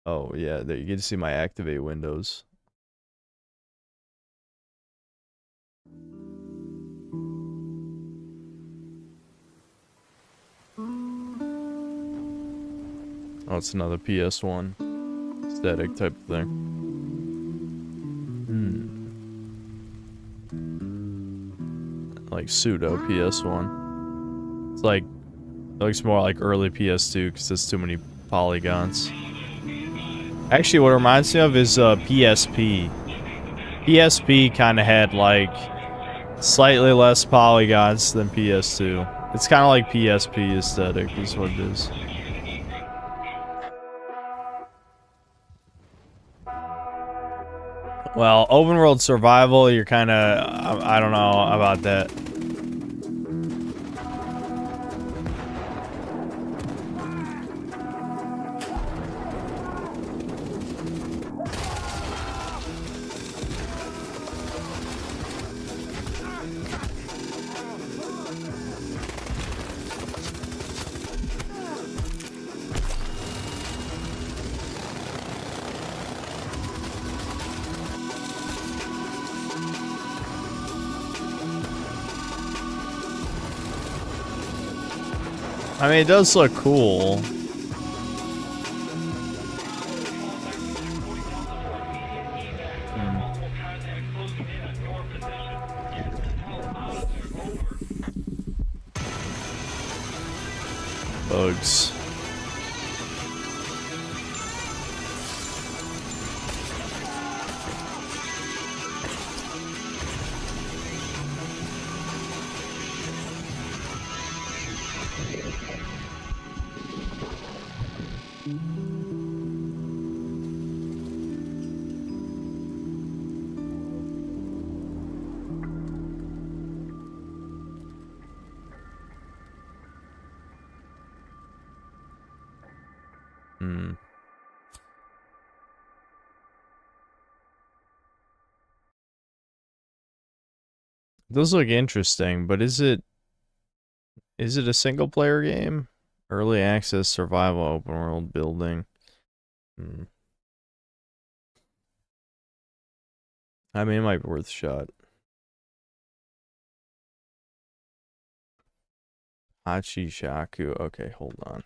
[SPEAKER 1] Oh, yeah. There you get to see my activate windows. Oh, it's another PS1 static type of thing. Like pseudo PS1. It's like, it looks more like early PS2 because there's too many polygons. Actually, what it reminds me of is PSP. PSP kind of had like slightly less polygons than PS2. It's kind of like PSP aesthetic is what it is. Well, open world survival, you're kind of, I don't know about that. I mean, it does look cool. Bugs. It does look interesting, but is it a single player game? Early access survival open world building. I mean, it might be worth a shot. Hachishaku. Okay, hold on.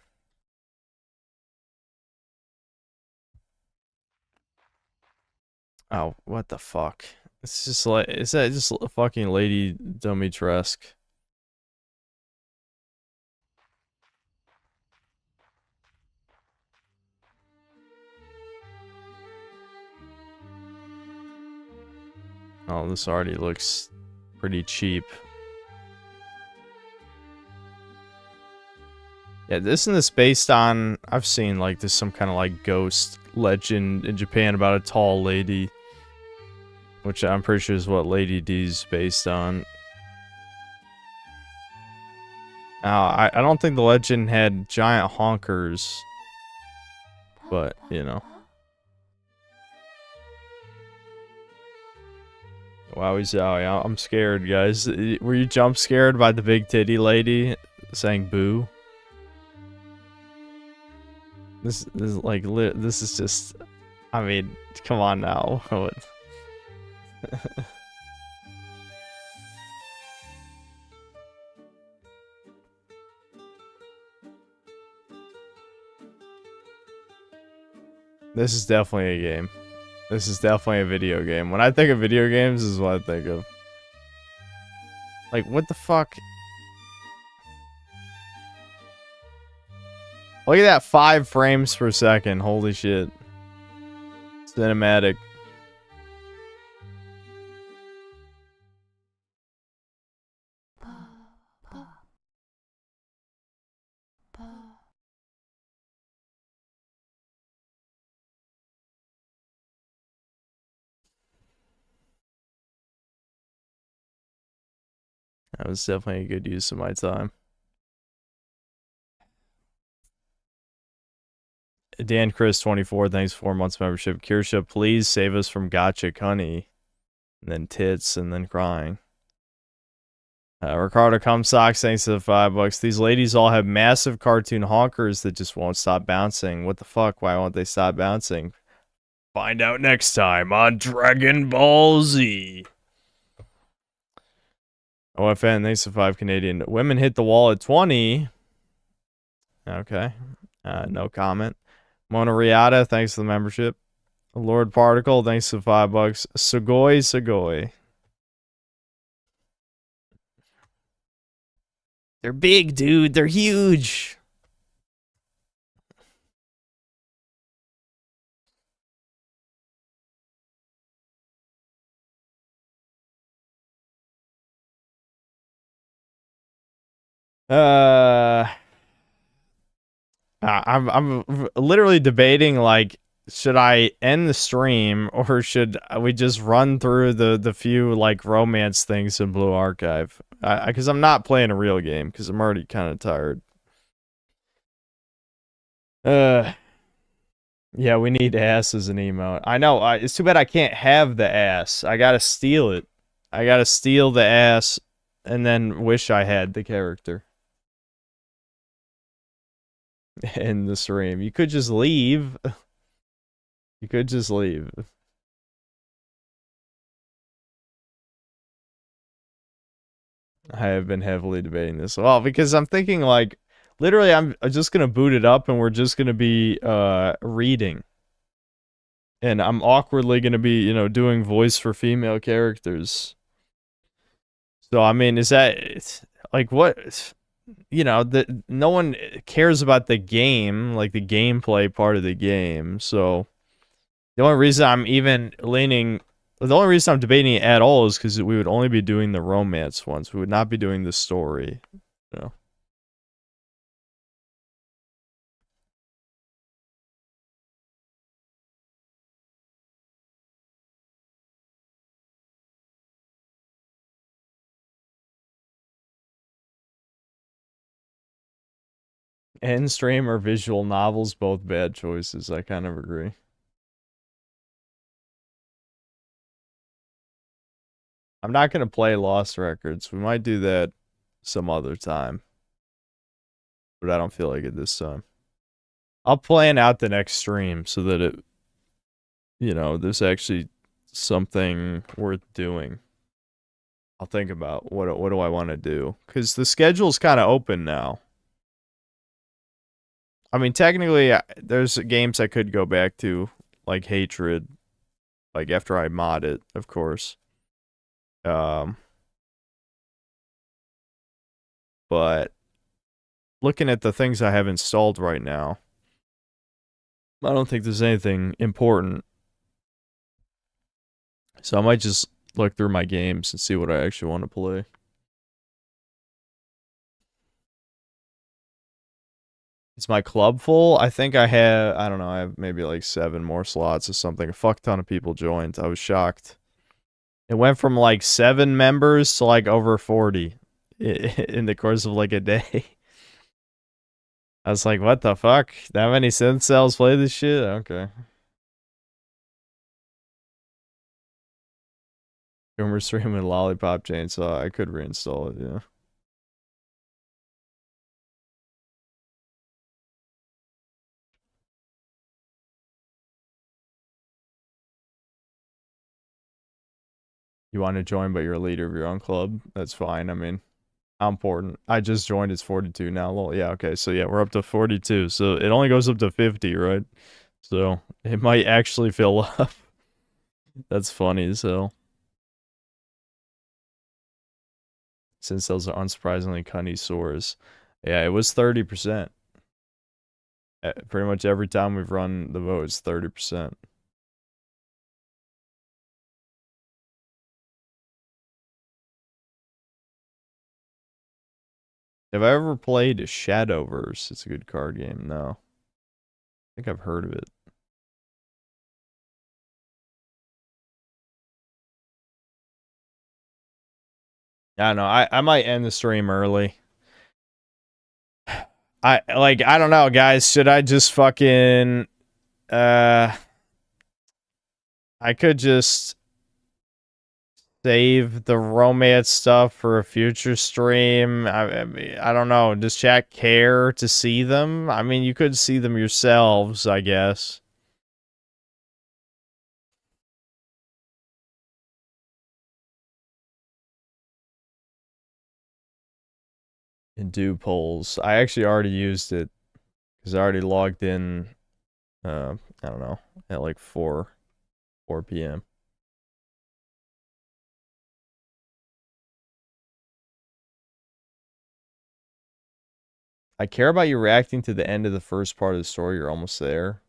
[SPEAKER 1] Oh, what the fuck? It's just like, is that just fucking Lady Dimitrescu? Oh, this already looks pretty cheap. Yeah, isn't this based on, I've seen like this some kind of like ghost legend in Japan about a tall lady, which I'm pretty sure is what Lady D's based on. Now, I don't think the legend had giant honkers, but, you know. Wowie zowie, I'm scared, guys. Were you jump scared by the big titty lady saying boo? This is like, this is just, I mean, come on now. This is definitely a game. This is definitely a video game. When I think of video games, this is what I think of. Like, what the fuck? Look at that, 5 frames per second. Holy shit. Cinematic. That was definitely a good use of my time. Dan Chris 24, thanks for 4 months membership. Kirsha, please save us from gotcha cunny. And then tits and then crying. Ricardo Cumsocks, thanks to the $5. These ladies all have massive cartoon honkers that just won't stop bouncing. What the fuck? Why won't they stop bouncing? Find out next time on Dragon Ball Z. OFN, thanks to 5 Canadian. Women hit the wall at 20. Okay. No comment. Mona Riata, thanks for the membership. Lord Particle, thanks for $5. Sugoi. They're big, dude. They're huge. I'm literally debating, like, should I end the stream or should we just run through the few, like, romance things in Blue Archive? Because I'm not playing a real game because I'm already kind of tired. Yeah, we need ass as an emote. I know. It's too bad I can't have the ass. I gotta steal it. I gotta steal the ass and then wish I had the character. In the stream. You could just leave. You could just leave. I have been heavily debating this. Well, because I'm thinking, like, literally I'm just gonna boot it up and we're just gonna be reading. And I'm awkwardly gonna be, you know, doing voice for female characters. So I mean, is that like what? You know, no one cares about the game, like the gameplay part of the game. So the only reason I'm even leaning, the only reason I'm debating it at all is because we would only be doing the romance ones. We would not be doing the story. You know. End stream or visual novels, both bad choices. I kind of agree. I'm not going to play Lost Records. We might do that some other time. But I don't feel like it this time. I'll plan out the next stream so that it, you know, there's actually something worth doing. I'll think about what do I want to do. Because the schedule's kind of open now. I mean, technically, there's games I could go back to, like Hatred, like after I mod it, of course. But looking at the things I have installed right now, I don't think there's anything important. So I might just look through my games and see what I actually want to play. Is my club full? I think I have, I don't know, I have maybe like 7 more slots or something. A fuck ton of people joined. I was shocked. It went from like 7 members to like over 40 in the course of like a day. I was like, what the fuck? That many synth cells play this shit? Okay. Boomer stream with Lollipop Chainsaw. I could reinstall it, yeah. You want to join, but you're a leader of your own club? That's fine. I mean, how important? I just joined. It's 42 now. Well, yeah, okay. So, yeah, we're up to 42. So, it only goes up to 50, right? So, it might actually fill up. That's funny as hell. Since those are unsurprisingly cunny sores. Yeah, it was 30%. Pretty much every time we've run the vote, it's 30%. Have I ever played Shadowverse? It's a good card game. No. I think I've heard of it. I don't know. I might end the stream early. I don't know, guys. Should I just fucking I could just save the romance stuff for a future stream. I mean, I don't know. Does chat care to see them? I mean, you could see them yourselves, I guess. And do polls. I actually already used it because I already logged in. I don't know, at like 4 p.m. I care about you reacting to the end of the first part of the story. You're almost there.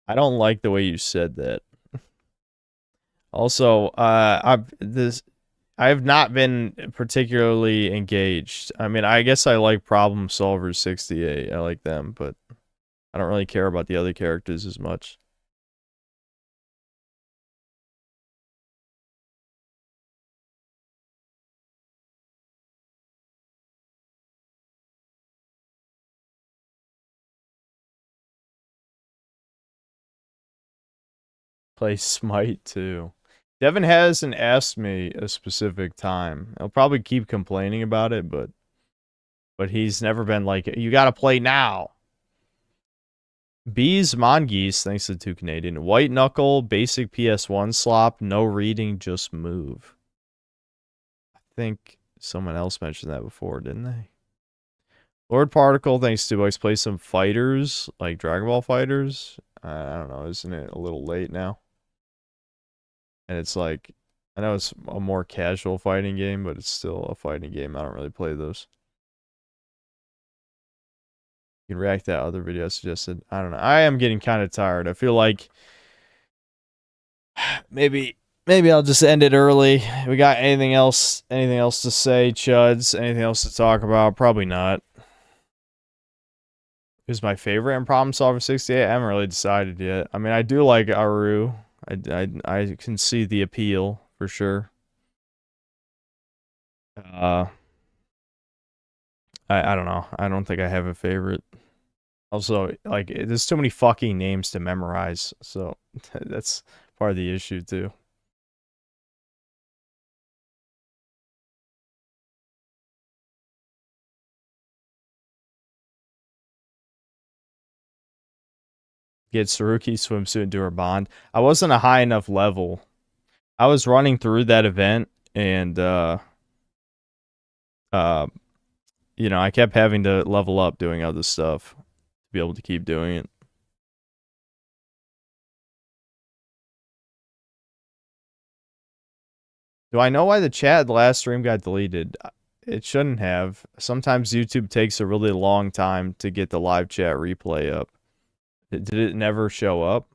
[SPEAKER 1] I don't like the way you said that. Also, I have not been particularly engaged. I mean, I guess I like Problem Solver 68. I like them, but I don't really care about the other characters as much. Play Smite too. Devin hasn't asked me a specific time. I'll probably keep complaining about it, but he's never been like, you gotta play now. Bees Mongeese, thanks to 2 Canadian. White Knuckle, basic PS1 slop, no reading, just move. I think someone else mentioned that before, didn't they? Lord Particle, thanks to Boys, play some fighters, like Dragon Ball fighters. I don't know, isn't it a little late now? And it's like, I know it's a more casual fighting game, but it's still a fighting game. I don't really play those. You can react to that other video I suggested. I don't know. I am getting kind of tired. I feel like maybe I'll just end it early. We got anything else to say, Chuds? Anything else to talk about? Probably not. Who's my favorite in Problem Solver 68? I haven't really decided yet. I mean, I do like Aru. I can see the appeal for sure. I don't know. I don't think I have a favorite. Also, like, there's too many fucking names to memorize, so that's part of the issue too. Get Saruki swimsuit and do her bond. I wasn't a high enough level. I was running through that event and you know, I kept having to level up doing other stuff to be able to keep doing it. Do I know why the chat the last stream got deleted? It shouldn't have. Sometimes YouTube takes a really long time to get the live chat replay up. Did it never show up?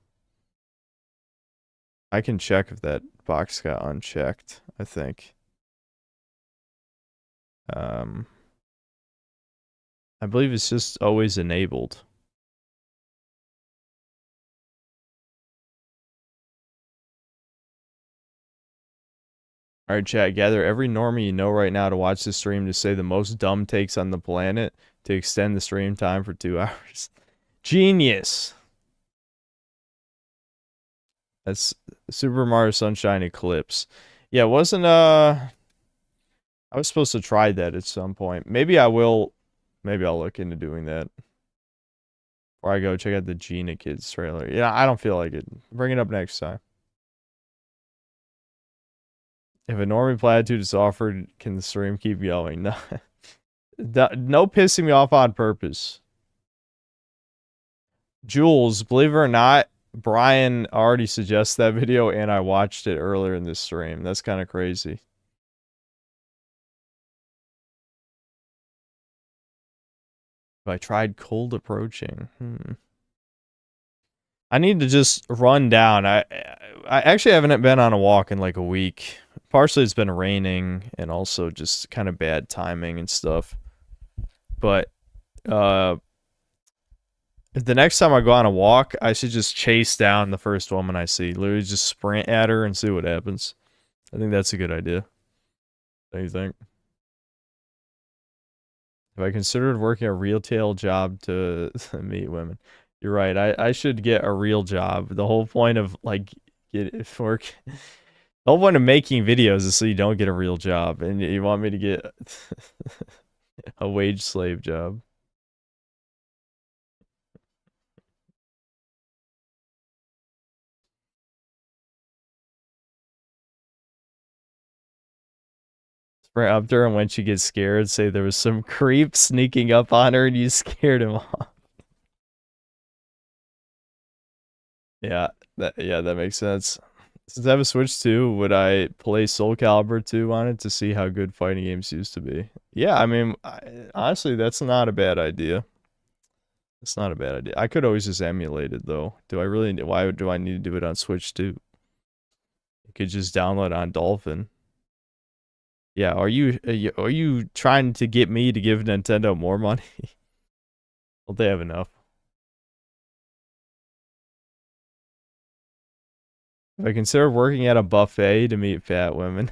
[SPEAKER 1] I can check if that box got unchecked, I think. I believe it's just always enabled. Alright, chat, gather every normie you know right now to watch this stream to say the most dumb takes on the planet to extend the stream time for 2 hours. Genius! That's Super Mario Sunshine Eclipse. Yeah, wasn't, I was supposed to try that at some point. Maybe I will, maybe I'll look into doing that. Or I go check out the Gina Kids trailer. Yeah, I don't feel like it. Bring it up next time. If a normie platitude is offered, can the stream keep going? No, no pissing me off on purpose. Jules, believe it or not, Brian already suggested that video, and I watched it earlier in this stream. That's kind of crazy. I tried cold approaching. I need to just run down. I actually haven't been on a walk in like a week. Partially it's been raining and also just kind of bad timing and stuff. But the next time I go on a walk, I should just chase down the first woman I see. Literally just sprint at her and see what happens. I think that's a good idea. What do you think? Have I considered working a retail job to meet women? You're right. I should get a real job. The whole point of like work The whole point of making videos is so you don't get a real job, and you want me to get a wage slave job. Right up to her, and when she gets scared, say there was some creep sneaking up on her and you scared him off. Yeah, that makes sense. Since I have a Switch 2, would I play Soul Calibur 2 on it to see how good fighting games used to be? Yeah, I mean, honestly, that's not a bad idea. It's not a bad idea. I could always just emulate it, though. Do I really? Why do I need to do it on Switch 2? You could just download it on Dolphin. Yeah, are you trying to get me to give Nintendo more money? Well, they have enough. If I consider working at a buffet to meet fat women.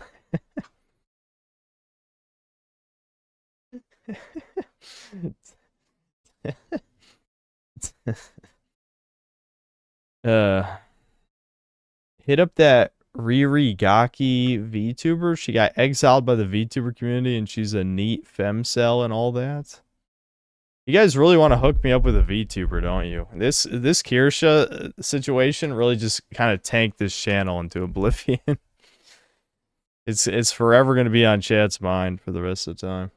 [SPEAKER 1] Hit up that Riri Gaki VTuber. She got exiled by the VTuber community and she's a neat femcel and all that. You guys really want to hook me up with a VTuber, don't you? This Kirsha situation really just kind of tanked this channel into oblivion. It's forever going to be on chat's mind for the rest of the time.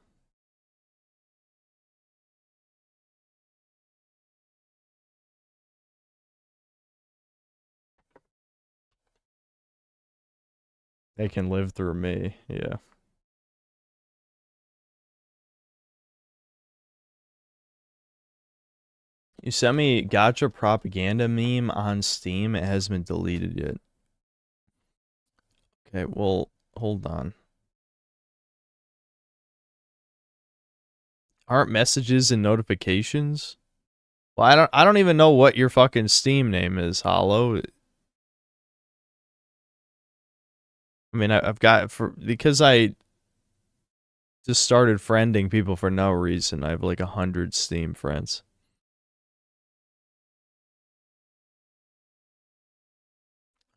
[SPEAKER 1] They can live through me, yeah. You sent me Gotcha Propaganda meme on Steam. It hasn't been deleted yet. Okay, well, hold on. Aren't messages and notifications? Well, I don't even know what your fucking Steam name is, Hollow. I mean, I've got because I just started friending people for no reason. I have like 100 Steam friends.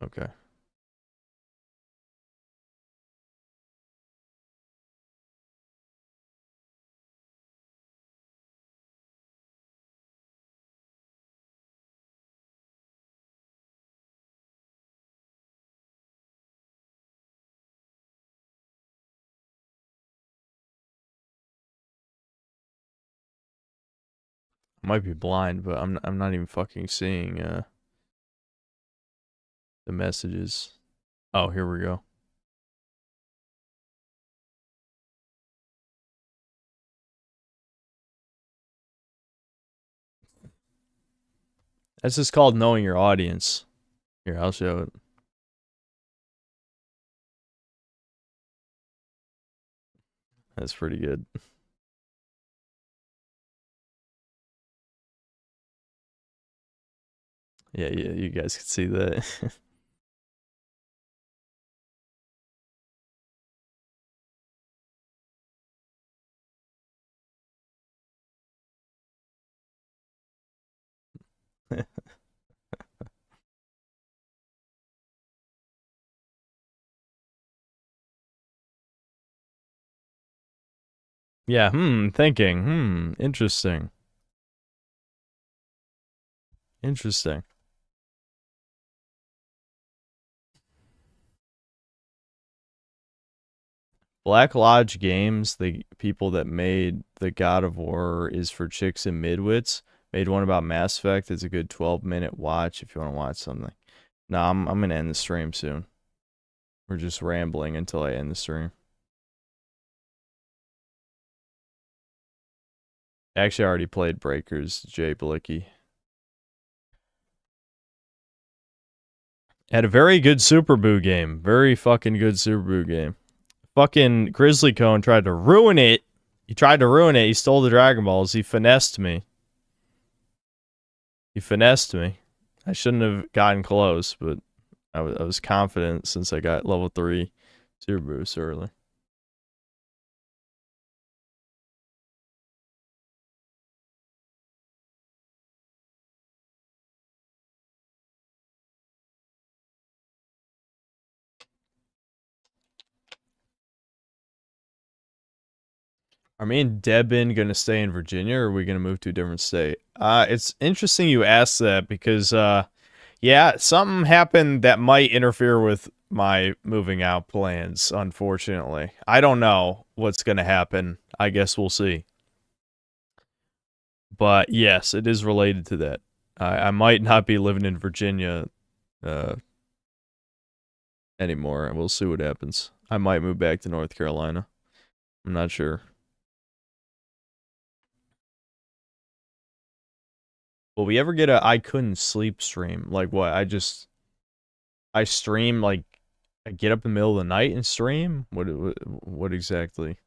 [SPEAKER 1] Okay. I might be blind, but I'm not even fucking seeing the messages. Oh, here we go. That's just called knowing your audience. Here, I'll show it. That's pretty good. Yeah, you guys can see that. Yeah, thinking. Interesting. Interesting. Black Lodge Games, the people that made the God of War is for chicks and midwits, made one about Mass Effect. It's a good 12-minute watch if you want to watch something. No, I'm gonna end the stream soon. We're just rambling until I end the stream. Actually, I already played Breakers, Jay Blicky. Had a very good Super Boo game. Very fucking good Super Boo game. Fucking Grizzly Cone tried to ruin it. He tried to ruin it. He stole the Dragon Balls. He finessed me. He finessed me. I shouldn't have gotten close, but I was confident since I got level 3 Super Boost early. Are me and Debin gonna stay in Virginia, or are we gonna move to a different state? It's interesting you asked that because, yeah, something happened that might interfere with my moving out plans, unfortunately. I don't know what's gonna happen. I guess we'll see. But yes, it is related to that. I might not be living in Virginia anymore. We'll see what happens. I might move back to North Carolina. I'm not sure. Will we ever get a I couldn't sleep stream? Like what? I stream, like, I get up in the middle of the night and stream? What exactly?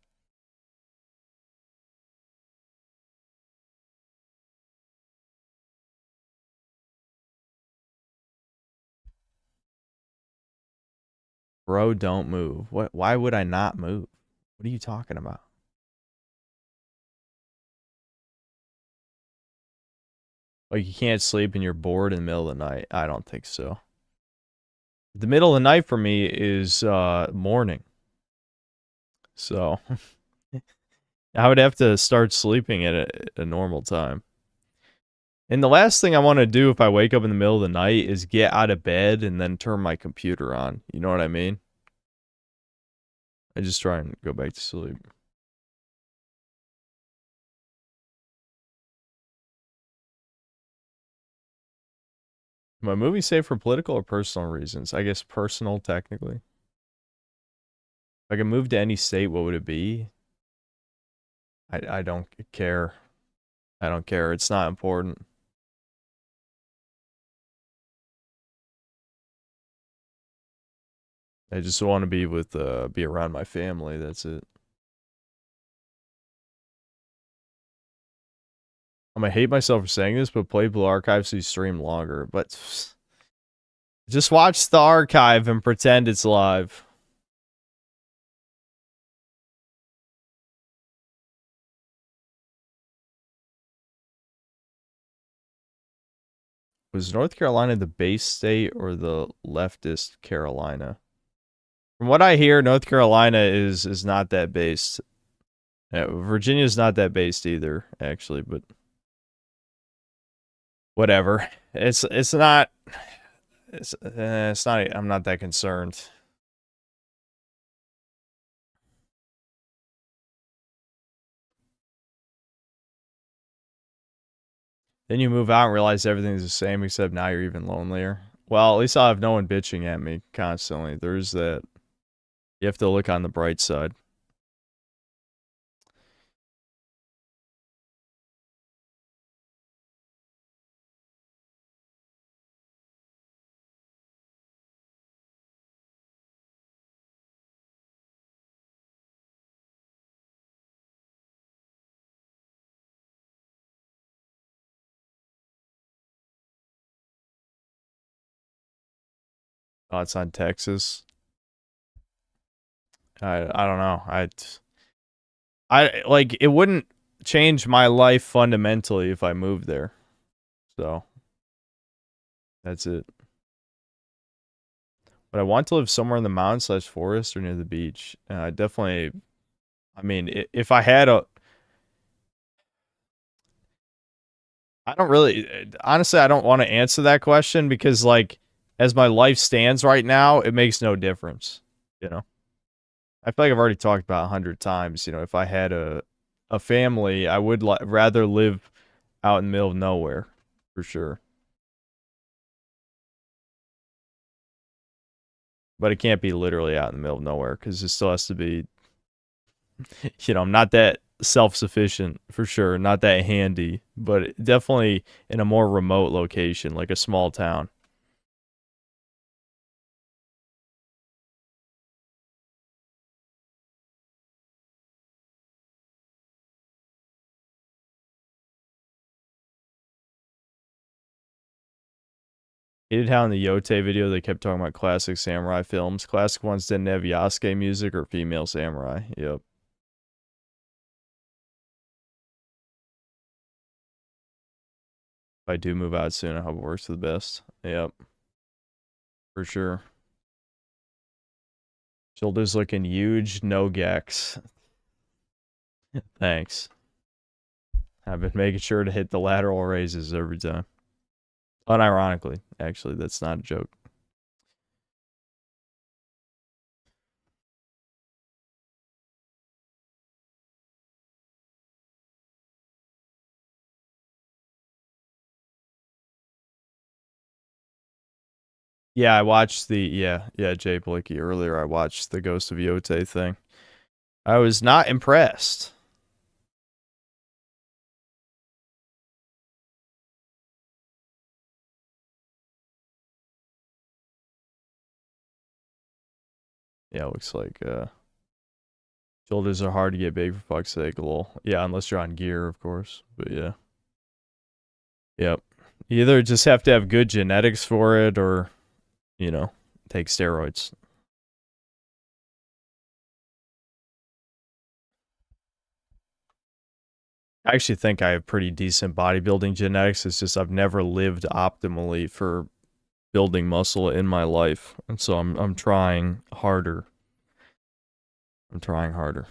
[SPEAKER 1] Bro, don't move. What? Why would I not move? What are you talking about? Like, you can't sleep and you're bored in the middle of the night? I don't think so. The middle of the night for me is morning. So, I would have to start sleeping at a normal time. And the last thing I want to do if I wake up in the middle of the night is get out of bed and then turn my computer on. You know what I mean? I just try and go back to sleep. My movie safe for political or personal reasons? I guess personal, technically. If I could move to any state, what would it be? I don't care. I don't care. It's not important. I just want to be with, be around my family. That's it. I'm gonna hate myself for saying this, but play Blue Archive so you stream longer. But just watch the archive and pretend it's live. Was North Carolina the base state or the leftist Carolina? From what I hear, North Carolina is not that based. Virginia's not that based either, actually, but whatever. It's not. It's not. I'm not that concerned. Then you move out and realize everything's the same, except now you're even lonelier. Well, at least I'll have no one bitching at me constantly. There's that. You have to look on the bright side. Oh, it's on Texas. I don't know. I like, it wouldn't change my life fundamentally if I moved there. So that's it. But I want to live somewhere in the mountains / forest or near the beach. I definitely, I mean, if I had a, I don't really, honestly, I don't want to answer that question because, like, as my life stands right now, it makes no difference, you know? I feel like I've already talked about 100 times, you know, if I had a family, I would rather live out in the middle of nowhere, for sure. But it can't be literally out in the middle of nowhere, because it still has to be, you know, I'm not that self-sufficient, for sure, not that handy, but definitely in a more remote location, like a small town. Hated how in the Yote video they kept talking about classic samurai films. Classic ones didn't have Yasuke music or female samurai. Yep. If I do move out soon, I hope it works for the best. Yep. For sure. Shoulders looking huge, no gex. Thanks. I've been making sure to hit the lateral raises every time. Unironically, actually, that's not a joke. Yeah, I watched the Jay Blicky earlier. I watched the Ghost of Yote thing. I was not impressed. Yeah, it looks like shoulders are hard to get big, for fuck's sake, lol. Yeah, unless you're on gear, of course. But yeah. Yep. You either just have to have good genetics for it or, you know, take steroids. I actually think I have pretty decent bodybuilding genetics. It's just I've never lived optimally for building muscle in my life. And so I'm trying harder. I'm trying harder.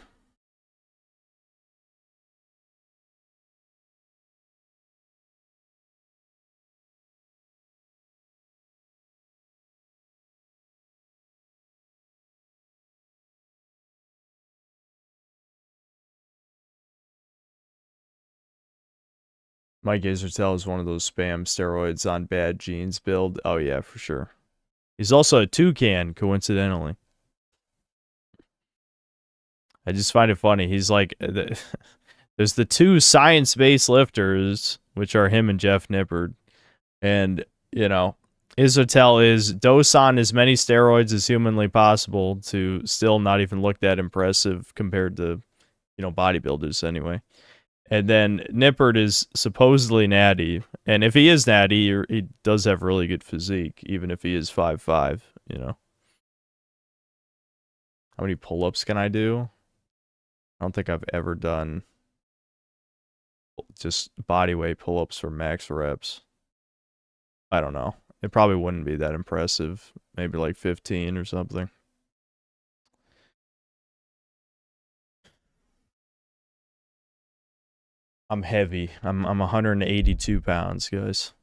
[SPEAKER 1] Mike Azertel is one of those spam steroids on bad genes build. Oh yeah, for sure. He's also a toucan, coincidentally. I just find it funny. He's like, there's the two science-based lifters, which are him and Jeff Nippard. And, you know, Isotel is dose on as many steroids as humanly possible to still not even look that impressive compared to, you know, bodybuilders anyway. And then Nippert is supposedly natty. And if he is natty, he does have really good physique, even if he is 5'5", you know. How many pull-ups can I do? I don't think I've ever done just body weight pull-ups for max reps. I don't know. It probably wouldn't be that impressive. Maybe like 15 or something. I'm heavy. I'm 182 pounds, guys.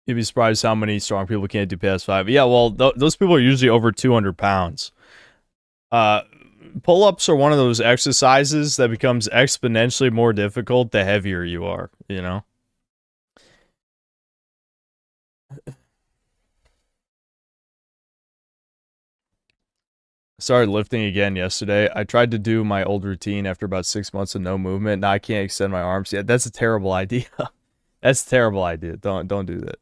[SPEAKER 1] You'd be surprised how many strong people can't do past 5. Yeah, well, those people are usually over 200 pounds. Pull-ups are one of those exercises that becomes exponentially more difficult the heavier you are, you know? Started lifting again yesterday. I tried to do my old routine after about 6 months of no movement. Now I can't extend my arms yet. That's a terrible idea. That's a terrible idea. Don't do that.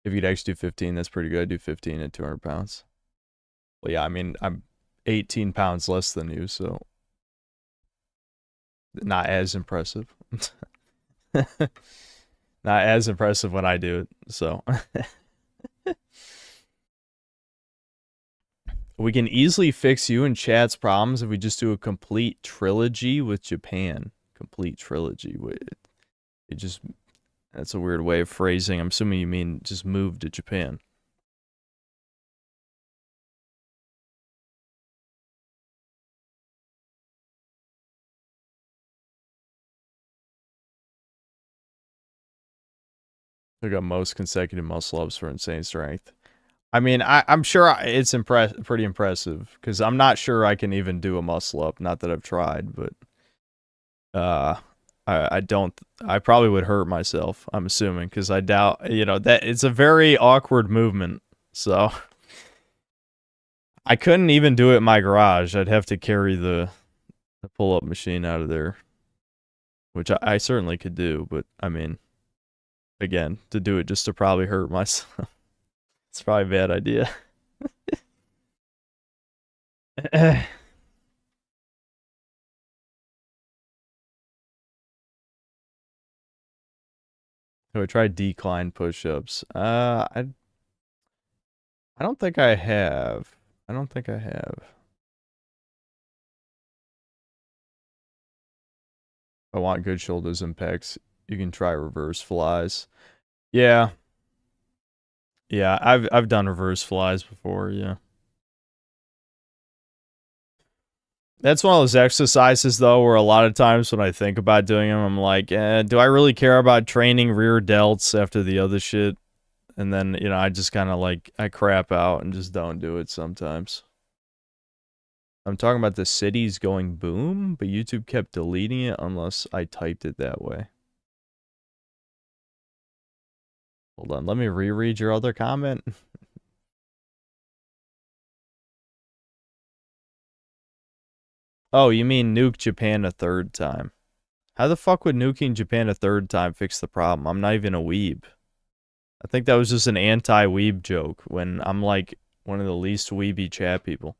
[SPEAKER 1] If you could actually do 15, that's pretty good. I do 15 at 200 pounds. Well, yeah, I mean, I'm 18 pounds less than you, so not as impressive. Not as impressive when I do it, so. We can easily fix you and chat's problems if we just do a complete trilogy with Japan. Complete trilogy. It just... That's a weird way of phrasing. I'm assuming you mean just move to Japan. I got most consecutive muscle ups for insane strength. I mean, I'm sure it's pretty impressive because I'm not sure I can even do a muscle up. Not that I've tried, but I don't. I probably would hurt myself. I'm assuming because I doubt. You know that it's a very awkward movement. So I couldn't even do it in my garage. I'd have to carry the pull up machine out of there, which I certainly could do. But I mean, again, to do it just to probably hurt myself. It's probably a bad idea. I tried decline push-ups. I don't think I have. I don't think I have. If I want good shoulders and pecs, you can try reverse flies. Yeah. Yeah, I've done reverse flies before, yeah. That's one of those exercises, though, where a lot of times when I think about doing them, I'm like, do I really care about training rear delts after the other shit? And then, you know, I just kind of like, I crap out and just don't do it sometimes. I'm talking about the cities going boom, but YouTube kept deleting it unless I typed it that way. Hold on, let me reread your other comment. Oh, you mean nuke Japan a third time. How the fuck would nuking Japan a third time fix the problem? I'm not even a weeb. I think that was just an anti-weeb joke when I'm like one of the least weeby chat people.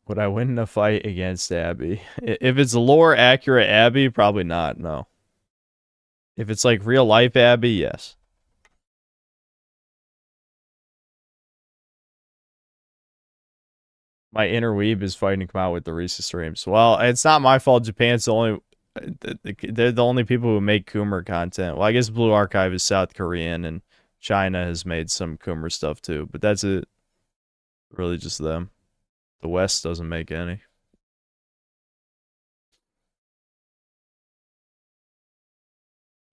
[SPEAKER 1] Would I win in a fight against Abby? If it's lore accurate Abby, probably not, no. If it's like real life Abby, yes. My inner weeb is fighting to come out with the Reese's streams. Well, it's not my fault. Japan's the only... They're the only people who make Coomer content. Well, I guess Blue Archive is South Korean, and China has made some Coomer stuff too. But that's it. Really just them. The West doesn't make any.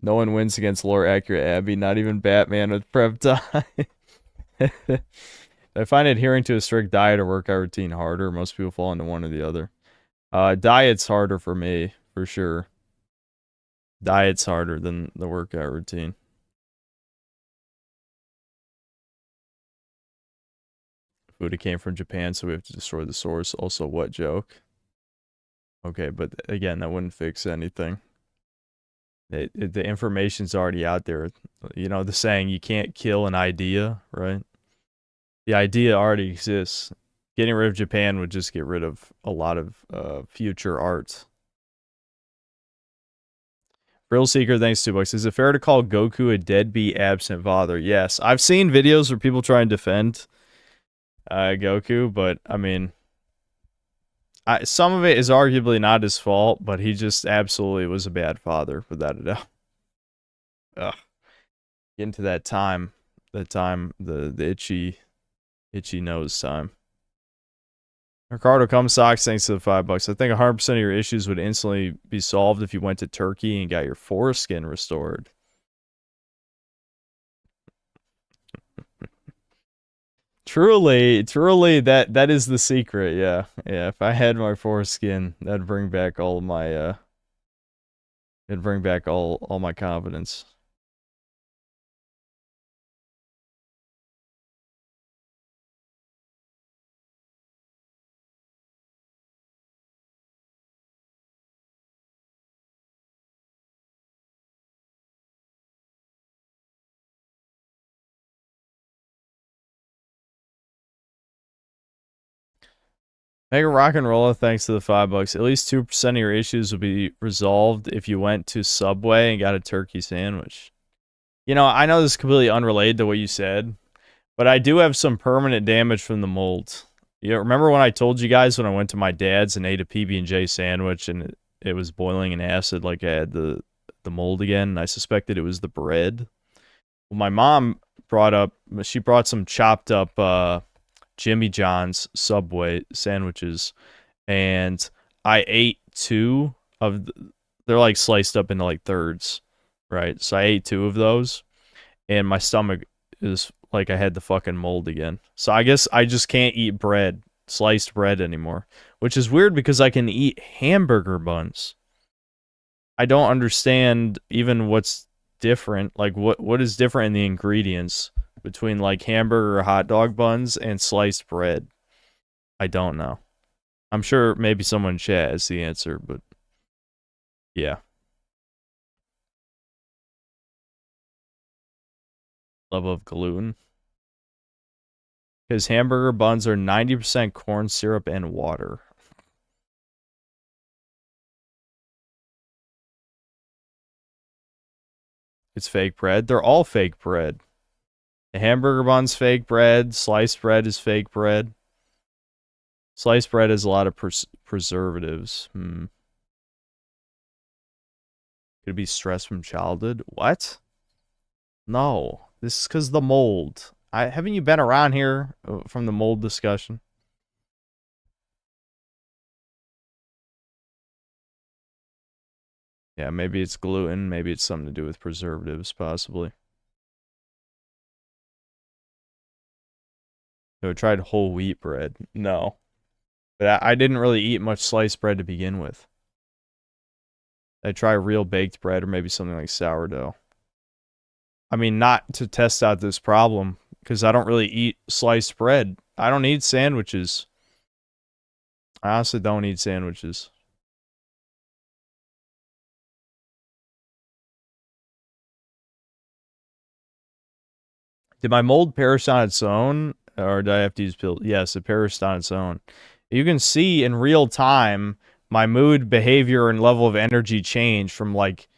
[SPEAKER 1] No one wins against lore accurate Abby, not even Batman with prep time. I find adhering to a strict diet or workout routine harder. Most people fall into one or the other. Diet's harder for me, for sure. Diet's harder than the workout routine. Food came from Japan, so we have to destroy the source. Also, what joke? Okay, but again, that wouldn't fix anything. The information's already out there. You know, the saying, you can't kill an idea, right? The idea already exists. Getting rid of Japan would just get rid of a lot of future art. Real Seeker, thanks $2. Is it fair to call Goku a deadbeat absent father? Yes. I've seen videos where people try and defend Goku, but I mean, some of it is arguably not his fault, but he just absolutely was a bad father, without a doubt. Ugh. Get into that time. The itchy nose time. Ricardo Socks, thanks to the $5. I think 100% of your issues would instantly be solved if you went to Turkey and got your foreskin restored. Truly, that is the secret. Yeah. If I had my foreskin, that'd bring back all of my it'd bring back all my confidence. Mega Rock and Roller, thanks to the $5. At least 2% of your issues will be resolved if you went to Subway and got a turkey sandwich. You know, I know this is completely unrelated to what you said, but I do have some permanent damage from the mold. You remember when I told you guys when I went to my dad's and ate a PB&J sandwich and it was boiling in acid like I had the mold again, and I suspected it was the bread? Well, my mom brought some chopped up Jimmy John's Subway sandwiches, and I ate two of they're like sliced up into like thirds, right? So I ate two of those, and my stomach is like I had the fucking mold again. So I guess I just can't eat sliced bread anymore, which is weird because I can eat hamburger buns. I don't understand even what's different. Like what is different in the ingredients between like hamburger or hot dog buns and sliced bread? I don't know. I'm sure maybe someone in chat has the answer, but yeah. Love of gluten. Because hamburger buns are 90% corn syrup and water. It's fake bread. They're all fake bread. The hamburger bun's fake bread. Sliced bread is fake bread. Sliced bread has a lot of preservatives. Could it be stress from childhood? What? No. This is because the mold. Haven't you been around here from the mold discussion? Yeah, maybe it's gluten. Maybe it's something to do with preservatives, possibly. So I tried whole wheat bread. No. But I didn't really eat much sliced bread to begin with. I try real baked bread or maybe something like sourdough. I mean, not to test out this problem, because I don't really eat sliced bread. I don't eat sandwiches. I honestly don't eat sandwiches. Did my mold perish on its own? Or did I have to use pills? Yes, it perished on its own. You can see in real time my mood, behavior, and level of energy change from, like,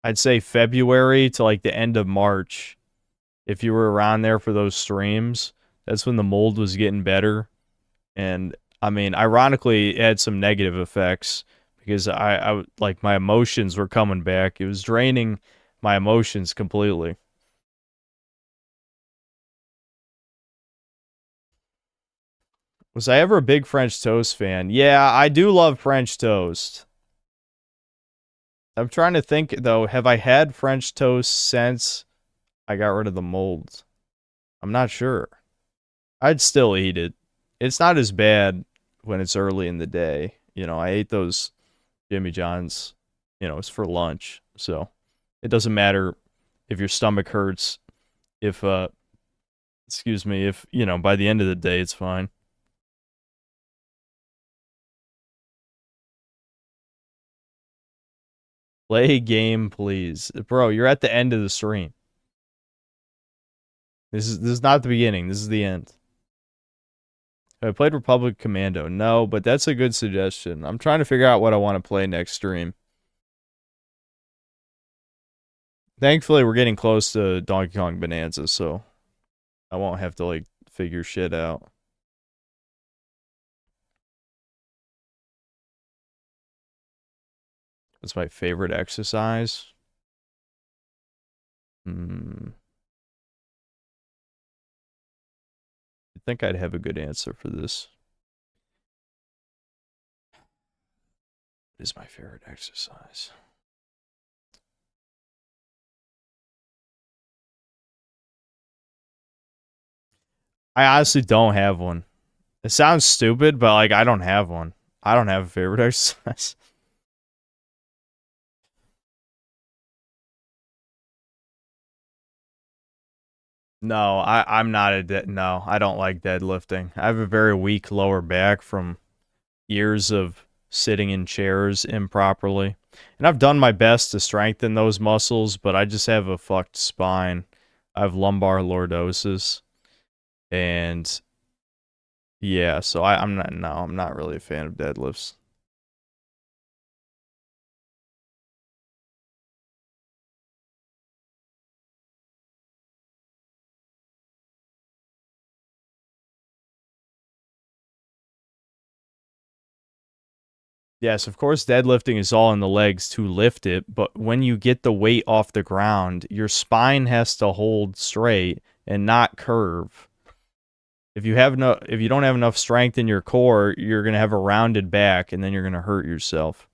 [SPEAKER 1] I'd say February to, like, the end of March. If you were around there for those streams, that's when the mold was getting better. And, I mean, ironically, it had some negative effects because I like, my emotions were coming back. It was draining my emotions completely. Was I ever a big French toast fan? Yeah, I do love French toast. I'm trying to think, though, have I had French toast since I got rid of the molds? I'm not sure. I'd still eat it. It's not as bad when it's early in the day. You know, I ate those Jimmy John's, you know, it's for lunch. So it doesn't matter if your stomach hurts, if, excuse me, if, you know, by the end of the day, it's fine. Play game, please. Bro, you're at the end of the stream. This is not the beginning. This is the end. Have I played Republic Commando? No, but that's a good suggestion. I'm trying to figure out what I want to play next stream. Thankfully, we're getting close to Donkey Kong Bonanza, so I won't have to, like, figure shit out. What's my favorite exercise? I think I'd have a good answer for this. What is my favorite exercise? I honestly don't have one. It sounds stupid, but, like, I don't have one. I don't have a favorite exercise. No, I'm not a no, I don't like deadlifting. I have a very weak lower back from years of sitting in chairs improperly. And I've done my best to strengthen those muscles, but I just have a fucked spine. I have lumbar lordosis. And yeah, so I'm not really a fan of deadlifts. Yes, of course, deadlifting is all in the legs to lift it, but when you get the weight off the ground, your spine has to hold straight and not curve. If you don't have enough strength in your core, you're going to have a rounded back and then you're going to hurt yourself.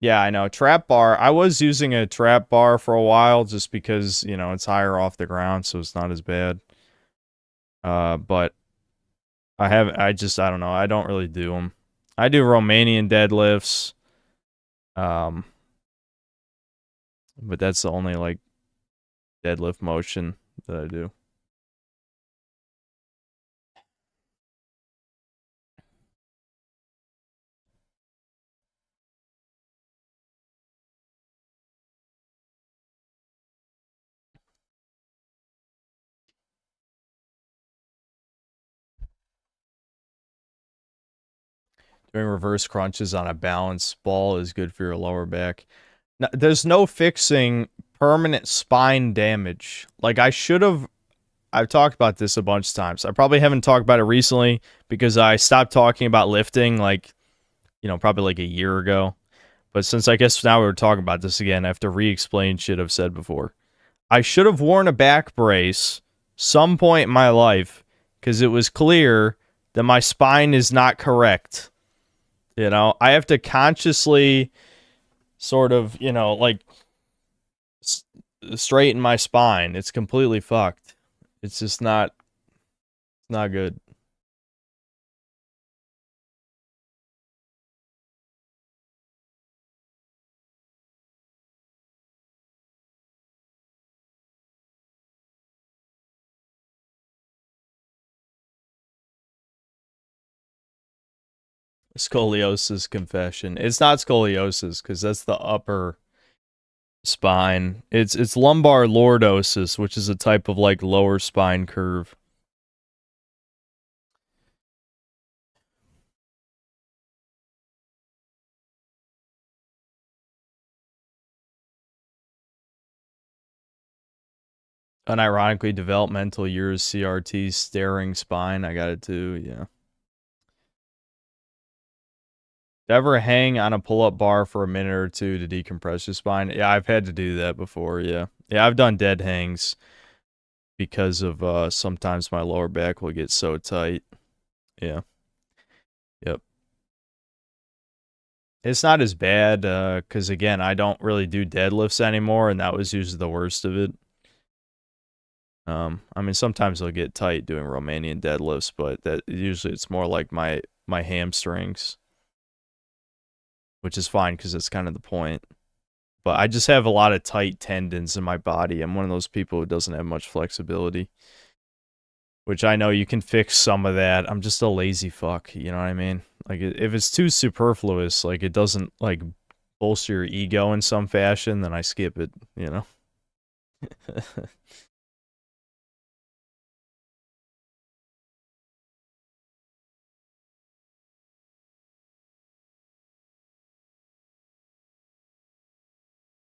[SPEAKER 1] Yeah, I know. Trap bar. I was using a trap bar for a while just because, you know, it's higher off the ground, so it's not as bad. But I don't know. I don't really do them. I do Romanian deadlifts. But that's the only, like, deadlift motion that I do. Doing reverse crunches on a balanced ball is good for your lower back. Now, there's no fixing permanent spine damage. Like, I've talked about this a bunch of times. I probably haven't talked about it recently because I stopped talking about lifting, like, probably like a year ago. But since I guess now we're talking about this again, I have to re-explain shit I've said before. I should have worn a back brace some point in my life because it was clear that my spine is not correct. I have to consciously sort of, like, straighten my spine. It's completely fucked. It's just not good. Scoliosis confession. It's not scoliosis because that's the upper spine. It's lumbar lordosis, which is a type of, like, lower spine curve. Unironically, developmental years, CRT, staring spine. I got it too, yeah. Ever hang on a pull-up bar for a minute or two to decompress your spine? Yeah, I've had to do that before, yeah. Yeah, I've done dead hangs because of sometimes my lower back will get so tight. Yeah. Yep. It's not as bad, because, again, I don't really do deadlifts anymore, and that was usually the worst of it. I mean, sometimes I'll get tight doing Romanian deadlifts, but that usually it's more like my hamstrings, which is fine because that's kind of the point. But I just have a lot of tight tendons in my body. I'm one of those people who doesn't have much flexibility, which I know you can fix some of that. I'm just a lazy fuck, you know what I mean? Like, if it's too superfluous, like, it doesn't, like, bolster your ego in some fashion, then I skip it,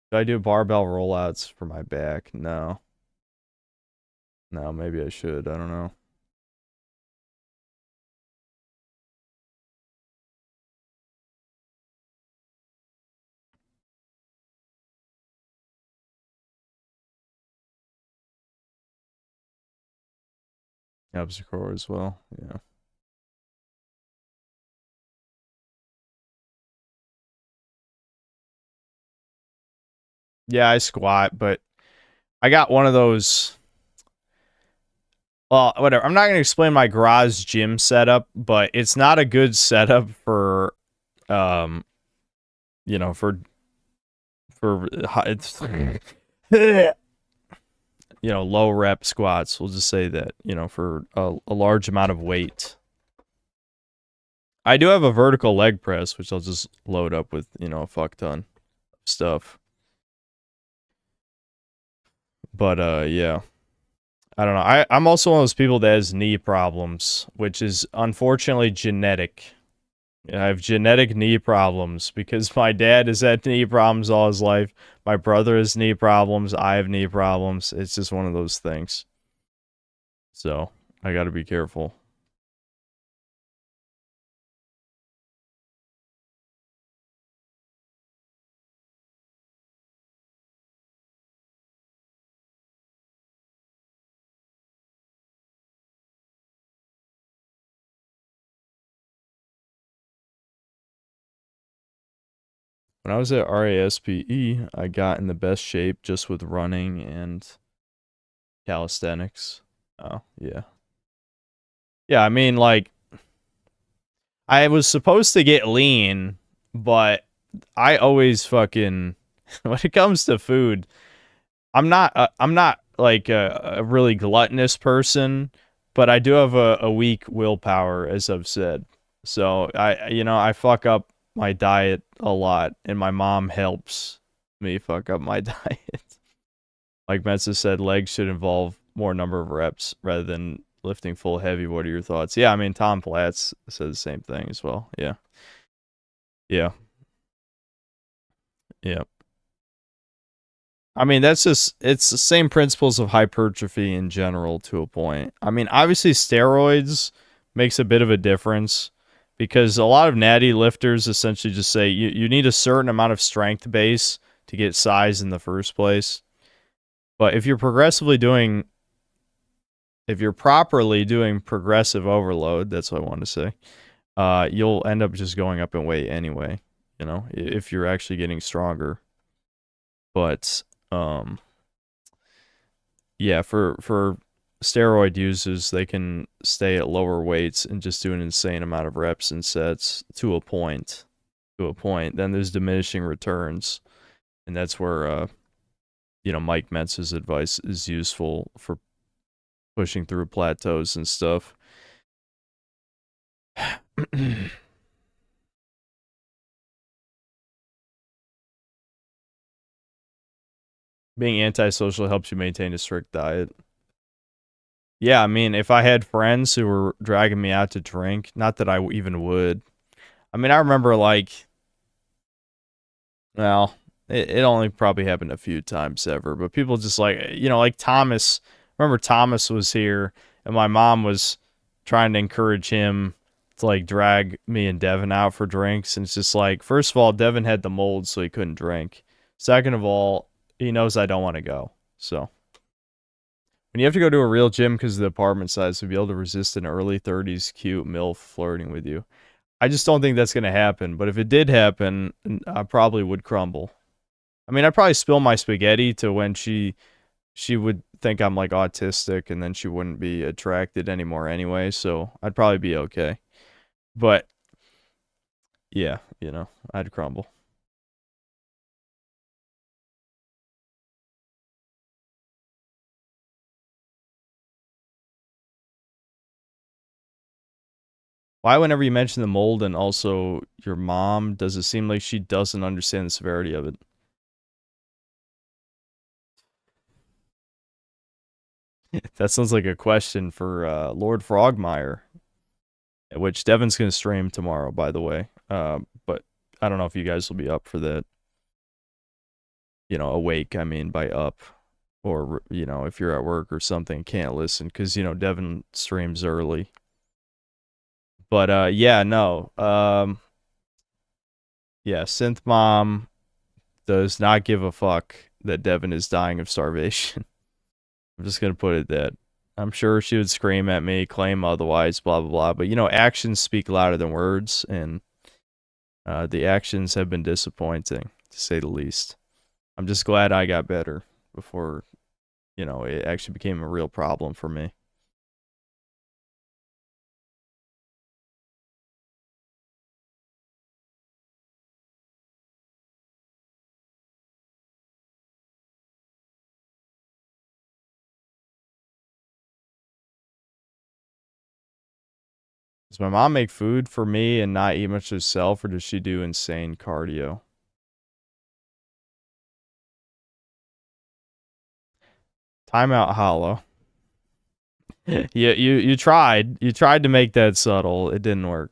[SPEAKER 1] Do I do barbell rollouts for my back? No. No, maybe I should. I don't know. Obstacle as well, yeah. Yeah, I squat, but I got one of those. Well, whatever. I'm not going to explain my garage gym setup, but it's not a good setup for, for it's, low rep squats. We'll just say that, for a large amount of weight. I do have a vertical leg press, which I'll just load up with, a fuck ton of stuff. But, yeah. I don't know. I'm also one of those people that has knee problems, which is unfortunately genetic. I have genetic knee problems because my dad has had knee problems all his life. My brother has knee problems. I have knee problems. It's just one of those things. So, I gotta be careful. When I was at RASPE, I got in the best shape just with running and calisthenics. Oh, yeah. Yeah, I mean, like, I was supposed to get lean, but I always fucking when it comes to food, I'm not like a really gluttonous person, but I do have a weak willpower, as I've said. So I fuck up my diet a lot, and my mom helps me fuck up my diet. Like Mensa said, legs should involve more number of reps rather than lifting full heavy. What are your thoughts? Yeah, I mean Tom Platz said the same thing as well. Yeah. Yeah. Yeah. I mean, it's the same principles of hypertrophy in general to a point. I mean, obviously steroids makes a bit of a difference because a lot of natty lifters essentially just say you need a certain amount of strength base to get size in the first place. But if you're properly doing progressive overload, that's what I want to say, you'll end up just going up in weight anyway, if you're actually getting stronger. But yeah, for steroid users, they can stay at lower weights and just do an insane amount of reps and sets to a point. Then there's diminishing returns, and that's where Mike Mentz's advice is useful for pushing through plateaus and stuff. Being antisocial helps you maintain a strict diet. Yeah, I mean, if I had friends who were dragging me out to drink, not that I even would. I mean, I remember it only probably happened a few times ever, but people just like Thomas. Remember Thomas was here, and my mom was trying to encourage him to drag me and Devin out for drinks, and it's just first of all, Devin had the mold, so he couldn't drink. Second of all, he knows I don't want to go. So when you have to go to a real gym because of the apartment size to be able to resist an early 30s cute MILF flirting with you, I just don't think that's going to happen. But if it did happen, I probably would crumble. I mean, I'd probably spill my spaghetti to when she would think I'm autistic, and then she wouldn't be attracted anymore anyway, so I'd probably be okay. But yeah, I'd crumble. Why, whenever you mention the mold and also your mom, does it seem like she doesn't understand the severity of it? That sounds like a question for Lord Frogmire, which Devin's going to stream tomorrow, by the way. But I don't know if you guys will be up for that. Awake, I mean, by up. Or, if you're at work or something, can't listen, because, Devin streams early. But, yeah, no. Yeah, Synth Mom does not give a fuck that Devin is dying of starvation. I'm just going to put it that. I'm sure she would scream at me, claim otherwise, blah, blah, blah. But, actions speak louder than words, and the actions have been disappointing, to say the least. I'm just glad I got better before, it actually became a real problem for me. Does my mom make food for me and not eat much herself, or does she do insane cardio? Timeout Hollow. You tried. You tried to make that subtle. It didn't work.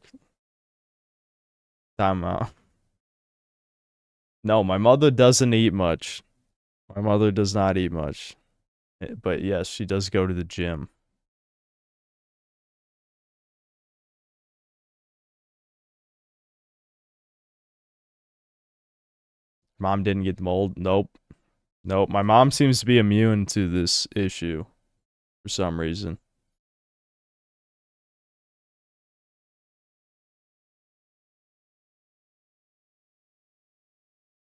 [SPEAKER 1] Timeout. No, my mother doesn't eat much. My mother does not eat much. But yes, she does go to the gym. Mom didn't get the mold. Nope. Nope. My mom seems to be immune to this issue for some reason.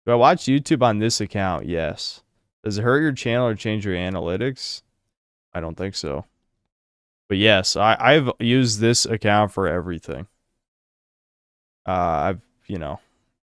[SPEAKER 1] Do I watch YouTube on this account? Yes. Does it hurt your channel or change your analytics? I don't think so. But yes, I've used this account for everything. I've, you know,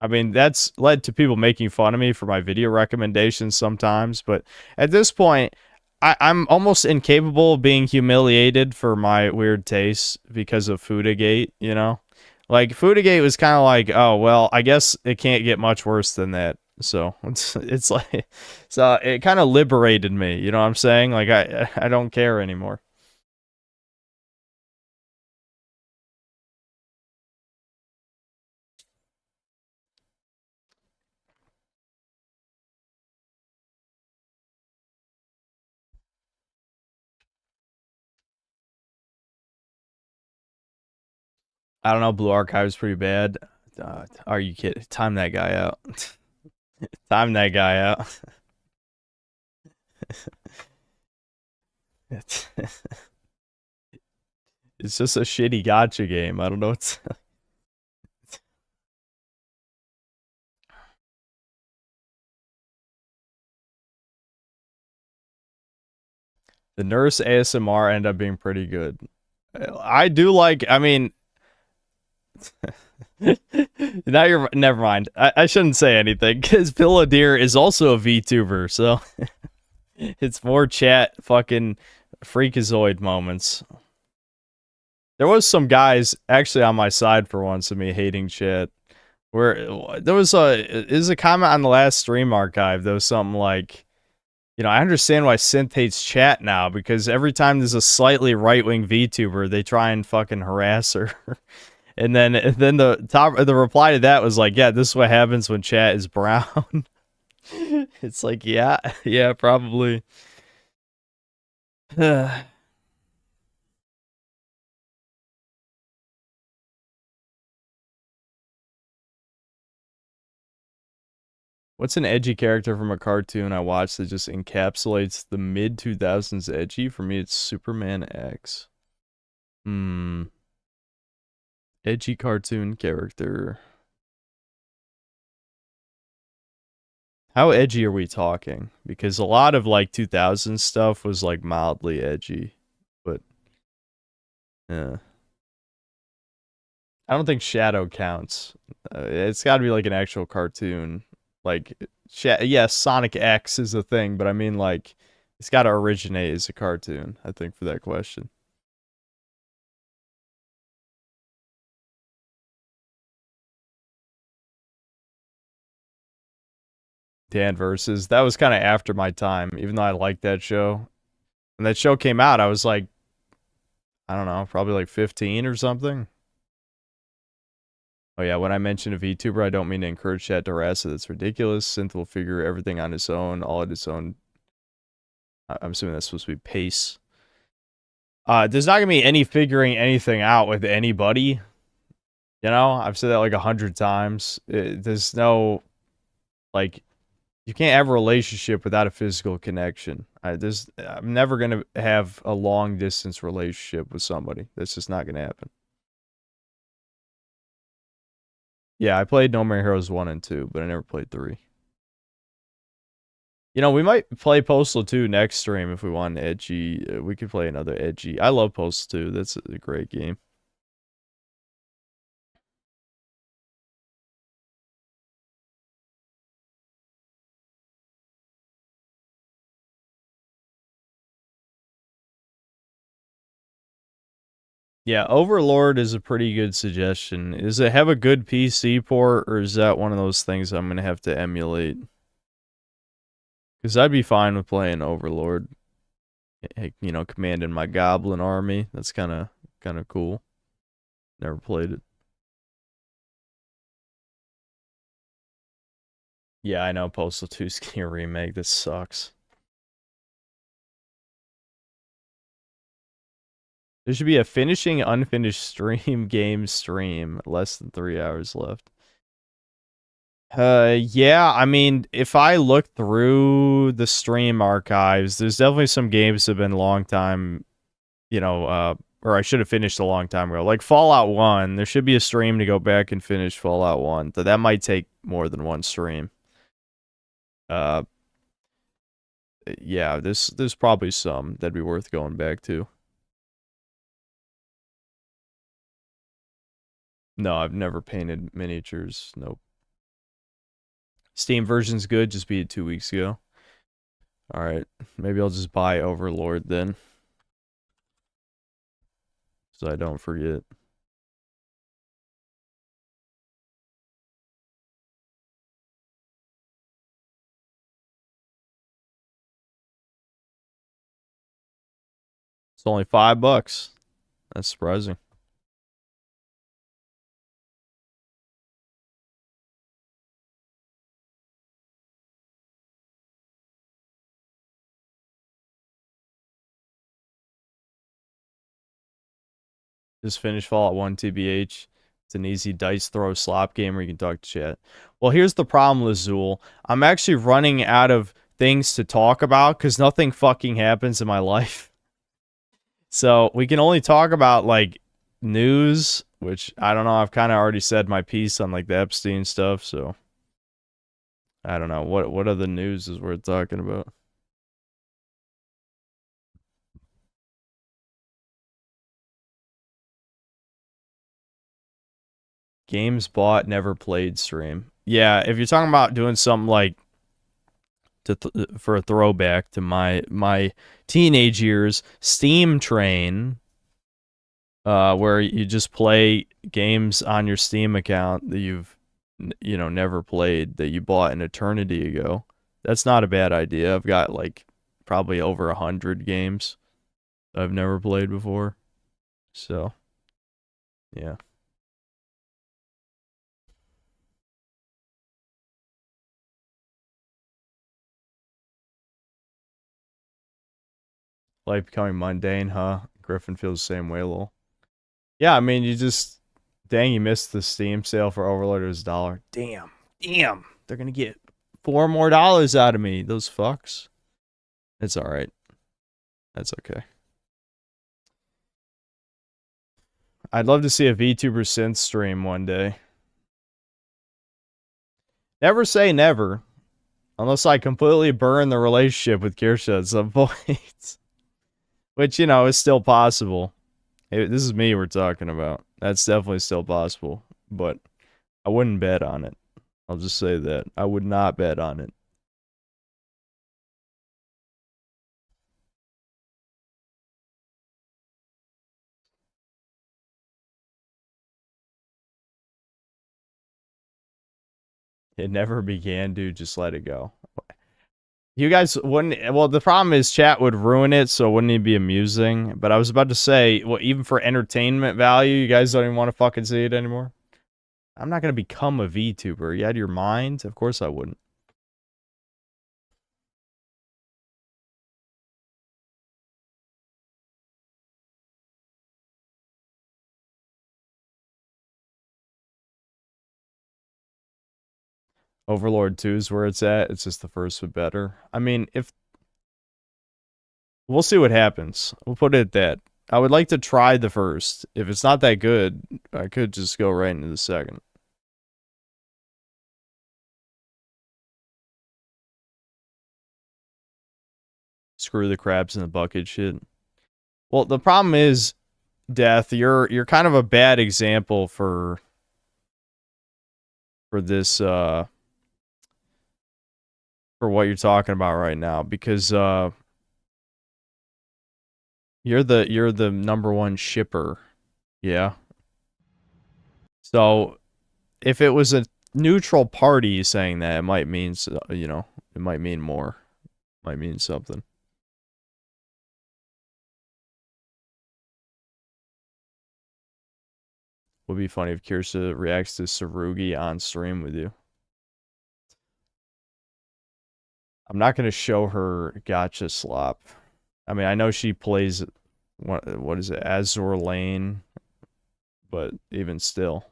[SPEAKER 1] I mean, that's led to people making fun of me for my video recommendations sometimes, but at this point, I'm almost incapable of being humiliated for my weird tastes because of Foodagate, you know? Like, Foodagate was kind of like, oh, well, I guess it can't get much worse than that. So, it's like, so it kind of liberated me, you know what I'm saying? Like, I don't care anymore. I don't know, Blue Archive is pretty bad. Are you kidding? Time that guy out. Time that guy out. it's just a shitty gacha game. I don't know what's... The nurse ASMR ended up being pretty good. I do like, I mean... now you're... Never mind. I shouldn't say anything, because Pilladeer is also a VTuber, so... it's more chat fucking freakazoid moments. There was some guys actually on my side for once of me hating chat. Where there was a comment on the last stream archive that was something like, you know, I understand why Synth hates chat now, because every time there's a slightly right-wing VTuber, they try and fucking harass her. and then the reply to that was like, yeah, this is what happens when chat is brown. It's like, yeah, probably. What's an edgy character from a cartoon I watched that just encapsulates the mid-2000s edgy? For me, it's Superman X. Edgy cartoon character. How edgy are we talking? Because a lot of, like, 2000s stuff was, like, mildly edgy. But, yeah. I don't think Shadow counts. It's gotta be, like, an actual cartoon. Like, yes, Sonic X is a thing, but I mean, like, it's got to originate as a cartoon, I think, for that question. Dan Versus. That was kind of after my time, even though I liked that show. When that show came out, I was like, I don't know, probably like 15 or something. Oh yeah, when I mention a VTuber, I don't mean to encourage chat to harass it. It's ridiculous. Synth will figure everything on his own, all at his own. I'm assuming that's supposed to be pace. There's not gonna be any figuring anything out with anybody. You know, I've said that like 100 times. There's no, like, you can't have a relationship without a physical connection. I'm never gonna have a long distance relationship with somebody. That's just not gonna happen. Yeah, I played No More Heroes 1 and 2, but I never played 3. You know, we might play Postal 2 next stream if we want an edgy. We could play another edgy. I love Postal 2. That's a great game. Yeah, Overlord is a pretty good suggestion. Does it have a good PC port, or is that one of those things I'm going to have to emulate? Because I'd be fine with playing Overlord. You know, commanding my goblin army. That's kind of cool. Never played it. Yeah, I know Postal 2's getting a remake. This sucks. There should be a finishing unfinished stream game stream. Less than 3 hours left. Yeah, I mean, if I look through the stream archives, there's definitely some games that have been a long time, you know, or I should have finished a long time ago. Like Fallout 1, there should be a stream to go back and finish Fallout 1. That might take more than one stream. Yeah, there's probably some that'd be worth going back to. No, I've never painted miniatures. Nope. Steam version's good. Just beat it 2 weeks ago. All right. Maybe I'll just buy Overlord then. So I don't forget. It's only $5. That's surprising. Just finished Fallout 1 TBH. It's an easy dice throw slop game where you can talk to chat. Well, here's the problem, Lazul. I'm actually running out of things to talk about because nothing fucking happens in my life. So we can only talk about, like, news, which, I don't know, I've kind of already said my piece on, like, the Epstein stuff, so... I don't know. What other news is worth talking about? Games bought, never played stream. Yeah, if you're talking about doing something like for a throwback to my teenage years, Steam Train, where you just play games on your Steam account that you've never played, that you bought an eternity ago. That's not a bad idea. I've got like probably over 100 games I've never played before. So, yeah. Life becoming mundane, huh? Griffin feels the same way, lol. Yeah, I mean, dang, you missed the Steam sale for Overlord. It was $1. Damn. They're gonna get $4 more out of me, those fucks. It's alright. That's okay. I'd love to see a VTuber synth stream one day. Never say never. Unless I completely burn the relationship with Kirsha at some point. Which, is still possible. Hey, this is me we're talking about. That's definitely still possible. But I wouldn't bet on it. I'll just say that. I would not bet on it. It never began, dude. Just let it go. You guys wouldn't... Well, the problem is chat would ruin it, so it wouldn't even be amusing. But I was about to say, well, even for entertainment value, you guys don't even want to fucking see it anymore? I'm not going to become a VTuber. You out of your mind? Of course I wouldn't. Overlord 2 is where it's at. It's just the first but better. I mean, we'll see what happens. We'll put it at that. I would like to try the first. If it's not that good, I could just go right into the second. Screw the crabs in the bucket shit. Well, the problem is, Death, you're kind of a bad example for this for what you're talking about right now, because you're the #1 shipper. Yeah. So if it was a neutral party saying that, it might mean, it might mean more. Might mean something. Would be funny if Kirsa reacts to Sarugi on stream with you. I'm not going to show her Gotcha Slop. I mean, I know she plays, what is it, Azure Lane, but even still.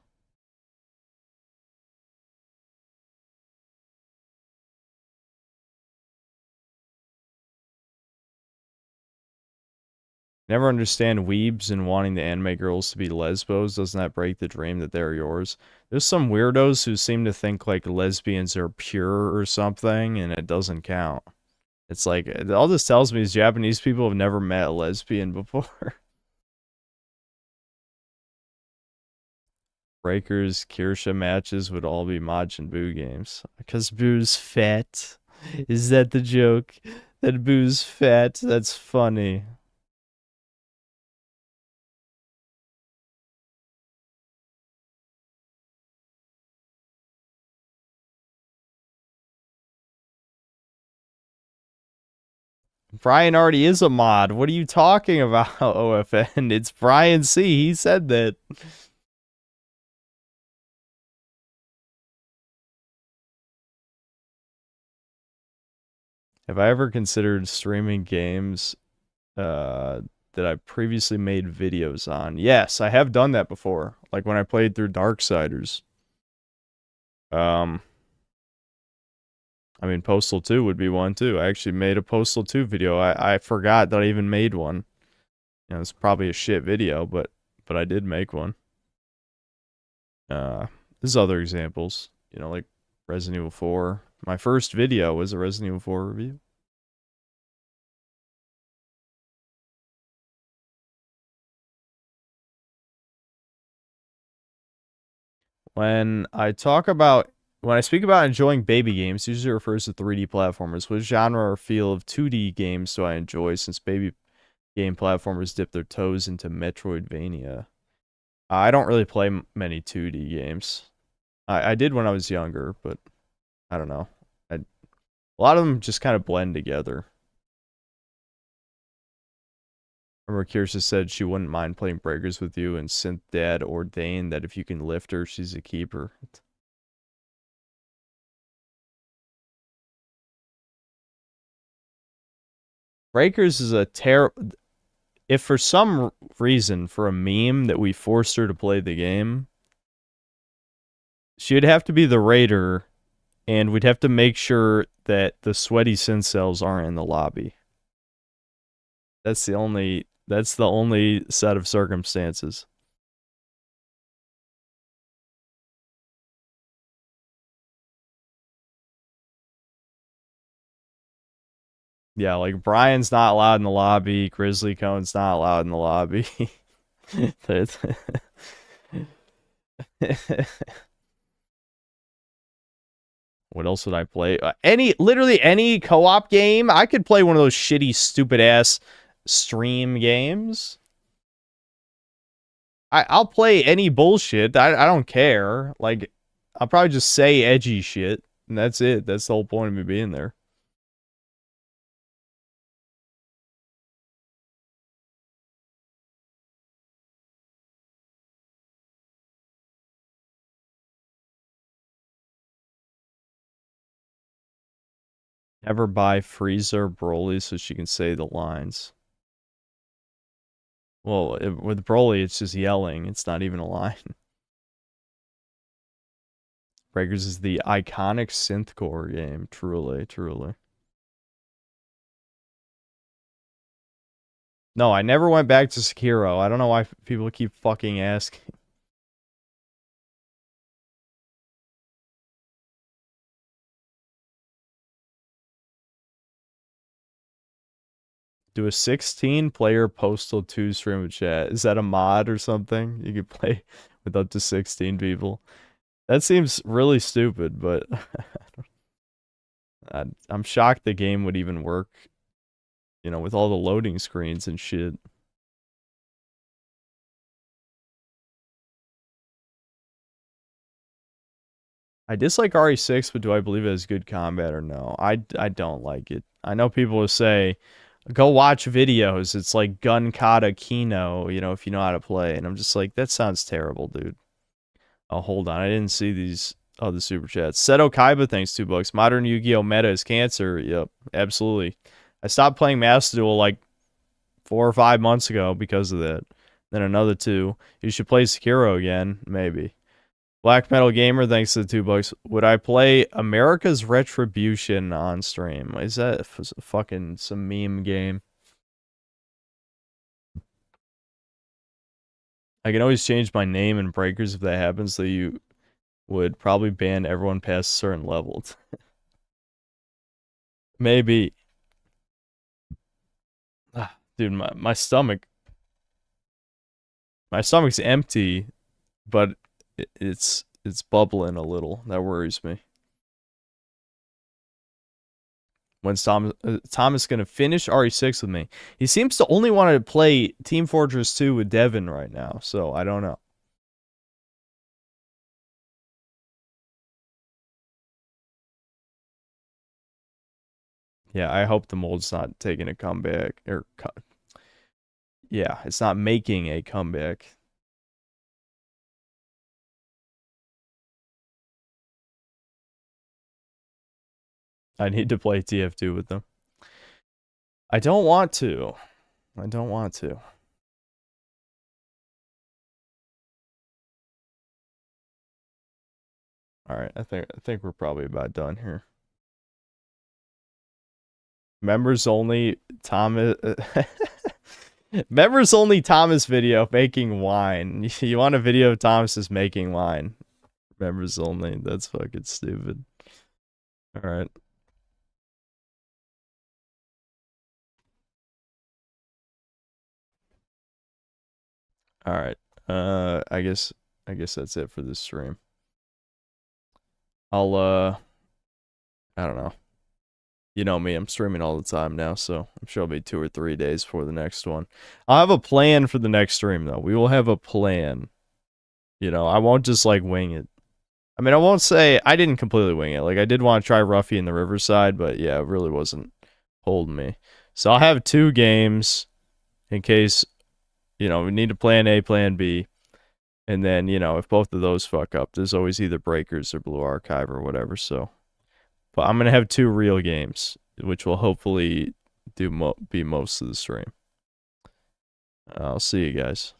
[SPEAKER 1] Never understand weebs and wanting the anime girls to be lesbos. Doesn't that break the dream that they're yours? There's some weirdos who seem to think like lesbians are pure or something, and it doesn't count. It's like, all this tells me is Japanese people have never met a lesbian before. Breakers, Kirsha matches would all be Majin Buu games. Because Buu's fat. Is that the joke? That Buu's fat? That's funny. Brian already is a mod. What are you talking about, OFN? It's Brian C. He said that. Have I ever considered streaming games that I previously made videos on? Yes, I have done that before. Like when I played through Darksiders. I mean, Postal 2 would be one too. I actually made a Postal 2 video. I forgot that I even made one. You know, it's probably a shit video, but I did make one. There's other examples. You know, like Resident Evil 4. My first video was a Resident Evil 4 review. When I speak about enjoying baby games, usually refers to 3D platformers. What genre or feel of 2D games do I enjoy, since baby game platformers dip their toes into Metroidvania? I don't really play many 2D games. I did when I was younger, but I don't know. A lot of them just kind of blend together. Remember, Kirsten said she wouldn't mind playing Breakers with you, and Synth Dad ordained that if you can lift her, she's a keeper. Breakers is a terrible... If for some reason, for a meme, that we forced her to play the game, she would have to be the raider, and we'd have to make sure that the sweaty synth cells aren't in the lobby. That's the only set of circumstances. Yeah, like Brian's not allowed in the lobby, Grizzly Cone's not allowed in the lobby. What else would I play? Literally any co-op game. I could play one of those shitty, stupid ass stream games. I'll play any bullshit. I don't care. Like, I'll probably just say edgy shit, and that's it. That's the whole point of me being there. Never buy Freezer Broly so she can say the lines. Well, with Broly, it's just yelling. It's not even a line. Breakers is the iconic synthcore game. Truly, truly. No, I never went back to Sekiro. I don't know why people keep fucking asking. Do a 16-player Postal 2 stream of chat. Is that a mod or something? You could play with up to 16 people. That seems really stupid, but I'm shocked the game would even work, you know, with all the loading screens and shit. I dislike RE6, but do I believe it has good combat or no? I don't like it. I know people will say, go watch videos. It's like Gun Kata Kino, you know, if you know how to play. And I'm just like, that sounds terrible, dude. Oh, hold on. I didn't see these other super chats. Seto Kaiba, thanks, $2. Modern Yu-Gi-Oh! Meta is cancer. Yep, absolutely. I stopped playing Master Duel like 4 or 5 months ago because of that. Then another 2. You should play Sekiro again. Maybe. Black Metal Gamer, thanks to the $2. Would I play America's Retribution on stream? Is that fucking some meme game? I can always change my name in Breakers if that happens, so you would probably ban everyone past certain levels. Maybe. Dude, my stomach's empty, but it's bubbling a little. That worries me. When's Thomas gonna finish RE6 with me? He seems to only want to play Team Fortress 2 with Devin right now, so I don't know. Yeah, I hope the mold's not taking a comeback. Yeah, it's not making a comeback. I need to play TF2 with them. I don't want to. I don't want to. All right, I think we're probably about done here. Members only Thomas Members only Thomas video making wine. You want a video of Thomas is making wine. Members only. That's fucking stupid. All right. All right. I guess that's it for this stream. I'll I don't know. You know me, I'm streaming all the time now, so I'm sure it'll be 2 or 3 days before the next one. I'll have a plan for the next stream, though. We will have a plan. You know, I won't just, like, wing it. I mean, I won't say I didn't completely wing it. Like, I did want to try Ruffy in the Riverside, but yeah, it really wasn't holding me. So I'll have 2 games in case, you know, we need a plan A, plan B. And then, you know, if both of those fuck up, there's always either Breakers or Blue Archive or whatever, so... But I'm going to have 2 real games, which will hopefully be most of the stream. I'll see you guys.